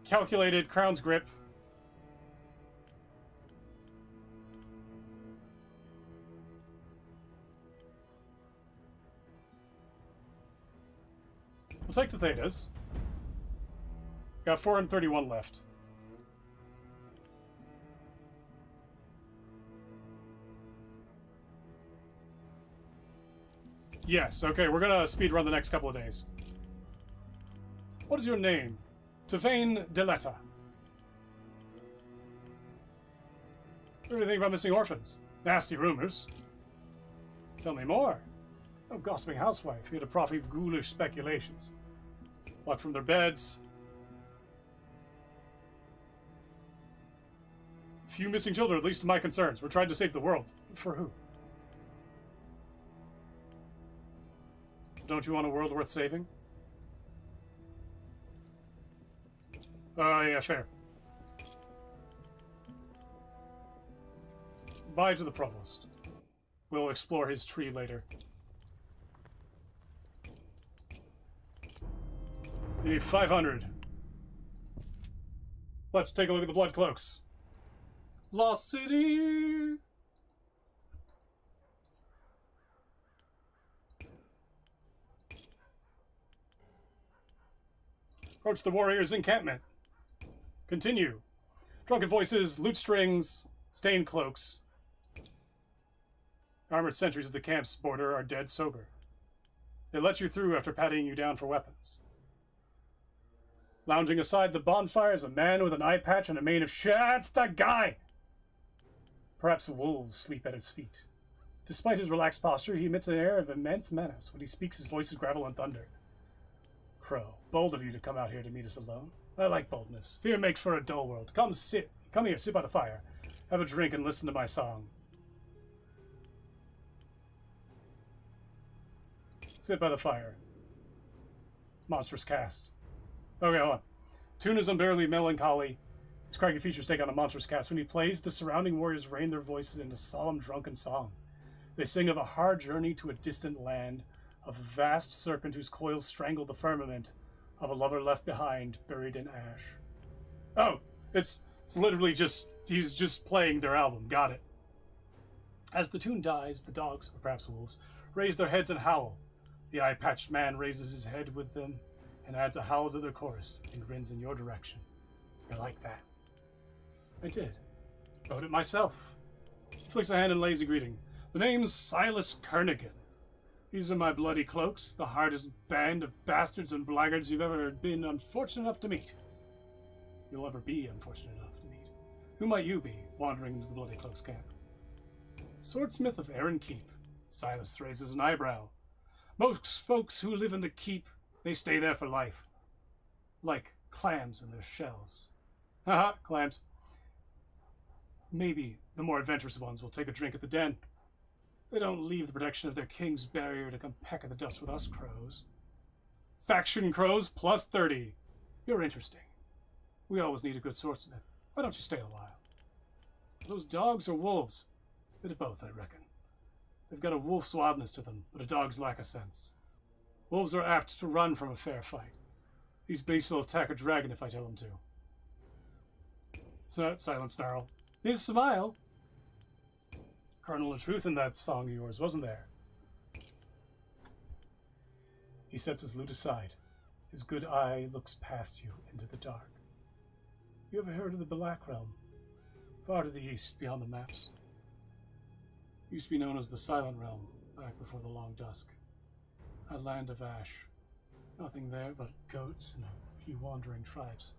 Calculated Crown's Grip. We'll take the Thetas. Got 431 left. Yes, okay, we're gonna speed run the next couple of days. What is your name? Tavain Deletta. What do you think about missing orphans? Nasty rumors. Tell me more. No gossiping housewife here to profit ghoulish speculations. Locked from their beds. Few missing children, at least my concerns. We're trying to save the world. For who? Don't you want a world worth saving? Yeah, fair. Bye to the provost. We'll explore his tree later. We need 500. Let's take a look at the blood cloaks. Lost City! Approach the warrior's encampment. Continue. Drunken voices, lute strings, stained cloaks. Armored sentries at the camp's border are dead sober. They let you through after patting you down for weapons. Lounging aside the bonfire is a man with an eye patch and a mane of That's the guy! Perhaps wolves sleep at his feet. Despite his relaxed posture, he emits an air of immense menace. When he speaks, his voice is gravel and thunder. Crow, bold of you to come out here to meet us alone. I like boldness. Fear makes for a dull world. Come here, sit by the fire. Have a drink and listen to my song. Sit by the fire. Monstrous cast. Okay, hold on. Tune is unbearably melancholy. His craggy features take on a monstrous cast. When he plays, the surrounding warriors rain their voices into solemn, drunken song. They sing of a hard journey to a distant land, of a vast serpent whose coils strangle the firmament, of a lover left behind, buried in ash. Oh, it's literally just, he's just playing their album. Got it. As the tune dies, the dogs, or perhaps wolves, raise their heads and howl. The eye-patched man raises his head with them and adds a howl to their chorus and grins in your direction. I like that. I did. Wrote it myself. Flicks a hand in lazy greeting. The name's Silas Kernigan. These are my bloody cloaks, the hardest band of bastards and blackguards you've ever been unfortunate enough to meet. You'll ever be unfortunate enough to meet. Who might you be, wandering into the bloody cloaks camp? Swordsmith of Aaron Keep. Silas raises an eyebrow. Most folks who live in the keep, they stay there for life. Like clams in their shells. Haha, clams. Maybe the more adventurous ones will take a drink at the den. They don't leave the protection of their king's barrier to come peck at the dust with us crows. Faction crows plus 30. You're interesting. We always need a good swordsmith. Why don't you stay a while? Those dogs are wolves. Bit of both, I reckon. They've got a wolf's wildness to them, but a dog's lack of sense. Wolves are apt to run from a fair fight. These beasts will attack a dragon if I tell them to. Silent snarl. His smile. Kernel of truth in that song of yours, wasn't there? He sets his lute aside. His good eye looks past you into the dark. You ever heard of the Black Realm? Far to the east, beyond the maps. Used to be known as the Silent Realm, back before the Long Dusk. A land of ash. Nothing there but goats and a few wandering tribes.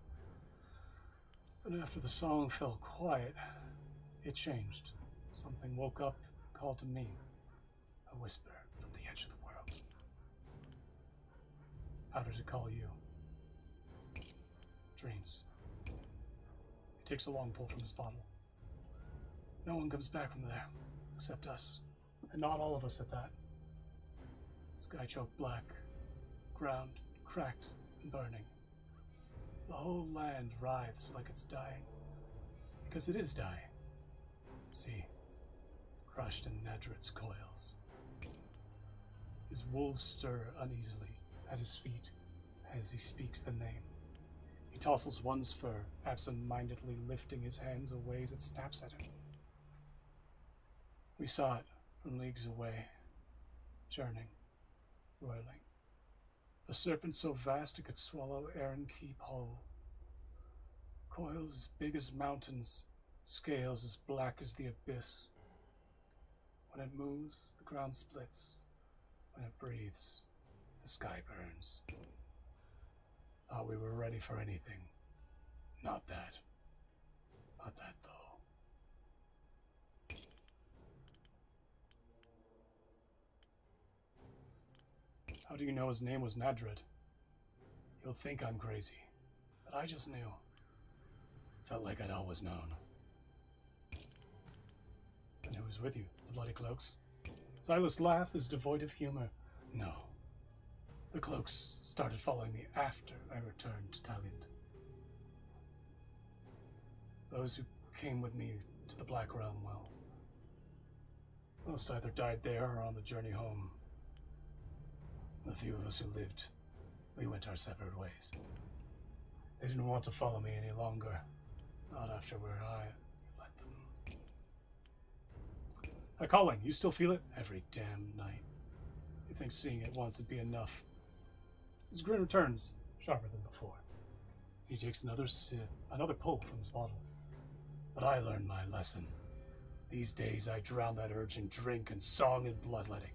But after the song fell quiet, it changed. Something woke up, called to me. A whisper from the edge of the world. How did it call you? Dreams. He takes a long pull from his bottle. No one comes back from there, except us. And not all of us at that. Sky choked black, ground cracked and burning. The whole land writhes like it's dying. Because it is dying. See, crushed in Nadred's coils. His wolves stir uneasily at his feet as he speaks the name. He tousles one's fur, absent-mindedly lifting his hands away as it snaps at him. We saw it from leagues away, churning, whirling. A serpent so vast it could swallow Aaron Keep whole. Coils as big as mountains, scales as black as the abyss. When it moves, the ground splits. When it breathes, the sky burns. Thought we were ready for anything. Not that. Not that, though. How do you know his name was Nadred? You'll think I'm crazy, but I just knew. Felt like I'd always known. And who was with you? The Bloody Cloaks? Silas' laugh is devoid of humor. No. The Cloaks started following me after I returned to Taliant. Those who came with me to the Black Realm, well, most either died there or on the journey home. The few of us who lived, we went our separate ways. They didn't want to follow me any longer, not after where I led them. A calling, you still feel it? Every damn night. You think seeing it once would be enough. His grin returns, sharper than before. He takes another sip, another pull from his bottle. But I learned my lesson. These days I drown that urge in drink and song and bloodletting.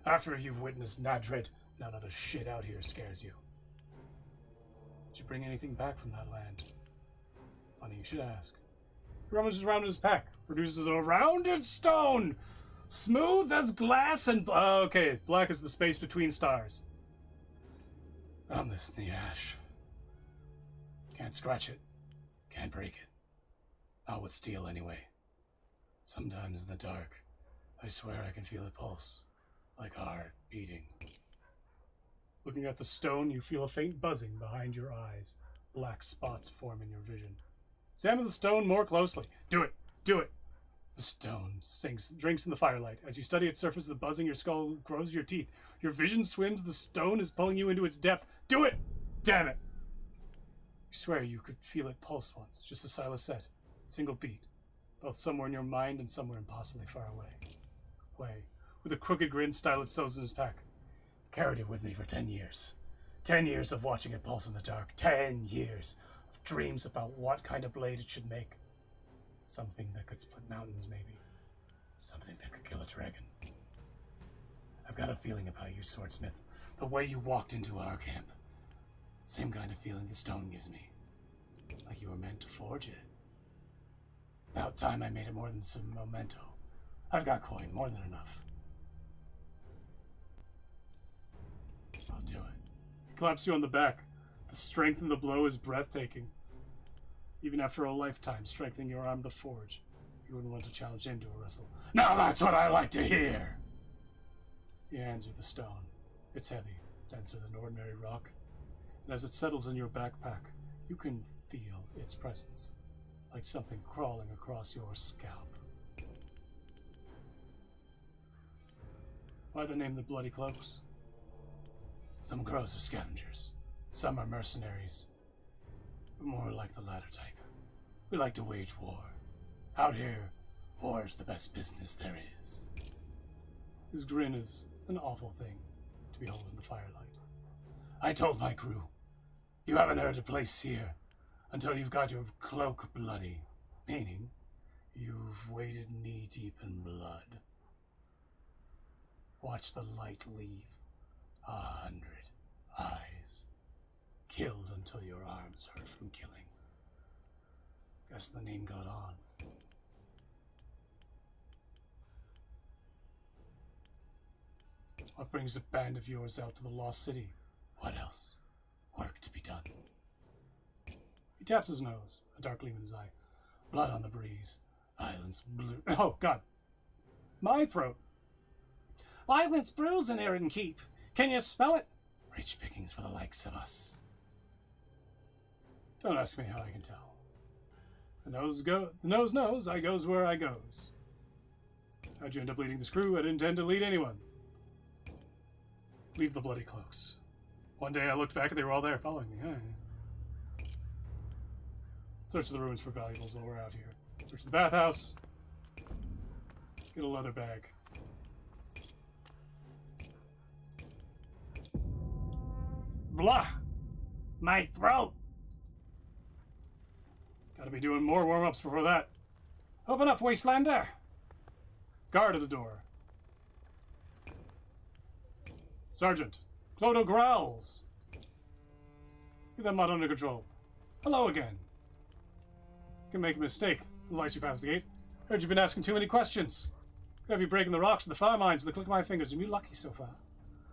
After you've witnessed Nadred, none of the shit out here scares you. Did you bring anything back from that land? Funny you should ask. He rummages around in his pack, produces a rounded stone, smooth as glass and... okay, black as the space between stars. Found this in the ash. Can't scratch it. Can't break it. Not with steel, anyway. Sometimes in the dark, I swear I can feel it pulse, like heart beating. Looking at the stone, you feel a faint buzzing behind your eyes. Black spots form in your vision. Examine the stone more closely. Do it! Do it! The stone sinks, drinks in the firelight. As you study its surface, the buzzing your skull grows your teeth. Your vision swims. The stone is pulling you into its depth. Do it! Damn it! You swear you could feel it pulse once, just as Silas said. Single beat. Both somewhere in your mind and somewhere impossibly far away. With a crooked grin, Stylet sews in his pack. Carried it with me for 10 years. 10 years of watching it pulse in the dark. 10 years of dreams about what kind of blade it should make. Something that could split mountains, maybe. Something that could kill a dragon. I've got a feeling about you, Swordsmith. The way you walked into our camp. Same kind of feeling the stone gives me. Like you were meant to forge it. About time I made it more than some memento. I've got coin, more than enough. I'll do it. He claps you on the back. The strength in the blow is breathtaking. Even after a lifetime strengthening your arm to the forge, you wouldn't want to challenge him to a wrestle. Now that's what I like to hear! He hands you the stone. It's heavy, denser than ordinary rock, and as it settles in your backpack, you can feel its presence, like something crawling across your scalp. Why the name the Bloody Cloaks? Some crows are scavengers, some are mercenaries. We're more like the latter type. We like to wage war. Out here, war is the best business there is. His grin is an awful thing to behold in the firelight. I told my crew, you haven't earned a place here until you've got your cloak bloody. Meaning, you've waded knee-deep in blood. Watch the light leave 100 eyes. Killed until your arms hurt from killing. Guess the name got on. What brings a band of yours out to the Lost City? What else? Work to be done. He taps his nose, a dark gleam in his eye. Blood on the breeze. Violence blue. Oh, God. My throat. Violence brews in Erin Keep. Can you smell it? Rich pickings for the likes of us. Don't ask me how I can tell. The nose knows, I goes where I goes. How'd you end up leading this crew? I didn't intend to lead anyone. Leave the bloody cloaks. One day I looked back and they were all there following me. Search the ruins for valuables while we're out here. Search the bathhouse. Get a leather bag. Blah! My throat! Gotta be doing more warm-ups before that. Open up, Wastelander! Guard at the door. Sergeant, Clodo growls. Get that mud under control. Hello again. Can make a mistake. Unless you pass the gate. Heard you've been asking too many questions. Could have you breaking the rocks of the fire mines with a click of my fingers, and you're lucky so far.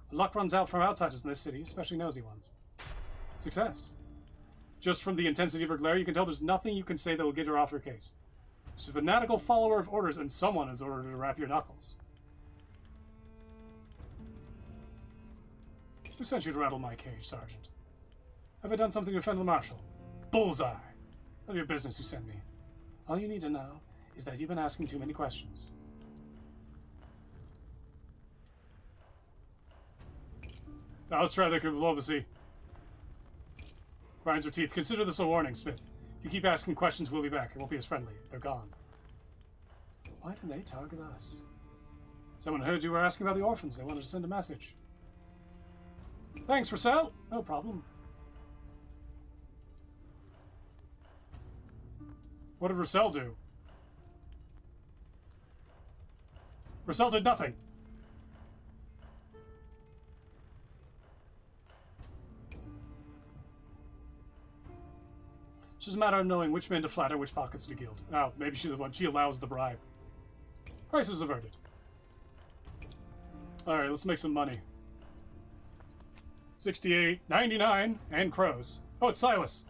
The luck runs out from outsiders in this city, especially nosy ones. Success. Just from the intensity of her glare, you can tell there's nothing you can say that will get her off her case. She's a fanatical follower of orders, and someone has ordered her to wrap your knuckles. Who sent you to rattle my cage, Sergeant? Have I done something to offend the Marshal? Bullseye! None of your business who sent me. All you need to know is that you've been asking too many questions. Now let's try the diplomacy. Grinds her teeth. Consider this a warning, Smith. If you keep asking questions, we'll be back. It won't be as friendly. They're gone. Why do they target us? Someone heard you were asking about the orphans. They wanted to send a message. Thanks, Russell. No problem. What did Russell do? Russell did nothing. It's just a matter of knowing which men to flatter, which pockets to gild. Oh, maybe she's the one. She allows the bribe. Crisis averted. Alright, let's make some money. 68, 99, and crows. Oh, it's Silas.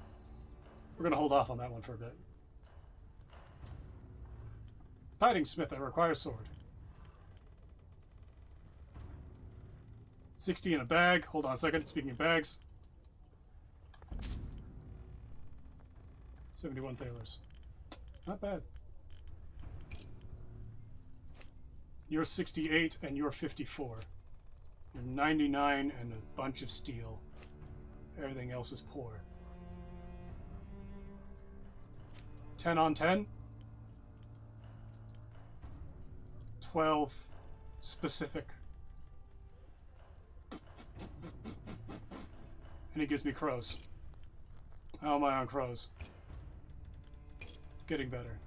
We're going to hold off on that one for a bit. Hiding Smith, I require sword. 60 in a bag. Hold on a second. Speaking of bags. 71 thalers. Not bad. You're 68 and you're 54. You're 99 and a bunch of steel. Everything else is poor. 10 on 10. 12 specific. And he gives me crows. How am I on crows? Getting better.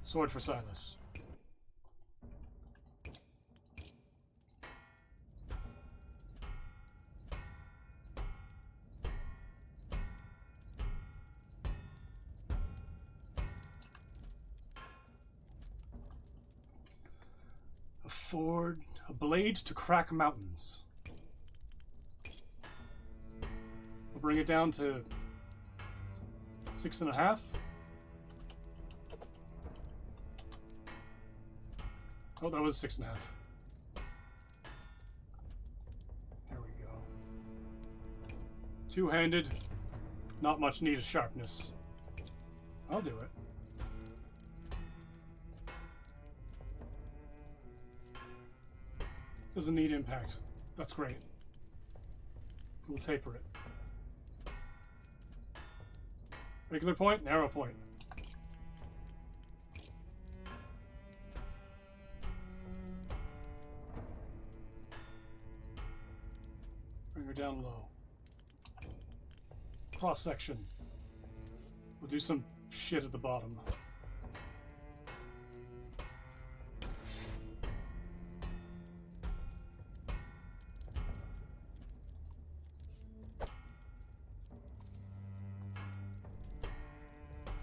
Sword for Silas. A blade to crack mountains. We'll bring it down to 6.5. Oh, that was 6.5. There we go. Two-handed. Not much need of sharpness. I'll do it. Doesn't need impact. That's great. We'll taper it. Regular point, narrow point. down low. Cross section. We'll do some shit at the bottom.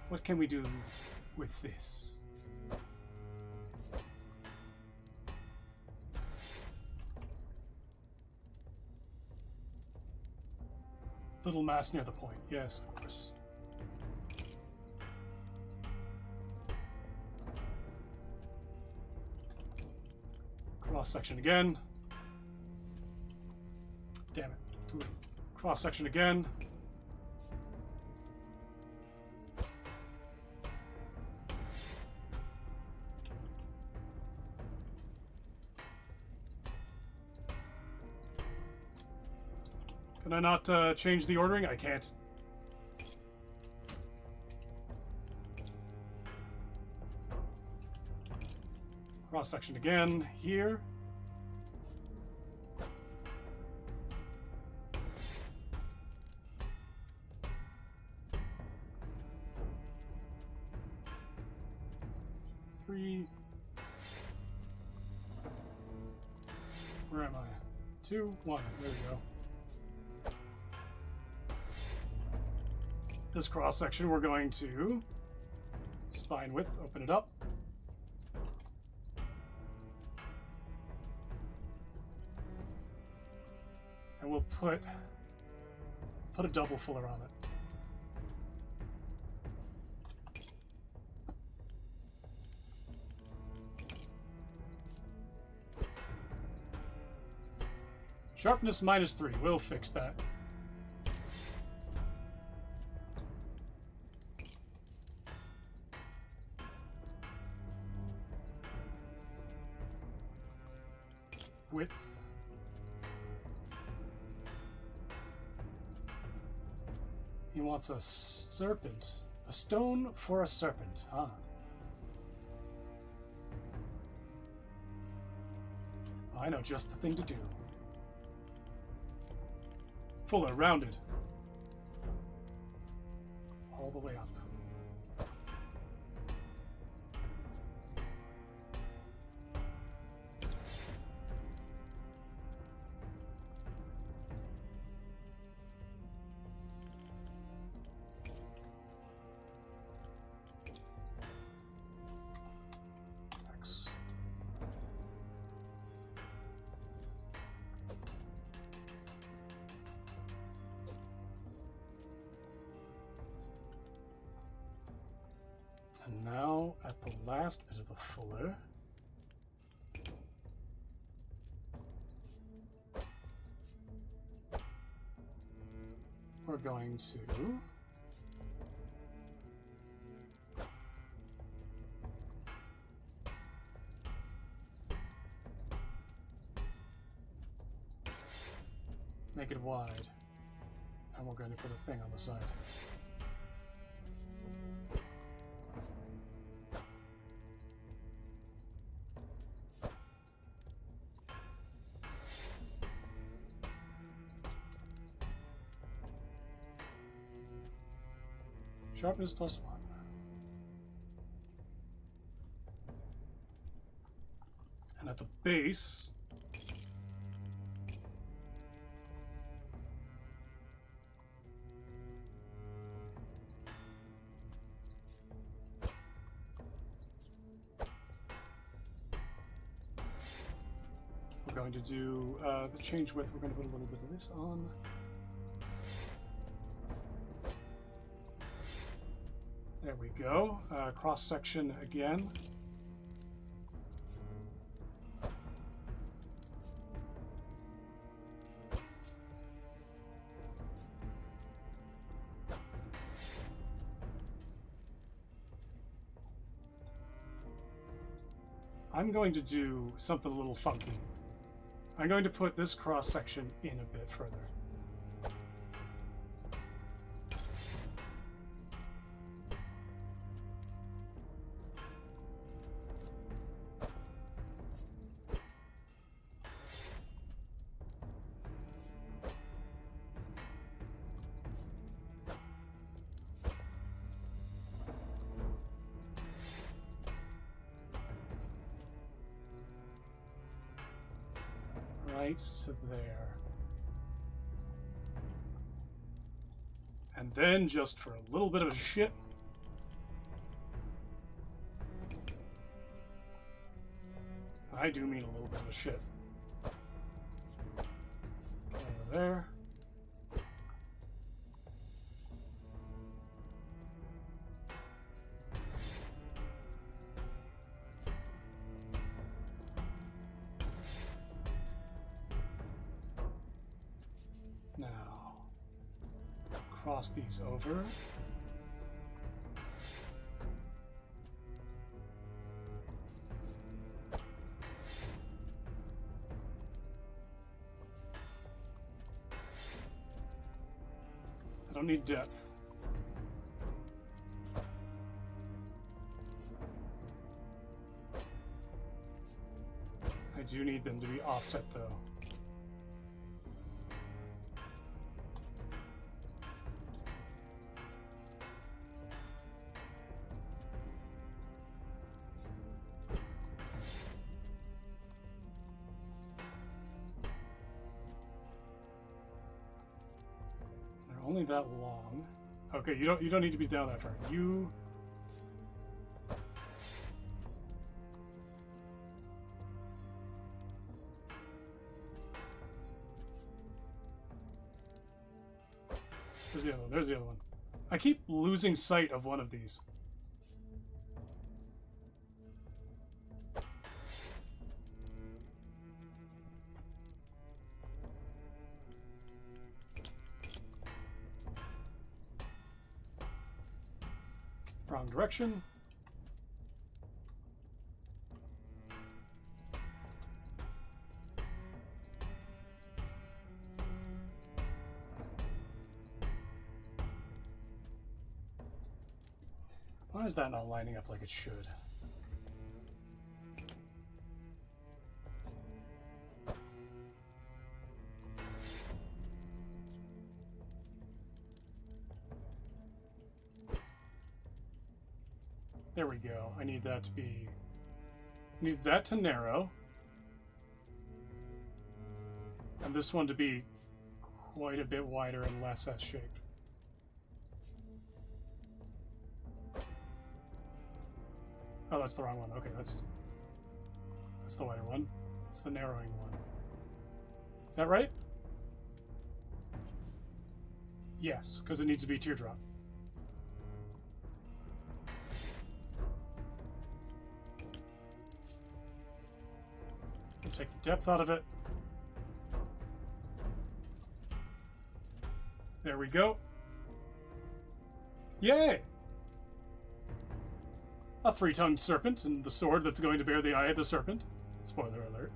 What can we do with this? Little mass near the point. Yes, of course. Cross section again. Damn it. Cross section again. Can I not change the ordering? I can't. Cross section again here. Three. Where am I? 2, 1. There we go. This cross section we're going to spine width, open it up. And we'll put a double fuller on it. Sharpness -3. We'll fix that. Width. He wants a serpent. A stone for a serpent, huh? I know just the thing to do. Fuller, rounded. All the way up. And now, at the last bit of the fuller, we're going to make it wide, and we're going to put a thing on the side. Sharpness +1. And at the base, we're going to do the change width. We're going to put a little bit of this on. There we go. Cross section again. I'm going to do something a little funky. I'm going to put this cross section in a bit further. lights to there. And then, just for a little bit of a shit, I do mean a little bit of shit. Over there. Now, cross these over. I don't need depth. I do need them to be offset though. Only that long. Okay, you don't need to be down that far. You There's the other one. There's the other one. I keep losing sight of one of these. Wrong direction. Why is that not lining up like it should? There we go. I need that to be... need that to narrow. And this one to be quite a bit wider and less S-shaped. Oh, that's the wrong one. Okay, that's the wider one. It's the narrowing one. Is that right? Yes, because it needs to be teardrop. Take the depth out of it. There we go. Yay! A 3-tongued serpent and the sword that's going to bear the eye of the serpent. Spoiler alert.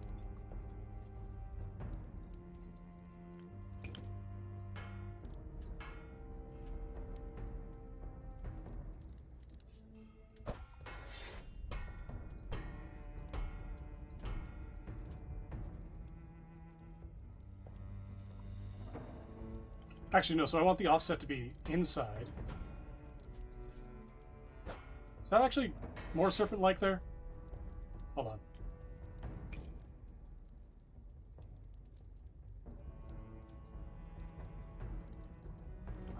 Actually, no, so I want the offset to be inside. Is that actually more serpent-like there? Hold on.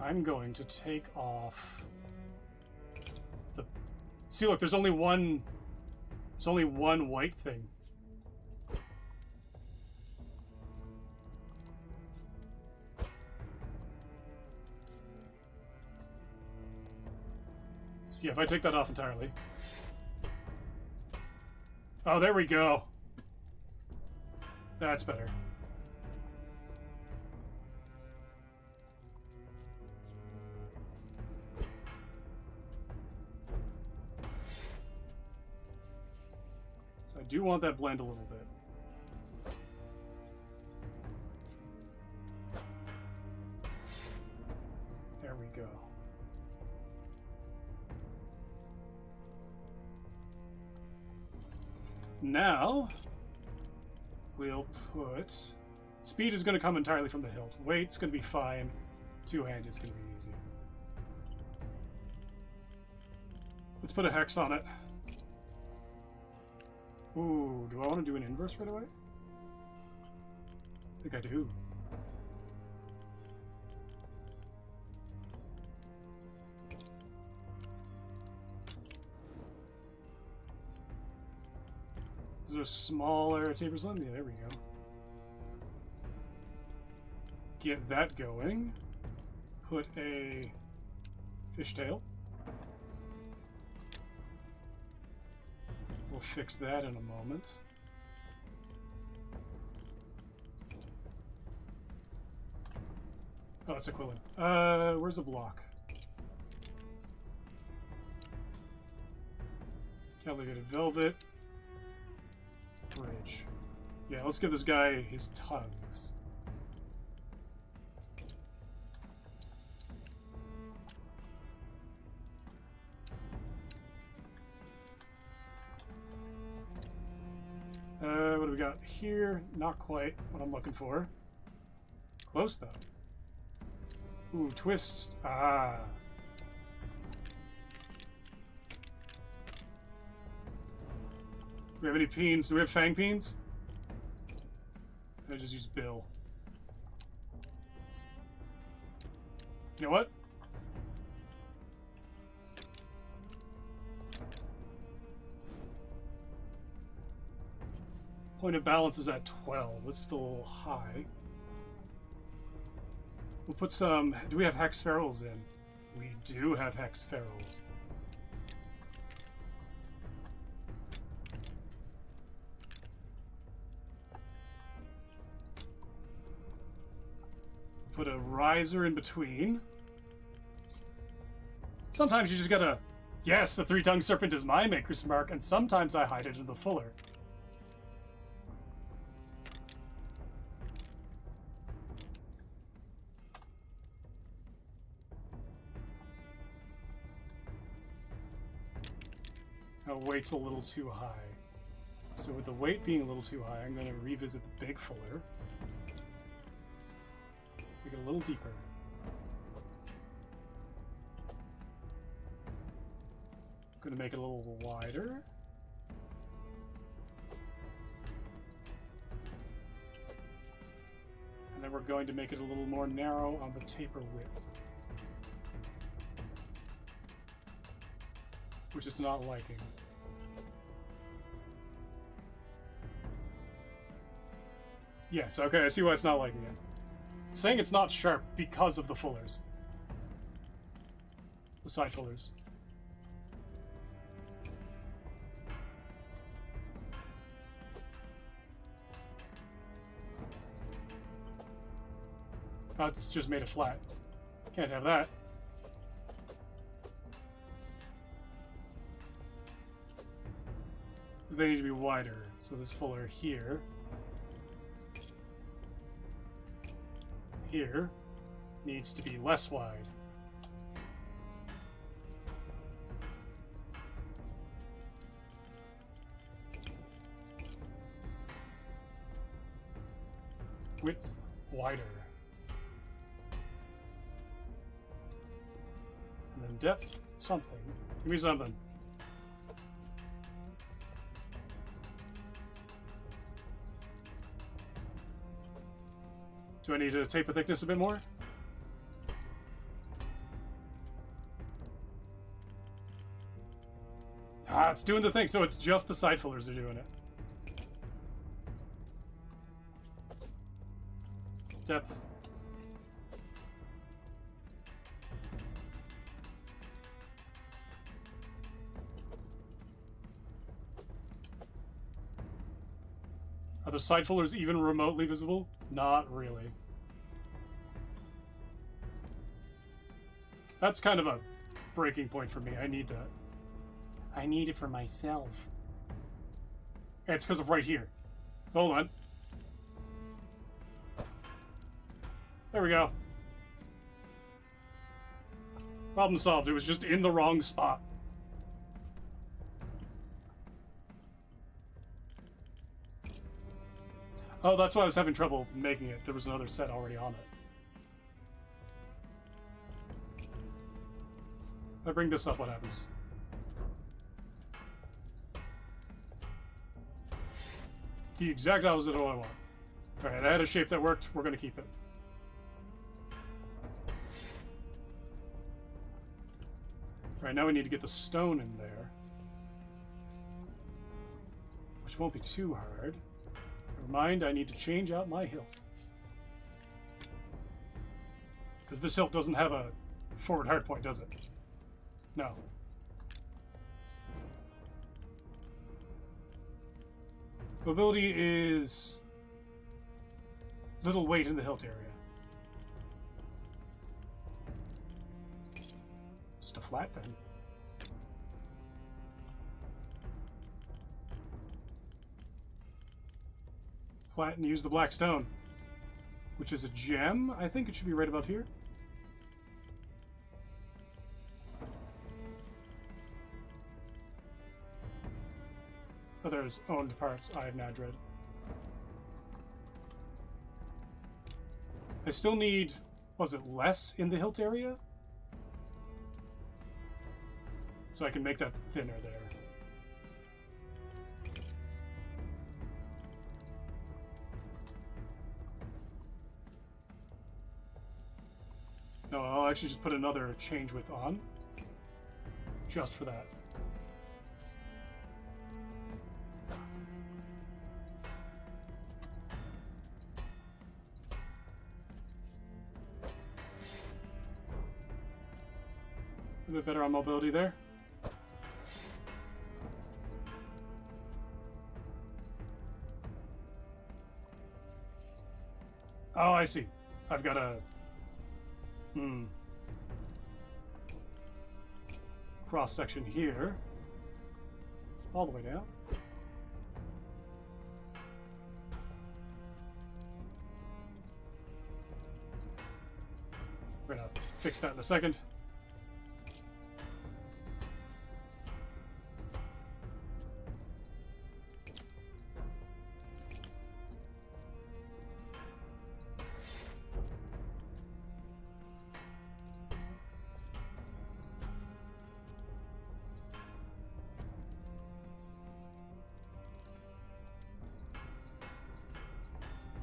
I'm going to take off the... See, look, there's only one white thing. Yeah, if I take that off entirely. Oh, there we go. That's better. So I do want that blend a little bit. There we go. Now, we'll put... Speed is going to come entirely from the hilt. Weight's going to be fine. Two-handed is going to be easy. Let's put a hex on it. Ooh, do I want to do an inverse right away? I think I do. Is there a smaller tapers on? Yeah, there we go. Get that going. Put a fishtail. We'll fix that in a moment. Oh, that's equivalent. Where's the block? Calibrated velvet. Bridge. Yeah, let's give this guy his tongues. What do we got here? Not quite what I'm looking for. Close, though. Ooh, twist. Ah. Do we have any peens? Do we have fang peens? I just use Bill. You know what? Point of balance is at 12. That's still a little high. We'll put some... Do we have hex ferrules in? We do have hex ferrules. Put a riser in between. Sometimes you just gotta... Yes, the three-tongued serpent is my maker's mark, and sometimes I hide it in the fuller. Weight's a little too high. So with the weight being a little too high, I'm going to revisit the big fuller. Make it a little deeper. I'm going to make it a little wider. And then we're going to make it a little more narrow on the taper width. Which it's not liking. Yes, okay, I see why it's not liking it. It's saying it's not sharp because of the fullers. The side fullers. Oh, it's just made it flat. Can't have that. Because they need to be wider. So this fuller here. Here needs to be less wide. Width wider. And then depth something. Give me something. Do I need to taper thickness a bit more? Ah, it's doing the thing, so it's just the side fillers are doing it. Depth. Are the side fillers even remotely visible? Not really. That's kind of a breaking point for me. I need that. I need it for myself. It's because of right here. So hold on. There we go. Problem solved. It was just in the wrong spot. Oh, that's why I was having trouble making it. There was another set already on it. If I bring this up, what happens? The exact opposite of what I want. Alright, I had a shape that worked. We're going to keep it. Alright, now we need to get the stone in there. Which won't be too hard. Never mind, I need to change out my hilt. Because this hilt doesn't have a forward hard point, does it? No. Mobility is little weight in the hilt area. Just a flat then. Flat and use the black stone, which is a gem. I think it should be right above here. Others owned parts I have now dread. I still need, was it less in the hilt area? So I can make that thinner there. No, I'll actually just put another change width on. Just for that. A bit better on mobility there. Oh, I see. I've got a... cross section here. All the way down. We're gonna fix that in a second.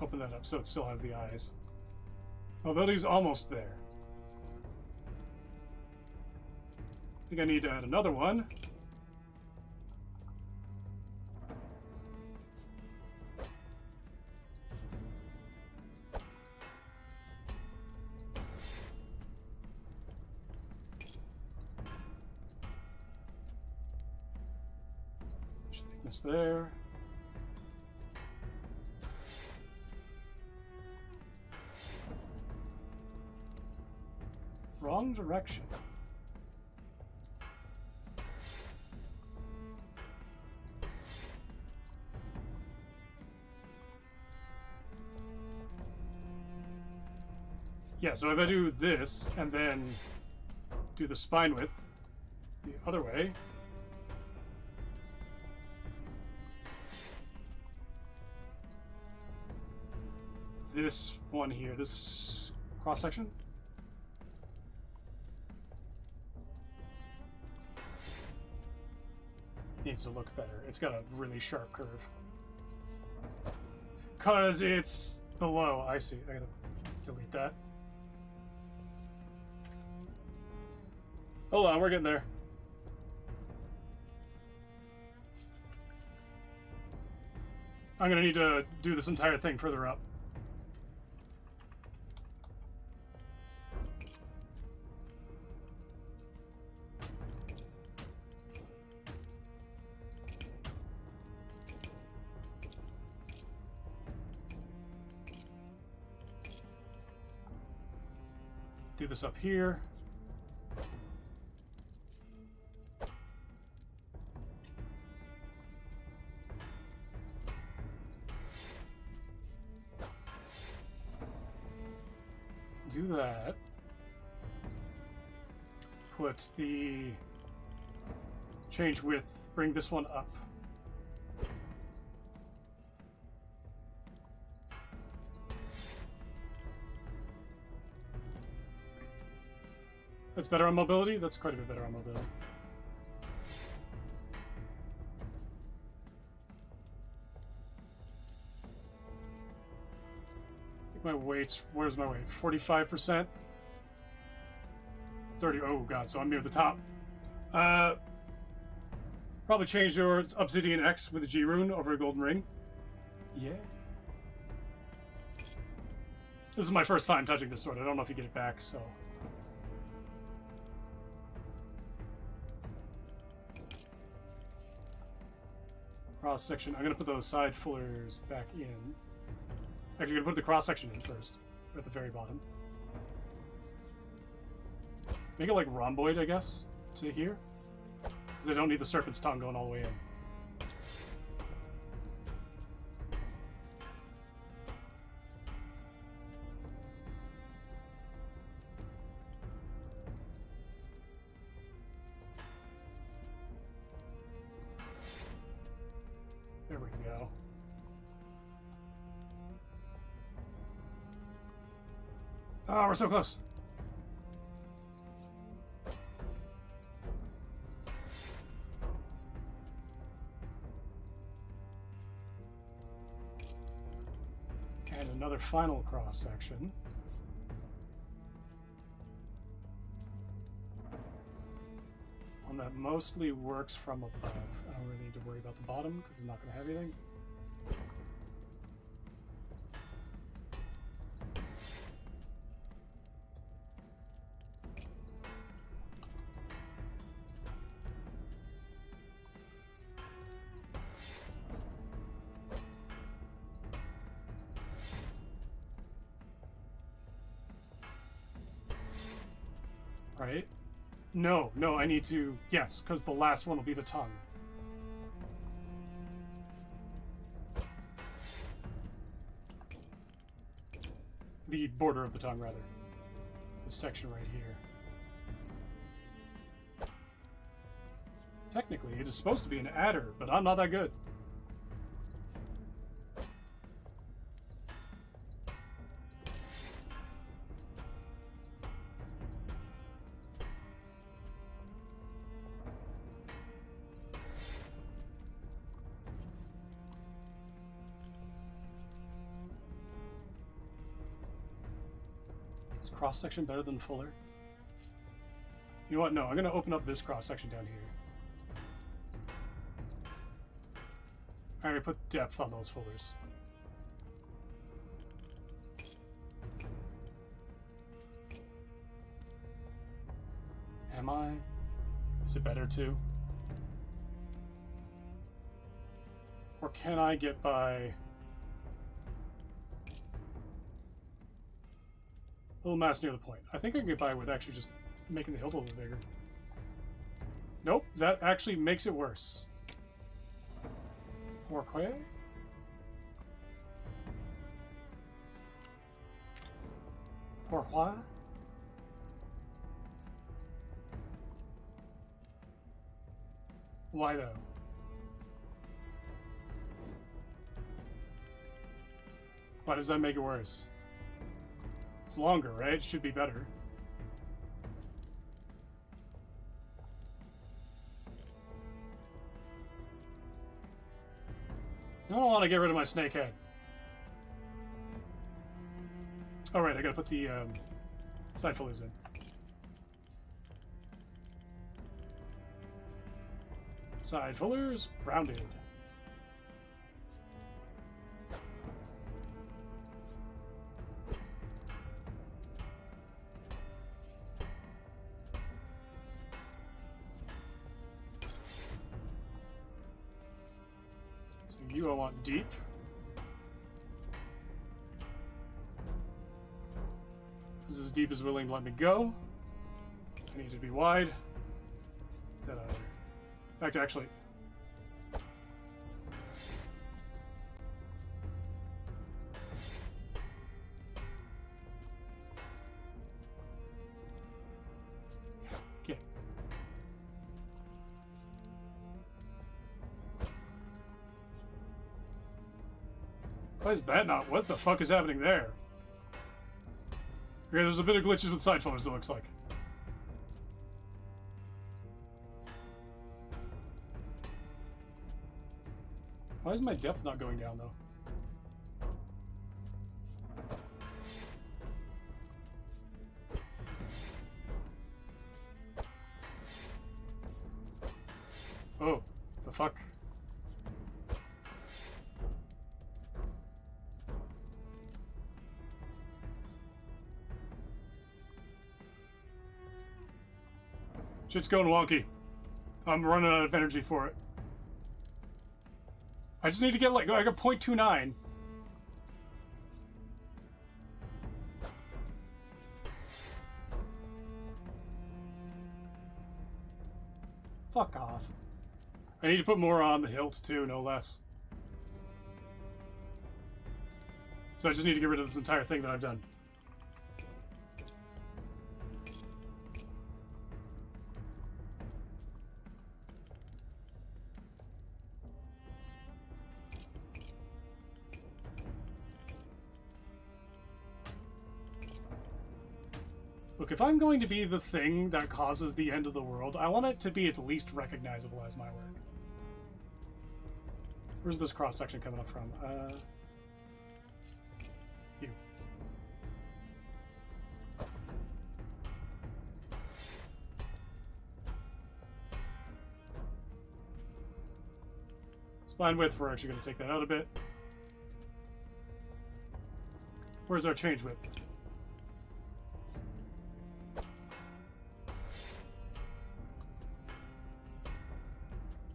Open that up so it still has the eyes. Mobility's almost there. I think I need to add another one. Thickness there. Wrong direction. Yeah, so if I do this and then do the spine width the other way, this one here, this cross section, needs to look better. It's got a really sharp curve. Cause it's below. I see. I gotta delete that. Hold on, we're getting there. I'm gonna need to do this entire thing further up. Do this up here. Do that. Put the change width, bring this one up. That's better on mobility? That's quite a bit better on mobility. My weight's, where's my weight? 45%? 30, oh god, so I'm near the top. Probably change your Obsidian X with a G rune over a golden ring. Yeah. This is my first time touching this sword. I don't know if you get it back, so. Cross section. I'm gonna put those side fullers back in. Actually, I'm gonna put the cross section in first, at the very bottom. Make it like rhomboid, I guess, to here. Because I don't need the serpent's tongue going all the way in. There we go. Oh, we're so close. And another final cross section. One that mostly works from above. I don't really need to worry about the bottom because it's not going to have anything. Right? No, I need to... Yes, because the last one will be the tongue. The border of the tongue, rather. This section right here. Technically, it is supposed to be an adder, but I'm not that good. Cross section better than fuller? You know what? No, I'm going to open up this cross section down here. I already put depth on those fullers. Am I? Is it better to? Or can I get by... A little mass near the point. I think I can get by with actually just making the hilt a little bigger. Nope, that actually makes it worse. Pourquoi? Pourquoi? Why though? Why does that make it worse? It's longer, right? It should be better. I don't want to get rid of my snake head. Oh, right, I gotta put the side fillers in. Side fillers, rounded. You I want deep. This is as deep as willing to let me go. I need to be wide. That other. In fact, actually. Get. Why is that not? What the fuck is happening there? Okay, there's a bit of glitches with side fillers, it looks like. Why is my depth not going down, though? The fuck? Shit's going wonky. I'm running out of energy for it. I just need to get like, I got 0.29. Fuck off. I need to put more on the hilt too, no less. So I just need to get rid of this entire thing that I've done. Look, if I'm going to be the thing that causes the end of the world, I want it to be at least recognizable as my work. Where's this cross-section coming up from? You. Spine width, we're actually going to take that out a bit. Where's our change width?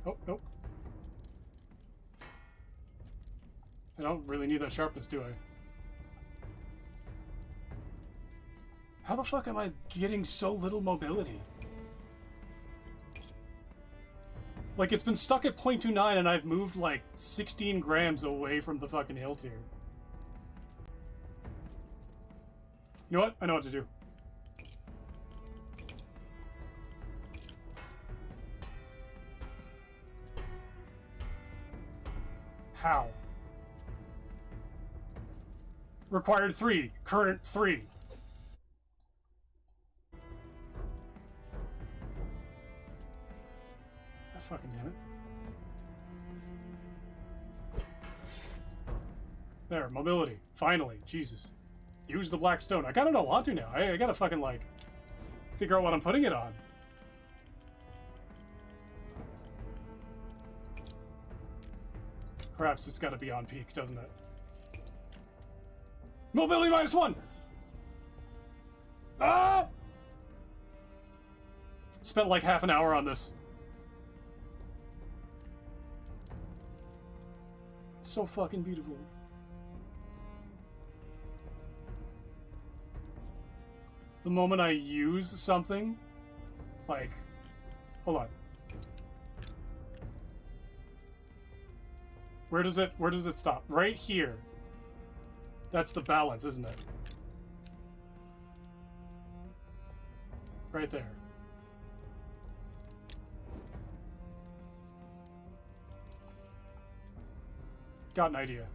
Oh, nope. I don't really need that sharpness, do I? How the fuck am I getting so little mobility? Like, it's been stuck at 0.29 and I've moved like 16 grams away from the fucking hilt here. You know what? I know what to do. How? Required 3. Current 3. God fucking damn it. There, mobility. Finally. Jesus. Use the black stone. I kinda don't want to now. I gotta fucking, like, figure out what I'm putting it on. Perhaps it's gotta be on peak, doesn't it? Mobility -1! Ah! Spent like half an hour on this. It's so fucking beautiful. The moment I use something, like, hold on. Where does it stop? Right here. That's the balance, isn't it? Right there. Got an idea.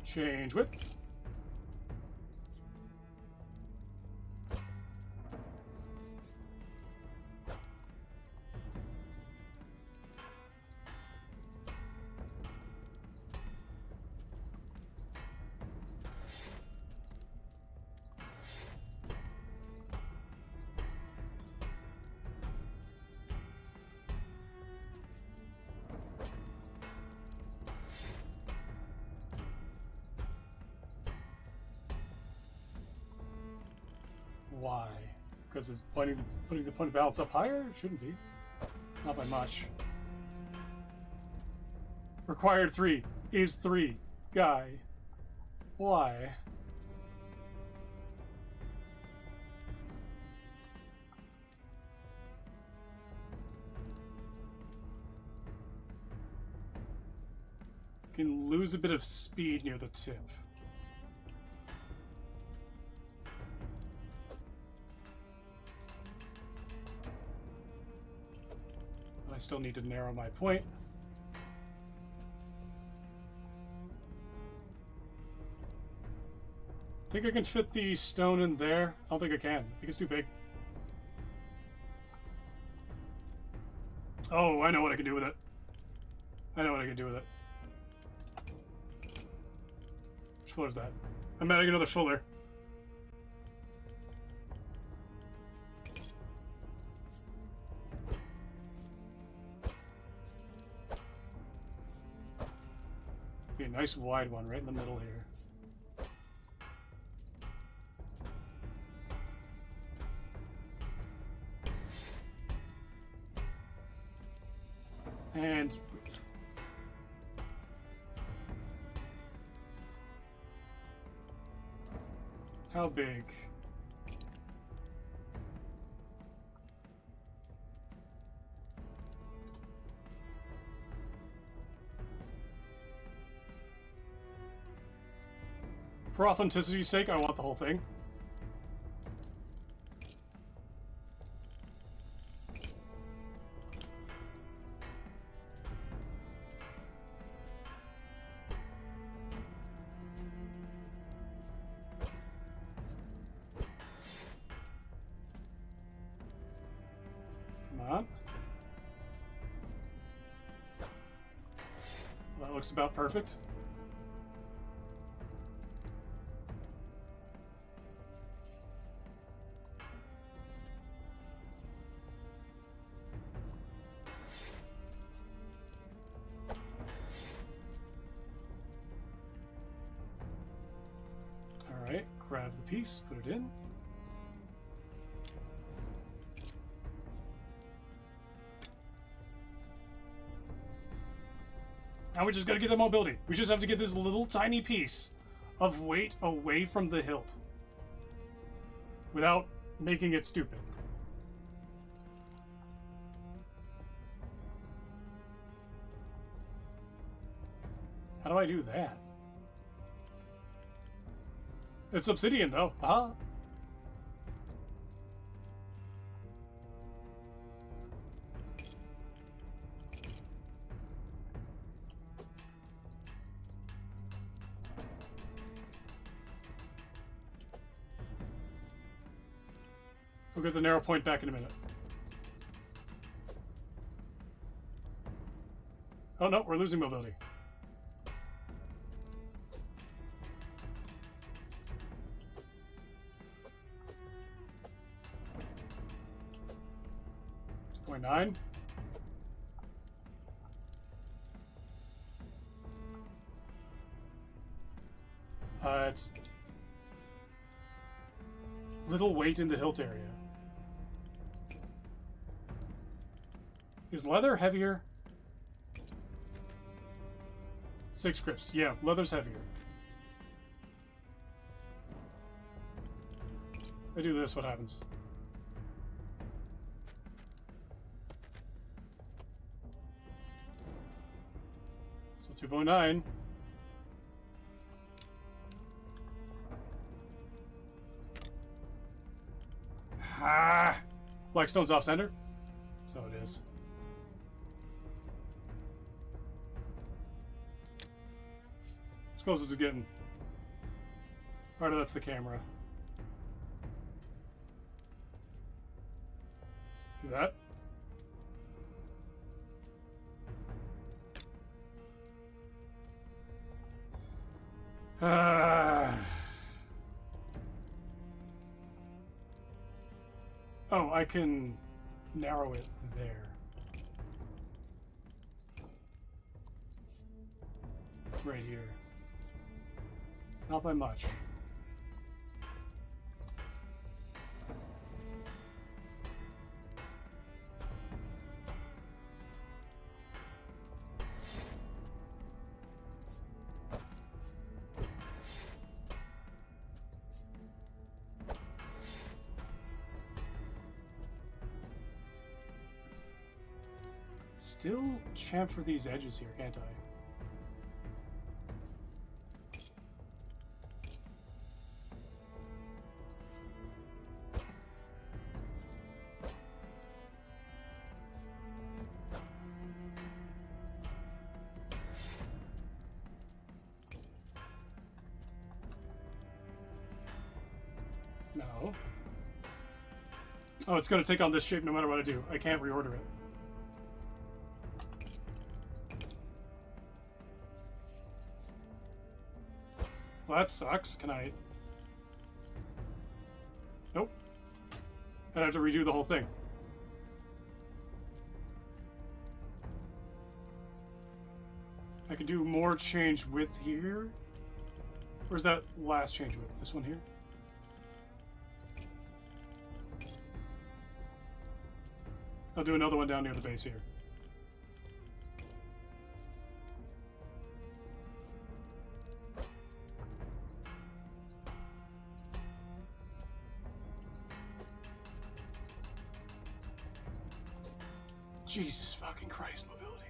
Change width. Why? Because it's putting the point balance up higher? It shouldn't be. Not by much. Required 3 is 3. Guy. Why? Can lose a bit of speed near the tip. I still need to narrow my point. Think I can fit the stone in there? I don't think I can. I think it's too big. Oh, I know what I can do with it. I know what I can do with it. Which floor is that? I'm adding another fuller. Okay, nice wide one right in the middle here. And how big? For authenticity's sake, I want the whole thing. Come on. Well, that looks about perfect. Alright, grab the piece, put it in. Now we just gotta get the mobility. We just have to get this little tiny piece of weight away from the hilt without making it stupid. How do I do that? It's obsidian though. Ah. We'll get the narrow point back in a minute. Oh no, we're losing mobility. .9. It's little weight in the hilt area. Is leather heavier? 6 grips. Yeah, leather's heavier. I do this, what happens? So 2.9. Ah! Blackstone's off center. So it is. As close as it's getting. Part of that's the camera. See that? Oh, I can narrow it there. Right here. Not by much. Still chamfer these edges here, can't I? No. Oh, it's going to take on this shape no matter what I do. I can't reorder it. Well, that sucks. Can I... Nope. I'd have to redo the whole thing. I can do more change width here. Where's that last change width? This one here? I'll do another one down near the base here. Jesus fucking Christ, mobility.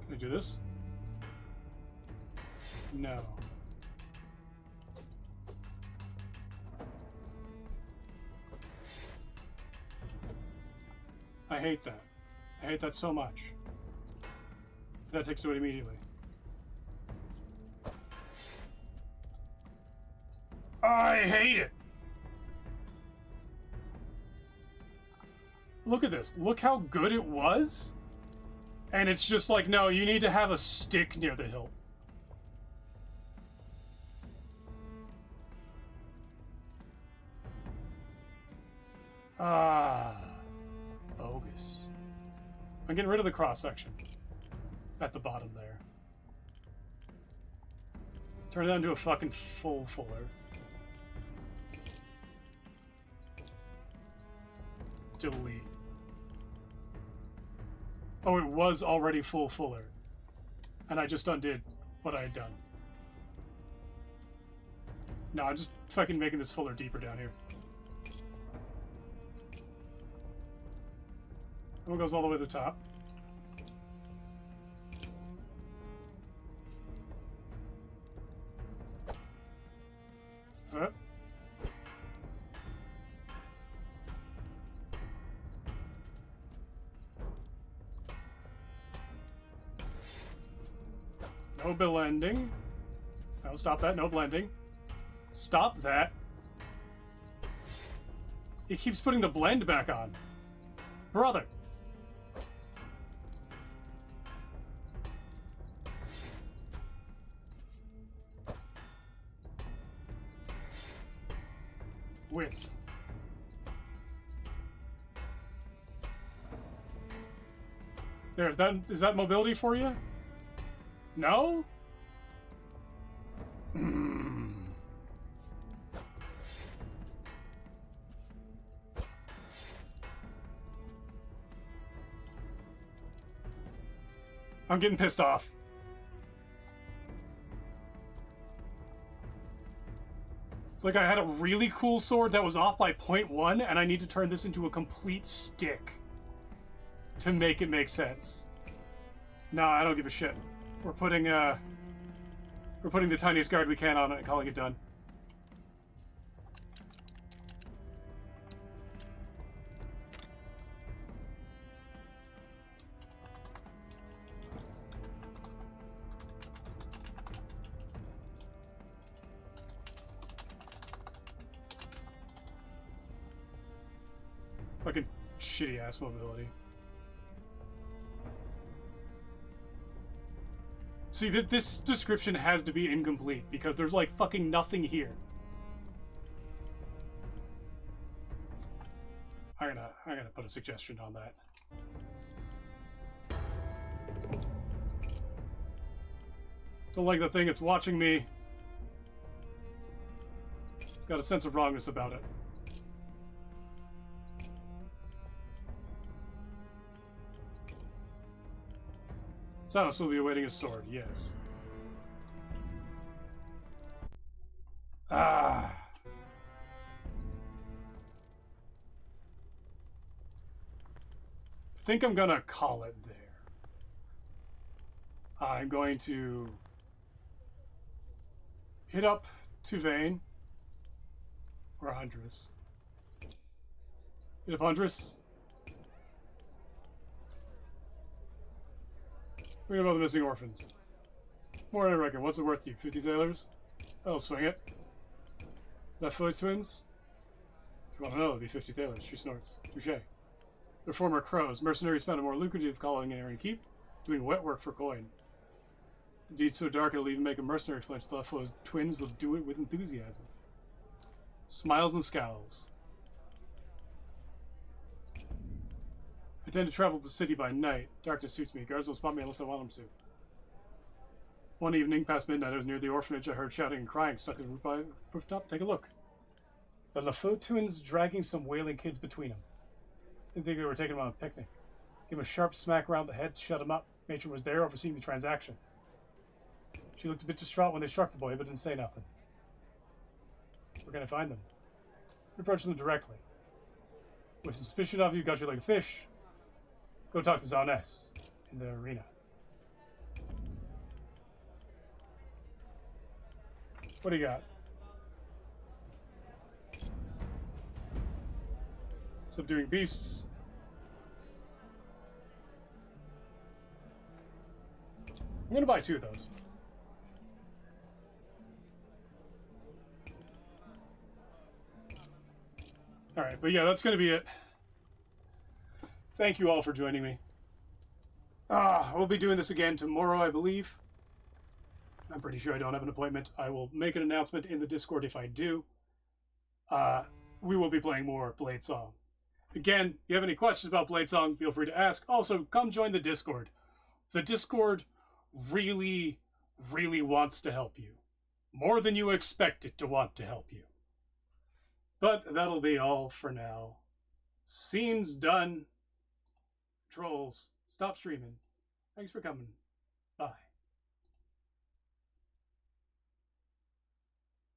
Can I do this? No. I hate that. I hate that so much. That takes to it immediately. I hate it! Look at this. Look how good it was. And it's just like, no, you need to have a stick near the hilt. Bogus. I'm getting rid of the cross section at the bottom there. Turn that into a fucking full fuller. Delete. Oh, it was already full fuller. And I just undid what I had done. No, I'm just fucking making this fuller deeper down here. That one goes all the way to the top. No blending. No, stop that. No blending. Stop that. It keeps putting the blend back on. Brother. Width. There, is that mobility for you? No? I'm getting pissed off. It's like I had a really cool sword that was off by 0.1, and I need to turn this into a complete stick to make it make sense. No, I don't give a shit. We're putting the tiniest guard we can on it and calling it done. Fucking shitty ass mobility. See, this description has to be incomplete because there's like fucking nothing here. I'm gonna put a suggestion on that. Don't like the thing, it's watching me. It's got a sense of wrongness about it. Silas will be awaiting his sword, yes. I think I'm gonna call it there. I'm going to hit up Tuvain or Huntress. Hit up Huntress. Read about the missing orphans. More than I reckon. What's it worth to you? 50 thalers? I'll swing it. Left-footed twins? If you want to know, it'll be 50 thalers. She snorts. Touché. They're former crows. Mercenaries found a more lucrative calling in Aaron Keep, doing wet work for coin. The deed's so dark it'll even make a mercenary flinch. The left-footed twins will do it with enthusiasm. Smiles and scowls. I tend to travel the city by night. Darkness suits me. Guards will spot me unless I want them to. One evening, past midnight, I was near the orphanage. I heard shouting and crying stuck in the rooftop. Take a look. The LaFaux twins dragging some wailing kids between them. Didn't think they were taking them on a picnic. Gave him a sharp smack around the head to shut him up. Matron was there overseeing the transaction. She looked a bit distraught when they struck the boy, but didn't say nothing. We're going to find them. We approached them directly. With suspicion of you, got you like a fish. Go talk to Zanes in the arena. What do you got? Subduing beasts. I'm going to buy 2 of those. Alright, but yeah, that's going to be it. Thank you all for joining me. We'll be doing this again tomorrow, I believe. I'm pretty sure I don't have an appointment. I will make an announcement in the Discord if I do. We will be playing more Bladesong. Again, if you have any questions about Bladesong, feel free to ask. Also, come join the Discord. The Discord really, really wants to help you. More than you expect it to want to help you. But that'll be all for now. Scene's done. Trolls, stop streaming. Thanks for coming.